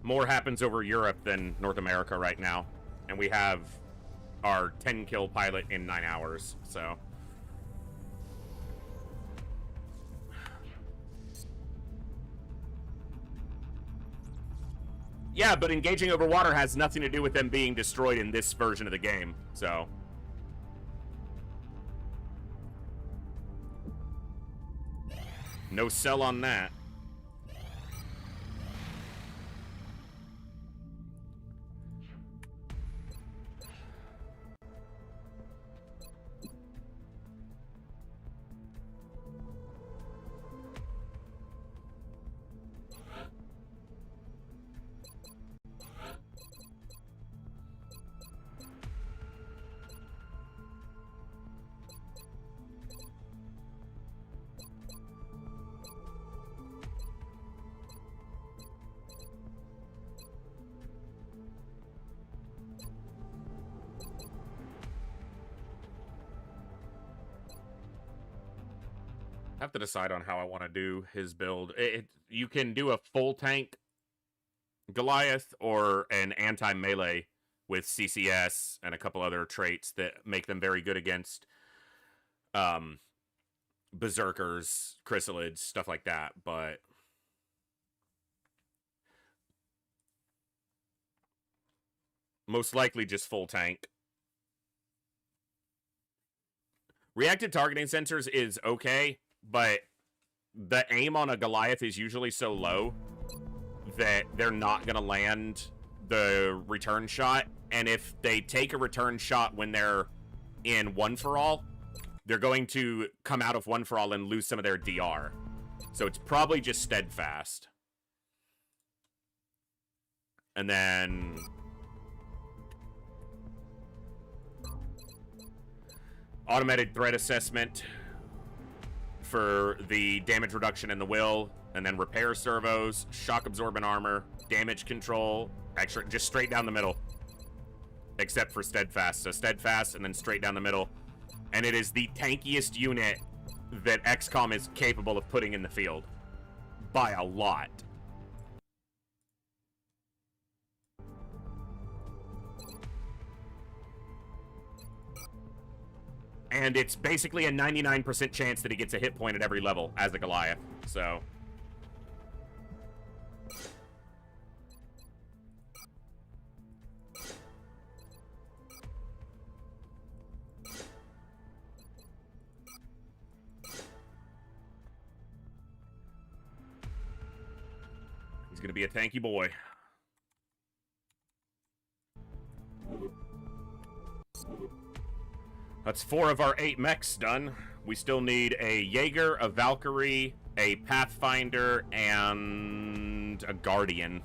Speaker 1: More happens over Europe than North America right now. And we have our 10-kill pilot in 9 hours, so... Yeah, but engaging over water has nothing to do with them being destroyed in this version of the game, so... No sell on that. I have to decide on how I want to do his build. You can do a full tank Goliath or an anti-melee with CCS and a couple other traits that make them very good against berserkers, chrysalids, stuff like that, but most likely just full tank. Reactive targeting sensors is okay, but the aim on a Goliath is usually so low that they're not going to land the return shot. And if they take a return shot when they're in one-for-all, they're going to come out of one-for-all and lose some of their DR. So it's probably just steadfast. And then... automated threat assessment for the damage reduction in the will, and then repair servos, shock absorbent armor, damage control, extra, just straight down the middle. Except for steadfast. So steadfast and then straight down the middle. And it is the tankiest unit that XCOM is capable of putting in the field. By a lot. And it's basically a 99% chance that he gets a hit point at every level as a Goliath. So... he's gonna be a tanky boy. That's 4 of our 8 mechs done. We still need a Jaeger, a Valkyrie, a Pathfinder, and a Guardian.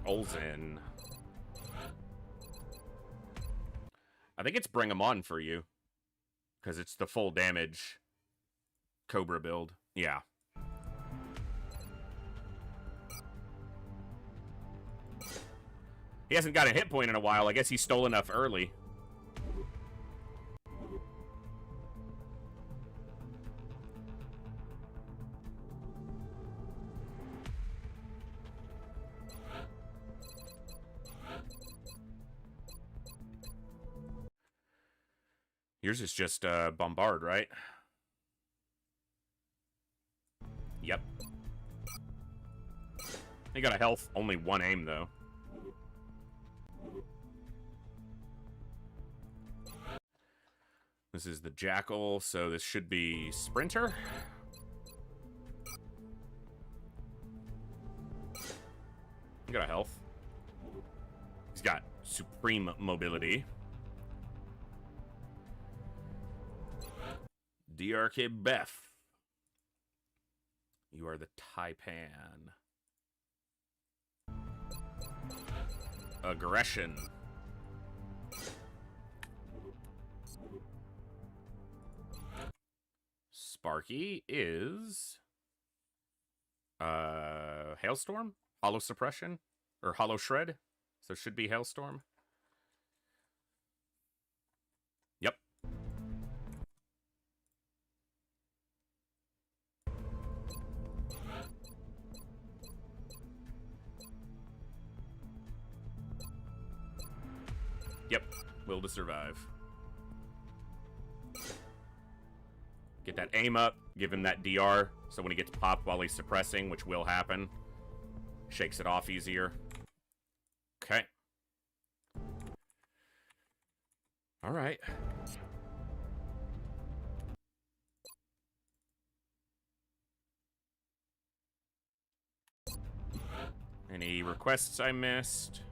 Speaker 1: Olsen. I think it's Bring 'em On for you. Because it's the full damage Cobra build. Yeah. He hasn't got a hit point in a while. I guess he stole enough early. Yours is just Bombard, right? Yep. He got a health, only 1 aim, though. This is the Jackal, so this should be Sprinter. He got a health. He's got supreme mobility. DRK Beth. You are the Taipan. Aggression. Sparky is Hailstorm? Hollow Suppression? Or Hollow Shred? So it should be Hailstorm. Yep. Yep. Will to survive. Get that aim up, give him that DR, so when he gets popped while he's suppressing, which will happen, shakes it off easier. Okay. Alright. Any requests I missed?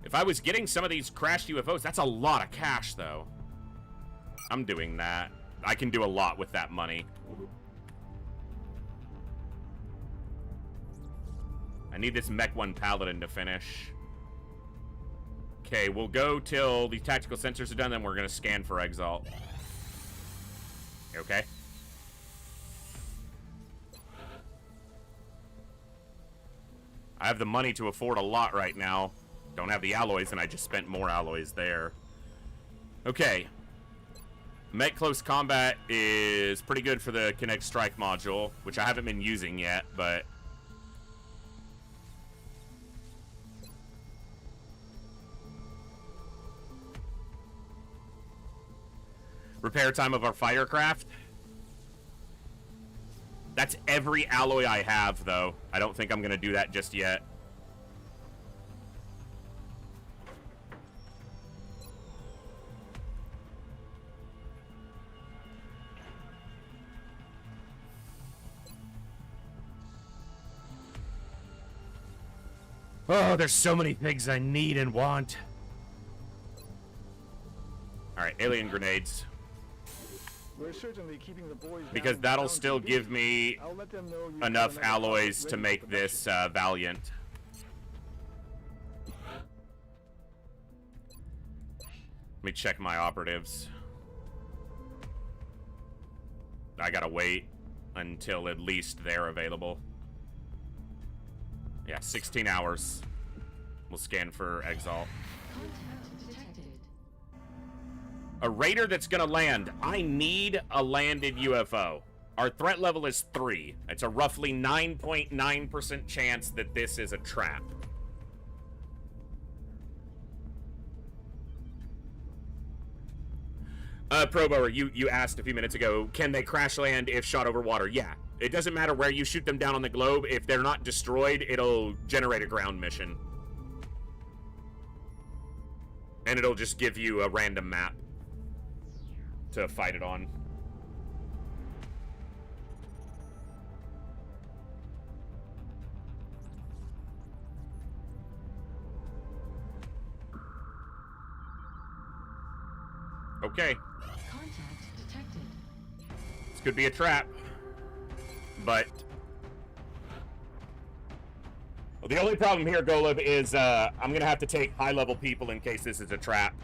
Speaker 1: If I was getting some of these crashed UFOs, that's a lot of cash, though. I'm doing that. I can do a lot with that money. I need this Mech 1 Paladin to finish. Okay, we'll go till the tactical sensors are done, then we're going to scan for Exalt. Okay. I have the money to afford a lot right now. Don't have the alloys, and I just spent more alloys there. Okay. Mech Close Combat is pretty good for the Kinetic Strike module, which I haven't been using yet, but... Repair time of our Firecraft. That's every alloy I have, though. I don't think I'm going to do that just yet. Oh, there's so many things I need and want. Alright, alien grenades.
Speaker 2: We're certainly keeping the boys
Speaker 1: because that'll still give me enough alloys to make this Valiant. Let me check my operatives. I gotta wait until at least they're available. Yeah, 16 hours. We'll scan for Exalt.
Speaker 10: Contact detected.
Speaker 1: A raider that's gonna land. I need a landed UFO. Our threat level is 3. It's a roughly 9.9% chance that this is a trap. Proboer, you asked a few minutes ago, can they crash land if shot over water? Yeah. It doesn't matter where you shoot them down on the globe. If they're not destroyed, it'll generate a ground mission. And it'll just give you a random map to fight it on. Okay.
Speaker 10: Contact detected.
Speaker 1: This could be a trap. But well, the only problem here, Golub, is I'm going to have to take high-level people in case this is a trap.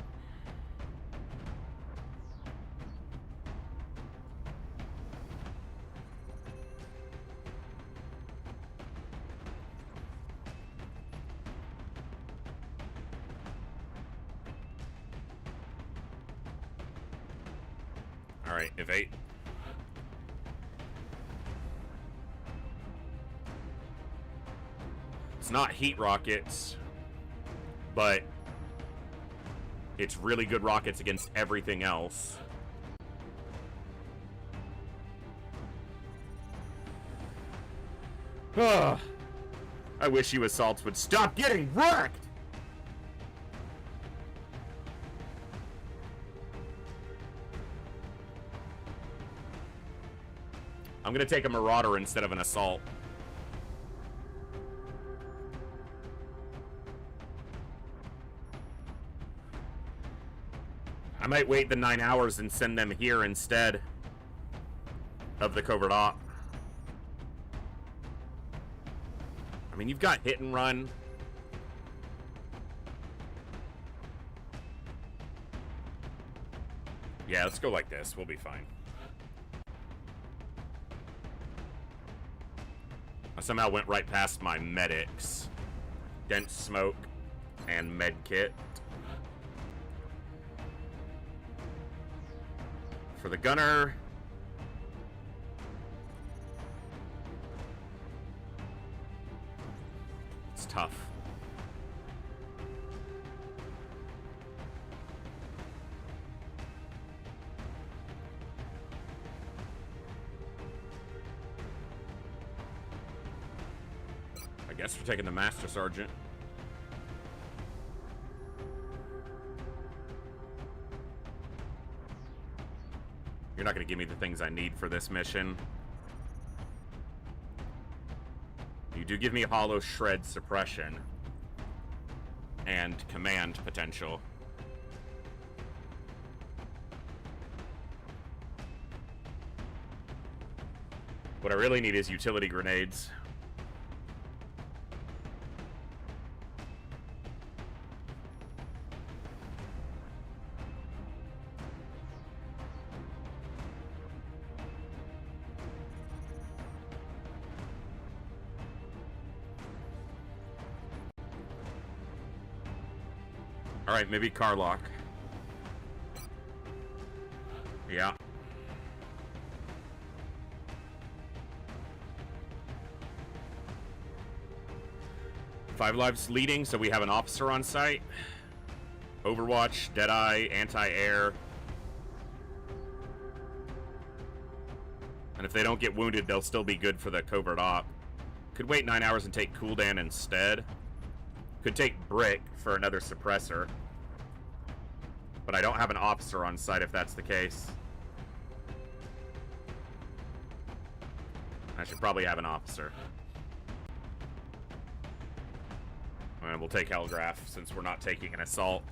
Speaker 1: All right, evade. It's not heat rockets, but it's really good rockets against everything else. Ugh. I wish you assaults would stop getting wrecked! I'm gonna take a Marauder instead of an assault. I might wait the 9 hours and send them here instead of the covert op. mean, you've got hit and run. Yeah, let's go like this. We'll be fine. I somehow went right past my medics. Dense smoke and med kit. For the gunner... It's tough. I guess we're taking the Master Sergeant. You're not going to give me the things I need for this mission. You do give me Hollow Shred Suppression and Command potential. What I really need is utility grenades. Alright, maybe Carlock. Yeah. Five lives leading, so we have an officer on site. Overwatch, Deadeye, anti-air. And if they don't get wounded, they'll still be good for the covert op. Could wait 9 hours and take cooldown instead. Could take Brick for another suppressor. But I don't have an officer on site if that's the case. I should probably have an officer. And we'll take Hellgraph since we're not taking an assault.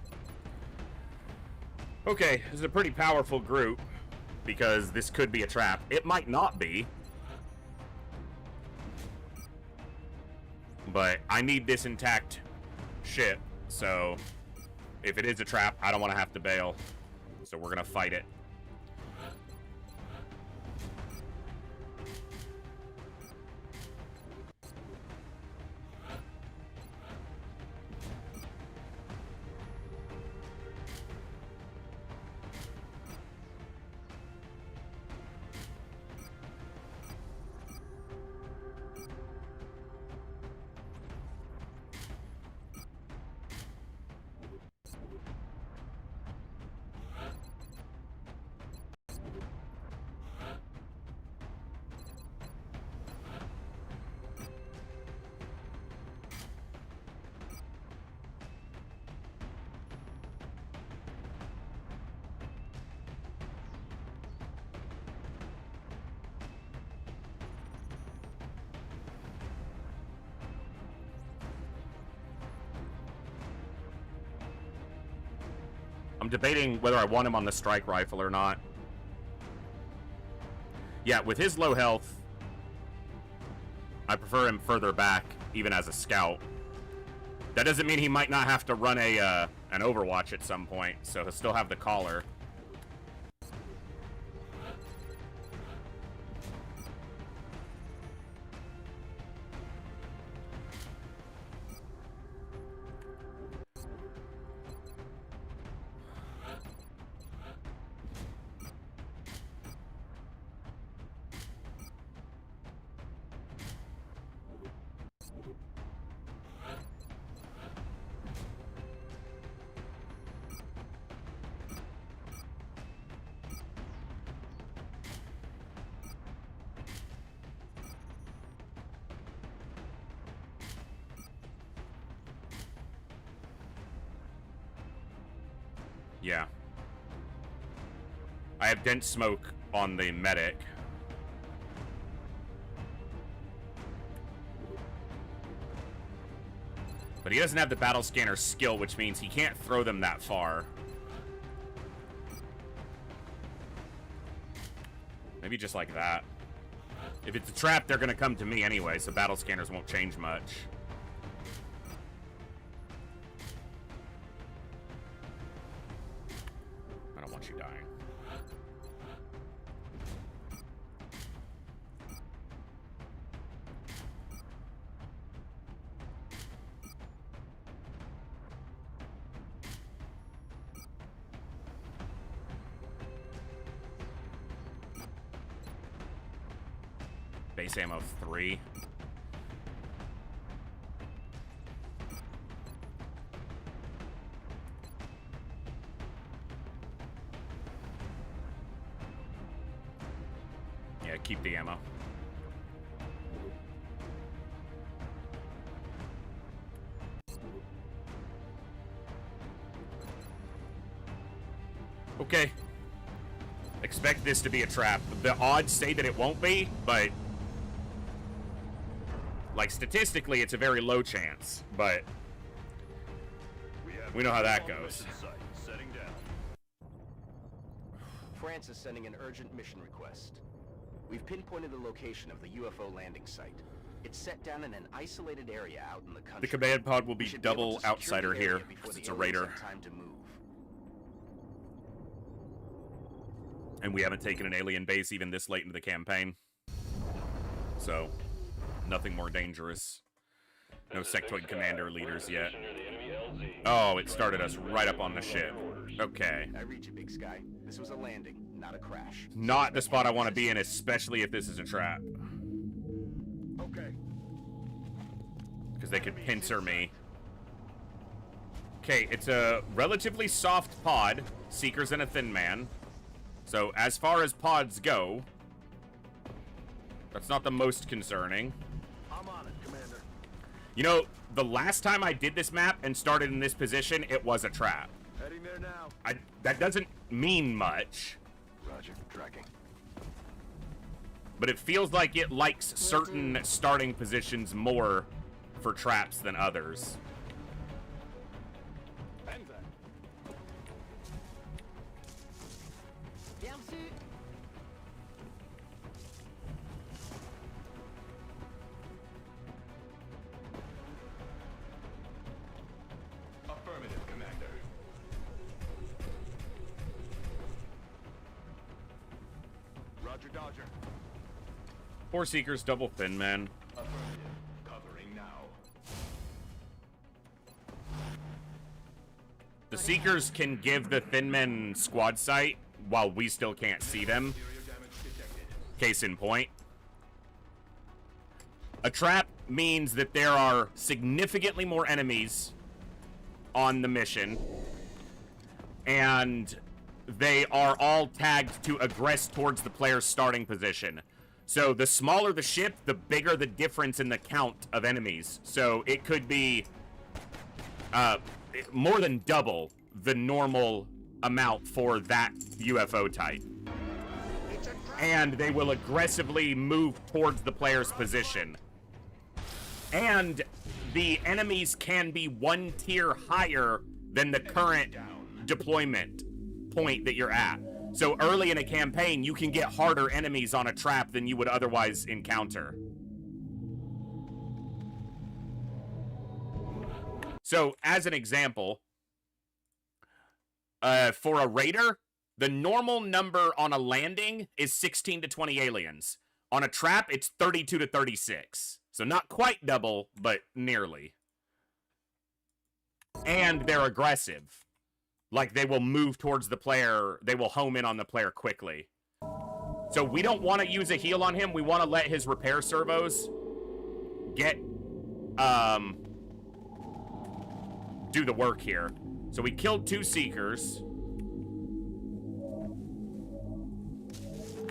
Speaker 1: Okay, this is a pretty powerful group because this could be a trap. It might not be. But I need this intact ship, so if it is a trap, I don't want to have to bail. So we're gonna fight it. I'm debating whether I want him on the strike rifle or not. Yeah, with his low health, I prefer him further back, even as a scout. That doesn't mean he might not have to run an Overwatch at some point, so he'll still have the collar. Yeah. I have dense smoke on the medic. But he doesn't have the battle scanner skill, which means he can't throw them that far. Maybe just like that. If it's a trap, they're going to come to me anyway, so battle scanners won't change much. Base ammo 3. Yeah, keep the ammo. Okay. Expect this to be a trap. The odds say that it won't be, but like statistically it's a very low chance, but we know how that goes.
Speaker 5: Setting down.
Speaker 6: France is sending an urgent mission request. We've pinpointed the location of the UFO landing site. It's set down in an isolated area out in the country.
Speaker 1: The command pod will
Speaker 6: We
Speaker 1: be
Speaker 6: should be able
Speaker 1: double
Speaker 6: to secure
Speaker 1: outsider
Speaker 6: the area
Speaker 1: here
Speaker 6: before
Speaker 1: because
Speaker 6: the
Speaker 1: it's a
Speaker 6: aliens
Speaker 1: raider.
Speaker 6: have time to move.
Speaker 1: And we haven't taken an alien base even this late into the campaign. So, nothing more dangerous. No sectoid commander leaders yet. Oh, it started us right up on the ship. Okay.
Speaker 6: I read you, Big Sky. This was a landing, not a crash.
Speaker 1: Not the spot I want to be in, especially if this is a trap.
Speaker 2: Okay.
Speaker 1: Because they could pincer me. Okay, it's a relatively soft pod. Seekers and a Thin Man. So, as far as pods go, that's not the most concerning.
Speaker 2: I'm on it, Commander.
Speaker 1: You know, the last time I did this map and started in this position, it was a trap.
Speaker 2: Heading there now.
Speaker 1: That doesn't mean much,
Speaker 2: Roger, tracking.
Speaker 1: but it feels like it likes certain starting positions more for traps than others.
Speaker 2: And that.
Speaker 4: Bien reçu.
Speaker 5: Affirmative, Commander.
Speaker 2: Roger, Dodger.
Speaker 1: 4 Seekers, double Thin Man.
Speaker 5: Affirmative. Covering now.
Speaker 1: The Seekers can give the Thin Men squad sight while we still can't see them.
Speaker 5: Exterior damage detected.
Speaker 1: Case in point. A trap means that there are significantly more enemies on the mission, and they are all tagged to aggress towards the player's starting position. So the smaller the ship, the bigger the difference in the count of enemies. So it could be more than double the normal amount for that UFO type. And they will aggressively move towards the player's position. And the enemies can be 1 tier higher than the current deployment point that you're at. So early in a campaign, you can get harder enemies on a trap than you would otherwise encounter. So, as an example, for a raider, the normal number on a landing is 16 to 20 aliens. On a trap, it's 32 to 36. So not quite double, but nearly. And they're aggressive. Like, they will move towards the player, they will home in on the player quickly. So we don't want to use a heal on him, we want to let his repair servos get, do the work here. So we killed 2 Seekers.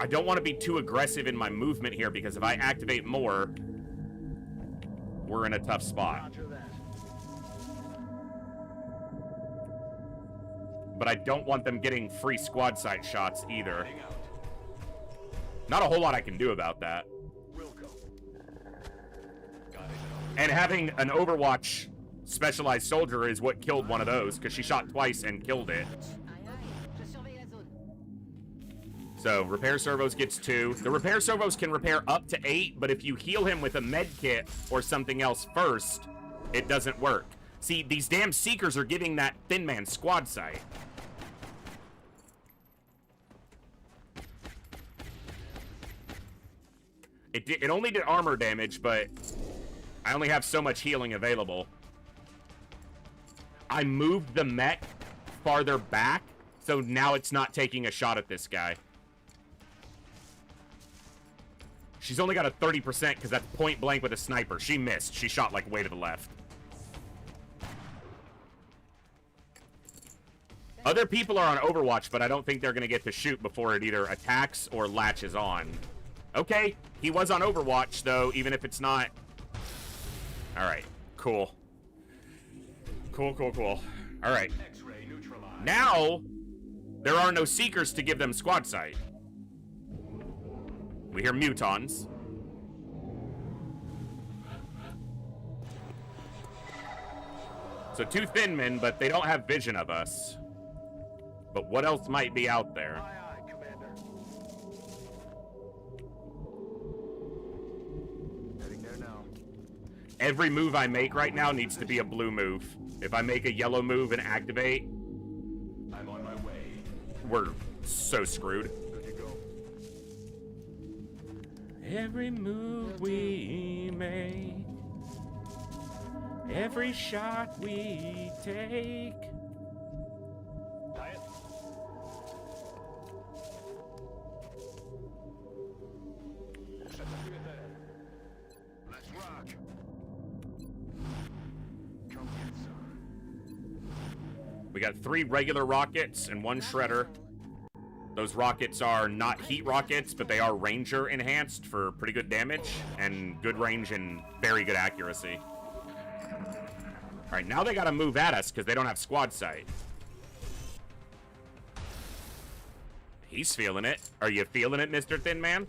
Speaker 1: I don't want to be too aggressive in my movement here, because if I activate more, we're in a tough spot.
Speaker 2: Roger that.
Speaker 1: But I don't want them getting free squad sight shots either. Not a whole lot I can do about that. And having an Overwatch specialized soldier is what killed one of those, because she shot twice and killed it.
Speaker 4: Aye aye. Je surveille la zone.
Speaker 1: So, repair servos gets 2. The repair servos can repair up to 8, but if you heal him with a med kit or something else first, it doesn't work. See, these damn Seekers are giving that Thin Man squad sight. It only did armor damage, but I only have so much healing available. I moved the mech farther back, so now it's not taking a shot at this guy. She's only got a 30% because that's point blank with a sniper. She missed. She shot like way to the left. Other people are on Overwatch, but I don't think they're going to get to shoot before it either attacks or latches on. Okay, he was on Overwatch, though, even if it's not. All right, cool. Cool. All right. Now, there are no Seekers to give them squad sight. We hear mutons. So 2 thin men, but they don't have vision of us. But what else might be out there?
Speaker 5: Aye, aye, Commander.
Speaker 2: Heading there now.
Speaker 1: Every move I make right now needs to be a blue move. If I make a yellow move and activate,
Speaker 5: I'm on my way.
Speaker 1: we're so screwed.
Speaker 2: Good to go.
Speaker 1: Every move we make, every shot we take.
Speaker 5: Diet.
Speaker 2: Let's rock. Come get some.
Speaker 1: We got 3 regular rockets and 1 shredder. Those rockets are not heat rockets, but they are Ranger enhanced for pretty good damage and good range and very good accuracy. All right, now they got to move at us because they don't have squad sight. He's feeling it. Are you feeling it, Mr. Thin Man?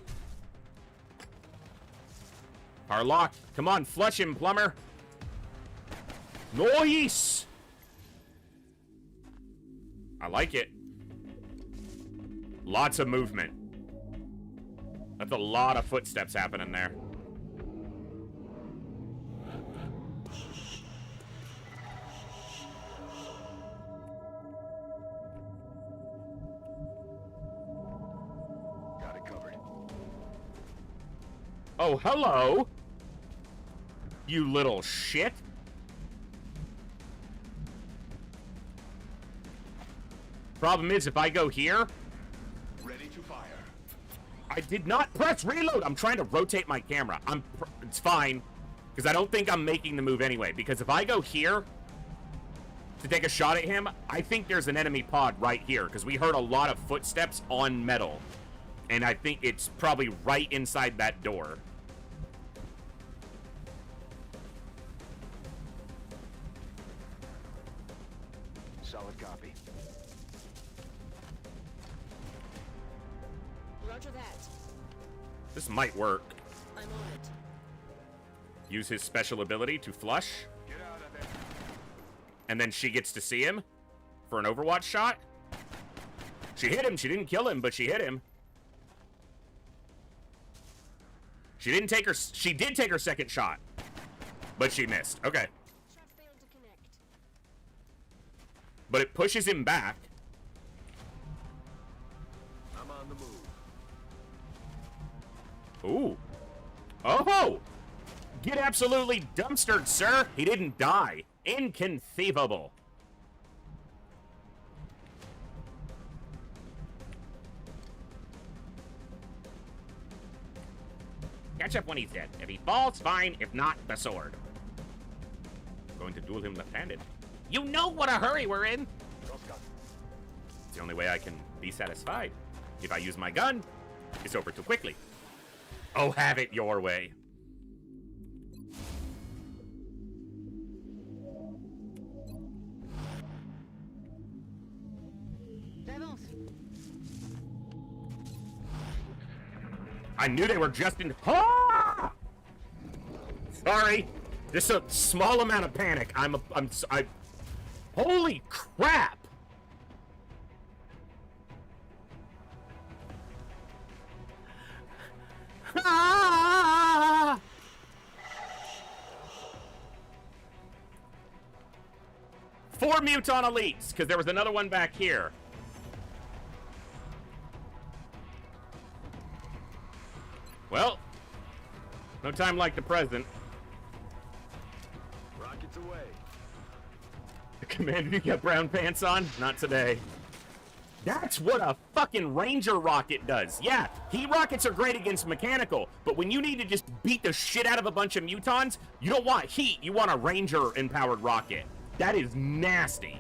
Speaker 1: Our lock. Come on, flush him, plumber. Nice! I like it. Lots of movement. That's a lot of footsteps happening there.
Speaker 2: Got it covered.
Speaker 1: Oh, hello! You little shit. Problem is, if I go here,
Speaker 5: Ready to fire.
Speaker 1: I did not press reload. I'm trying to rotate my camera. It's fine, because I don't think I'm making the move anyway. Because if I go here to take a shot at him, I think there's an enemy pod right here, because we heard a lot of footsteps on metal. And I think it's probably right inside that door.
Speaker 2: Solid copy.
Speaker 4: Roger that.
Speaker 1: This might work.
Speaker 4: I'm on it.
Speaker 1: Use his special ability to flush.
Speaker 5: Get out of there.
Speaker 1: And then she gets to see him for an Overwatch shot. She hit him. She didn't kill him, but she hit him. She did take her second shot, but she missed. Okay.
Speaker 4: Shot failed to connect.
Speaker 1: But it pushes him back.
Speaker 5: I'm on the move.
Speaker 1: Ooh. Oh! Get absolutely dumpstered, sir. He didn't die. Inconceivable. Catch up when he's dead. If he falls, fine. If not, the sword. Going to duel him left-handed. You know what a hurry we're in. It's the only way I can be satisfied. If I use my gun, it's over too quickly. Oh, have it your way.
Speaker 4: J'avance.
Speaker 1: I knew they were just in. Ah! Sorry, just a small amount of panic. Holy crap! Ah! Four Muton Elites, because there was another one back here. Well, no time like the present.
Speaker 2: Rockets away.
Speaker 1: Commander, you got brown pants on? Not today. That's what a fucking Ranger rocket does. Yeah, heat rockets are great against mechanical, but when you need to just beat the shit out of a bunch of mutons, you don't want heat, you want a Ranger-empowered rocket. That is nasty.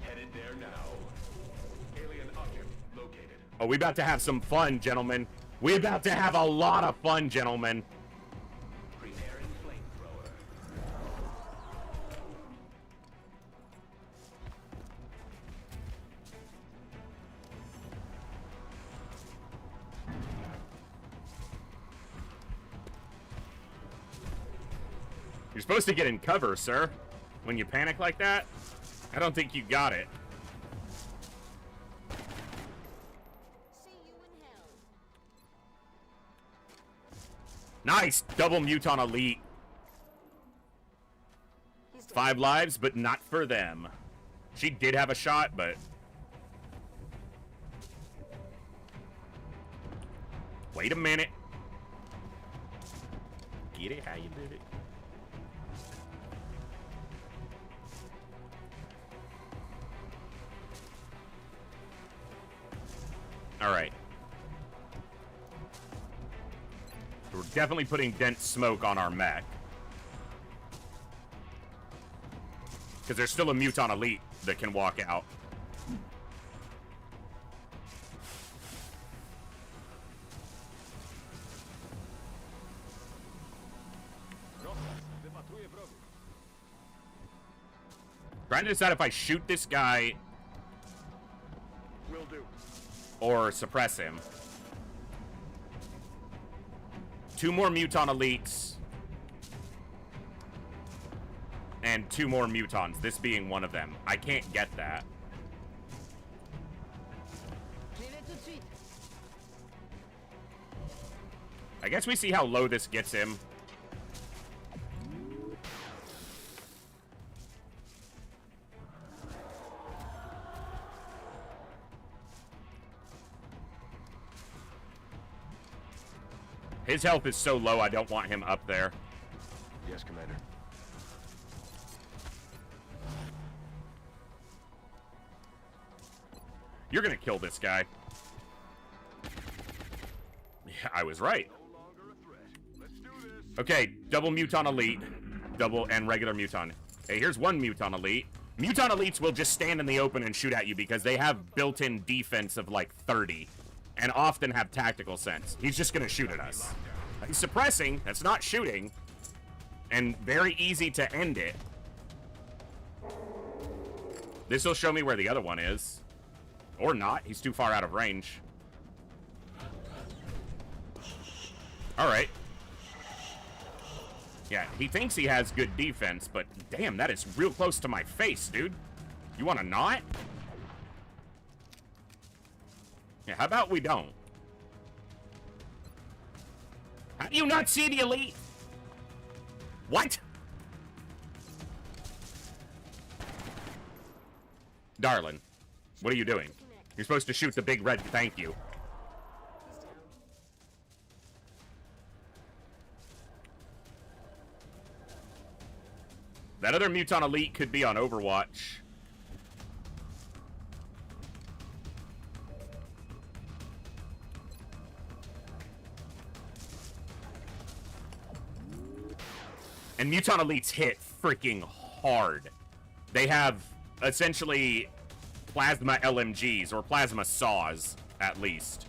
Speaker 5: Headed there now. Alien object located.
Speaker 1: Oh, we about to have some fun, gentlemen. We about to have a lot of fun, gentlemen.
Speaker 5: Preparing flamethrower.
Speaker 1: You're supposed to get in cover, sir. When you panic like that, I don't think you got it.
Speaker 4: See you in hell.
Speaker 1: Nice! Double Muton Elite. 5 lives, but not for them. She did have a shot, but... Wait a minute. Get it how you did it. Alright. We're definitely putting dense smoke on our mech. Because there's still a Muton Elite that can walk out. Trying to decide if I shoot this guy
Speaker 2: Will do.
Speaker 1: or suppress him. 2 more Muton Elites. And 2 more Mutons, this being one of them. I can't get that. I guess we see how low this gets him. His health is so low, I don't want him up there.
Speaker 5: Yes, Commander.
Speaker 1: You're gonna kill this guy. Yeah, I was right.
Speaker 5: No longer a threat. Let's do this.
Speaker 1: Okay, double Muton Elite. Double and regular Muton. Hey, here's one Muton Elite. Muton Elites will just stand in the open and shoot at you because they have built-in defense of like 30. And often have tactical sense. He's just gonna shoot at us. He's suppressing, that's not shooting. And very easy to end it. This will show me where the other one is. Or not, he's too far out of range. Alright. Yeah, he thinks he has good defense, but damn, that is real close to my face, dude. You wanna not? Yeah, how about we don't? How do you not see the elite? What? Darlin, what are you doing? You're supposed to shoot the big red thank you. That other Muton Elite could be on Overwatch. And Muton Elites hit freaking hard. They have essentially plasma LMGs, or plasma saws, at least.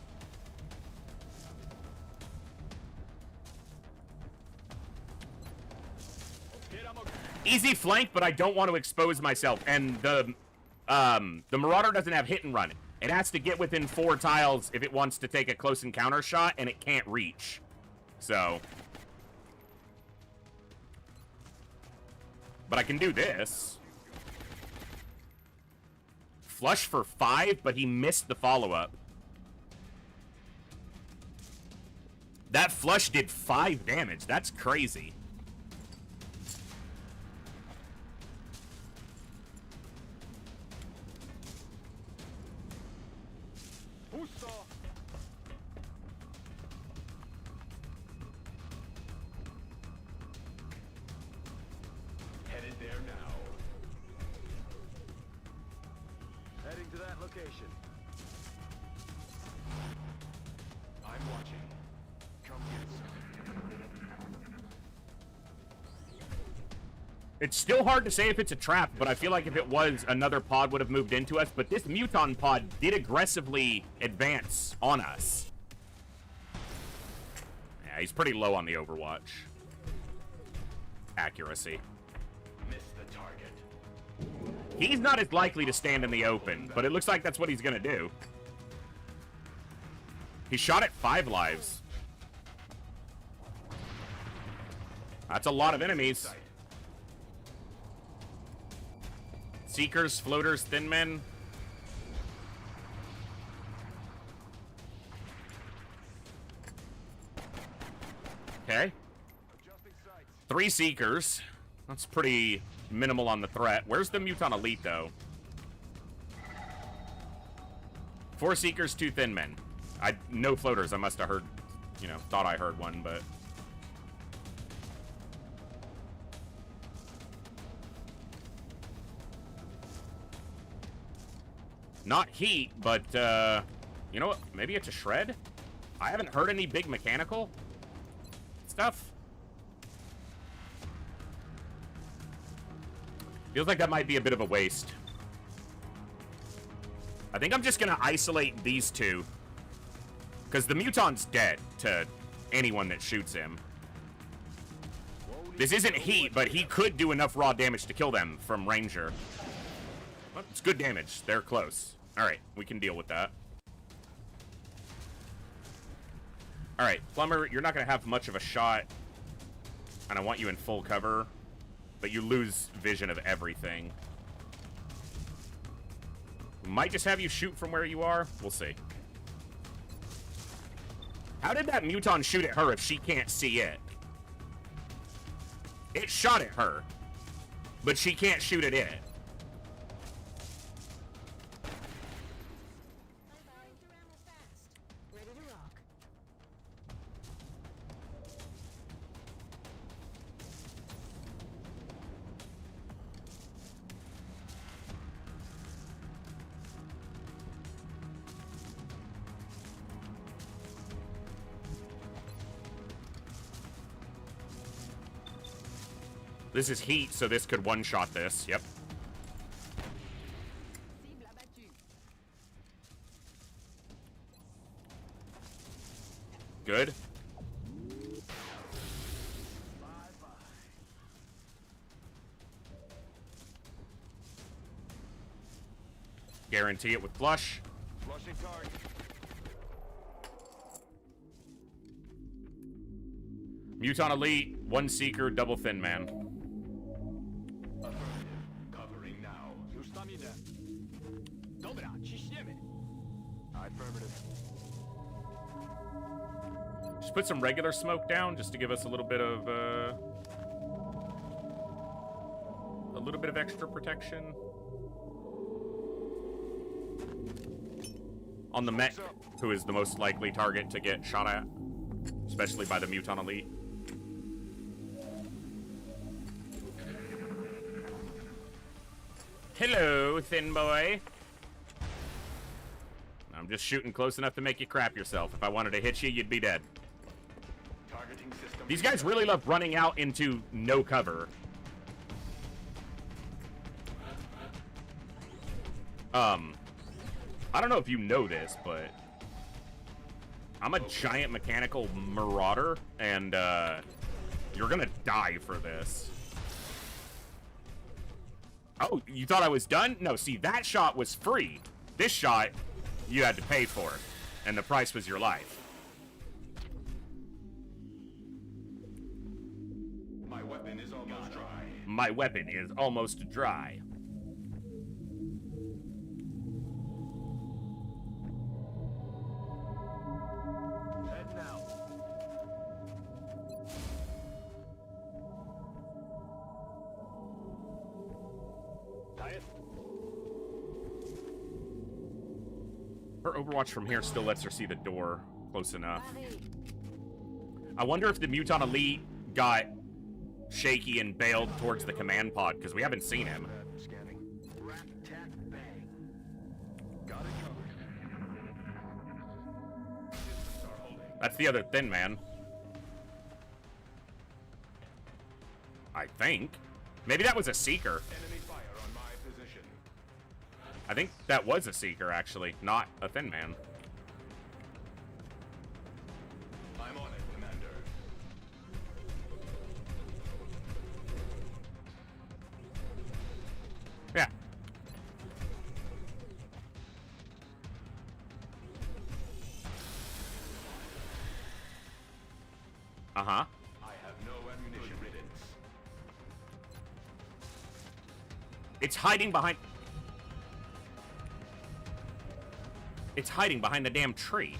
Speaker 1: Easy flank, but I don't want to expose myself. And the Marauder doesn't have hit and run. It has to get within 4 tiles if it wants to take a close encounter shot, and it can't reach. So... But I can do this. Flush for 5, but he missed the follow-up. That flush did 5 damage. That's crazy.
Speaker 5: location. I'm watching. Come get some.
Speaker 1: It's still hard to say if it's a trap, but I feel like if it was, another pod would have moved into us. But this Muton pod did aggressively advance on us. Yeah, he's pretty low on the Overwatch accuracy.
Speaker 5: Miss the target.
Speaker 1: He's not as likely to stand in the open, but it looks like that's what he's gonna do. He shot at 5 lives. That's a lot of enemies. Seekers, floaters, thin men. Okay. 3 Seekers. That's pretty minimal on the threat. Where's the Muton Elite, though? 4 Seekers, 2 Thin Men. No floaters. I must have heard, thought I heard one, but... Not heat, but, you know what? Maybe it's a shred? I haven't heard any big mechanical stuff. Feels like that might be a bit of a waste. I think I'm just gonna isolate these 2. Because the Muton's dead to anyone that shoots him. This isn't heat, but he could do enough raw damage to kill them from Ranger. Well, it's good damage. They're close. Alright, we can deal with that. Alright, Plumber, you're not going to have much of a shot. And I want you in full cover. But you lose vision of everything. Might just have you shoot from where you are. We'll see. How did that Muton shoot at her if she can't see it? It shot at her. But she can't shoot at it. This is heat, so this could one-shot this. Yep. Good. Guarantee it with flush.
Speaker 5: Flushing target.
Speaker 1: Muton Elite, 1 Seeker, double Thin Man.
Speaker 5: Covering now. Dobra, ciśniemy. Affirmative.
Speaker 1: Just put some regular smoke down just to give us a little bit of extra protection. On the mech, who is the most likely target to get shot at, especially by the Muton Elite. Hello, thin boy. I'm just shooting close enough to make you crap yourself. If I wanted to hit you, you'd be dead.
Speaker 5: Targeting system.
Speaker 1: These guys really love running out into no cover. I don't know if you know this, but I'm a giant mechanical marauder, and you're gonna die for this. Oh, you thought I was done? No, see, that shot was free. This shot, you had to pay for, and the price was your life.
Speaker 5: My weapon is almost dry.
Speaker 1: My weapon is almost dry.
Speaker 5: Head now. Diet.
Speaker 1: Her Overwatch from here still lets her see the door close enough. I wonder if the Muton Elite got shaky and bailed towards the command pod, because we haven't seen him.
Speaker 5: Scanning. Rat tat bang. Got it.
Speaker 1: That's the other Thin Man. I think. Maybe that was a Seeker.
Speaker 5: Enemy fire on my position.
Speaker 1: I think that was a Seeker, actually, not a Thin Man.
Speaker 5: I'm on it, Commander.
Speaker 1: Yeah. Uh-huh.
Speaker 5: I have no ammunition. Riddance.
Speaker 1: It's hiding behind... It's hiding behind the damn tree.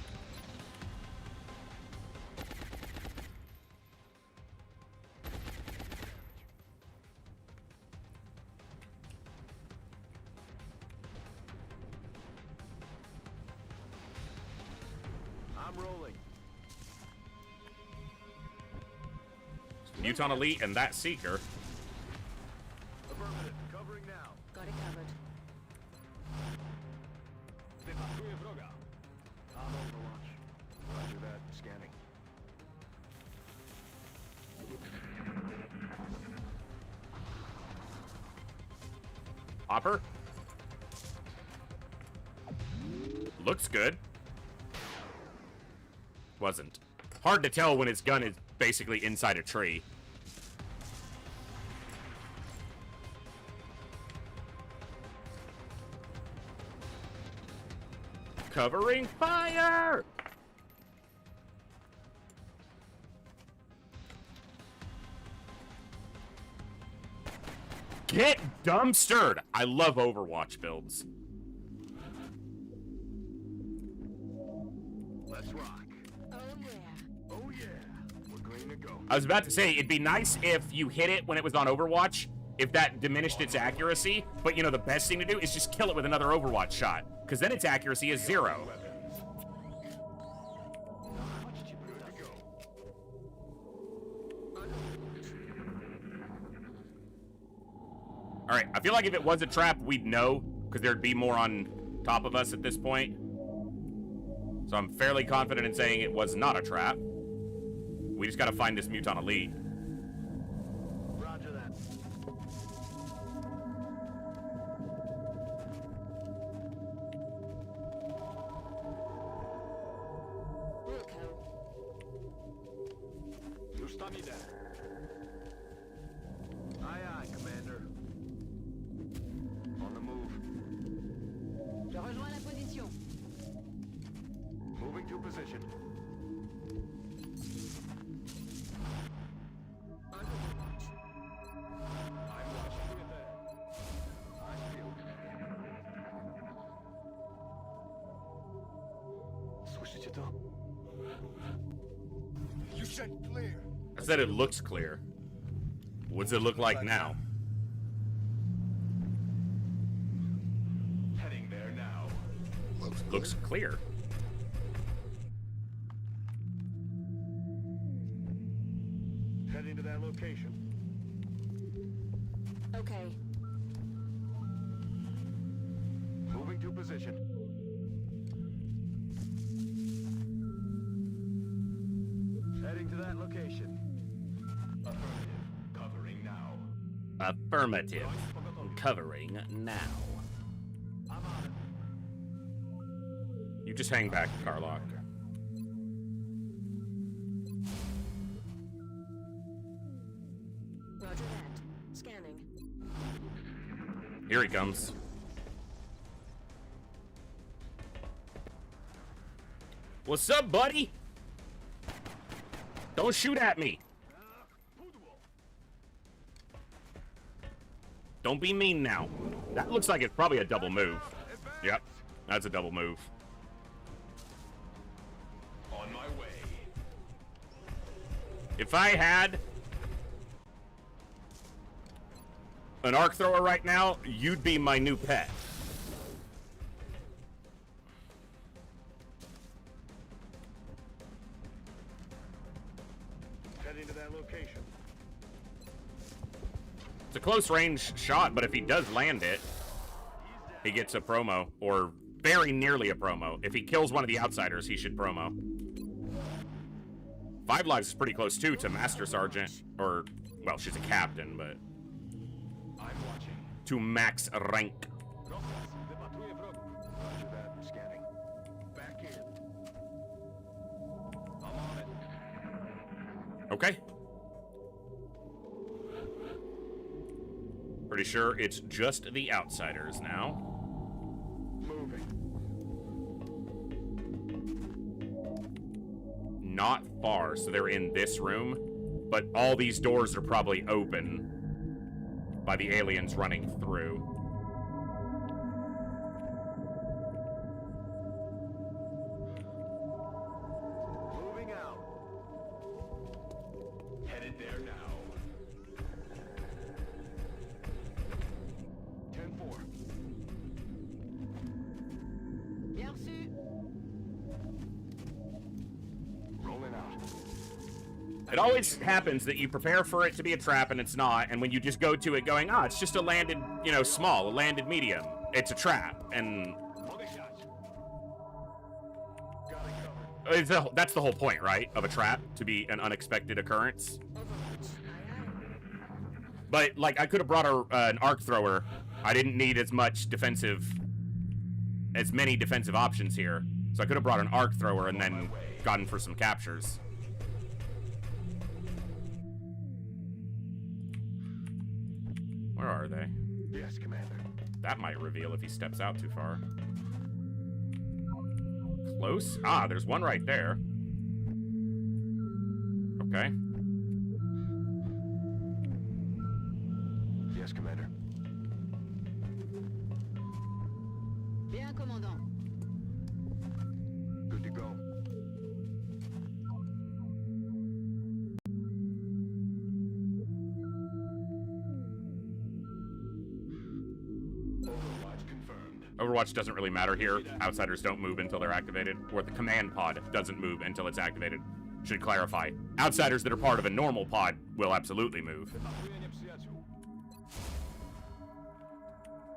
Speaker 5: I'm rolling.
Speaker 1: Muton Elite and that Seeker.
Speaker 5: Affirmative. Covering now.
Speaker 4: Got it covered.
Speaker 5: Depatruję wroga. I'm Overwatch. Roger that. Scanning.
Speaker 1: Hopper. Looks good. Wasn't. Hard to tell when his gun is basically inside a tree. Covering fire! Get dumpstered! I love Overwatch builds.
Speaker 5: Let's rock.
Speaker 4: Oh yeah.
Speaker 5: Oh yeah. We're green to go.
Speaker 1: I was about to say, it'd be nice if you hit it when it was on Overwatch, if that diminished its accuracy, but you know, the best thing to do is just kill it with another Overwatch shot, because then its accuracy is 0. Alright, I feel like if it was a trap, we'd know, because there'd be more on top of us at this point. So I'm fairly confident in saying it was not a trap. We just gotta find this Muton Elite.
Speaker 5: Roger that.
Speaker 4: Wilco.
Speaker 5: Ustami there. Aye, aye, Commander. On the move.
Speaker 4: Je rejoins la position.
Speaker 5: Moving to position. I'm watching you there. I feel it. Слышите то?
Speaker 8: You said clear.
Speaker 1: I said it looks clear. What's it look like now?
Speaker 5: Heading there now.
Speaker 1: Looks clear.
Speaker 5: Heading to that location.
Speaker 4: Okay.
Speaker 5: Moving to position. Heading to that location. Affirmative. Covering now.
Speaker 1: Affirmative. Covering now.
Speaker 5: I'm on it.
Speaker 1: You just hang back, Carlock.
Speaker 4: Roger that. Scanning.
Speaker 1: Here he comes. What's up, buddy? Don't shoot at me. Don't be mean now. That looks like it's probably a double move. Yep, that's a double move.
Speaker 5: On my way.
Speaker 1: If I had an arc thrower right now, you'd be my new pet.
Speaker 5: Heading to that location.
Speaker 1: It's a close range shot, but if he does land it, he gets a promo, or very nearly a promo. If he kills one of the outsiders, he should promo. 5 lives is pretty close, too, to Master Sergeant. Or, well, she's a captain, but...
Speaker 5: I'm watching.
Speaker 1: to max rank.
Speaker 5: Rojas, the patrouille broke. Roger that. Scanning. Back in. I'm on it.
Speaker 1: Okay. Pretty sure it's just the outsiders now.
Speaker 5: Moving.
Speaker 1: Not far, so they're in this room, but all these doors are probably open by the aliens running through.
Speaker 5: Moving out. Headed there now. 10-4.
Speaker 4: Bien reçu.
Speaker 5: Rolling out.
Speaker 1: It always happens that you prepare for it to be a trap and it's not, and when you just go to it going, ah, it's just a landed, you know, small, a landed medium, it's a trap, and
Speaker 5: Holding shots. Got it covered.
Speaker 1: that's the whole point, right, of a trap, to be an unexpected occurrence. But, like, I could have brought an arc thrower. I didn't need as many defensive options here, so I could have brought an arc thrower and then gotten for some captures. Where are they?
Speaker 5: Yes, Commander.
Speaker 1: That might reveal if he steps out too far. Close? Ah, there's one right there. Okay.
Speaker 5: Yes, Commander.
Speaker 4: Bien, commandant.
Speaker 5: Good to go. Overwatch confirmed.
Speaker 1: Overwatch doesn't really matter here. Outsiders don't move until they're activated, or the command pod doesn't move until it's activated. Should clarify. Outsiders that are part of a normal pod will absolutely move.
Speaker 5: Patruję przyjaciół.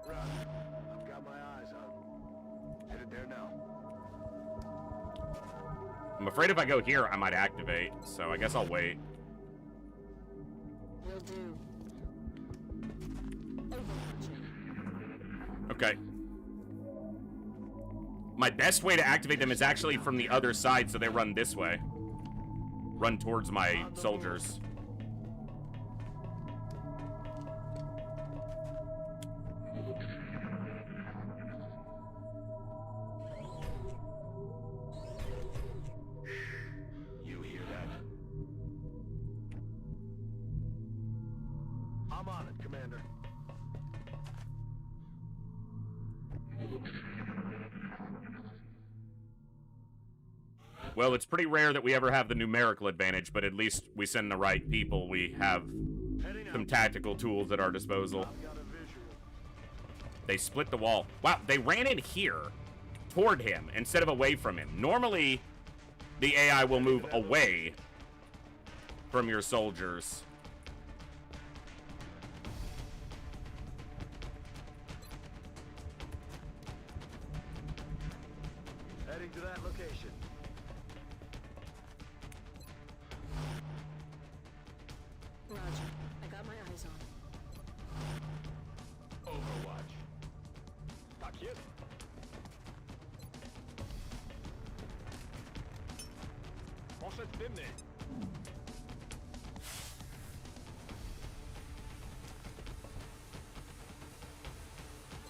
Speaker 5: Roger. I've got my eyes on. Headed there now.
Speaker 1: I'm afraid if I go here, I might activate, so I guess I'll wait.
Speaker 4: Will do. Overwatching.
Speaker 1: Okay. My best way to activate them is actually from the other side, so they run this way. Run towards my soldiers.
Speaker 5: You hear that? I'm on it, Commander.
Speaker 1: Well, it's pretty rare that we ever have the numerical advantage, but at least we send the right people. We have
Speaker 5: Heading
Speaker 1: some
Speaker 5: out.
Speaker 1: tactical tools at our disposal.
Speaker 5: I've got a visual.
Speaker 1: They split the wall. Wow, they ran in here toward him instead of away from him. Normally, the AI will move away from your soldiers.
Speaker 5: Heading to that location.
Speaker 4: Roger. I got my eyes on.
Speaker 5: Overwatch. Tak jest. Poszedł dymny.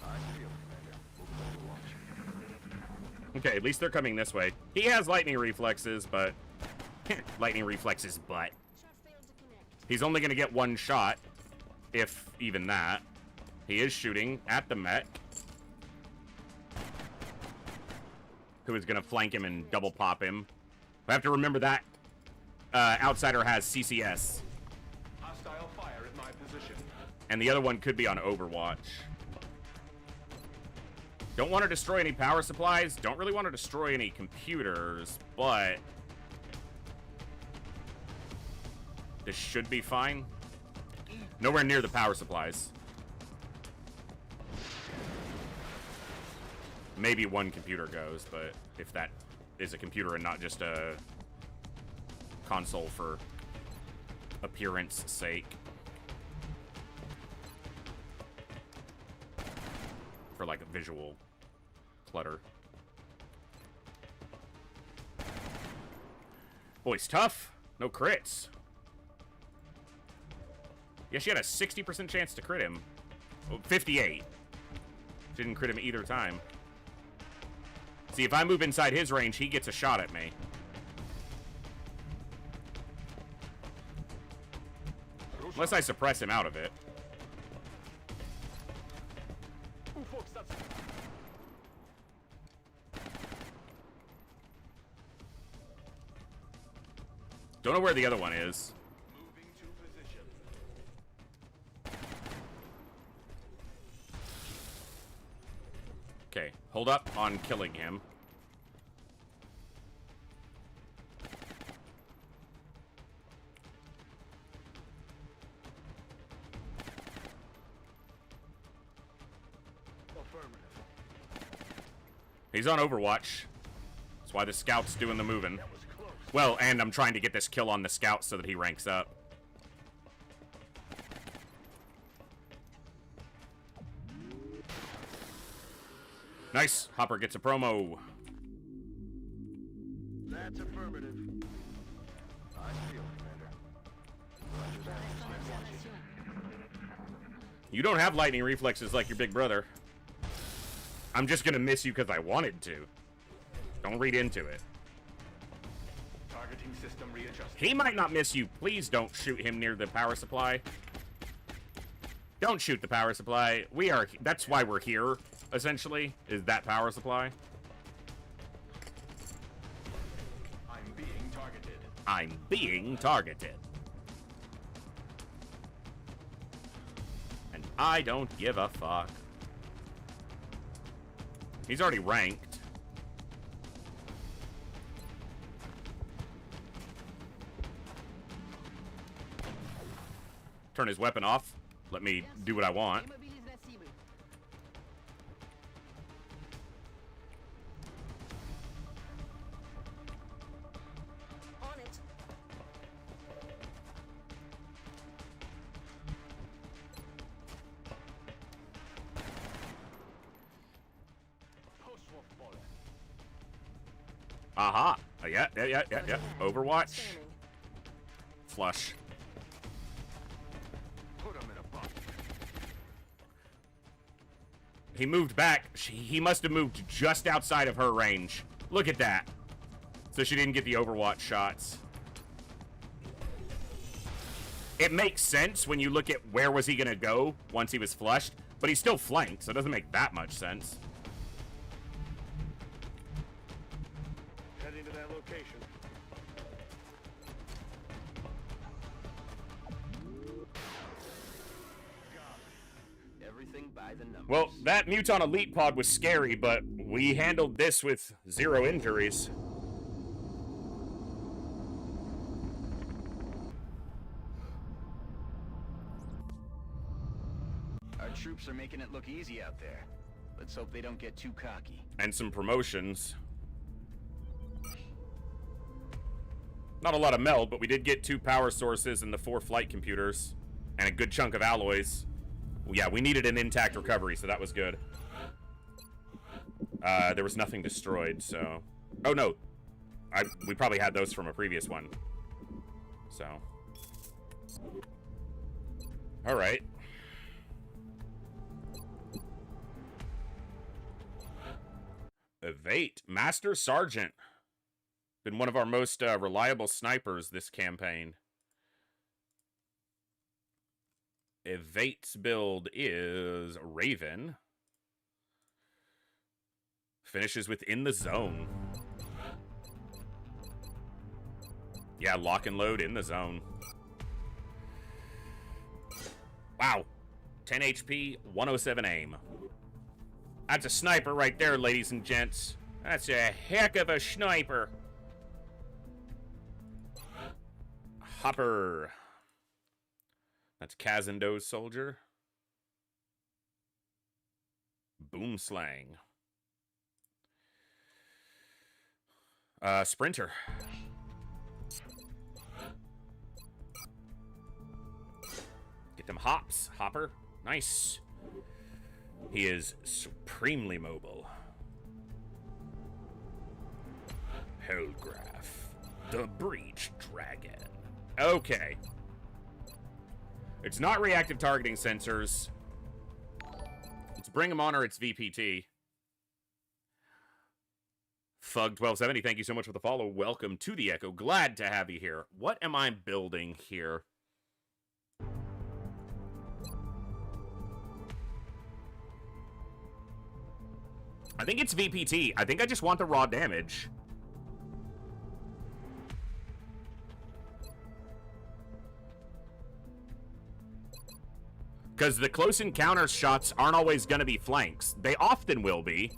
Speaker 5: I feel, Commander. Moving Overwatch.
Speaker 1: Okay, at least they're coming this way. He has lightning reflexes, but... lightning reflexes, but...
Speaker 4: Shot failed to connect.
Speaker 1: He's only going to get one shot, if even that. He is shooting at the mech, who is going to flank him and double pop him. We have to remember that Outsider has CCS,
Speaker 5: Hostile fire at my position.
Speaker 1: and the other one could be on Overwatch. Don't want to destroy any power supplies, don't really want to destroy any computers, but this should be fine. Nowhere near the power supplies. Maybe one computer goes, but if that is a computer and not just a console for appearance sake. For like a visual clutter. Boy's tough. No crits. Yeah, she had a 60% chance to crit him. Oh, 58. She didn't crit him either time. See, if I move inside his range, he gets a shot at me. Unless I suppress him out of it. Don't know where the other one is. Okay, hold up on killing him. He's on Overwatch. That's why the scout's doing the moving. Well, and I'm trying to get this kill on the scout so that he ranks up. Nice. Hopper gets a promo.
Speaker 5: That's affirmative. I feel it, Commander. Roger that.
Speaker 1: You don't have lightning reflexes like your big brother. I'm just gonna miss you because I wanted to. Don't read into it.
Speaker 5: Targeting system readjusted.
Speaker 1: He might not miss you. Please don't shoot him near the power supply. Don't shoot the power supply. That's why we're here, essentially, is that power supply.
Speaker 5: I'm being targeted.
Speaker 1: I'm being targeted. And I don't give a fuck. He's already ranked. Turn his weapon off. Let me do what I want.
Speaker 4: Immobilise la cible. On it.
Speaker 5: Post-wolf bullet.
Speaker 1: Aha. Yeah. Overwatch. Flush.
Speaker 5: Put him in a box.
Speaker 1: He moved back. He must have moved just outside of her range. Look at that. So she didn't get the Overwatch shots. It makes sense when you look at where was he going to go once he was flushed, but he's still flanked, so it doesn't make that much sense.
Speaker 5: Heading to that location.
Speaker 6: Everything by the numbers.
Speaker 1: Well, that Muton Elite Pod was scary, but we handled this with 0 injuries.
Speaker 6: Our troops are making it look easy out there. Let's hope they don't get too cocky.
Speaker 1: And some promotions. Not a lot of meld, but we did get 2 power sources and the 4 flight computers. And a good chunk of alloys. Well, yeah, we needed an intact recovery, so that was good. There was nothing destroyed, so... Oh, no. We probably had those from a previous one. So... Alright. Evate. Master Sergeant. Been one of our most reliable snipers this campaign. Evate's build is Raven. Finishes within the zone. Yeah, lock and load in the zone. Wow. 10 HP, 107 aim. That's a sniper right there, ladies and gents. That's a heck of a sniper. Hopper. That's Kazendo's soldier. Boomslang. Sprinter. Get them hops, Hopper. Nice. He is supremely mobile. Hellgraph, the Breach Dragon. Okay. It's not reactive targeting sensors. Let's bring him on, or it's VPT. Fug1270, thank you so much for the follow. Welcome to the Echo. Glad to have you here. What am I building here? I think it's VPT. I think I just want the raw damage. Because the close encounter shots aren't always going to be flanks. They often will be.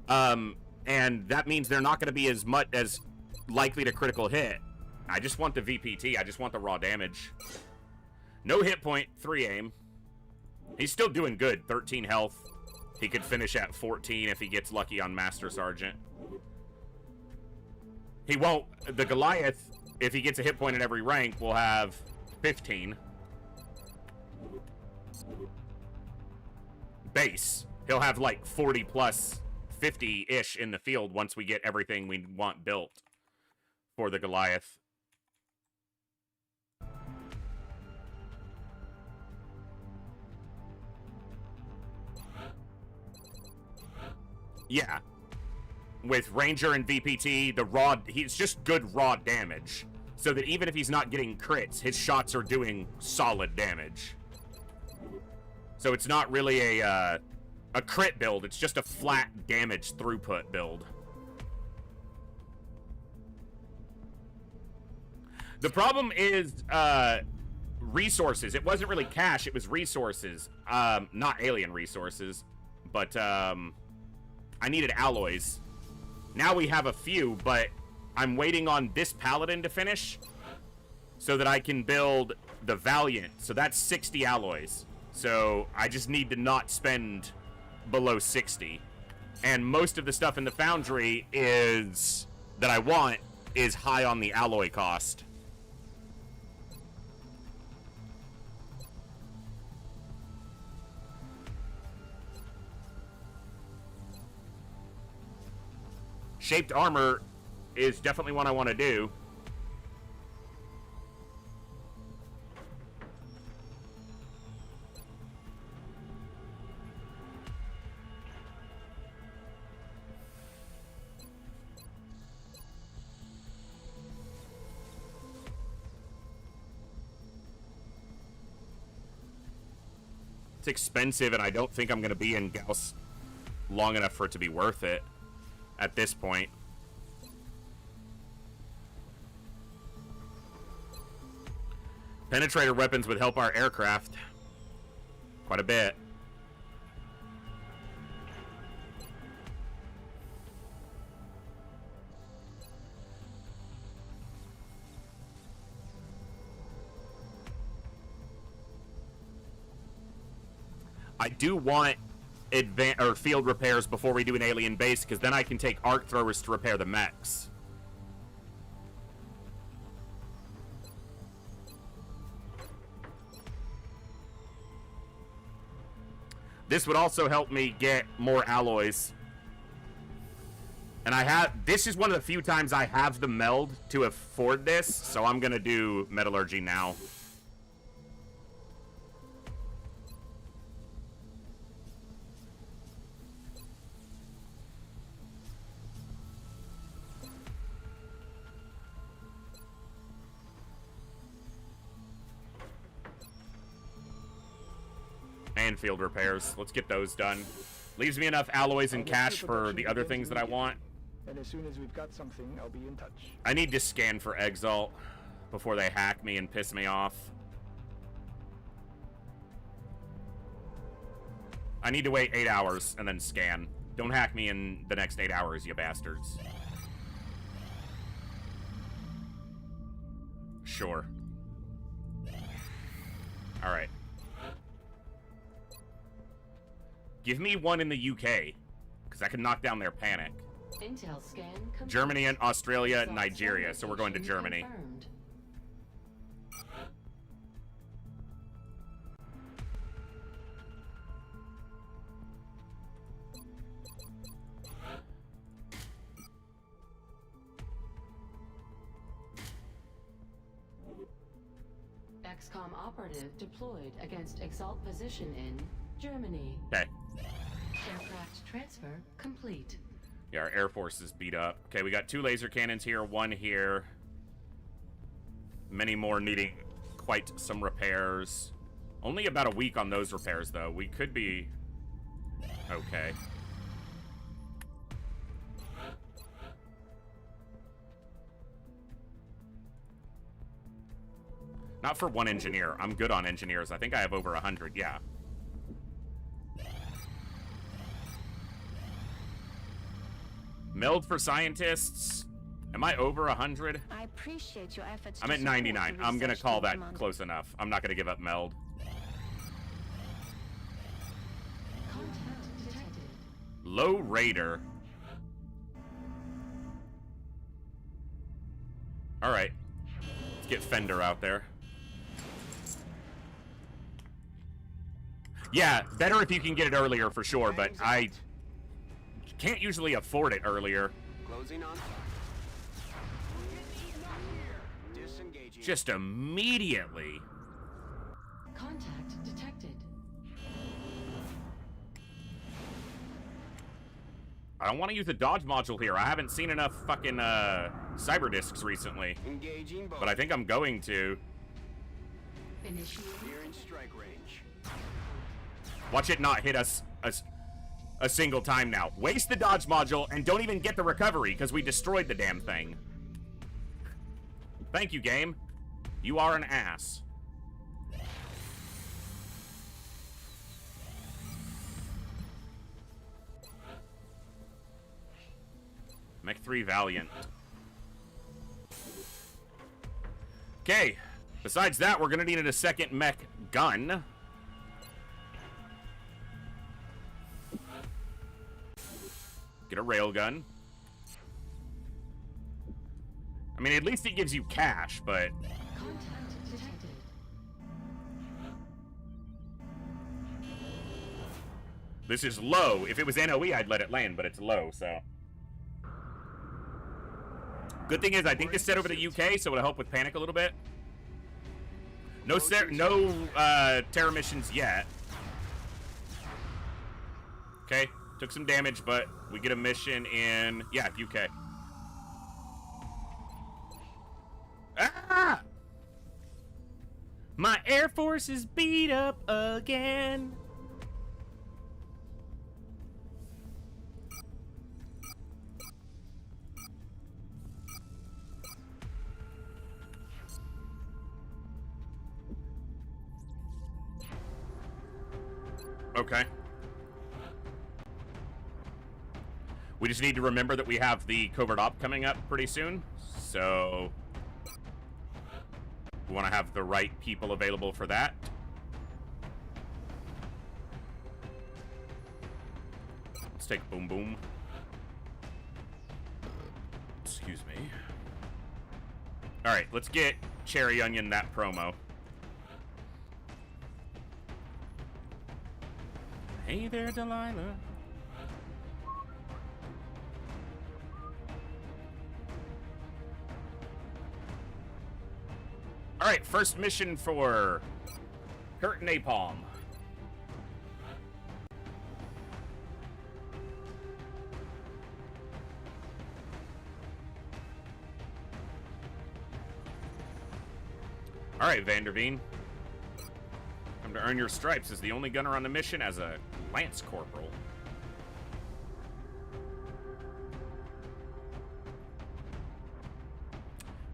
Speaker 1: And that means they're not going to be as much as likely to critical hit. I just want the VPT. I just want the raw damage. No hit point, 3 aim. He's still doing good. 13 health. He could finish at 14 if he gets lucky on Master Sergeant. He won't. The Goliath, if he gets a hit point in every rank, will have 15. Base. He'll have like 40 plus 50-ish in the field once we get everything we want built for the Goliath. Yeah. With Ranger and VPT, the raw, he's just good raw damage. So that even if he's not getting crits, his shots are doing solid damage. So it's not really a crit build, it's just a flat damage throughput build. The problem is resources. It wasn't really cash, it was resources. Not alien resources, but I needed alloys. Now we have a few, but I'm waiting on this Paladin to finish so that I can build the Valiant. So that's 60 alloys. So I just need to not spend below 60. And most of the stuff in the Foundry is that I want is high on the alloy cost. Shaped armor is definitely one I want to do. It's expensive, and I don't think I'm going to be in Gauss long enough for it to be worth it at this point. Penetrator weapons would help our aircraft quite a bit. I do want field repairs before we do an alien base, because then I can take arc throwers to repair the mechs. This would also help me get more alloys. And this is one of the few times I have the meld to afford this, so I'm gonna do metallurgy now. And field repairs. Let's get those done. Leaves me enough alloys and cash for the other things that I want.
Speaker 2: And as soon as we've got something, I'll be in touch.
Speaker 1: I need to scan for Exalt before they hack me and piss me off. I need to wait 8 hours and then scan. Don't hack me in the next 8 hours, you bastards. Sure. Alright. Give me one in the UK, because I can knock down their panic.
Speaker 10: Intel scan complete.
Speaker 1: Germany and Australia and Nigeria, so we're going to Germany.
Speaker 10: Confirmed. XCOM operative deployed against Exalt position in Germany.
Speaker 1: Okay.
Speaker 10: Aircraft transfer complete.
Speaker 1: Yeah, our Air Force is beat up. Okay, we got 2 laser cannons here, 1 here. Many more needing quite some repairs. Only about a week on those repairs, though. We could be okay. Not for 1 engineer. I'm good on engineers. I think I have over 100, yeah. Meld for scientists. Am I over 100?
Speaker 7: I appreciate your efforts.
Speaker 1: I'm
Speaker 7: to
Speaker 1: at
Speaker 7: support
Speaker 1: 99.
Speaker 7: the
Speaker 1: I'm gonna
Speaker 7: research
Speaker 1: call
Speaker 7: team,
Speaker 1: that
Speaker 7: Commander.
Speaker 1: close enough. I'm not gonna give up meld.
Speaker 10: Contact detected.
Speaker 1: Low Raider. Alright. Let's get Fender out there. Yeah, better if you can get it earlier for sure, but I can't usually afford it earlier.
Speaker 8: Closing on. Disengaging.
Speaker 1: Just immediately.
Speaker 10: Contact detected.
Speaker 1: I don't want to use the dodge module here. I haven't seen enough fucking cyber discs recently.
Speaker 8: Engaging both.
Speaker 1: But I think I'm going to.
Speaker 10: Initiating.
Speaker 8: Nearing strike range.
Speaker 1: Watch it not hit us a single time now. Waste the dodge module and don't even get the recovery because we destroyed the damn thing. Thank you, game. You are an ass. Mech 3 Valiant. Okay. Besides that, we're gonna need a second mech gun. Get a railgun. I mean, at least it gives you cash, but...
Speaker 10: Contact detected.
Speaker 1: This is low. If it was NOE, I'd let it land, but it's low, so... Good thing is, I think this set over the UK, so it'll help with panic a little bit. No terror missions yet. Okay, took some damage, but we get a mission in... Yeah, UK. Ah! My Air Force is beat up again. Okay. We just need to remember that we have the covert op coming up pretty soon, so we want to have the right people available for that. Let's take Boom Boom. Excuse me. All right, let's get Cherry Onion that promo. Hey there, Delilah. All right, first mission for Kurt Napalm. All right, Vanderveen. Time to earn your stripes as the only gunner on the mission as a Lance Corporal.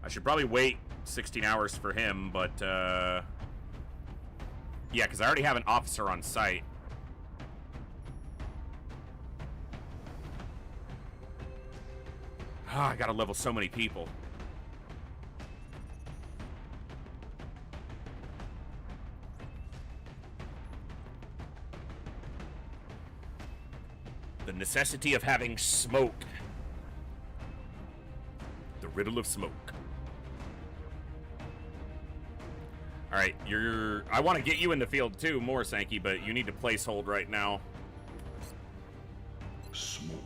Speaker 1: I should probably wait 16 hours for him, but, yeah, because I already have an officer on site. I gotta level so many people. The necessity of having smoke. The riddle of smoke. Alright, I want to get you in the field too, more Sankey, but you need to place hold right now.
Speaker 8: Smoke.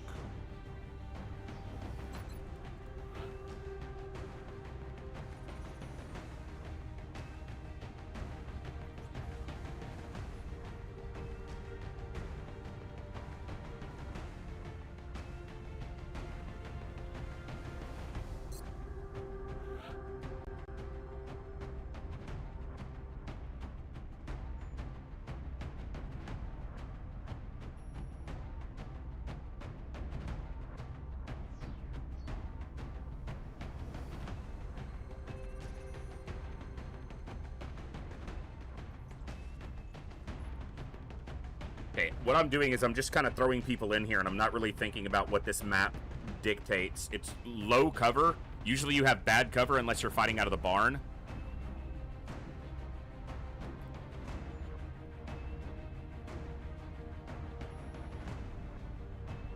Speaker 1: Okay, what I'm doing is I'm just kind of throwing people in here, and I'm not really thinking about what this map dictates. It's low cover. Usually you have bad cover unless you're fighting out of the barn.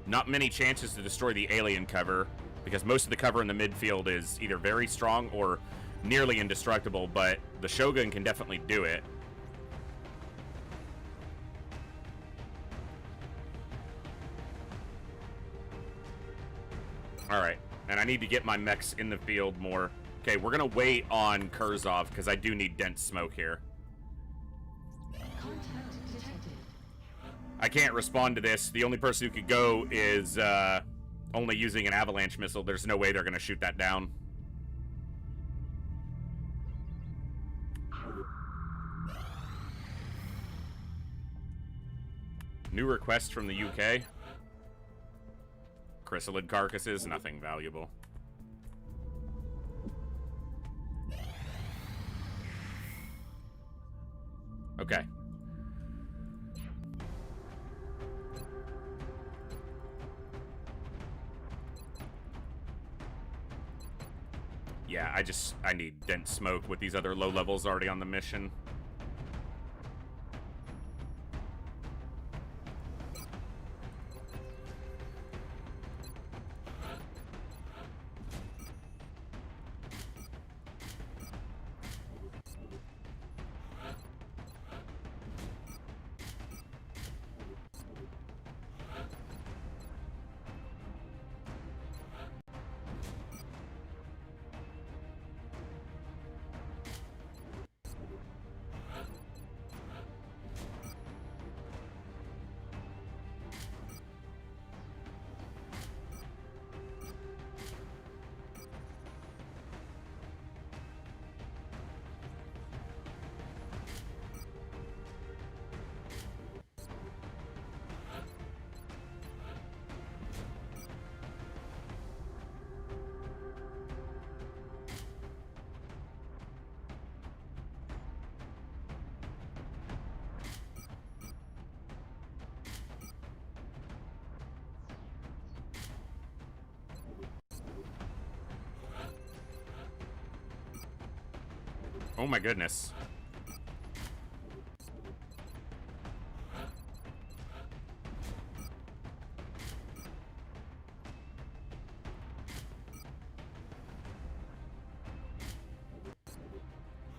Speaker 1: Not many chances to destroy the alien cover, because most of the cover in the midfield is either very strong or nearly indestructible, but the Shogun can definitely do it. Alright, and I need to get my mechs in the field more. Okay, we're gonna wait on Kurzov, because I do need dense smoke here.
Speaker 10: Contact detected.
Speaker 1: I can't respond to this. The only person who could go is only using an avalanche missile. There's no way they're gonna shoot that down. New request from the UK. Chrysalid carcasses, nothing valuable. Okay. Yeah, I need dense smoke with these other low levels already on the mission. Oh my goodness.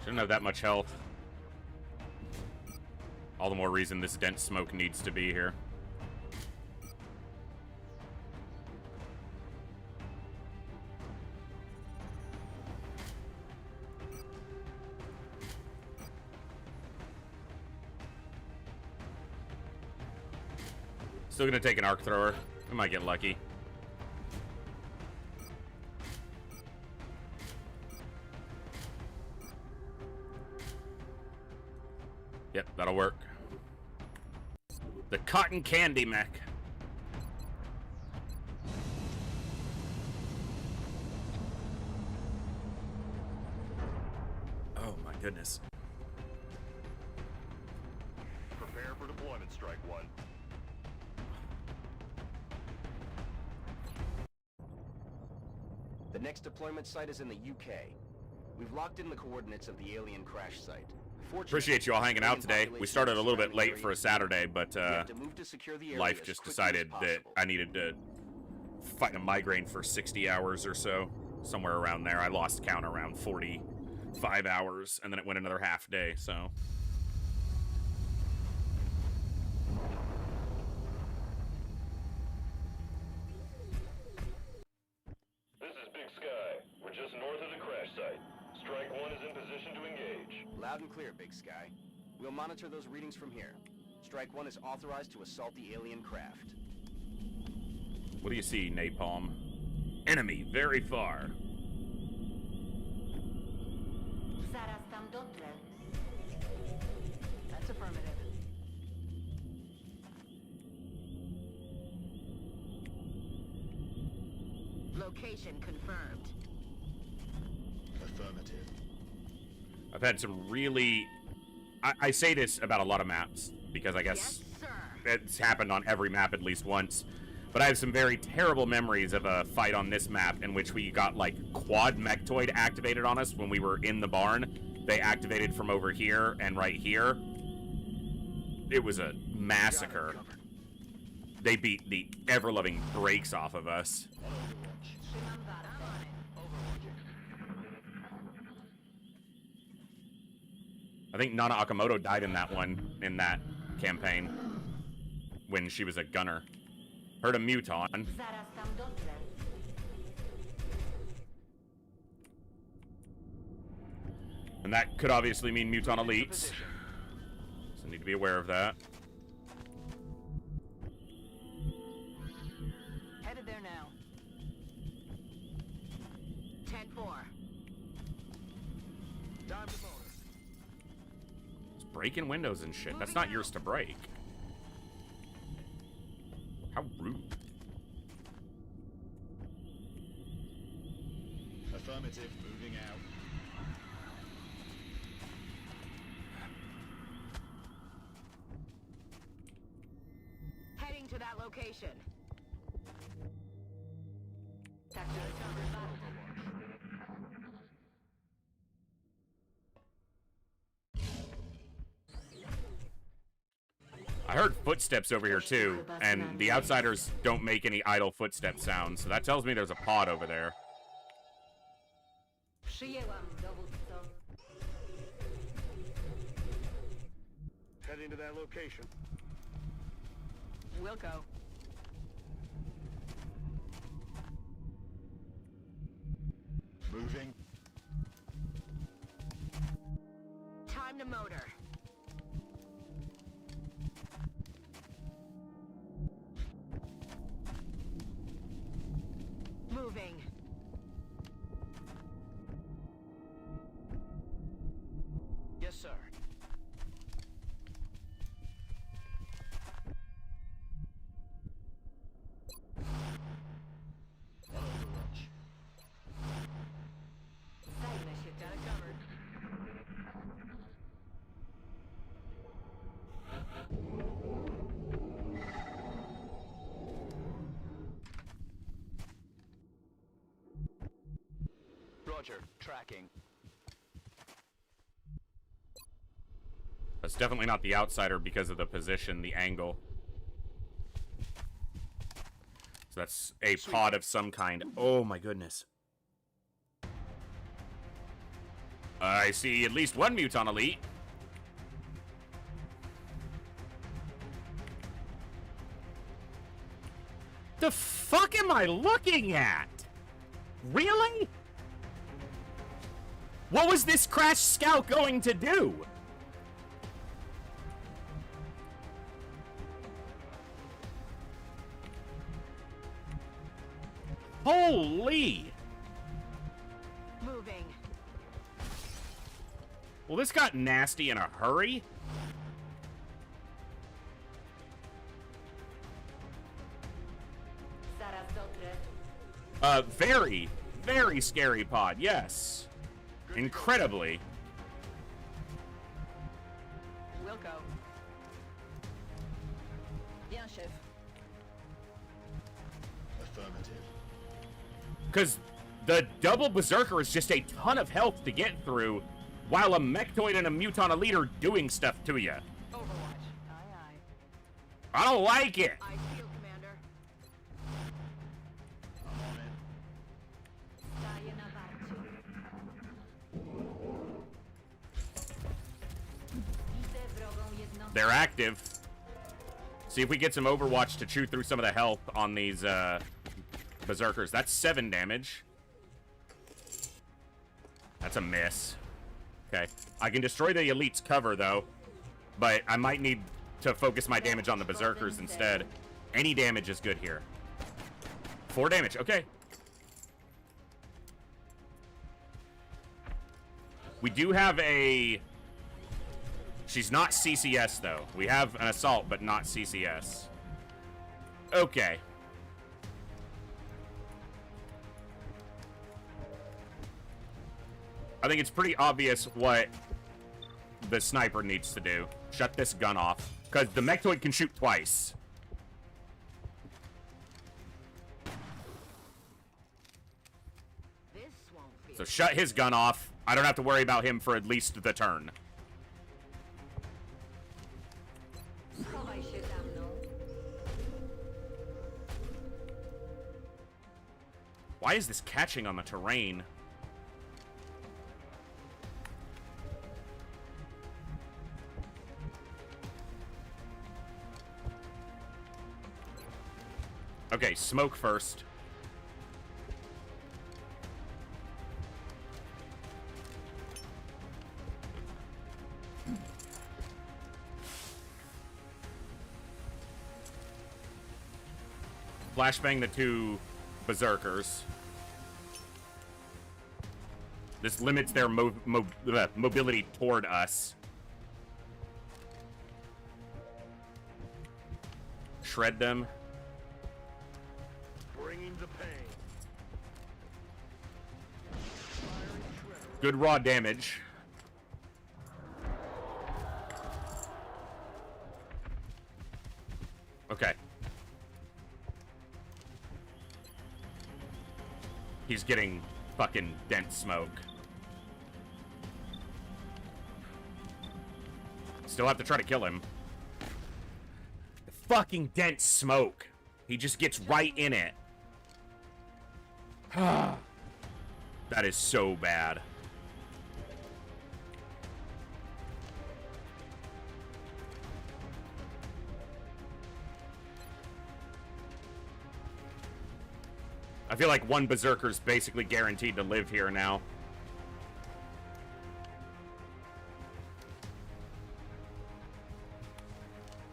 Speaker 1: Shouldn't have that much health. All the more reason this dense smoke needs to be here. Still gonna take an arc thrower. We might get lucky. Yep, that'll work. The cotton candy mech. Oh my goodness.
Speaker 11: Prepare for deployment, Strike One.
Speaker 6: The next deployment site is in the UK. We've locked in the coordinates of the alien crash site.
Speaker 1: Appreciate you all hanging out today. We started a little bit late for a Saturday, but life just decided that I needed to fight a migraine for 60 hours or so. Somewhere around there. I lost count around 45 hours, and then it went another half day, so...
Speaker 11: This is Big Sky. We're just north of the crash site. Strike One is in position to engage.
Speaker 6: Loud and clear, Big Sky. We'll monitor those readings from here. Strike One is authorized to assault the alien craft.
Speaker 1: What do you see, Napalm? Enemy very far.
Speaker 4: That's affirmative. Location confirmed.
Speaker 9: Affirmative.
Speaker 1: I've had some really... I say this about a lot of maps, because I guess
Speaker 4: Yes, sir.
Speaker 1: it's happened on every map at least once. But I have some very terrible memories of a fight on this map in which we got, like, quad mechtoid activated on us when we were in the barn. They activated from over here and right here. It was a massacre. They beat the ever-loving brakes off of us. I think Nana Akamoto died in that campaign when she was a gunner. Heard a Muton. And that could obviously mean Muton elites. So need to be aware of that.
Speaker 4: Headed there now. 10-4.
Speaker 5: Time to motor.
Speaker 1: It's breaking windows and shit. That's not yours to break. How rude.
Speaker 5: Affirmative, moving out.
Speaker 4: Heading to that location.
Speaker 1: I heard footsteps over here too, and the outsiders don't make any idle footstep sounds, so that tells me there's a pod over there.
Speaker 5: Heading to that location.
Speaker 4: Wilco.
Speaker 5: Moving.
Speaker 4: Time to motor. Moving.
Speaker 5: Yes, sir.
Speaker 4: Got it covered.
Speaker 5: Roger, tracking.
Speaker 1: That's definitely not the outsider because of the position, the angle. So that's a pod of some kind. Oh my goodness. I see at least one Muton elite. The fuck am I looking at? Really? What was this crash scout going to do? Holy!
Speaker 4: Moving.
Speaker 1: Well, this got nasty in a hurry. Very, very scary pod, yes. Incredibly.
Speaker 4: Wilco. Bien, chef.
Speaker 5: Affirmative.
Speaker 1: Because the double berserker is just a ton of health to get through, while a mechtoid and a Muton elite are doing stuff to you.
Speaker 4: Overwatch. Aye, aye.
Speaker 1: I don't like it.
Speaker 4: I feel, Commander.
Speaker 5: I'm on it.
Speaker 1: They're active. See if we get some Overwatch to chew through some of the health on these berserkers. That's 7 damage. That's a miss. Okay. I can destroy the elite's cover, though. But I might need to focus my damage on the berserkers instead. Any damage is good here. 4 damage. Okay. We do have a... She's not CCS, though. We have an assault, but not CCS. Okay. I think it's pretty obvious what the sniper needs to do. Shut this gun off. Because the Mechtoid can shoot twice. So shut his gun off. I don't have to worry about him for at least the turn. Why is this catching on the terrain? Okay, smoke first. Flashbang the two berserkers. This limits their mobility toward us. Shred them.
Speaker 5: Bringing the pain.
Speaker 1: Good raw damage. Okay. He's getting fucking dense smoke. Still have to try to kill him. The fucking dense smoke. He just gets right in it. That is so bad. I feel like one berserker's basically guaranteed to live here now.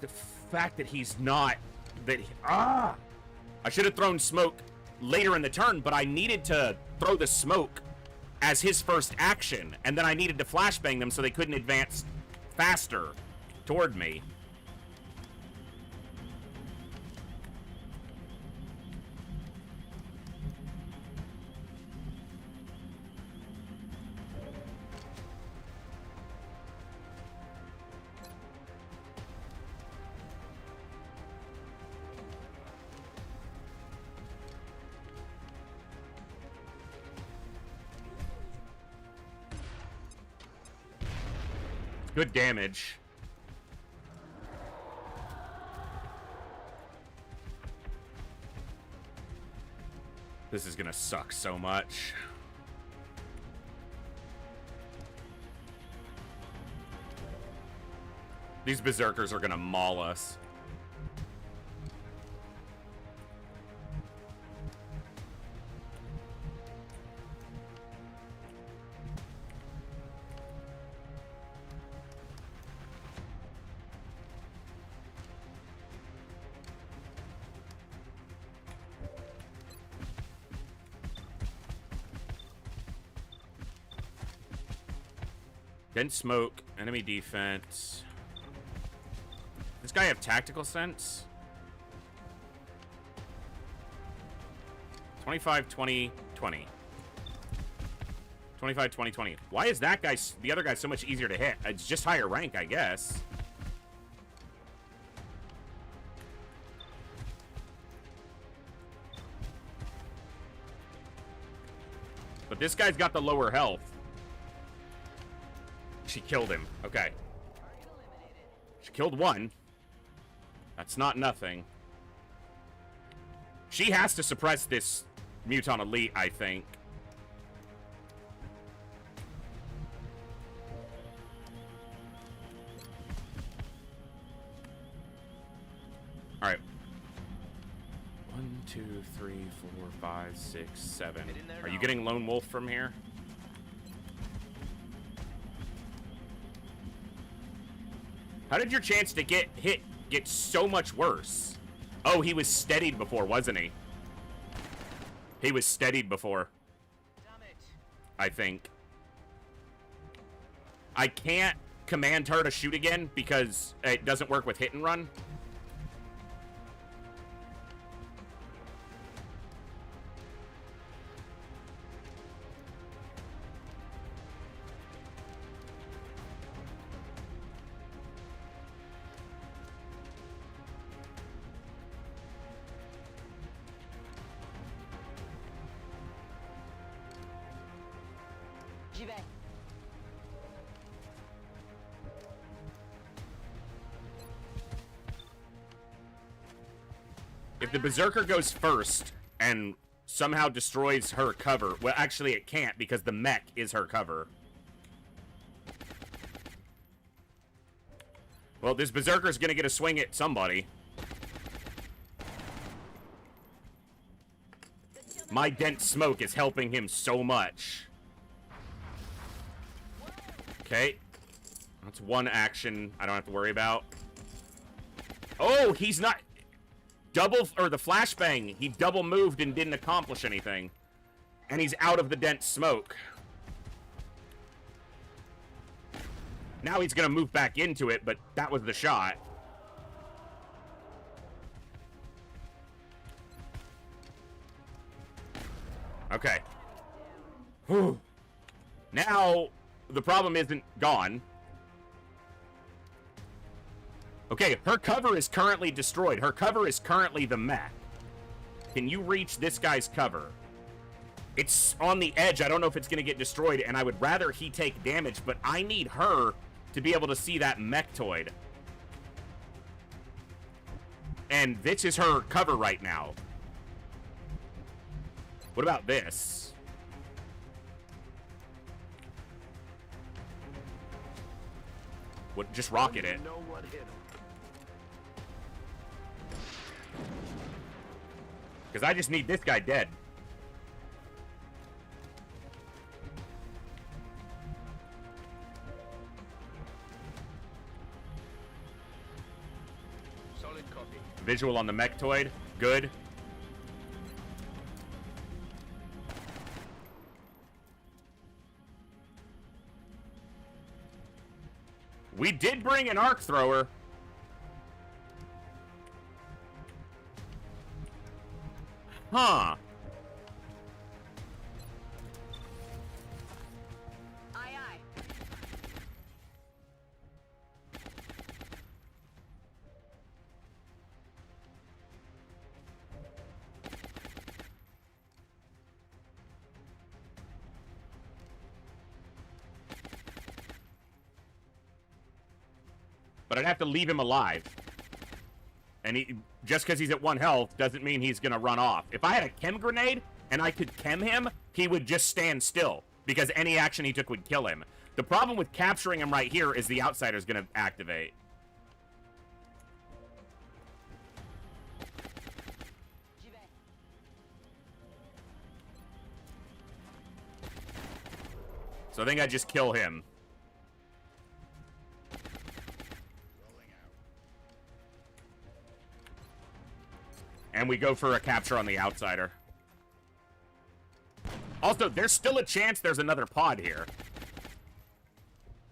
Speaker 1: The fact that he's not... I should have thrown smoke later in the turn, but I needed to throw the smoke as his first action, and then I needed to flashbang them so they couldn't advance faster toward me. Good damage. This is gonna suck so much. These berserkers are gonna maul us. Dense smoke, enemy defense. This guy have tactical sense? 25, 20, 20. 25, 20, 20. Why is that guy, the other guy, so much easier to hit? It's just higher rank, I guess. But this guy's got the lower health. She killed him. Okay. She killed one. That's not nothing. She has to suppress this Muton Elite, I think. Alright. 1, 2, 3, 4, 5, 6, 7. Are you getting Lone Wolf from here? How did your chance to get hit get so much worse? Oh, he was steadied before, wasn't he? He was steadied before. I think. I can't command her to shoot again because it doesn't work with hit and run. If the Berserker goes first and somehow destroys her cover... Well, actually, it can't because the mech is her cover. Well, this Berserker's gonna get a swing at somebody. My dense smoke is helping him so much. Okay. That's one action I don't have to worry about. Oh, he's not... Double... Or the flashbang. He double moved and didn't accomplish anything. And he's out of the dense smoke. Now he's gonna move back into it, but that was the shot. Okay. Whew. Now, the problem isn't gone. Okay, her cover is currently destroyed. Her cover is currently the mech. Can you reach this guy's cover? It's on the edge. I don't know if it's going to get destroyed, and I would rather he take damage, but I need her to be able to see that mechtoid. And this is her cover right now. What about this? What? Just rocket it. Because I just need this guy dead.
Speaker 5: Solid copy.
Speaker 1: Visual on the mechtoid. Good. We did bring an arc thrower. Huh.
Speaker 4: Aye, aye.
Speaker 1: But I'd have to leave him alive. And he, just because he's at 1 health doesn't mean he's going to run off. If I had a chem grenade and I could chem him, he would just stand still. Because any action he took would kill him. The problem with capturing him right here is the outsider's going to activate. So I think I just kill him. And we go for a capture on the outsider. Also, there's still a chance there's another pod here.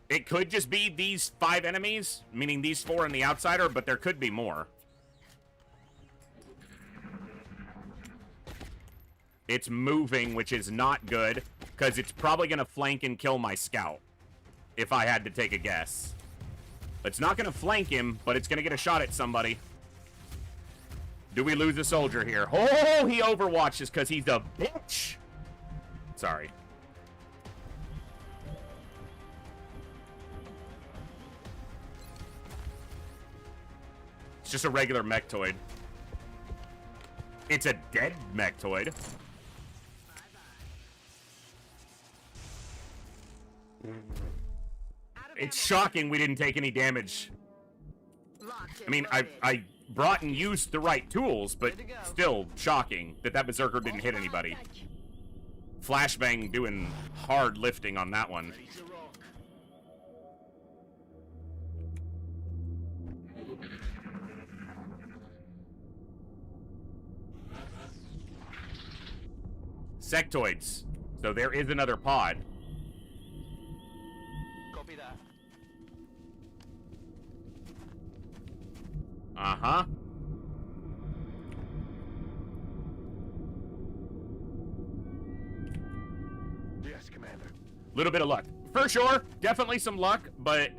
Speaker 1: It could just be these 5 enemies, meaning these 4 and the outsider, but there could be more. It's moving, which is not good, because it's probably going to flank and kill my scout, if I had to take a guess. It's not going to flank him, but it's going to get a shot at somebody. Do we lose a soldier here? Oh, he overwatches because he's a bitch. Sorry. It's just a regular mechtoid. It's a dead mechtoid. It's shocking we didn't take any damage. I mean, I brought and used the right tools, but still shocking that that Berserker didn't hit anybody. Flashbang doing hard lifting on that one. Sectoids. So there is another pod.
Speaker 5: Copy that.
Speaker 1: Uh-huh.
Speaker 2: Yes, Commander.
Speaker 1: Little bit of luck. For sure, definitely some luck, but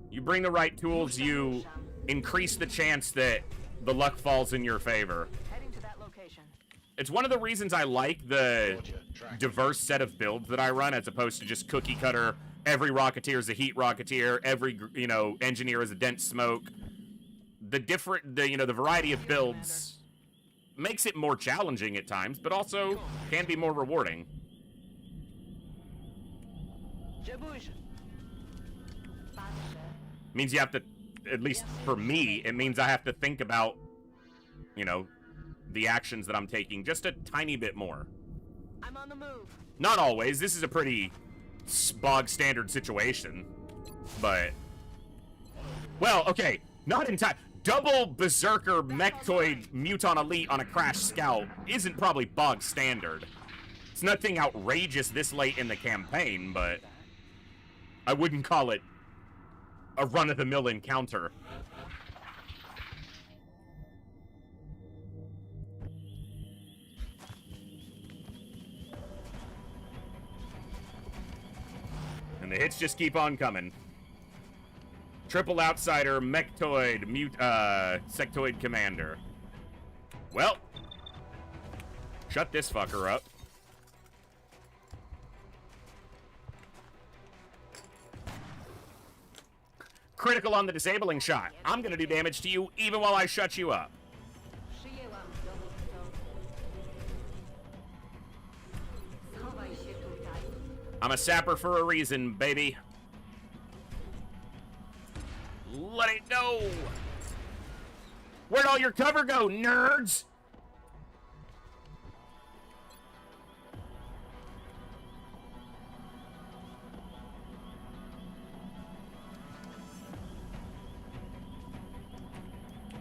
Speaker 1: you bring the right tools, you increase the chance that the luck falls in your favor.
Speaker 4: Heading to that location.
Speaker 1: It's one of the reasons I like the diverse set of builds that I run, as opposed to just cookie cutter. Every Rocketeer is a heat Rocketeer. Every, you know, engineer is a dense smoke. The different, the variety of builds makes it more challenging at times, but also can be more rewarding. Means you have to, at least for me, it means I have to think about, you know, the actions that I'm taking just a tiny bit more.
Speaker 4: I'm on the move.
Speaker 1: Not always. This is a pretty bog standard situation, but well, okay, not in time. Double Berserker Mechtoid Muton Elite on a Crash Scout isn't probably bog standard. It's nothing outrageous this late in the campaign, but I wouldn't call it a run-of-the-mill encounter. And the hits just keep on coming. Triple Outsider, Mechtoid, Sectoid Commander. Well, shut this fucker up. Critical on the disabling shot. I'm gonna do damage to you even while I shut you up. I'm a sapper for a reason, baby. Let it go! Where'd all your cover go, nerds?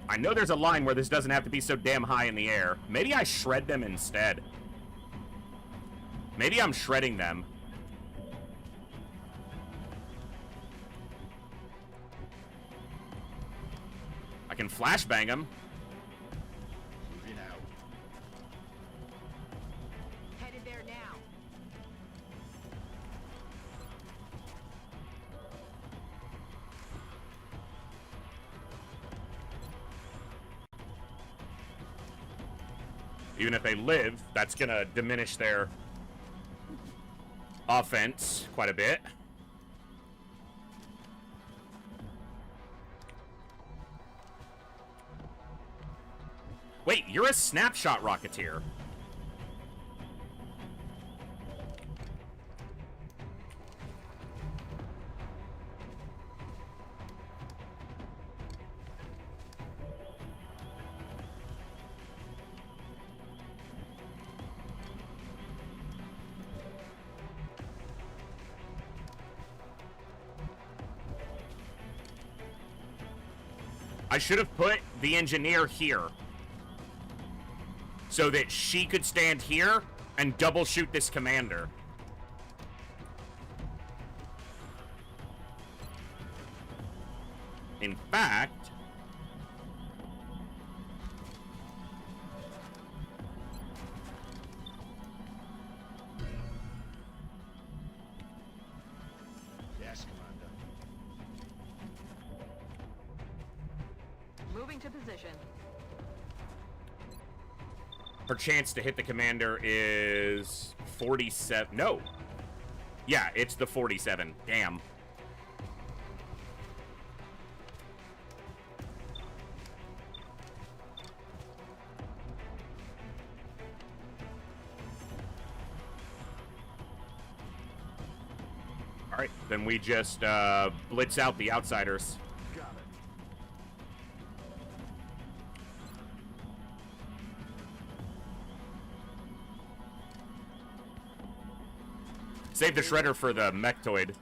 Speaker 1: I know there's a line where this doesn't have to be so damn high in the air. Maybe I shred them instead. Maybe I'm shredding them. I can flashbang him.
Speaker 5: Moving out.
Speaker 4: Headed there now.
Speaker 1: Even if they live, that's gonna diminish their offense quite a bit. Wait, you're a snapshot rocketeer. I should have put the engineer here so that she could stand here and double shoot this commander. In fact,
Speaker 5: Yes, Commander.
Speaker 4: Moving to position.
Speaker 1: her chance to hit the commander is 47. No. Yeah, it's the 47. Damn. All right, then we just blitz out the outsiders.
Speaker 5: Got it.
Speaker 1: Save the shredder for the mechtoid.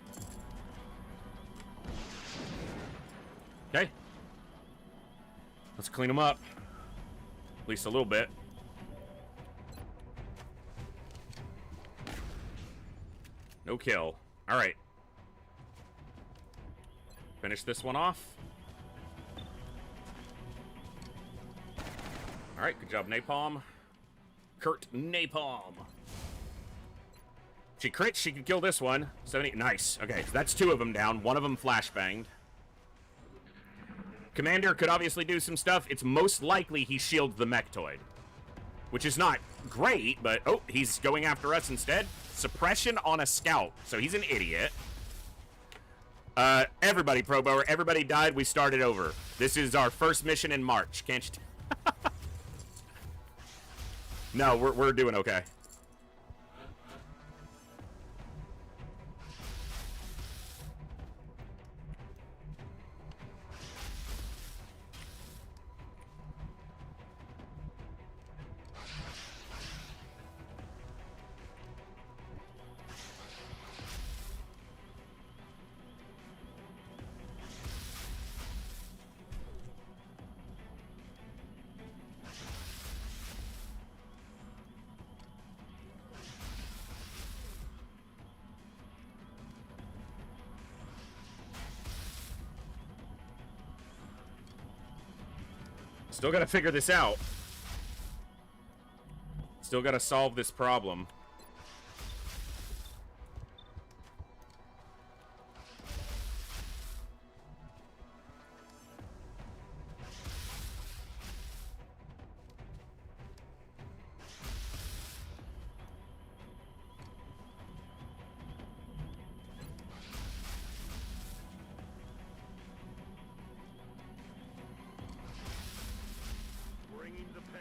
Speaker 1: Okay. Let's clean them up. At least a little bit. No kill. All right. Finish this one off. All right, good job, Napalm. Kurt Napalm. She crits, she can kill this one. 70, nice. Okay, so that's 2 of them down. 1 of them flashbanged. Commander could obviously do some stuff. It's most likely he shields the mechtoid, which is not great, but oh, he's going after us instead. Suppression on a scout, so he's an idiot. Everybody, Proboer, everybody died. We started over. This is our first mission in March. Can't you? No, we're doing okay. Still gotta figure this out. Still gotta solve this problem.
Speaker 5: Bringing the pain.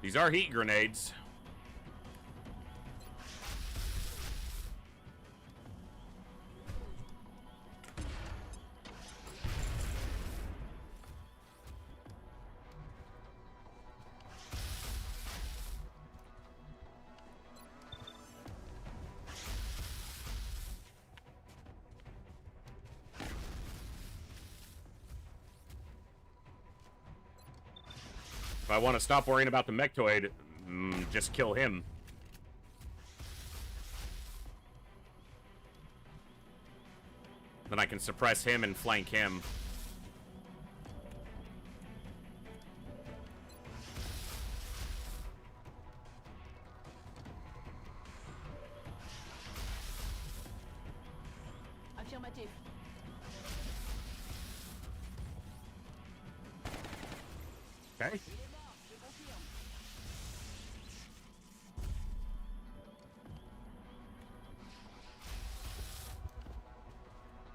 Speaker 1: These are heat grenades. If I want to stop worrying about the mechtoid, just kill him. Then I can suppress him and flank him.
Speaker 4: Affirmatif.
Speaker 1: Okay.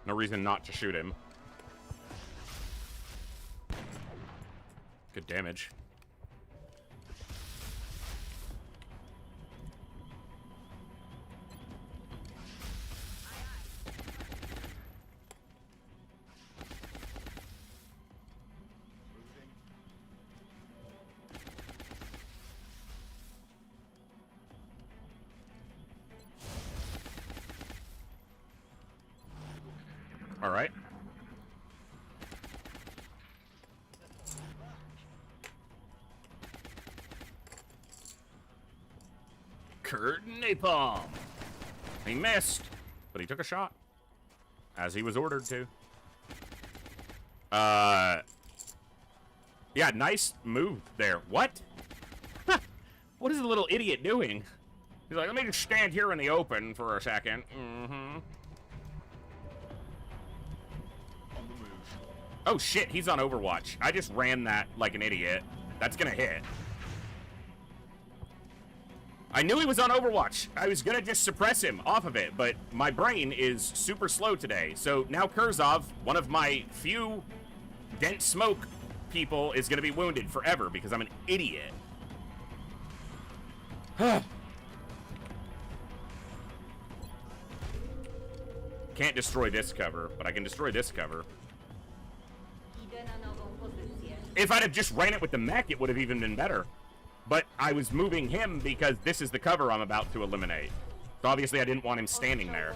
Speaker 1: No reason not to shoot him. Good damage. All right. Curtain napalm. He missed, but he took a shot, as he was ordered to. Yeah, nice move there. What? What is the little idiot doing? He's like, let me just stand here in the open for a second. Mm-hmm. Oh shit, he's on Overwatch. I just ran that like an idiot. That's gonna hit. I knew he was on Overwatch. I was gonna just suppress him off of it, but my brain is super slow today. So now Kurzov, one of my few dense smoke people, is gonna be wounded forever because I'm an idiot. Can't destroy this cover, but I can destroy this cover. If I'd have just ran it with the mech, it would have even been better. But I was moving him because this is the cover I'm about to eliminate. So obviously I didn't want him standing there.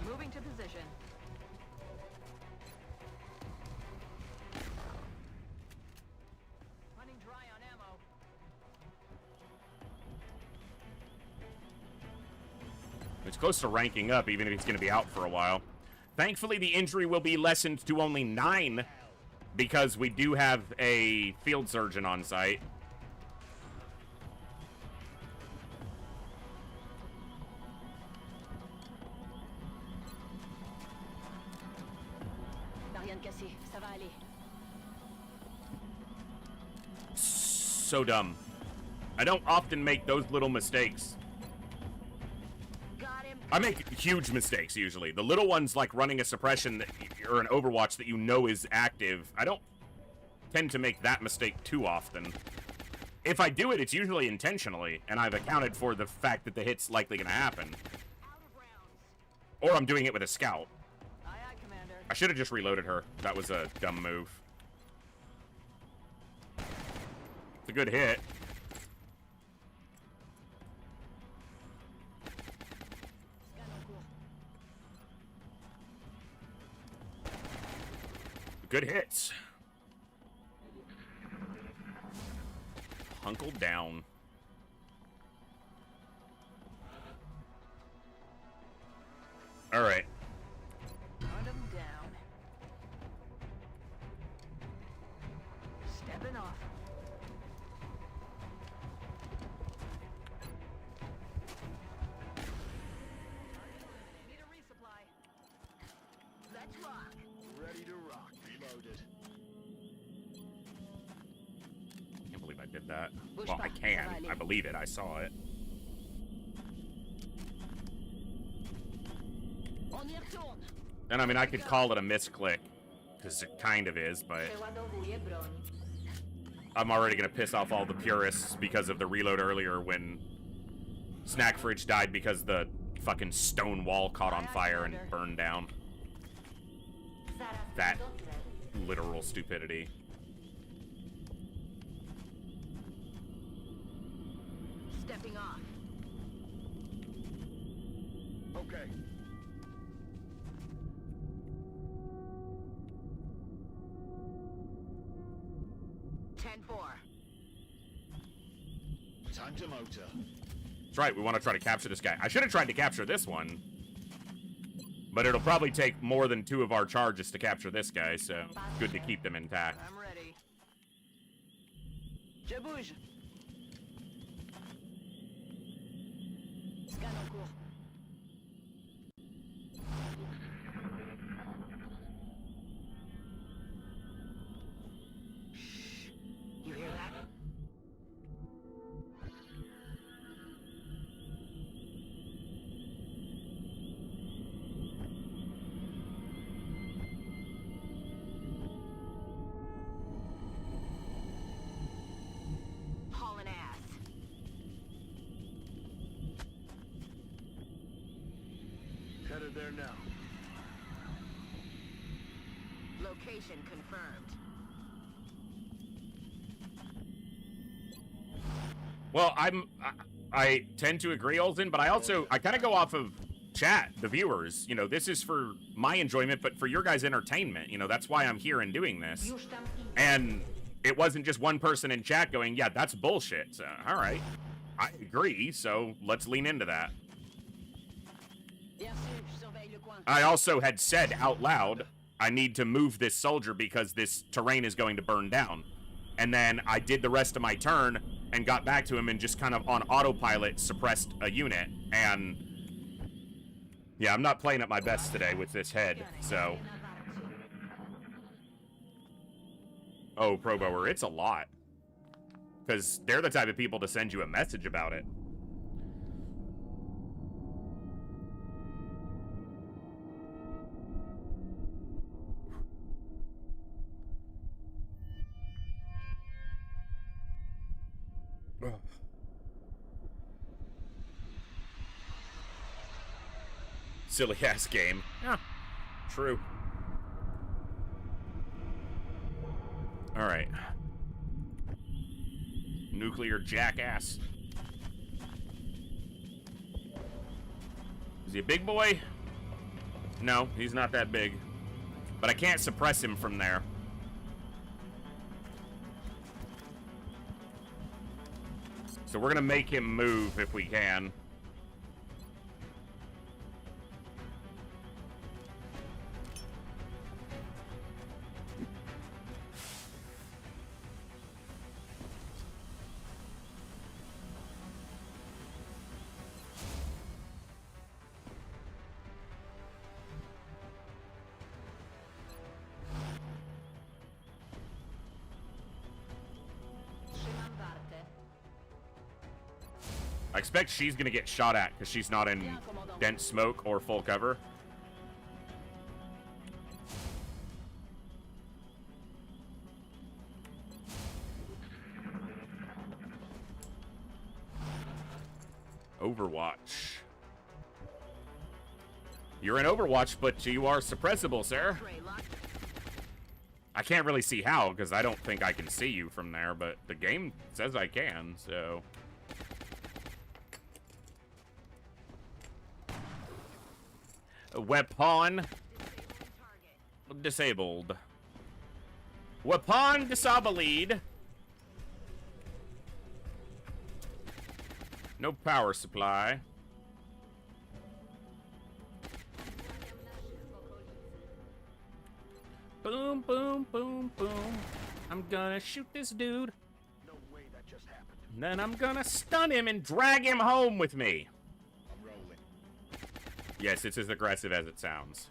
Speaker 4: Moving to position. Running dry on ammo.
Speaker 1: It's close to ranking up, even if he's going to be out for a while. Thankfully, the injury will be lessened to only 9 because we do have a field surgeon on site.
Speaker 4: Rien de cassé, ça va aller.
Speaker 1: So dumb. I don't often make those little mistakes.
Speaker 4: Got him.
Speaker 1: I make huge mistakes usually. The little ones, like running a suppression that, or an Overwatch that you know is active, I don't tend to make that mistake too often. If I do it, it's usually intentionally, and I've accounted for the fact that the hit's likely going to happen. Or I'm doing it with a scout.
Speaker 4: Aye, aye, Commander.
Speaker 1: I should have just reloaded her. That was a dumb move. It's a good hit. Good hits. Hunkled down. All right.
Speaker 4: Hunt him down. Stepping off. Need a resupply. Let's rock.
Speaker 5: Ready to rock. Reloaded.
Speaker 1: Can't believe I did that. Well, I can. I believe it. I saw it.
Speaker 4: On y retourne.
Speaker 1: And I mean, I could call it a misclick, because it kind of is, but I'm already going to piss off all the purists because of the reload earlier when Snack Fridge died because the fucking stone wall caught on fire and burned down. That literal stupidity.
Speaker 4: Stepping off.
Speaker 5: Okay. Time to motor.
Speaker 1: That's right, we want to try to capture this guy. I should have tried to capture this one. But it'll probably take more than 2 of our charges to capture this guy, so good to keep them intact.
Speaker 4: I'm ready. Je bouge. Scan en cours. Shh. You hear that? Hauling ass.
Speaker 5: Headed there now.
Speaker 4: Location confirmed.
Speaker 1: Well, I tend to agree, Olsen, but I kind of go off of chat, the viewers. You know, this is for my enjoyment, but for your guys' entertainment. You know, that's why I'm here and doing this. And it wasn't just one person in chat going, yeah, that's bullshit. So, all right, I agree, so let's lean into that.
Speaker 4: Bien sûr, je surveille le coin.
Speaker 1: I also had said out loud, I need to move this soldier because this terrain is going to burn down. And then I did the rest of my turn and got back to him and just kind of on autopilot suppressed a unit. And yeah, I'm not playing at my best today with this head, so. Oh, Proboer, it's a lot. Because they're the type of people to send you a message about it. Silly ass game. Yeah, true. All right. Nuclear jackass. Is he a big boy? No, he's not that big. But I can't suppress him from there. So we're gonna make him move if we can. I expect she's gonna get shot at because she's not in dense smoke or full cover. Overwatch. You're in Overwatch, but you are suppressible, sir. I can't really see how, because I don't think I can see you from there, but the game says I can, so... Weapon disabled. Weapon disabled. No power supply. Boom, boom, boom, boom. I'm gonna shoot this dude.
Speaker 5: No way that just happened.
Speaker 1: And then I'm gonna stun him and drag him home with me.
Speaker 5: I'm rolling.
Speaker 1: Yes, it's as aggressive as it sounds.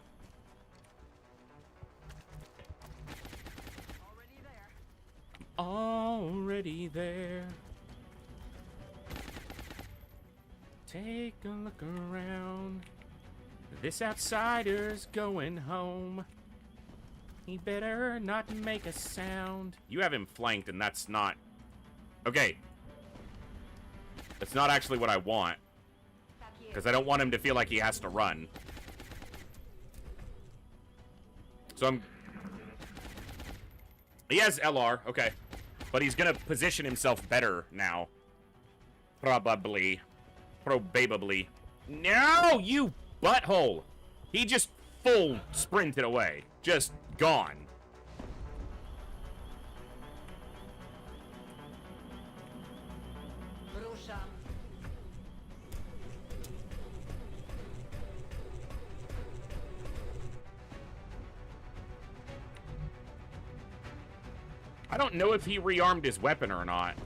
Speaker 1: Already there. Take a look around. This outsider's going home. He better not make a sound. You have him flanked, and that's not... Okay. That's not actually what I want. Because I don't want him to feel like he has to run. So I'm... He has LR, okay. But he's gonna position himself better now. Probably. Probably. No, you butthole! He just full sprinted away. Just gone. I don't know if he rearmed his weapon or not.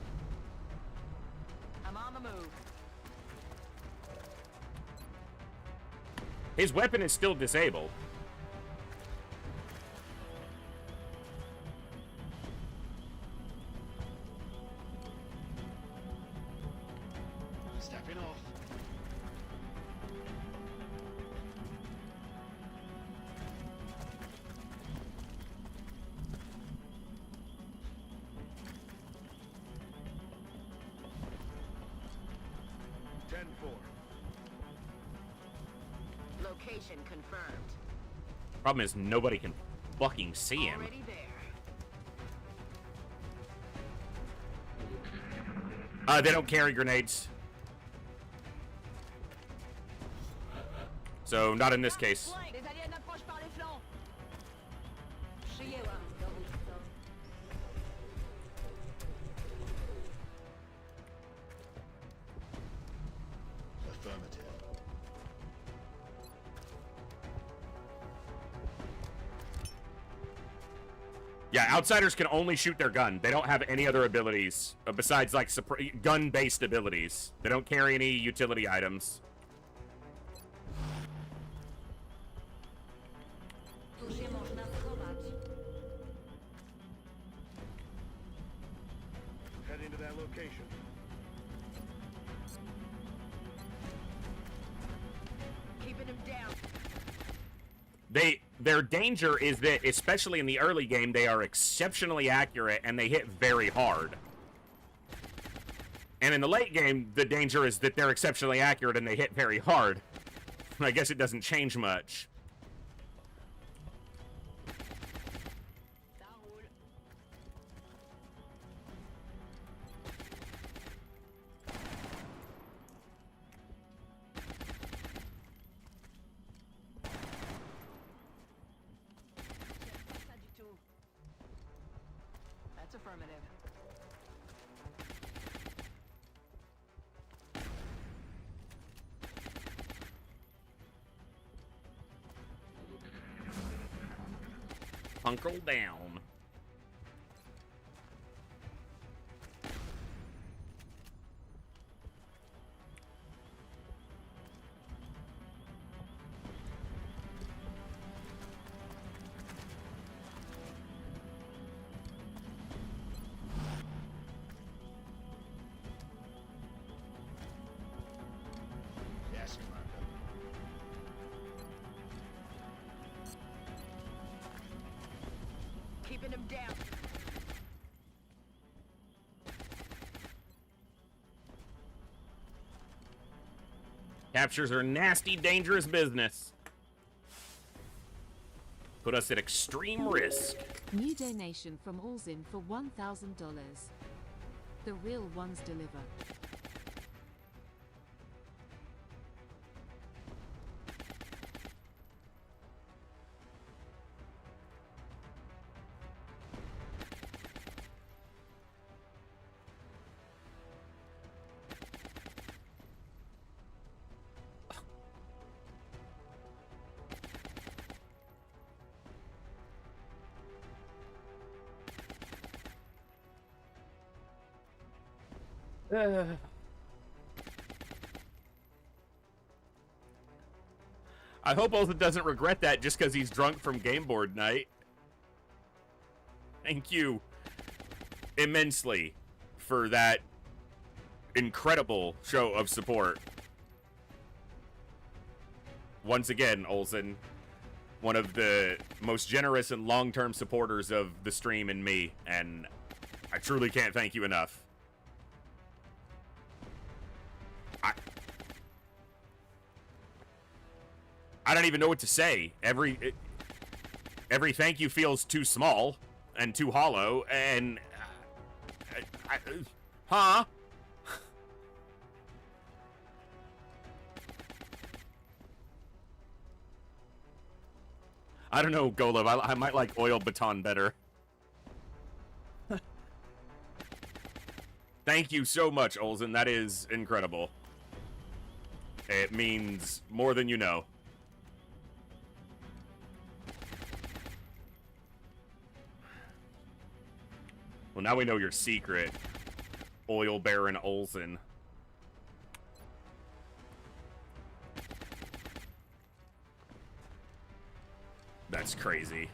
Speaker 4: I'm on the move.
Speaker 1: His weapon is still disabled.
Speaker 5: Stepping off.
Speaker 4: Location confirmed.
Speaker 1: Problem is, nobody can fucking see him.
Speaker 4: Already there.
Speaker 1: They don't carry grenades. So, not in this case.
Speaker 4: Des aliens approchent par les flancs.
Speaker 5: Affirmative.
Speaker 1: Yeah, outsiders can only shoot their gun. They don't have any other abilities besides, like, gun-based abilities. They don't carry any utility items.
Speaker 5: Heading to that location.
Speaker 4: Keeping him down.
Speaker 1: Their danger is that, especially in the early game, they are exceptionally accurate and they hit very hard. And in the late game, the danger is that they're exceptionally accurate and they hit very hard. I guess it doesn't change much.
Speaker 4: That's affirmative.
Speaker 1: Hunker down.
Speaker 4: Taking him down.
Speaker 1: Captures are nasty, dangerous business. Put us at extreme risk.
Speaker 12: New donation from Allzin for $1,000. The real ones deliver.
Speaker 1: I hope Olsen doesn't regret that just because he's drunk from game board night. Thank you immensely for that incredible show of support. Once again, Olsen, one of the most generous and long-term supporters of the stream and me, and I truly can't thank you enough. I don't even know what to say. Every thank you feels too small and too hollow, and huh? I don't know, Golub. I might like oil baton better. Thank you so much, Olsen. That is incredible. It means more than you know. Well, now we know your secret, Oil Baron Olsen. That's crazy.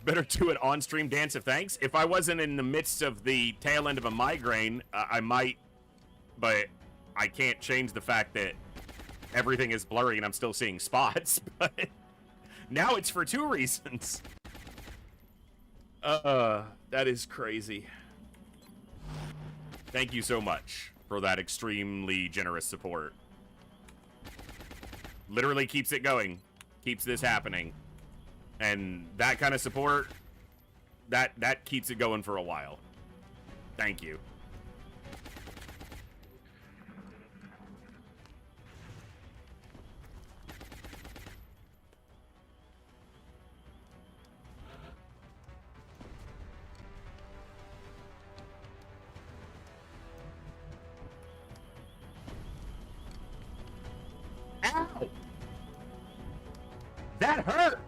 Speaker 1: Better do it on-stream dance of thanks. If I wasn't in the midst of the tail end of a migraine, I might, but I can't change the fact that everything is blurry and I'm still seeing spots, but now it's for 2 reasons. That is crazy. Thank you so much for that extremely generous support. Literally keeps it going. Keeps this happening. And that kind of support, that keeps it going for a while. Thank you. Ow! That hurt!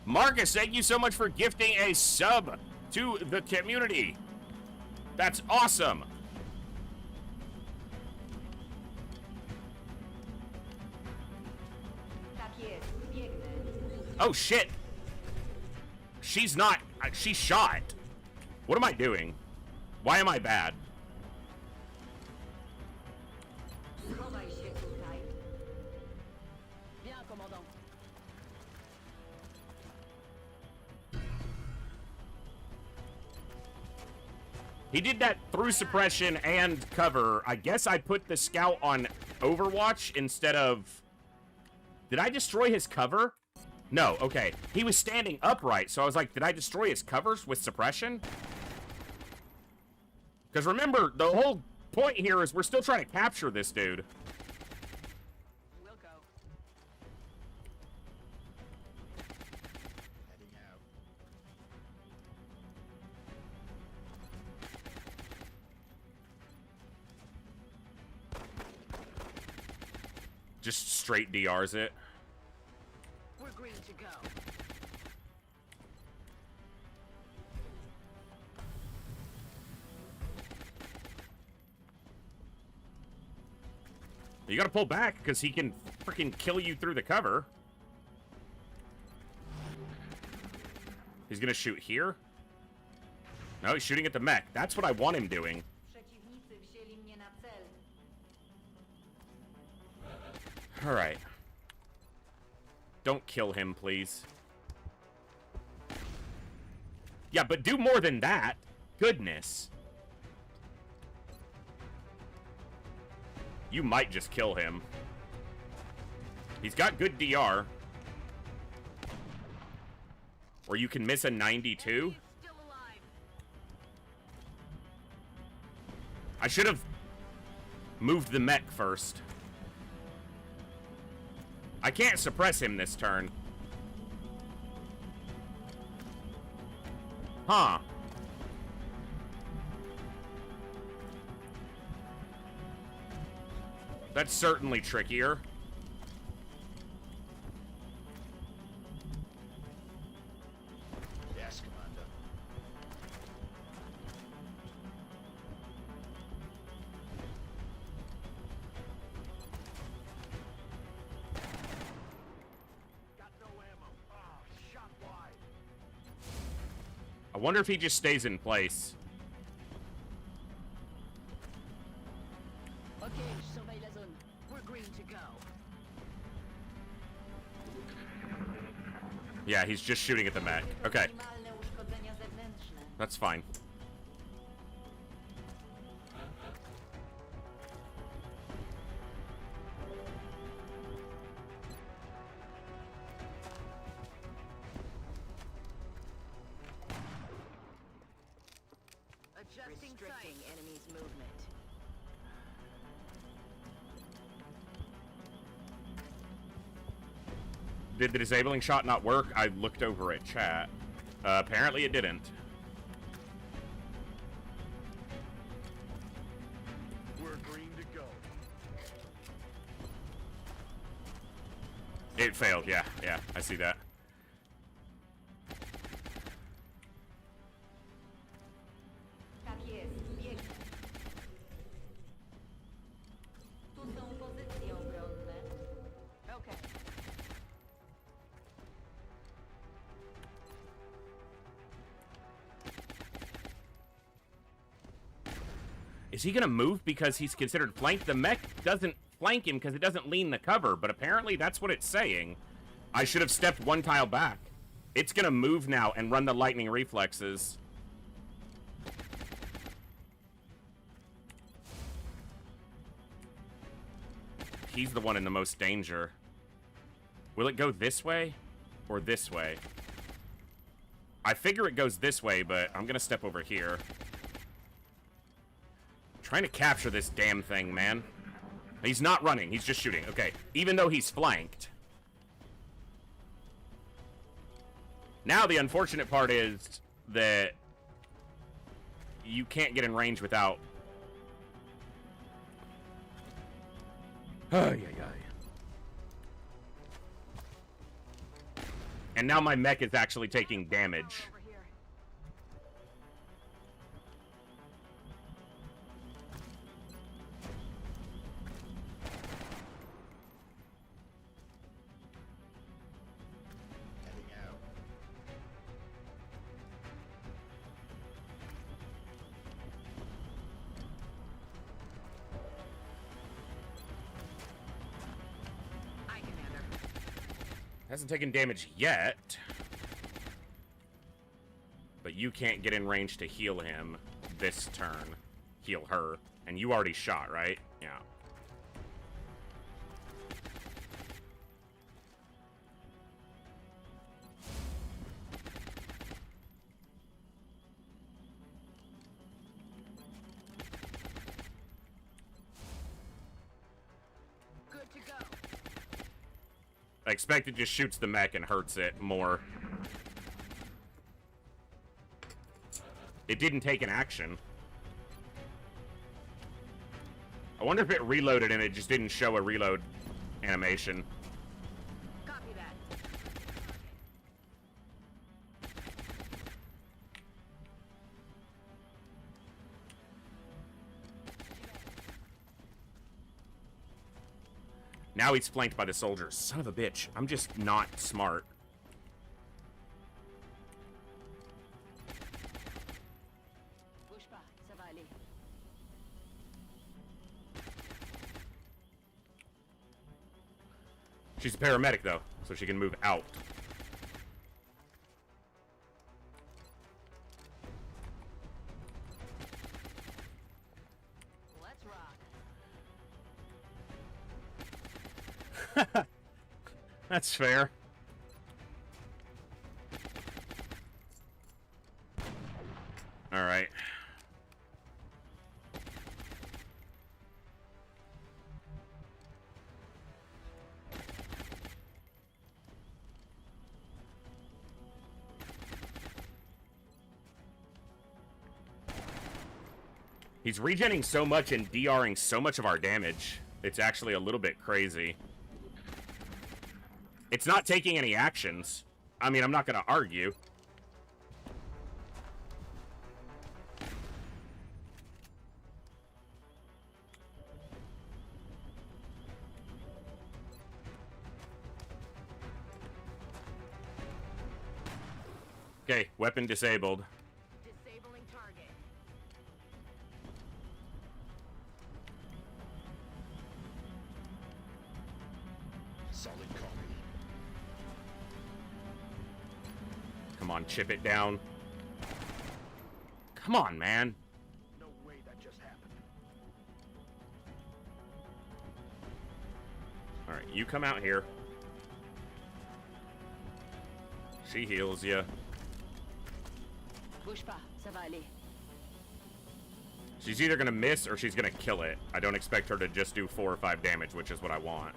Speaker 1: Marcus, thank you so much for gifting a sub to the community. That's awesome. Oh, shit. She's not... She's shot. What am I doing? Why am I bad? He did that through suppression and cover. I guess I put the scout on Overwatch instead of... Did I destroy his cover? No, okay. He was standing upright, so I was like, did I destroy his covers with suppression? Because remember, the whole point here is we're still trying to capture this dude.
Speaker 4: We'll go.
Speaker 9: Heading out.
Speaker 1: Just straight DRs it.
Speaker 4: We're green to go.
Speaker 1: You gotta pull back, because he can freaking kill you through the cover. He's gonna shoot here. No, he's shooting at the mech. That's what I want him doing. Alright. Don't kill him, please. Yeah, but do more than that. Goodness. You might just kill him. He's got good DR. Or you can miss a 92. I should have moved the mech first. I can't suppress him this turn. Huh. That's certainly trickier.
Speaker 5: Yes, Commander. Got no ammo. Ah, shot wide.
Speaker 1: I wonder if he just stays in place.
Speaker 4: Ok, je surveille la zone. We're green to go.
Speaker 1: Yeah, he's just shooting at the mech. Okay. That's fine.
Speaker 4: Restricting enemy's movement.
Speaker 1: Did the disabling shot not work? I looked over at chat. Apparently it didn't.
Speaker 5: We're green to go.
Speaker 1: It failed, yeah, I see that.
Speaker 4: Okay.
Speaker 1: Is he gonna move because he's considered flanked? The mech doesn't flank him because it doesn't lean the cover, but apparently that's what it's saying. I should have stepped one tile back. It's gonna move now and run the lightning reflexes. He's the one in the most danger. Will it go this way or this way? I figure it goes this way, but I'm gonna step over here. Trying to capture this damn thing, man. He's not running, he's just shooting. Okay, even though he's flanked. Now the unfortunate part is that you can't get in range without... Ay, ay, ay. And now my mech is actually taking damage. Hasn't taken damage yet. But you can't get in range to heal him this turn. Heal her. And you already shot, right? Yeah.
Speaker 4: Good to go.
Speaker 1: I expect it just shoots the mech and hurts it more. It didn't take an action. I wonder if it reloaded and it just didn't show a reload animation.
Speaker 4: Copy that.
Speaker 1: Now he's flanked by the soldiers. Son of a bitch. I'm just not smart.
Speaker 4: aller.
Speaker 1: She's a paramedic, though, so she can move out.
Speaker 4: Let's rock.
Speaker 1: That's fair. All right. He's regenerating so much and DRing so much of our damage. It's actually a little bit crazy. It's not taking any actions. I mean, I'm not going to argue. Okay, weapon disabled.
Speaker 4: Disabling target.
Speaker 8: Solid copy.
Speaker 1: Come on, chip it down. Come on, man.
Speaker 2: No way that just happened.
Speaker 1: Alright, you come out here. She heals you.
Speaker 4: Bouge pas, ça va aller.
Speaker 1: She's either gonna miss or she's gonna kill it. I don't expect her to just do 4 or 5 damage, which is what I want.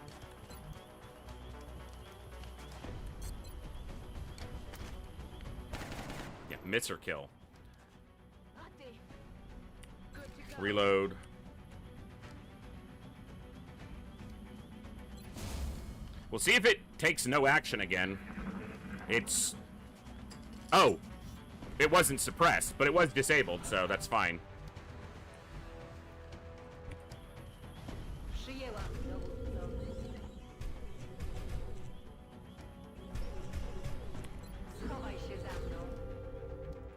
Speaker 1: Yeah, miss or kill.
Speaker 4: Raté. Good to go.
Speaker 1: Reload. We'll see if it takes no action again. It's... Oh! It wasn't suppressed, but it was disabled, so that's fine.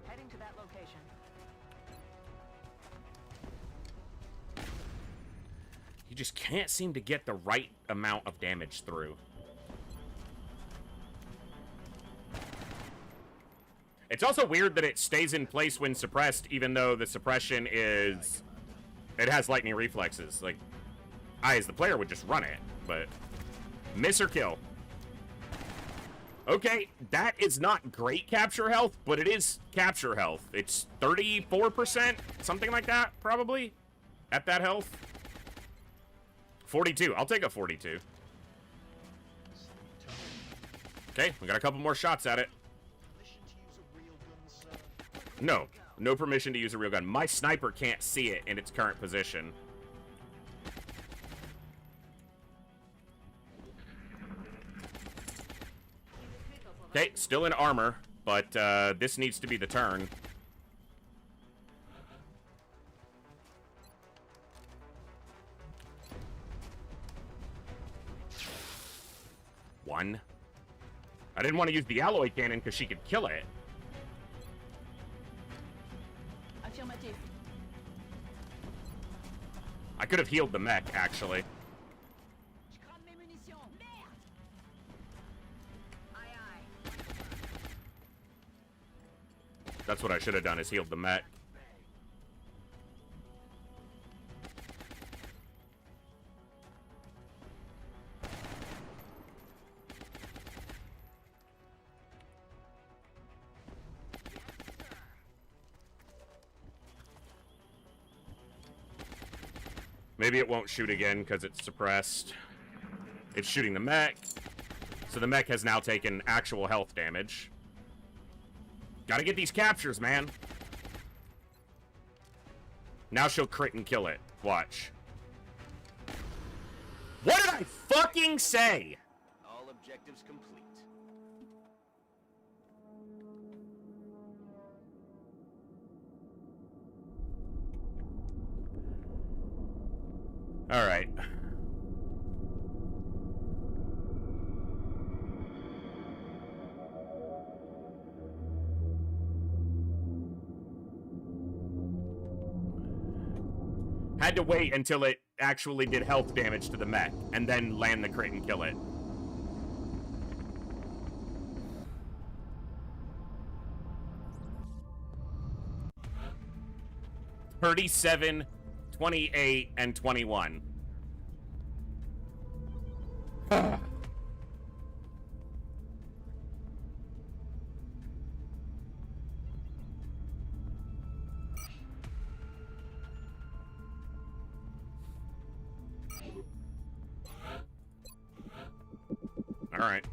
Speaker 4: Heading to that location.
Speaker 1: You just can't seem to get the right amount of damage through. It's also weird that it stays in place when suppressed, even though the suppression is... It has lightning reflexes. Like, I, as the player, would just run it, but... Miss or kill. Okay, that is not great capture health, but it is capture health. It's 34%, something like that, probably, at that health. 42. I'll take a 42. Okay, we got a couple more shots at it. No. No permission to use a real gun. My sniper can't see it in its current position. Okay, still in armor, but this needs to be the turn. One. I didn't want to use the alloy cannon because she could kill it.
Speaker 4: Affirmative.
Speaker 1: I could have healed the mech, actually.
Speaker 4: Je crame mes munitions. Merde. Aye, aye.
Speaker 1: That's what I should have done, is healed the mech. Maybe it won't shoot again because it's suppressed. It's shooting the mech. So the mech has now taken actual health damage. Gotta get these captures, man. Now she'll crit and kill it. Watch. What did I fucking say?
Speaker 6: All objectives complete.
Speaker 1: All right. Had to wait until it actually did health damage to the mech, and then land the crit and kill it. $37, $28, and $21. All right.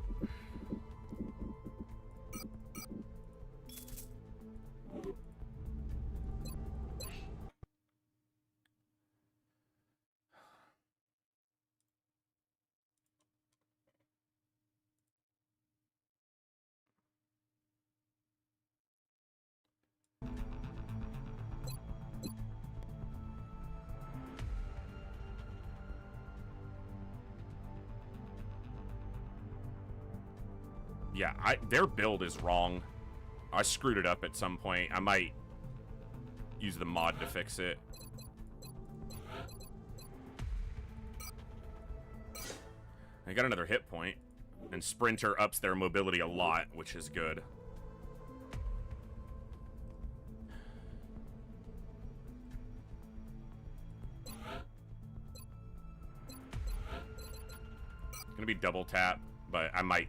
Speaker 1: Yeah, their build is wrong. I screwed it up at some point. I might use the mod to fix it. I got another hit point, and Sprinter ups their mobility a lot, which is good. It's gonna be double tap, but I might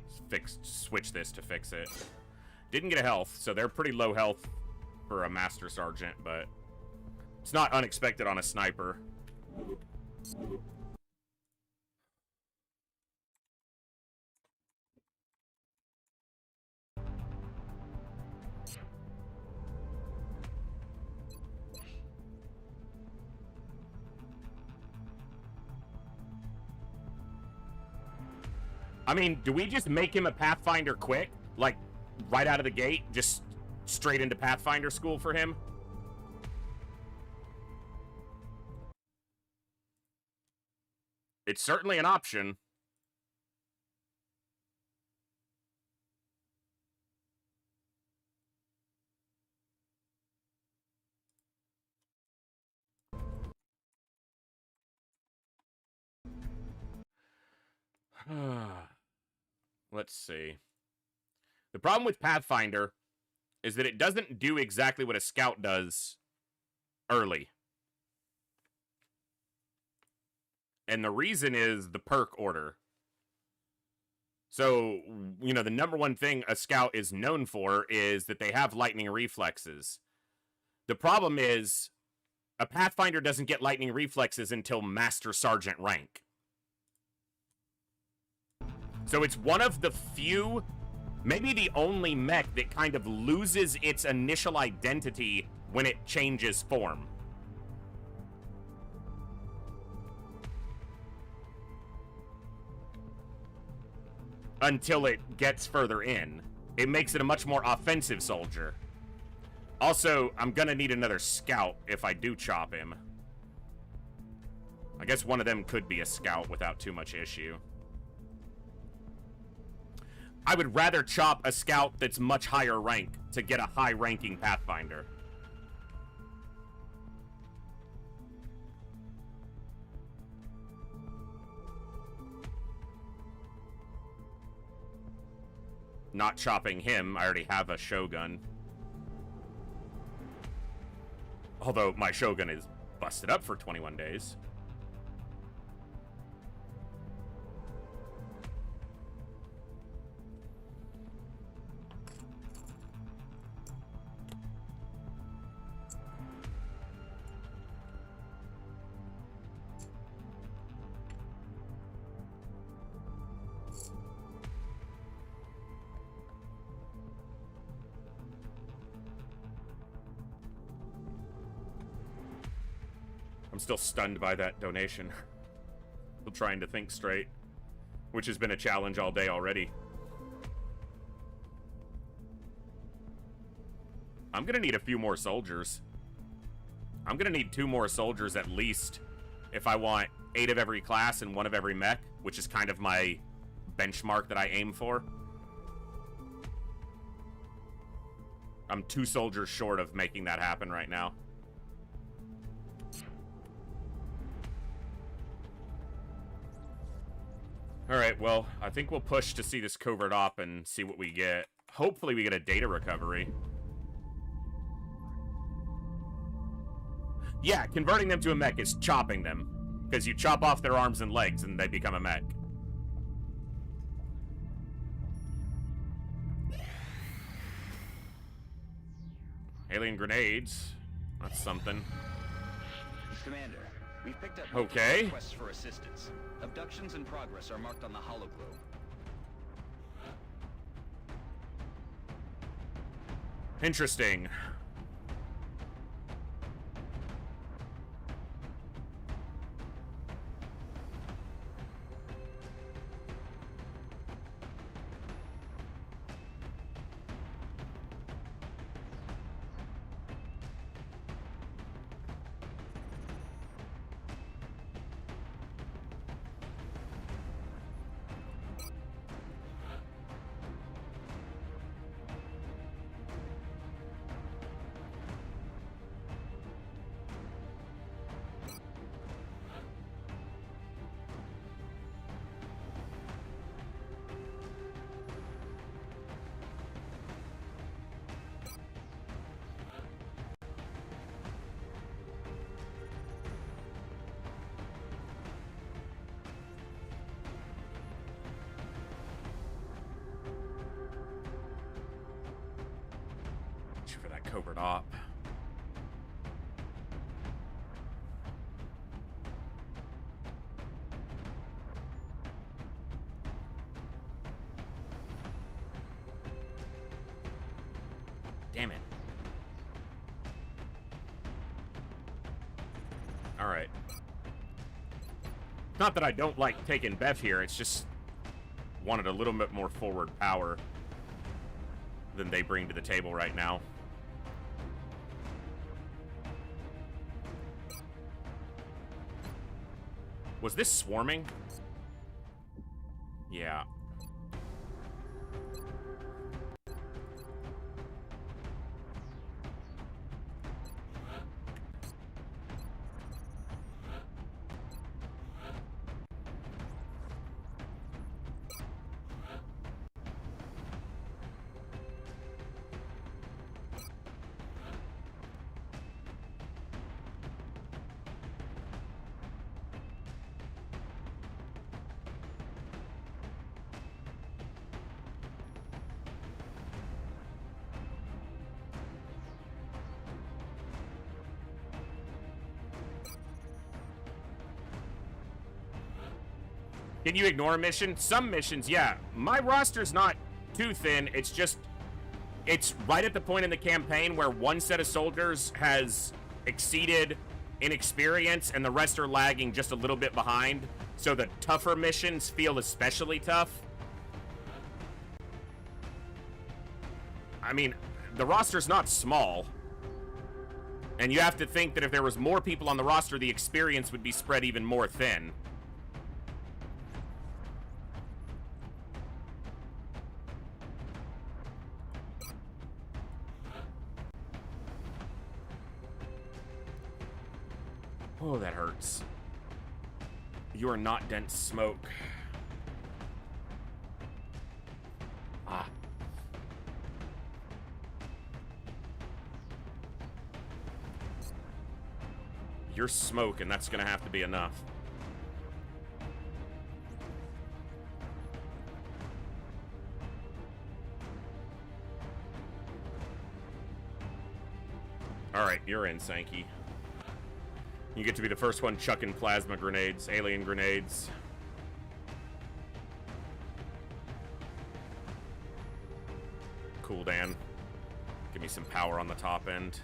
Speaker 1: switch this to fix it. Didn't get a health, so they're pretty low health for a Master Sergeant, but it's not unexpected on a sniper. I mean, do we just make him a Pathfinder quick? Like, right out of the gate? Just straight into Pathfinder school for him? It's certainly an option. Let's see. The problem with Pathfinder is that it doesn't do exactly what a scout does early. And the reason is the perk order. So, you know, the number one thing a scout is known for is that they have lightning reflexes. The problem is a Pathfinder doesn't get lightning reflexes until Master Sergeant rank. So it's one of the few, maybe the only mech that kind of loses its initial identity when it changes form. Until it gets further in. It makes it a much more offensive soldier. Also, I'm gonna need another scout if I do chop him. I guess one of them could be a scout without too much issue. I would rather chop a scout that's much higher rank to get a high-ranking Pathfinder. Not chopping him, I already have a Shogun. Although my Shogun is busted up for 21 days. I'm still stunned by that donation. Still trying to think straight, which has been a challenge all day already. I'm gonna need a few more soldiers. I'm gonna need 2 more soldiers at least if I want 8 of every class and 1 of every mech, which is kind of my benchmark that I aim for. I'm 2 soldiers short of making that happen right now. Alright, well, I think we'll push to see this covert op and see what we get. Hopefully we get a data recovery. Yeah, converting them to a mech is chopping them. Because you chop off their arms and legs and they become a mech. Alien grenades. That's something.
Speaker 6: Commander, we've picked up
Speaker 1: okay.
Speaker 6: requests for assistance. Abductions in progress are marked on the hologlobe.
Speaker 1: Interesting. For that covert op. Damn it. All right. Not that I don't like taking Beth here, it's just wanted a little bit more forward power than they bring to the table right now. Was this swarming? Yeah. Can you ignore a mission? Some missions, yeah. My roster's not too thin. It's just, it's right at the point in the campaign where one set of soldiers has exceeded in experience and the rest are lagging just a little bit behind. So the tougher missions feel especially tough. I mean, the roster's not small. And you have to think that if there was more people on the roster, the experience would be spread even more thin. Oh, that hurts. You are not dense smoke. Ah. You're smoke, and that's gonna have to be enough. Alright, you're in, Sankey. You get to be the first one chucking plasma grenades, alien grenades. Cool, Dan. Give me some power on the top end.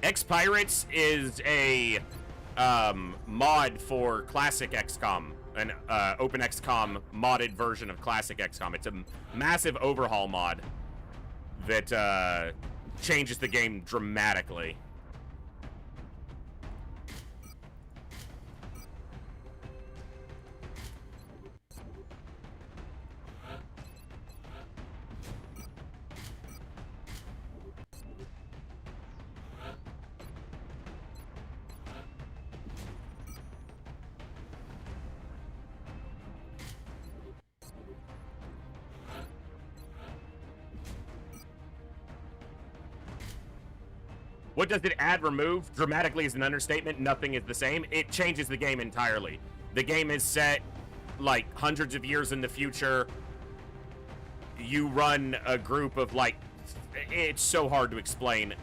Speaker 1: X-Pirates is a mod for classic XCOM. An open XCOM modded version of classic XCOM. It's a massive overhaul mod that changes the game dramatically. What does it add, remove? Dramatically is an understatement. Nothing is the same. It changes the game entirely. The game is set, like, hundreds of years in the future. You run a group of, like, it's so hard to explain.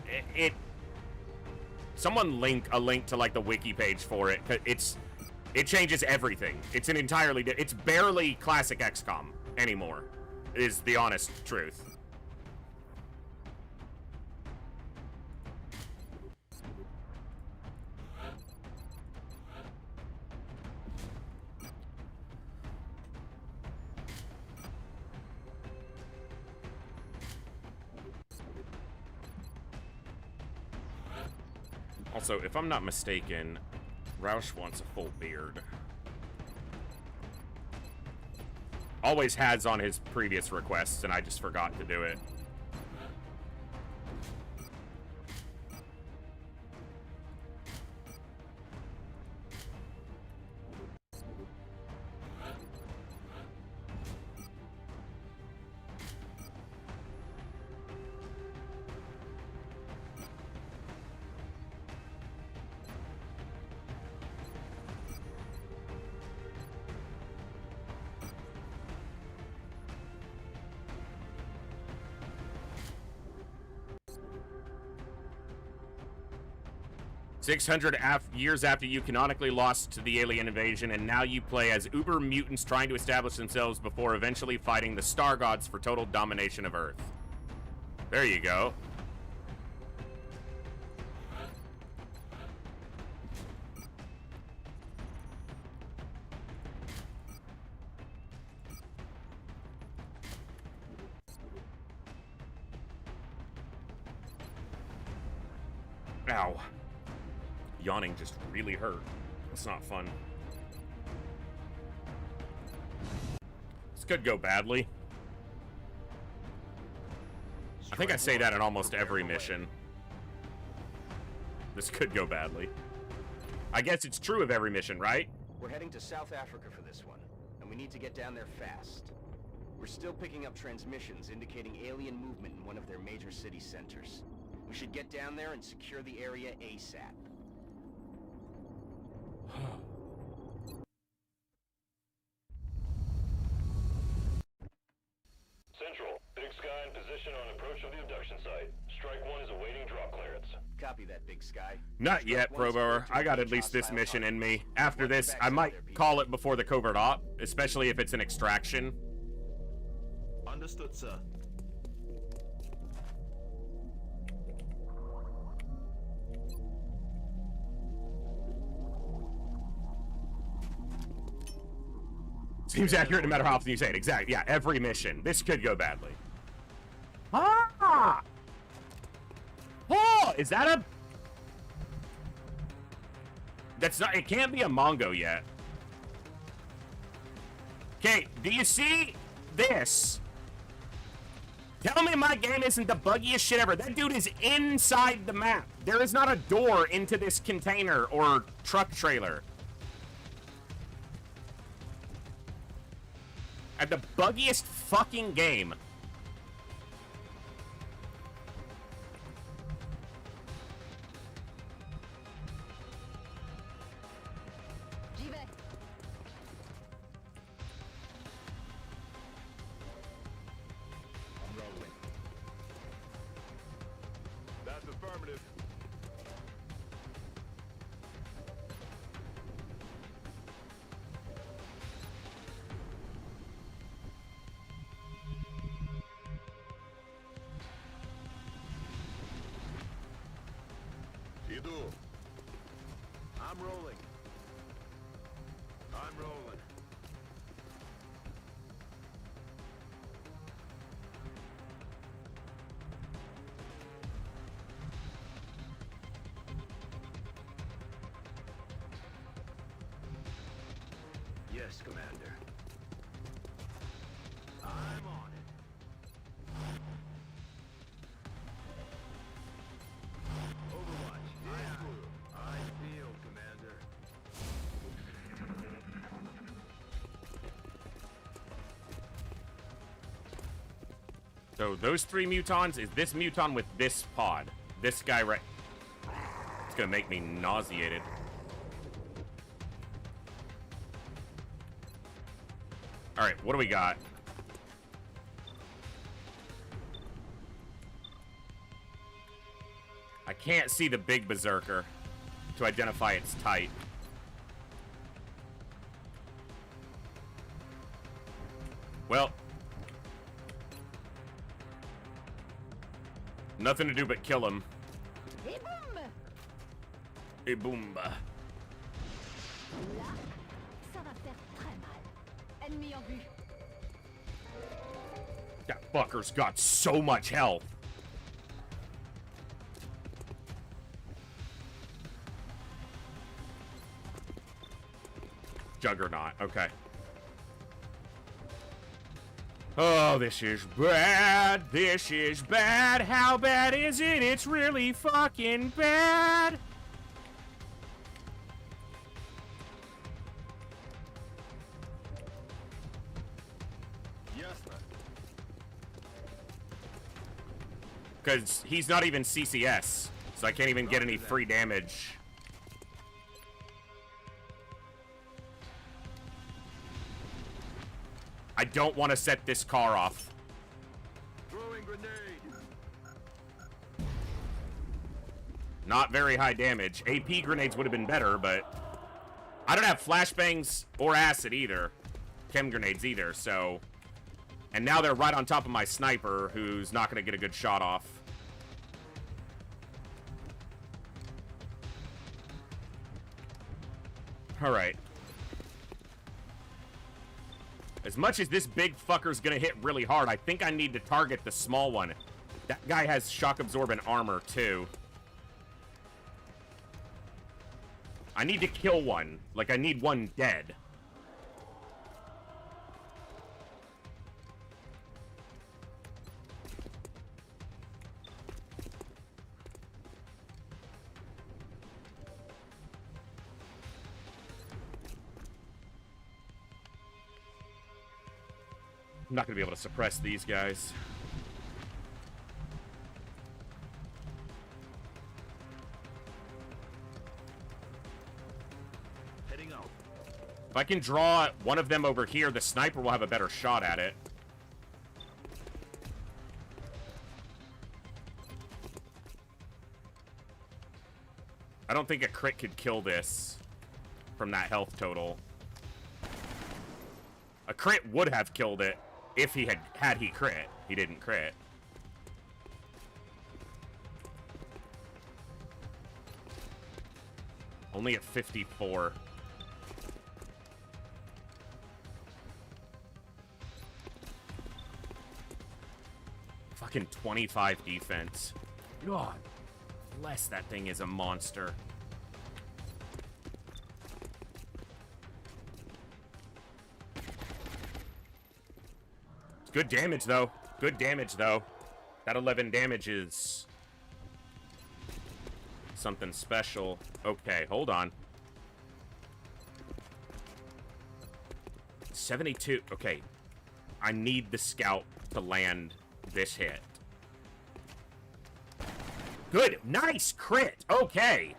Speaker 1: Someone link a link to, like, the wiki page for it. It changes everything. It's an entirely, it's barely classic XCOM anymore, is the honest truth. Also, if I'm not mistaken, Roush wants a full beard. Always has on his previous requests, and I just forgot to do it. Years after you canonically lost to the alien invasion, and now you play as uber mutants trying to establish themselves before eventually fighting the star gods for total domination of Earth. There you go. Ow. Yawning just really hurt. It's not fun. This could go badly. I think I say that in almost every mission. This could go badly. I guess it's true of every mission, right?
Speaker 6: We're heading to South Africa for this one, and we need to get down there fast. We're still picking up transmissions indicating alien movement in one of their major city centers. We should get down there and secure the area ASAP.
Speaker 11: Central, Big Sky in position on approach of the abduction site. Strike 1 is awaiting drop clearance.
Speaker 6: Copy that, Big Sky.
Speaker 1: Not yet, Proboer. I got at least this mission in me. After this, I might call it before the covert op, especially if it's an extraction.
Speaker 5: Understood, sir.
Speaker 1: Seems accurate no matter how often you say it. Exactly. Yeah, every mission. This could go badly. Ah! Oh, is that a... That's not... It can't be a Mongo yet. Okay, do you see this? Tell me my game isn't the buggiest shit ever. That dude is inside the map. There is not a door into this container or truck trailer. At the buggiest fucking game.
Speaker 4: J'y vais.
Speaker 5: I'm rolling. That's affirmative. I'm rolling. I'm rolling. Yes, Commander. I'm on it. Overwatch. Yeah. I feel, Commander.
Speaker 1: So those three mutons is this muton with this pod. This guy right... It's gonna make me nauseated. Alright, what do we got? I can't see the big berserker to identify its type. Well, nothing to do but kill him.
Speaker 4: Et boum!
Speaker 1: Et boomba.
Speaker 4: Là, ça va faire très mal. Ennemi en vue.
Speaker 1: That fucker's got so much health. Juggernaut, okay. Oh, this is bad. This is bad. How bad is it? It's really fucking bad. Because he's not even CCS, so I can't even get any free damage. I don't want to set this car off.
Speaker 5: Throwing grenade.
Speaker 1: Not very high damage. AP grenades would have been better, but I don't have flashbangs or acid either. Chem grenades either, so... And now they're right on top of my sniper, who's not going to get a good shot off. Alright. As much as this big fucker's going to hit really hard, I think I need to target the small one. That guy has shock-absorbent armor, too. I need to kill one. Like, I need one dead. I'm not going to be able to suppress these guys.
Speaker 5: Heading out.
Speaker 1: If I can draw one of them over here, the sniper will have a better shot at it. I don't think a crit could kill this from that health total. A crit would have killed it if he had he crit. He didn't crit. Only at 54. Fucking 25 defense. God bless, that thing is a monster. Good damage, though. Good damage, though. That 11 damage is something special. Okay, hold on. 72. Okay. I need the scout to land this hit. Good. Nice crit. Okay.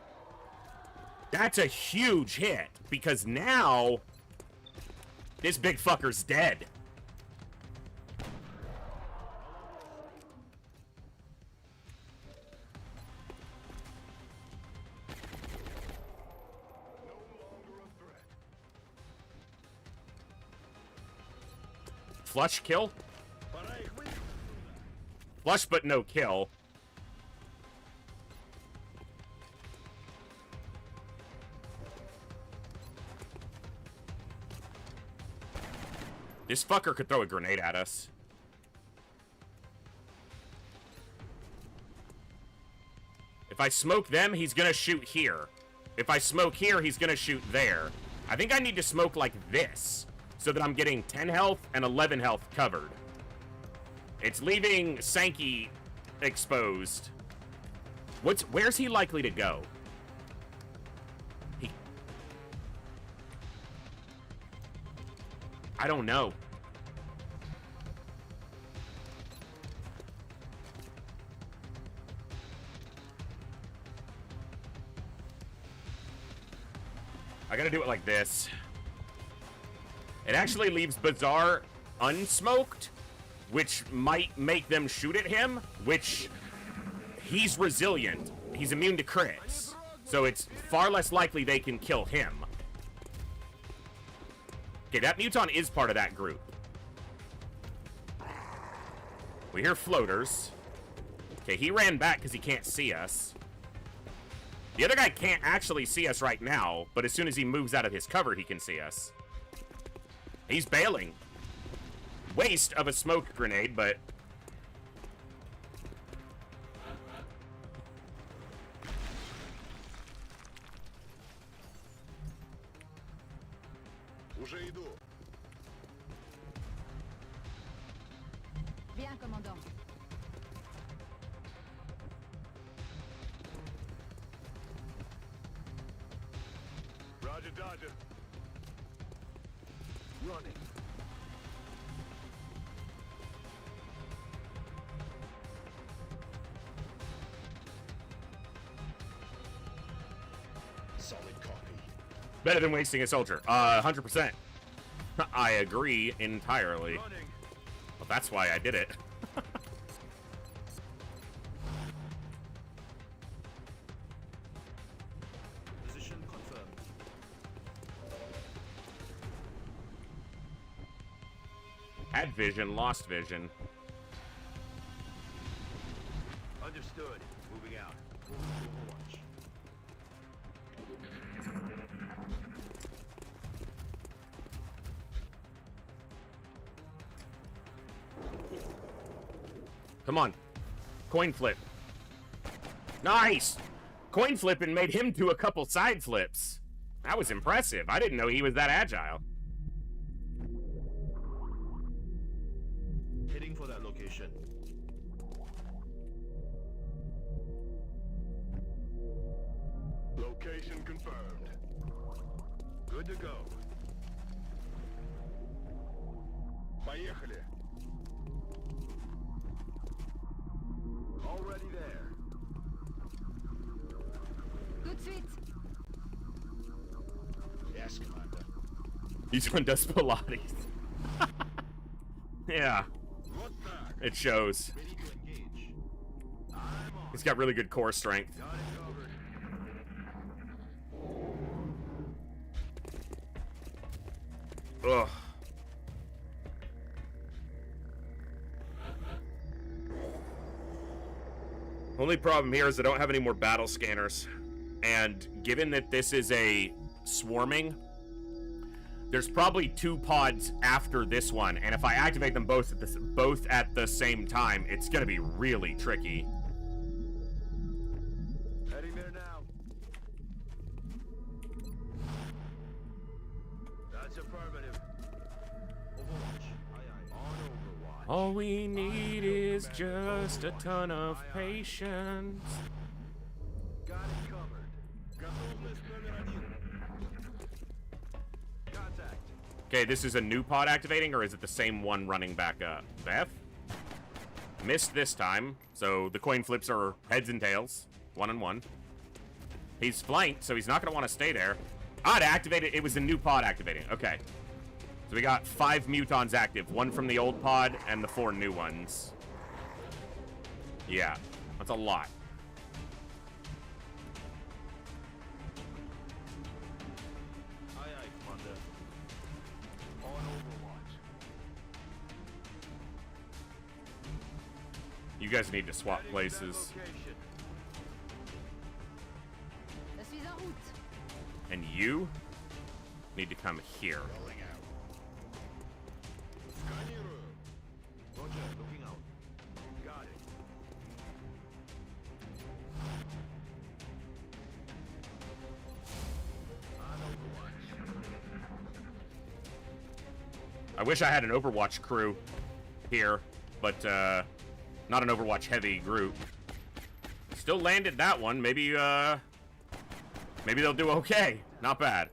Speaker 1: That's a huge hit, because now this big fucker's dead. Flush kill? Flush but no kill. This fucker could throw a grenade at us. If I smoke them, he's gonna shoot here. If I smoke here, he's gonna shoot there. I think I need to smoke like this, so that I'm getting 10 health and 11 health covered. It's leaving Sankey exposed. Where's he likely to go? I don't know. I gotta do it like this. It actually leaves Bazaar unsmoked, which might make them shoot at him, which he's resilient. He's immune to crits. So it's far less likely they can kill him. Okay, that Muton is part of that group. We hear floaters. Okay, he ran back because he can't see us. The other guy can't actually see us right now, but as soon as he moves out of his cover, he can see us. He's bailing. Waste of a smoke grenade, but...
Speaker 8: Уже иду.
Speaker 4: Bien, commandant.
Speaker 8: Roger, Dodger. Running. Solid copy.
Speaker 1: Better than wasting a soldier. 100%. I agree entirely.
Speaker 8: Running.
Speaker 1: Well, that's why I did it.
Speaker 5: Position confirmed.
Speaker 1: Had vision, lost vision.
Speaker 5: Understood. Moving out. Moving to Overwatch.
Speaker 1: Come on. Coin flip. Nice! Coin flipping made him do a couple side flips. That was impressive. I didn't know he was that agile.
Speaker 5: Heading for that location.
Speaker 8: Location confirmed. Good to go. Поехали. Already there.
Speaker 4: Tout de suite.
Speaker 8: Yes, Commander.
Speaker 1: He's one does Pilates. Yeah,
Speaker 8: What back?
Speaker 1: it shows.
Speaker 5: Ready to engage. I'm on.
Speaker 1: He's got really good core strength.
Speaker 5: Got it covered.
Speaker 1: Ugh. Only problem here is I don't have any more battle scanners. And given that this is a swarming, there's probably 2 pods after this one, and if I activate them both at the same time, it's gonna be really tricky.
Speaker 8: Heading there now.
Speaker 5: That's affirmative. Overwatch. Aye, aye. On Overwatch.
Speaker 1: All we need is just a ton of patience.
Speaker 5: Got it covered. Готовность номер 1. Contact.
Speaker 1: Okay, this is a new pod activating, or is it the same one running back up? Beth? Missed this time, so the coin flips are heads and tails. 1 and 1. He's flanked, so he's not going to want to stay there. Ah, to activate it, it was the new pod activating. Okay. So we got 5 mutons active. 1 from the old pod and the 4 new ones. Yeah, that's a lot.
Speaker 5: Aye, aye, Commander. On Overwatch.
Speaker 1: You guys need to swap
Speaker 5: Heading to that
Speaker 1: places.
Speaker 5: location.
Speaker 4: Je suis en route.
Speaker 1: And you need to come here.
Speaker 8: Rolling out. Сканирую.
Speaker 5: Roger, looking out. Got it. On Overwatch.
Speaker 1: I wish I had an Overwatch crew here, but not an Overwatch heavy group. Still landed that one. Maybe maybe they'll do okay. Not bad.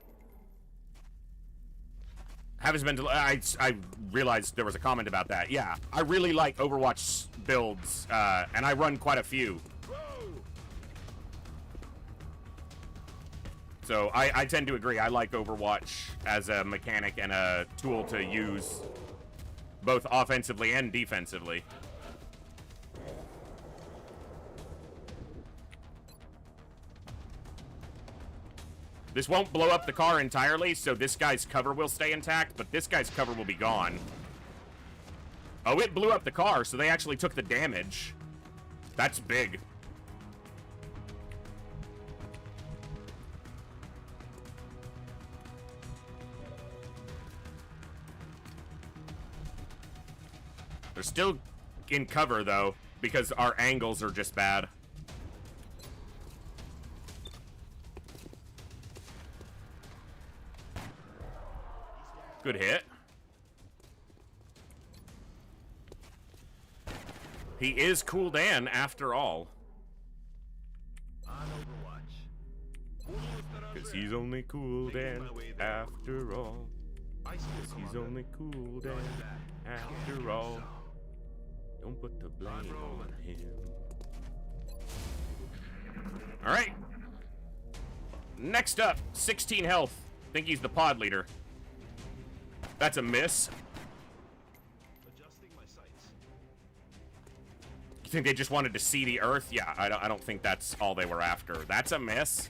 Speaker 1: Haven't been. I realized there was a comment about that. Yeah, I really like Overwatch builds, and I run quite a few. So I tend to agree. I like Overwatch as a mechanic and a tool to use both offensively and defensively. This won't blow up the car entirely, so this guy's cover will stay intact, but this guy's cover will be gone. Oh, it blew up the car, so they actually took the damage. That's big. They're still in cover, though, because our angles are just bad. Good hit. He is Cool Dan, after all. Because he's only Cool Dan, after all. Because he's only Cool Dan, after all. Don't put the blame on him. Alright. Next up, 16 health. Think he's the pod leader. That's a miss. You think they just wanted to see the Earth? Yeah, I don't think that's all they were after. That's a miss.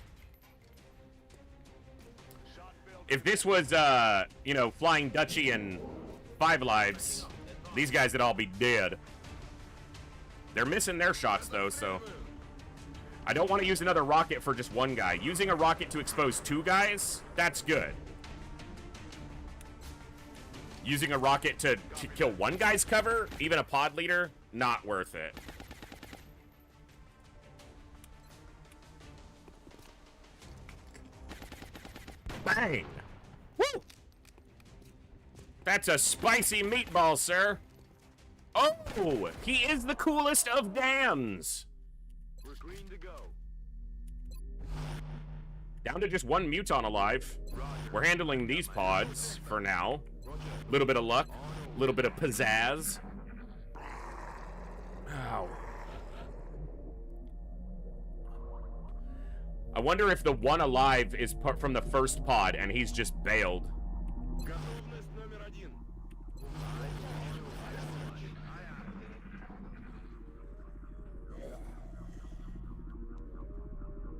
Speaker 1: If this was, you know, Flying Dutchie and 5 Lives, these guys would all be dead. They're missing their shots, though, so... I don't want to use another rocket for just one guy. Using a rocket to expose 2 guys, that's good. Using a rocket to kill 1 guy's cover, even a pod leader, not worth it. Bang! Woo! That's a spicy meatball, sir. Oh, he is the coolest of dams.
Speaker 5: We're green to go.
Speaker 1: Down to just 1 Muton alive. We're handling these pods for now. A little bit of luck, a little bit of pizzazz. Ow. I wonder if the 1 alive is from the first pod and he's just bailed.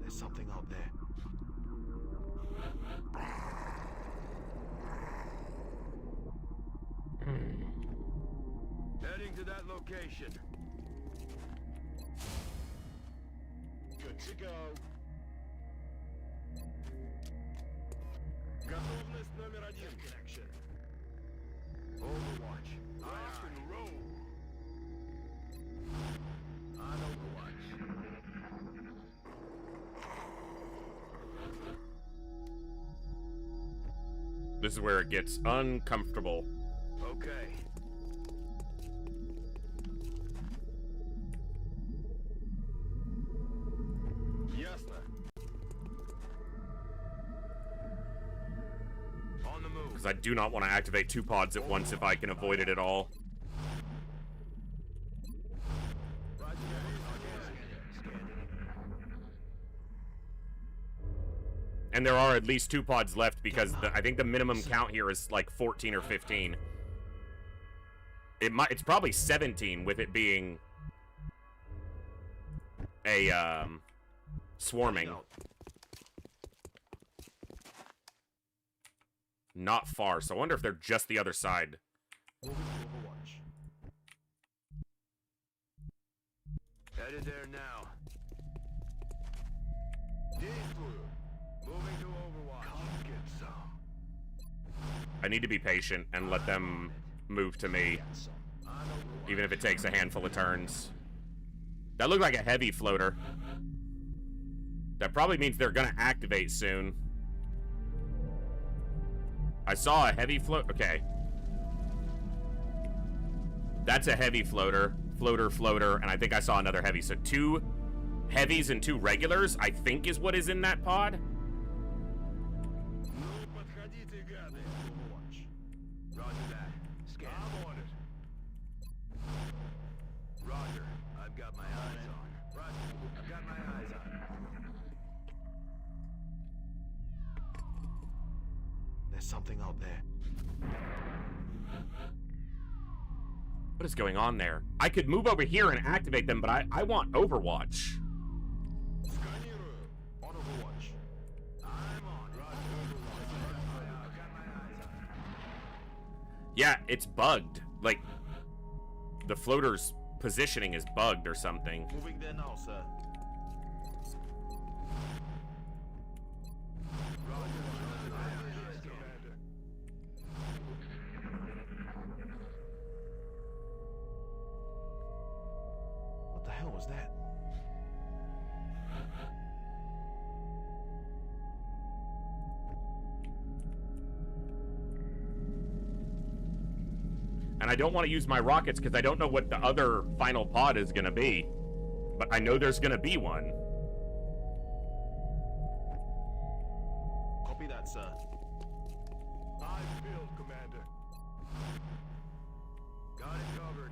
Speaker 5: There's something out there. Heading to that location. Good to go. Готовность номер 1. Connection. Overwatch. Rock and roll. On Overwatch.
Speaker 1: This is where it gets uncomfortable.
Speaker 5: Okay. Ясно. On the move.
Speaker 1: Because I do not want to activate 2 pods at once if I can avoid it at all. And there are at least 2 pods left because I think the minimum count here is like 14 or 15. It's probably 17 with it being a swarming. Not far, so I wonder if they're just the other side.
Speaker 5: Headed there now. Moving to Overwatch. Come get some.
Speaker 1: I need to be patient and let them move to me, even if it takes a handful of turns. That looked like a heavy floater. That probably means they're gonna activate soon. I saw a heavy float. Okay. That's a heavy floater. Floater, and I think I saw another heavy. So 2 heavies and 2 regulars, I think, is what is in that pod.
Speaker 5: Roger that. Scan. I'm on it. Roger. I've got my eyes on. Roger. I've got my eyes on. something out there.
Speaker 1: What is going on there? I could move over here and activate them, but I want Overwatch.
Speaker 5: On Overwatch. I'm on.
Speaker 1: Yeah, it's bugged. Like, the floater's positioning is bugged or something.
Speaker 5: Moving there now, sir. What the hell was that?
Speaker 1: And I don't want to use my rockets because I don't know what the other final pod is going to be. But I know there's going to be one.
Speaker 5: Copy that, sir.
Speaker 2: Eyes peeled, Commander.
Speaker 5: Got it covered.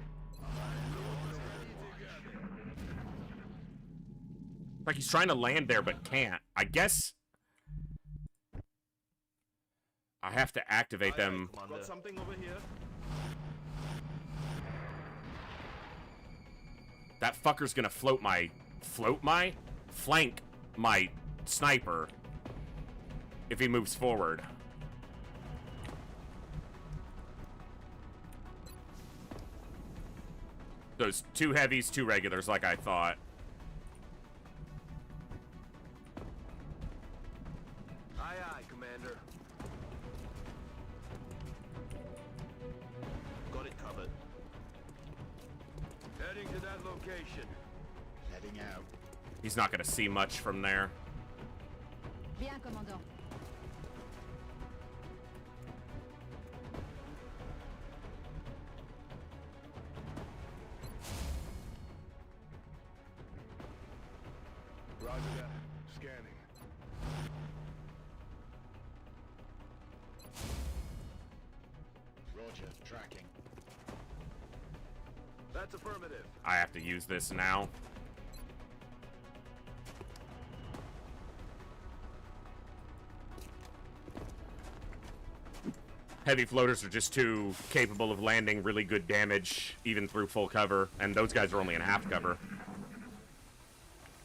Speaker 1: Like he's trying to land there but can't. I guess I have to activate them.
Speaker 5: Got something over here.
Speaker 1: That fucker's gonna flank my sniper if he moves forward. Those 2 heavies, 2 regulars like I thought.
Speaker 5: Aye, aye, Commander. Got it covered. Heading to that location.
Speaker 9: Heading out.
Speaker 1: He's not gonna see much from there.
Speaker 4: Bien, commandant.
Speaker 2: Roger that. Scanning.
Speaker 9: Roger, tracking.
Speaker 5: That's affirmative.
Speaker 1: I have to use this now. Heavy floaters are just too capable of landing really good damage, even through full cover, and those guys are only in half cover.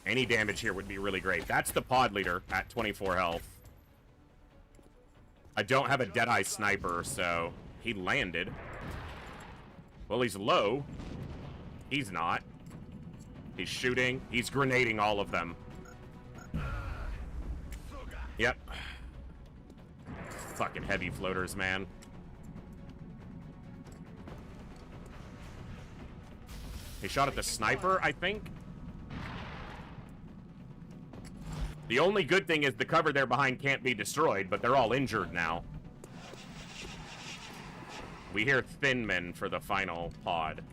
Speaker 1: Any damage here would be really great. That's the pod leader at 24 health. I don't have a Deadeye sniper, so he landed. Well, he's low. He's not. He's shooting. He's grenading all of them. Yep. Fucking heavy floaters, man. He shot at the sniper, I think. The only good thing is the cover there behind can't be destroyed, but they're all injured now. We hear Thin Men for the final pod.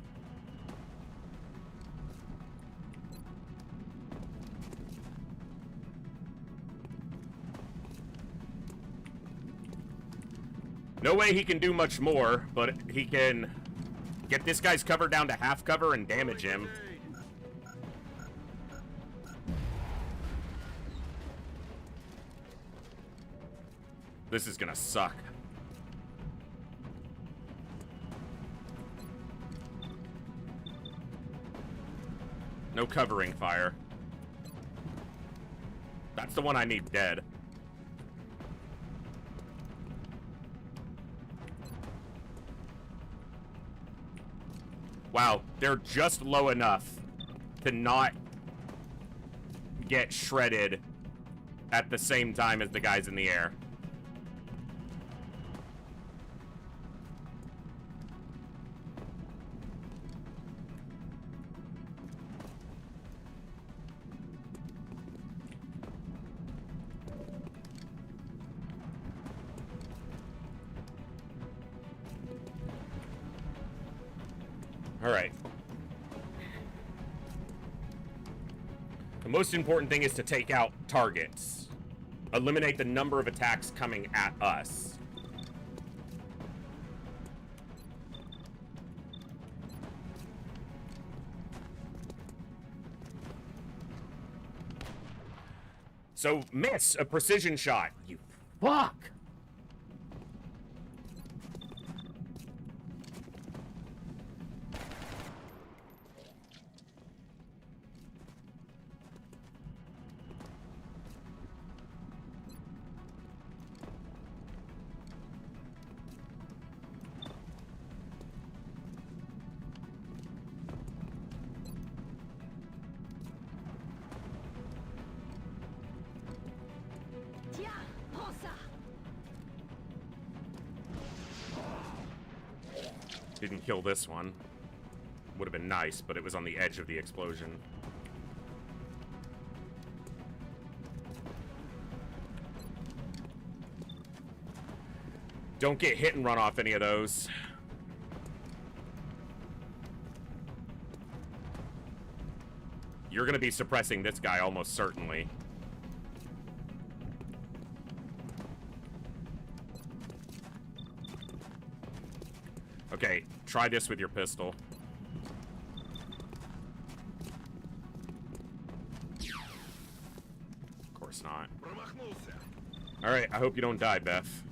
Speaker 1: No way he can do much more, but he can get this guy's cover down to half cover and damage him. This is gonna suck. No covering fire. That's the one I need dead. Wow, they're just low enough to not get shredded at the same time as the guys in the air. All right. The most important thing is to take out targets. Eliminate the number of attacks coming at us. So, miss a precision shot. You fuck. Didn't kill this one. Would have been nice, but it was on the edge of the explosion. Don't get hit and run off any of those. You're going to be suppressing this guy almost certainly. Okay, try this with your pistol. Of course not. Alright, I hope you don't die, Beth.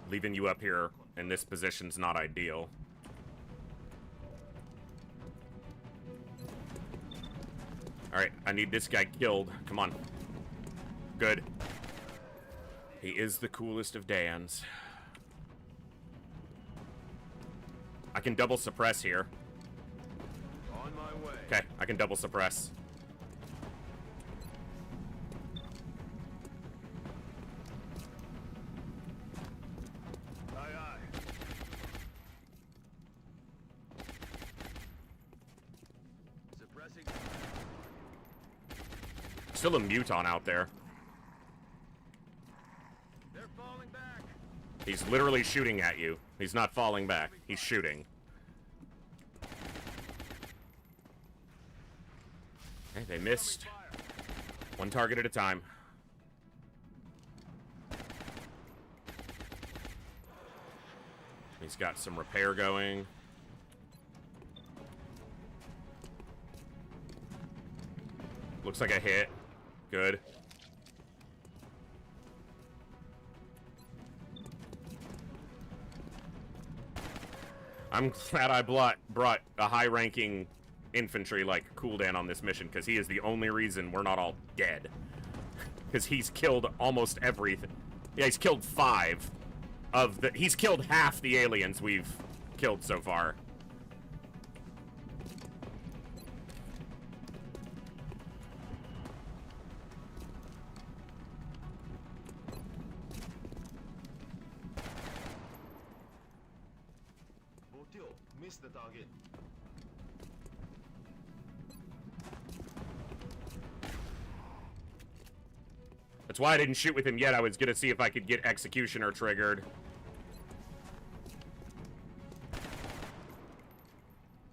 Speaker 1: Leaving you up here in this position's not ideal. Alright, I need this guy killed. Come on. Good. He is the coolest of Dans. I can double suppress here.
Speaker 5: On my way.
Speaker 1: Okay, I can double suppress.
Speaker 5: Aye, aye. Suppressing.
Speaker 1: Still a muton out there.
Speaker 5: They're falling back.
Speaker 1: He's literally shooting at you. He's not falling back. He's shooting. Hey, they missed. One target at a time. He's got some repair going. Looks like a hit. Good. I'm glad I brought a high-ranking infantry like Cooldan on this mission, because he is the only reason we're not all dead. Because he's killed almost everything. Yeah, he's killed 5 of the... He's killed half the aliens we've killed so far.
Speaker 5: Missed the target.
Speaker 1: That's why I didn't shoot with him yet. I was gonna see if I could get Executioner triggered.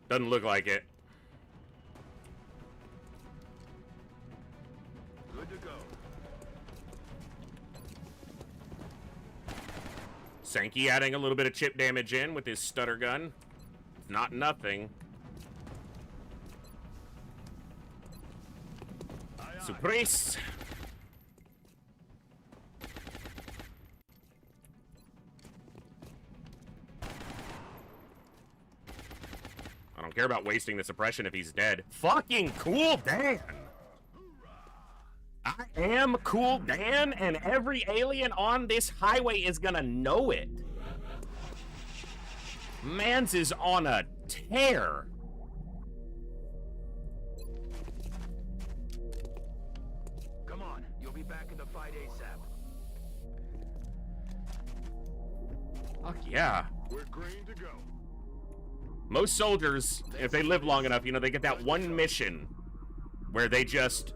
Speaker 1: Doesn't look like it.
Speaker 5: Good to go.
Speaker 1: Sankey adding a little bit of chip damage in with his stutter gun. It's not nothing. Suppress. I don't care about wasting the suppression if he's dead. Fucking Cool Dan! I am Cool Dan, and every alien on this highway is gonna know it. Mans is on a tear.
Speaker 5: Come on, you'll be back in the fight ASAP.
Speaker 1: Fuck yeah.
Speaker 5: We're green to go.
Speaker 1: Most soldiers, if they live long enough, you know, they get that one mission where they just...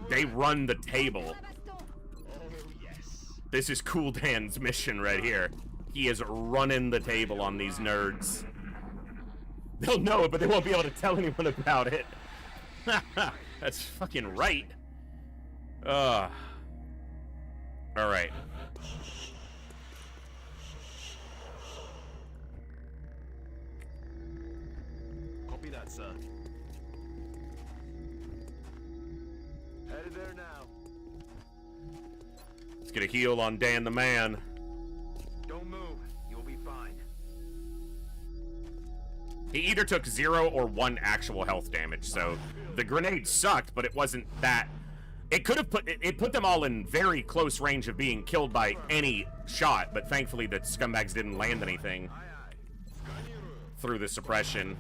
Speaker 1: They run the table.
Speaker 5: Oh, yes.
Speaker 1: This is Cool Dan's mission right here. He is running the table on these nerds. They'll know it, but they won't be able to tell anyone about it. That's fucking right. Alright.
Speaker 5: Copy that, sir. Headed there now.
Speaker 1: Let's get a heal on Dan the Man.
Speaker 5: Don't move. You'll be fine.
Speaker 1: He either took 0 or 1 actual health damage, so the grenade sucked, but it wasn't that... It could have put them all in very close range of being killed by any shot, but thankfully the scumbags didn't land anything through the suppression.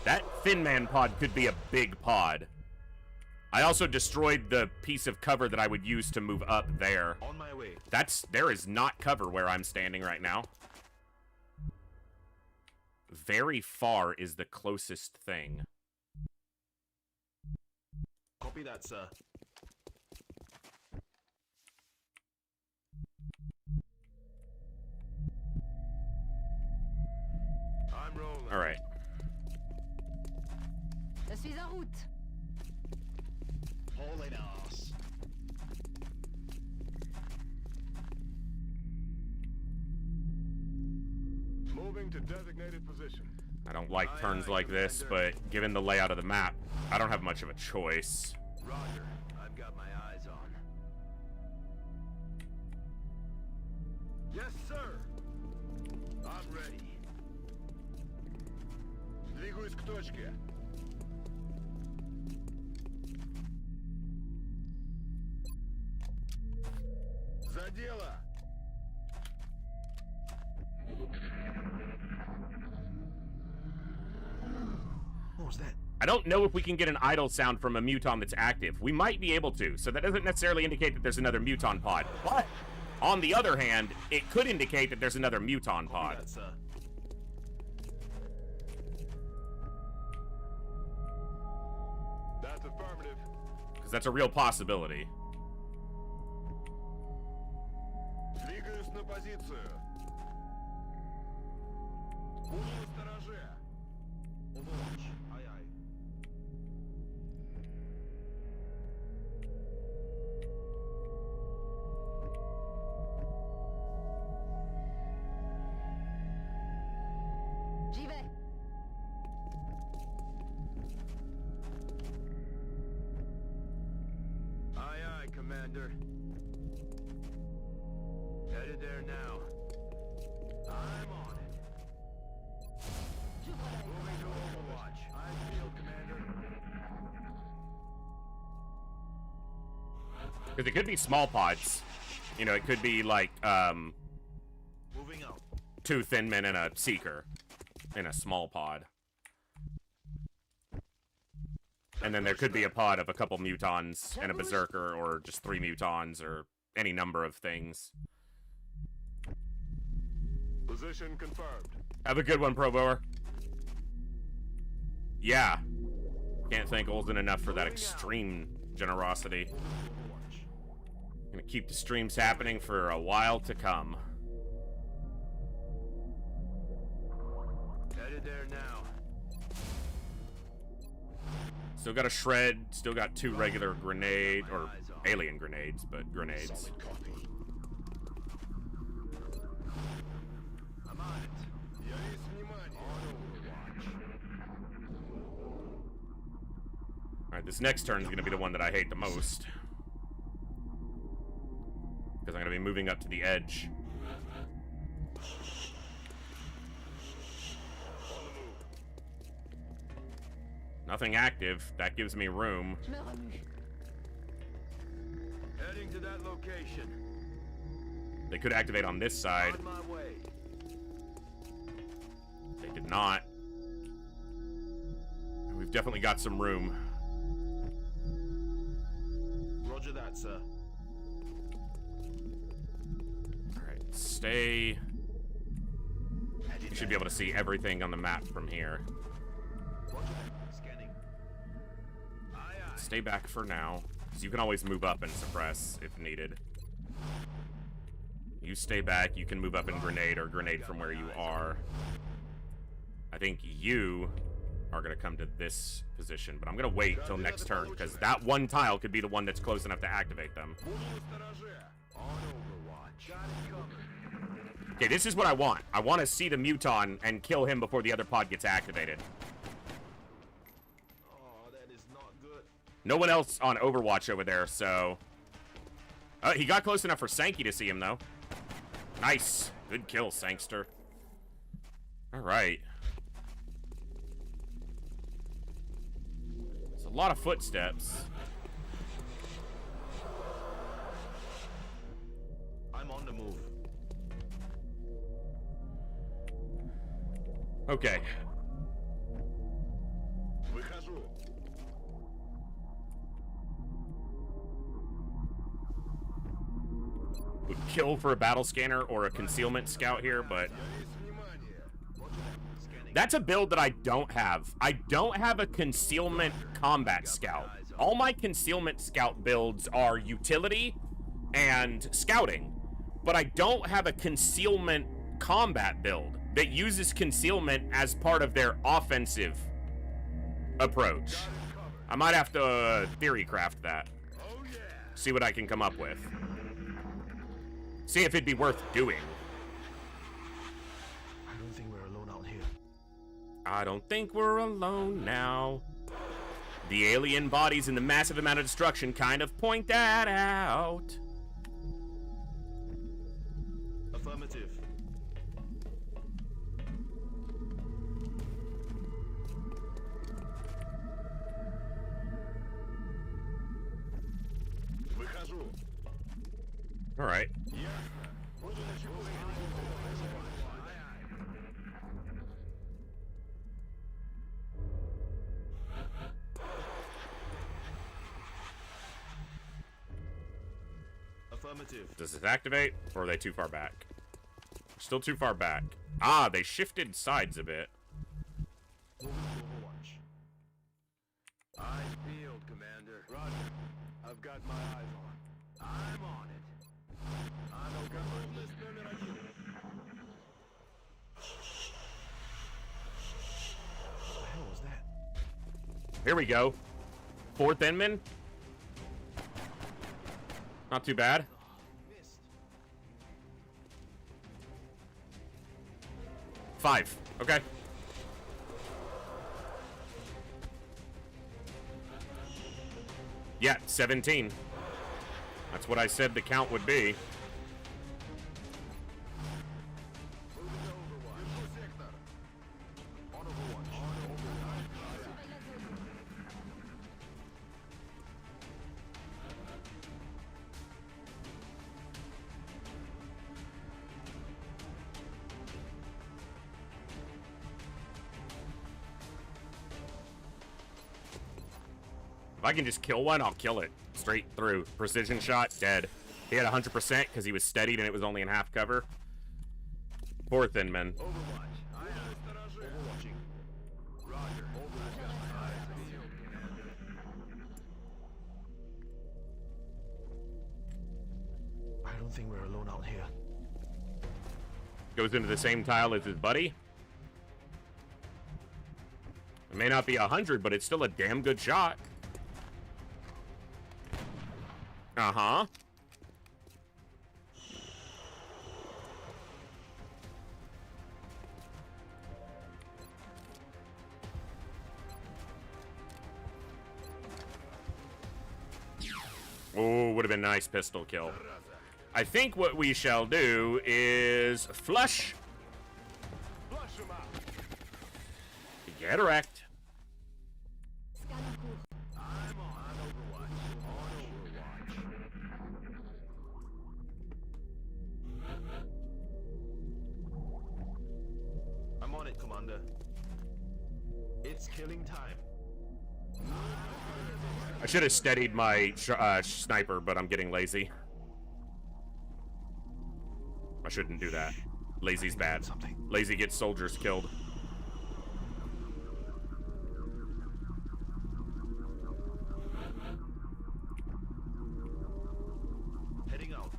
Speaker 1: That Thin Man pod could be a big pod. I also destroyed the piece of cover that I would use to move up there.
Speaker 5: On my way.
Speaker 1: There is not cover where I'm standing right now. Very far is the closest thing.
Speaker 5: Copy that, sir. I'm rolling.
Speaker 1: All right.
Speaker 4: Je suis en route.
Speaker 9: Hauling ass.
Speaker 11: Moving to designated position.
Speaker 1: I don't like turns like this, but given the layout of the map, I don't have much of a choice.
Speaker 5: Roger. I've got my eyes on. Yes, sir. I'm ready. Двигаюсь к точке. За дело. What was that?
Speaker 1: I don't know if we can get an idle sound from a muton that's active. We might be able to, so that doesn't necessarily indicate that there's another muton pod. But, on the other hand, it could indicate that there's another muton pod.
Speaker 5: That's,
Speaker 11: That's affirmative.
Speaker 1: Because that's a real possibility.
Speaker 11: Двигаюсь на позицию. Буду настороже.
Speaker 5: Overwatch. Aye, aye.
Speaker 4: J'y vais.
Speaker 5: Aye, aye, Commander. Headed there now. I'm on it. Moving to Overwatch. I feel, Commander.
Speaker 1: Because it could be small pods. You know, it could be like,
Speaker 5: Moving out.
Speaker 1: 2 thin men and a seeker in a small pod. And then there could be a pod of a couple mutons and a berserker, or just 3 mutons, or any number of things.
Speaker 11: Position confirmed.
Speaker 1: Have a good one, Proboer. Yeah. Can't thank Olsen enough for that extreme generosity. Gonna keep the streams happening for a while to come.
Speaker 5: Headed there now.
Speaker 1: Still got a shred, still got 2 regular grenade, or alien grenades, but grenades.
Speaker 9: Solid copy.
Speaker 5: I'm on it.
Speaker 11: Явись внимание.
Speaker 5: On Overwatch.
Speaker 1: Alright, this next turn is gonna be the one that I hate the most. Because I'm gonna be moving up to the edge. Nothing active. That gives me room.
Speaker 4: Je me remue.
Speaker 5: Heading to that location.
Speaker 1: They could activate on this side.
Speaker 5: On my way.
Speaker 1: They did not. We've definitely got some room.
Speaker 5: Roger that, sir.
Speaker 1: Alright, stay. You should be able to see everything on the map from here.
Speaker 5: Roger that. Scanning. Aye, aye.
Speaker 1: Stay back for now, because you can always move up and suppress if needed. You stay back, you can move up and grenade, or grenade from where you are. I think you are going to come to this position, but I'm going to wait till next turn, because that one tile could be the one that's close enough to activate them.
Speaker 5: Буду настороже. On Overwatch. Got it covered.
Speaker 1: Okay, this is what I want. I want to see the muton and kill him before the other pod gets activated.
Speaker 5: Oh, that is not good.
Speaker 1: No one else on Overwatch over there, so... he got close enough for Sankey to see him, though. Nice. Good kill, Sankster. Alright. It's a lot of footsteps.
Speaker 5: I'm on the move.
Speaker 1: Okay. kill for a battle scanner or a concealment scout here, but that's a build that I don't have. I don't have a concealment combat scout. All my concealment scout builds are utility and scouting, but I don't have a concealment combat build that uses concealment as part of their offensive approach. I might have to theory craft that. See what I can come up with. See if it'd be worth doing.
Speaker 5: I don't think we're alone out here.
Speaker 1: I don't think we're alone now. The alien bodies and the massive amount of destruction kind of point that out.
Speaker 5: Affirmative.
Speaker 1: All right.
Speaker 5: Affirmative.
Speaker 1: Does it activate, or are they too far back? Still too far back. Ah, they shifted sides a bit.
Speaker 5: Moving to Overwatch. Eyes peeled, Commander. Roger. I've got my eyes on. I'm on it. I know government listener that I do. What the hell was that?
Speaker 1: Here we go. 4th Inman. Not too bad.
Speaker 5: Missed.
Speaker 1: 5. Okay. Yeah, 17. That's what I said the count would be.
Speaker 5: Moving to Overwatch. Sector. On Overwatch. On Overwatch.
Speaker 1: If I can just kill one, I'll kill it. Straight through. Precision shot, dead. He had 100% because he was steadied and it was only in half cover. 4th Inman.
Speaker 5: Overwatch. I am overwatching. Roger. Overwatch. Eyes peeled, Commander. I don't think we're alone out here.
Speaker 1: Goes into the same tile as his buddy. It may not be 100, but it's still a damn good shot. Uh-huh. Oh, would have been a nice pistol kill. I think what we shall do is flush.
Speaker 5: Flush him out.
Speaker 1: Get wrecked.
Speaker 4: Scan en cours.
Speaker 5: I'm on Overwatch. On Overwatch. I'm on it, Commander. It's killing time.
Speaker 1: I should have steadied my sniper, but I'm getting lazy. I shouldn't do that. Lazy's bad. Lazy gets soldiers killed.
Speaker 5: Heading out.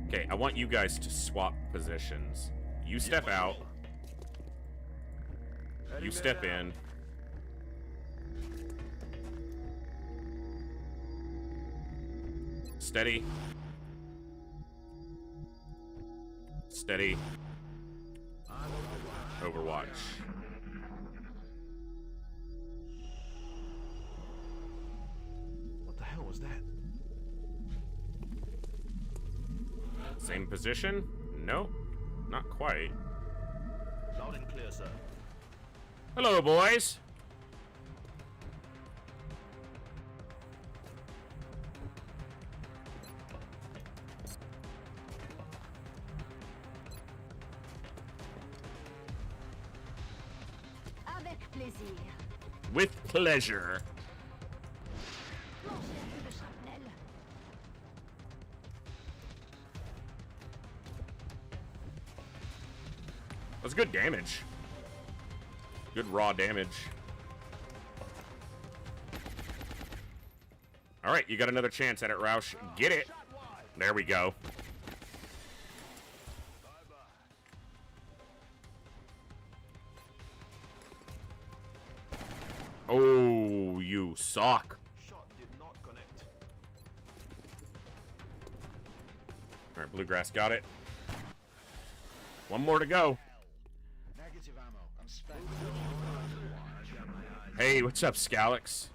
Speaker 1: Okay, I want you guys to swap positions. You step out. You step in. Steady. Steady. Overwatch.
Speaker 5: What the hell was that?
Speaker 1: Same position? No, not quite.
Speaker 5: Loud and clear, sir.
Speaker 1: Hello, boys.
Speaker 4: Avec Avec plaisir.
Speaker 1: With pleasure.
Speaker 4: Lancez un peu de shrapnel.
Speaker 1: That's good damage. Good raw damage. All right, you got another chance at it, Roush. Get it. There we go. Oh, you suck.
Speaker 5: Shot did not connect.
Speaker 1: All right, Bluegrass got it. One more to go.
Speaker 9: Negative ammo. I'm spent.
Speaker 1: Hey, what's up, Scalix?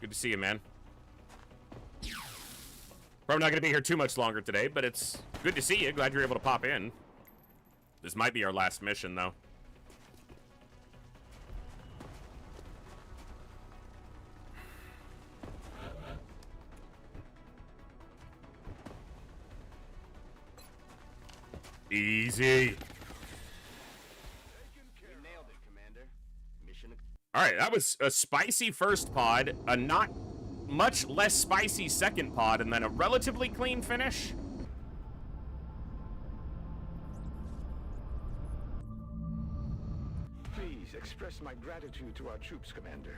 Speaker 1: Good to see you, man. Probably not going to be here too much longer today, but it's good to see you. Glad you're able to pop in. This might be our last mission, though. Easy.
Speaker 6: We nailed it, Commander. Mission.
Speaker 1: All right, that was a spicy first pod, a not much less spicy second pod, and then a relatively clean finish.
Speaker 2: Please express my gratitude to our troops, Commander.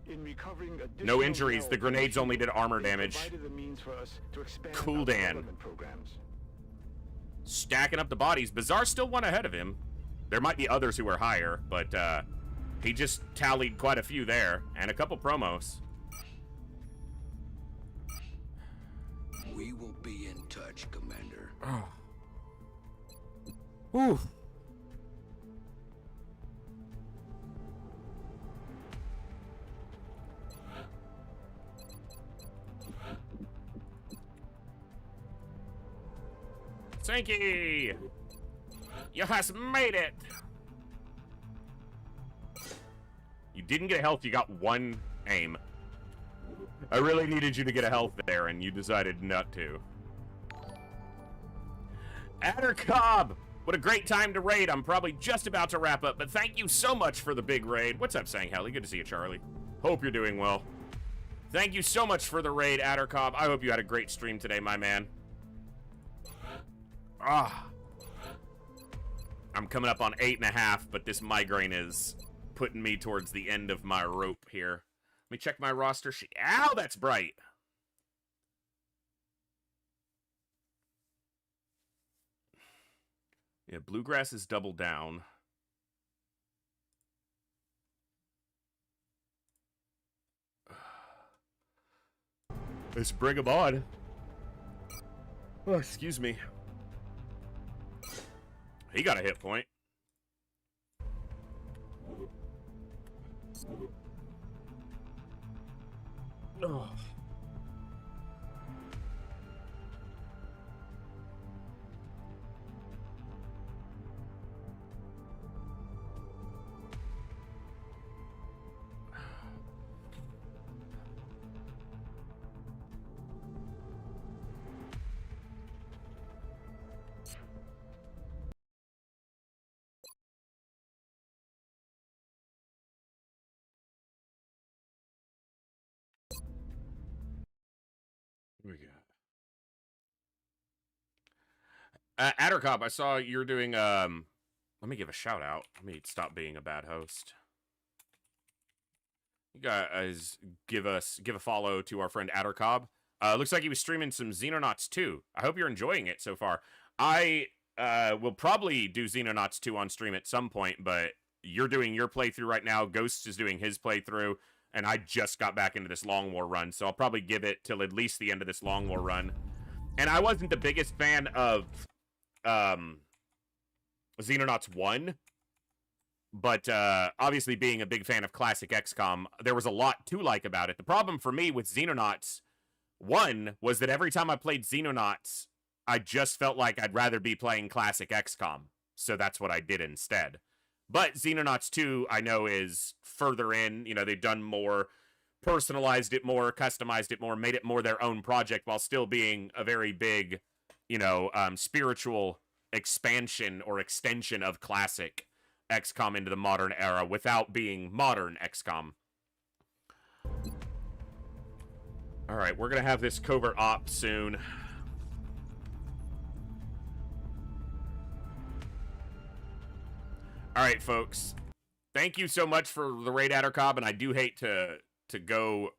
Speaker 2: In recovering
Speaker 1: No injuries. The grenades only did armor damage.
Speaker 2: provided the means for us to expand
Speaker 1: Cool
Speaker 2: our
Speaker 1: Dan.
Speaker 2: development programs.
Speaker 1: Stacking up the bodies. Bazaar still one ahead of him. There might be others who are higher, but he just tallied quite a few there, and a couple promos.
Speaker 8: We will be in touch, Commander.
Speaker 1: Ooh. Sankey! You has made it! You didn't get a health, you got one aim. I really needed you to get a health there, and you decided not to. Addercobb! What a great time to raid. I'm probably just about to wrap up, but thank you so much for the big raid. What's up, Sanghelly? Good to see you, Charlie. Hope you're doing well. Thank you so much for the raid, Addercobb. I hope you had a great stream today, my man. I'm coming up on 8.5, but this migraine is putting me towards the end of my rope here. Let me check my roster sheet. Ow, that's bright. Yeah, Bluegrass is double down. Let's bring him on. Oh, excuse me. He got a hit point. Oh. What we got? Addercop, I saw you're doing, let me give a shout out. Let me stop being a bad host. You guys give a follow to our friend Addercobb. Looks like he was streaming some Xenonauts 2. I hope you're enjoying it so far. I will probably do Xenonauts 2 on stream at some point, but you're doing your playthrough right now. Ghost is doing his playthrough. And I just got back into this Long War run, so I'll probably give it till at least the end of this Long War run. And I wasn't the biggest fan of Xenonauts 1, but obviously being a big fan of classic XCOM, there was a lot to like about it. The problem for me with Xenonauts 1 was that every time I played Xenonauts, I just felt like I'd rather be playing classic XCOM, so that's what I did instead. But Xenonauts 2, I know, is further in. You know, they've done more, personalized it more, customized it more, made it more their own project while still being a very big, you know, spiritual expansion or extension of classic. XCOM into the modern era without being modern XCOM. Alright, we're going to have this covert op soon. Alright, folks. Thank you so much for the raid, Addercobb, and I do hate to go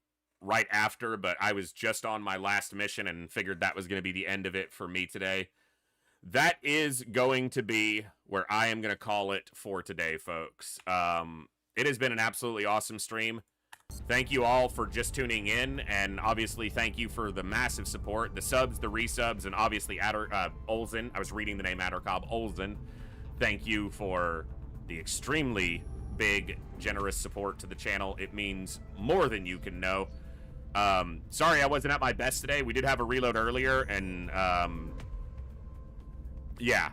Speaker 1: right after, but I was just on my last mission and figured that was going to be the end of it for me today. That is going to be where I am going to call it for today, folks. It has been an absolutely awesome stream. Thank you all for just tuning in, and obviously thank you for the massive support, the subs, the resubs, and obviously Olsen. I was reading the name Addercobb. Olsen. Thank you for the extremely big, generous support to the channel. It means more than you can know. Sorry I wasn't at my best today. We did have a reload earlier, and yeah.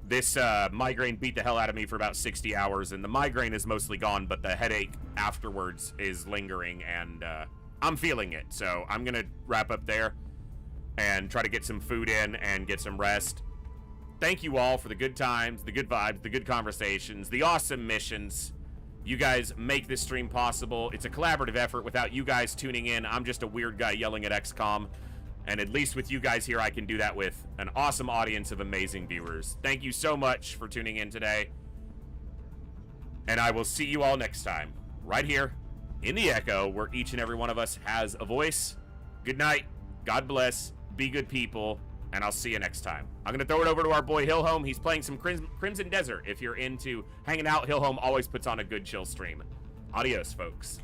Speaker 1: This migraine beat the hell out of me for about 60 hours, and the migraine is mostly gone, but the headache afterwards is lingering, and I'm feeling it. So I'm going to wrap up there and try to get some food in and get some rest. Thank you all for the good times, the good vibes, the good conversations, the awesome missions. You guys make this stream possible. It's a collaborative effort. Without you guys tuning in, I'm just a weird guy yelling at XCOM. And at least with you guys here, I can do that with an awesome audience of amazing viewers. Thank you so much for tuning in today. And I will see you all next time, right here in the Echo, where each and every one of us has a voice. Good night. God bless. Be good people. And I'll see you next time. I'm going to throw it over to our boy Hillhome. He's playing some Crimson Desert. If you're into hanging out, Hillhome always puts on a good chill stream. Adios, folks.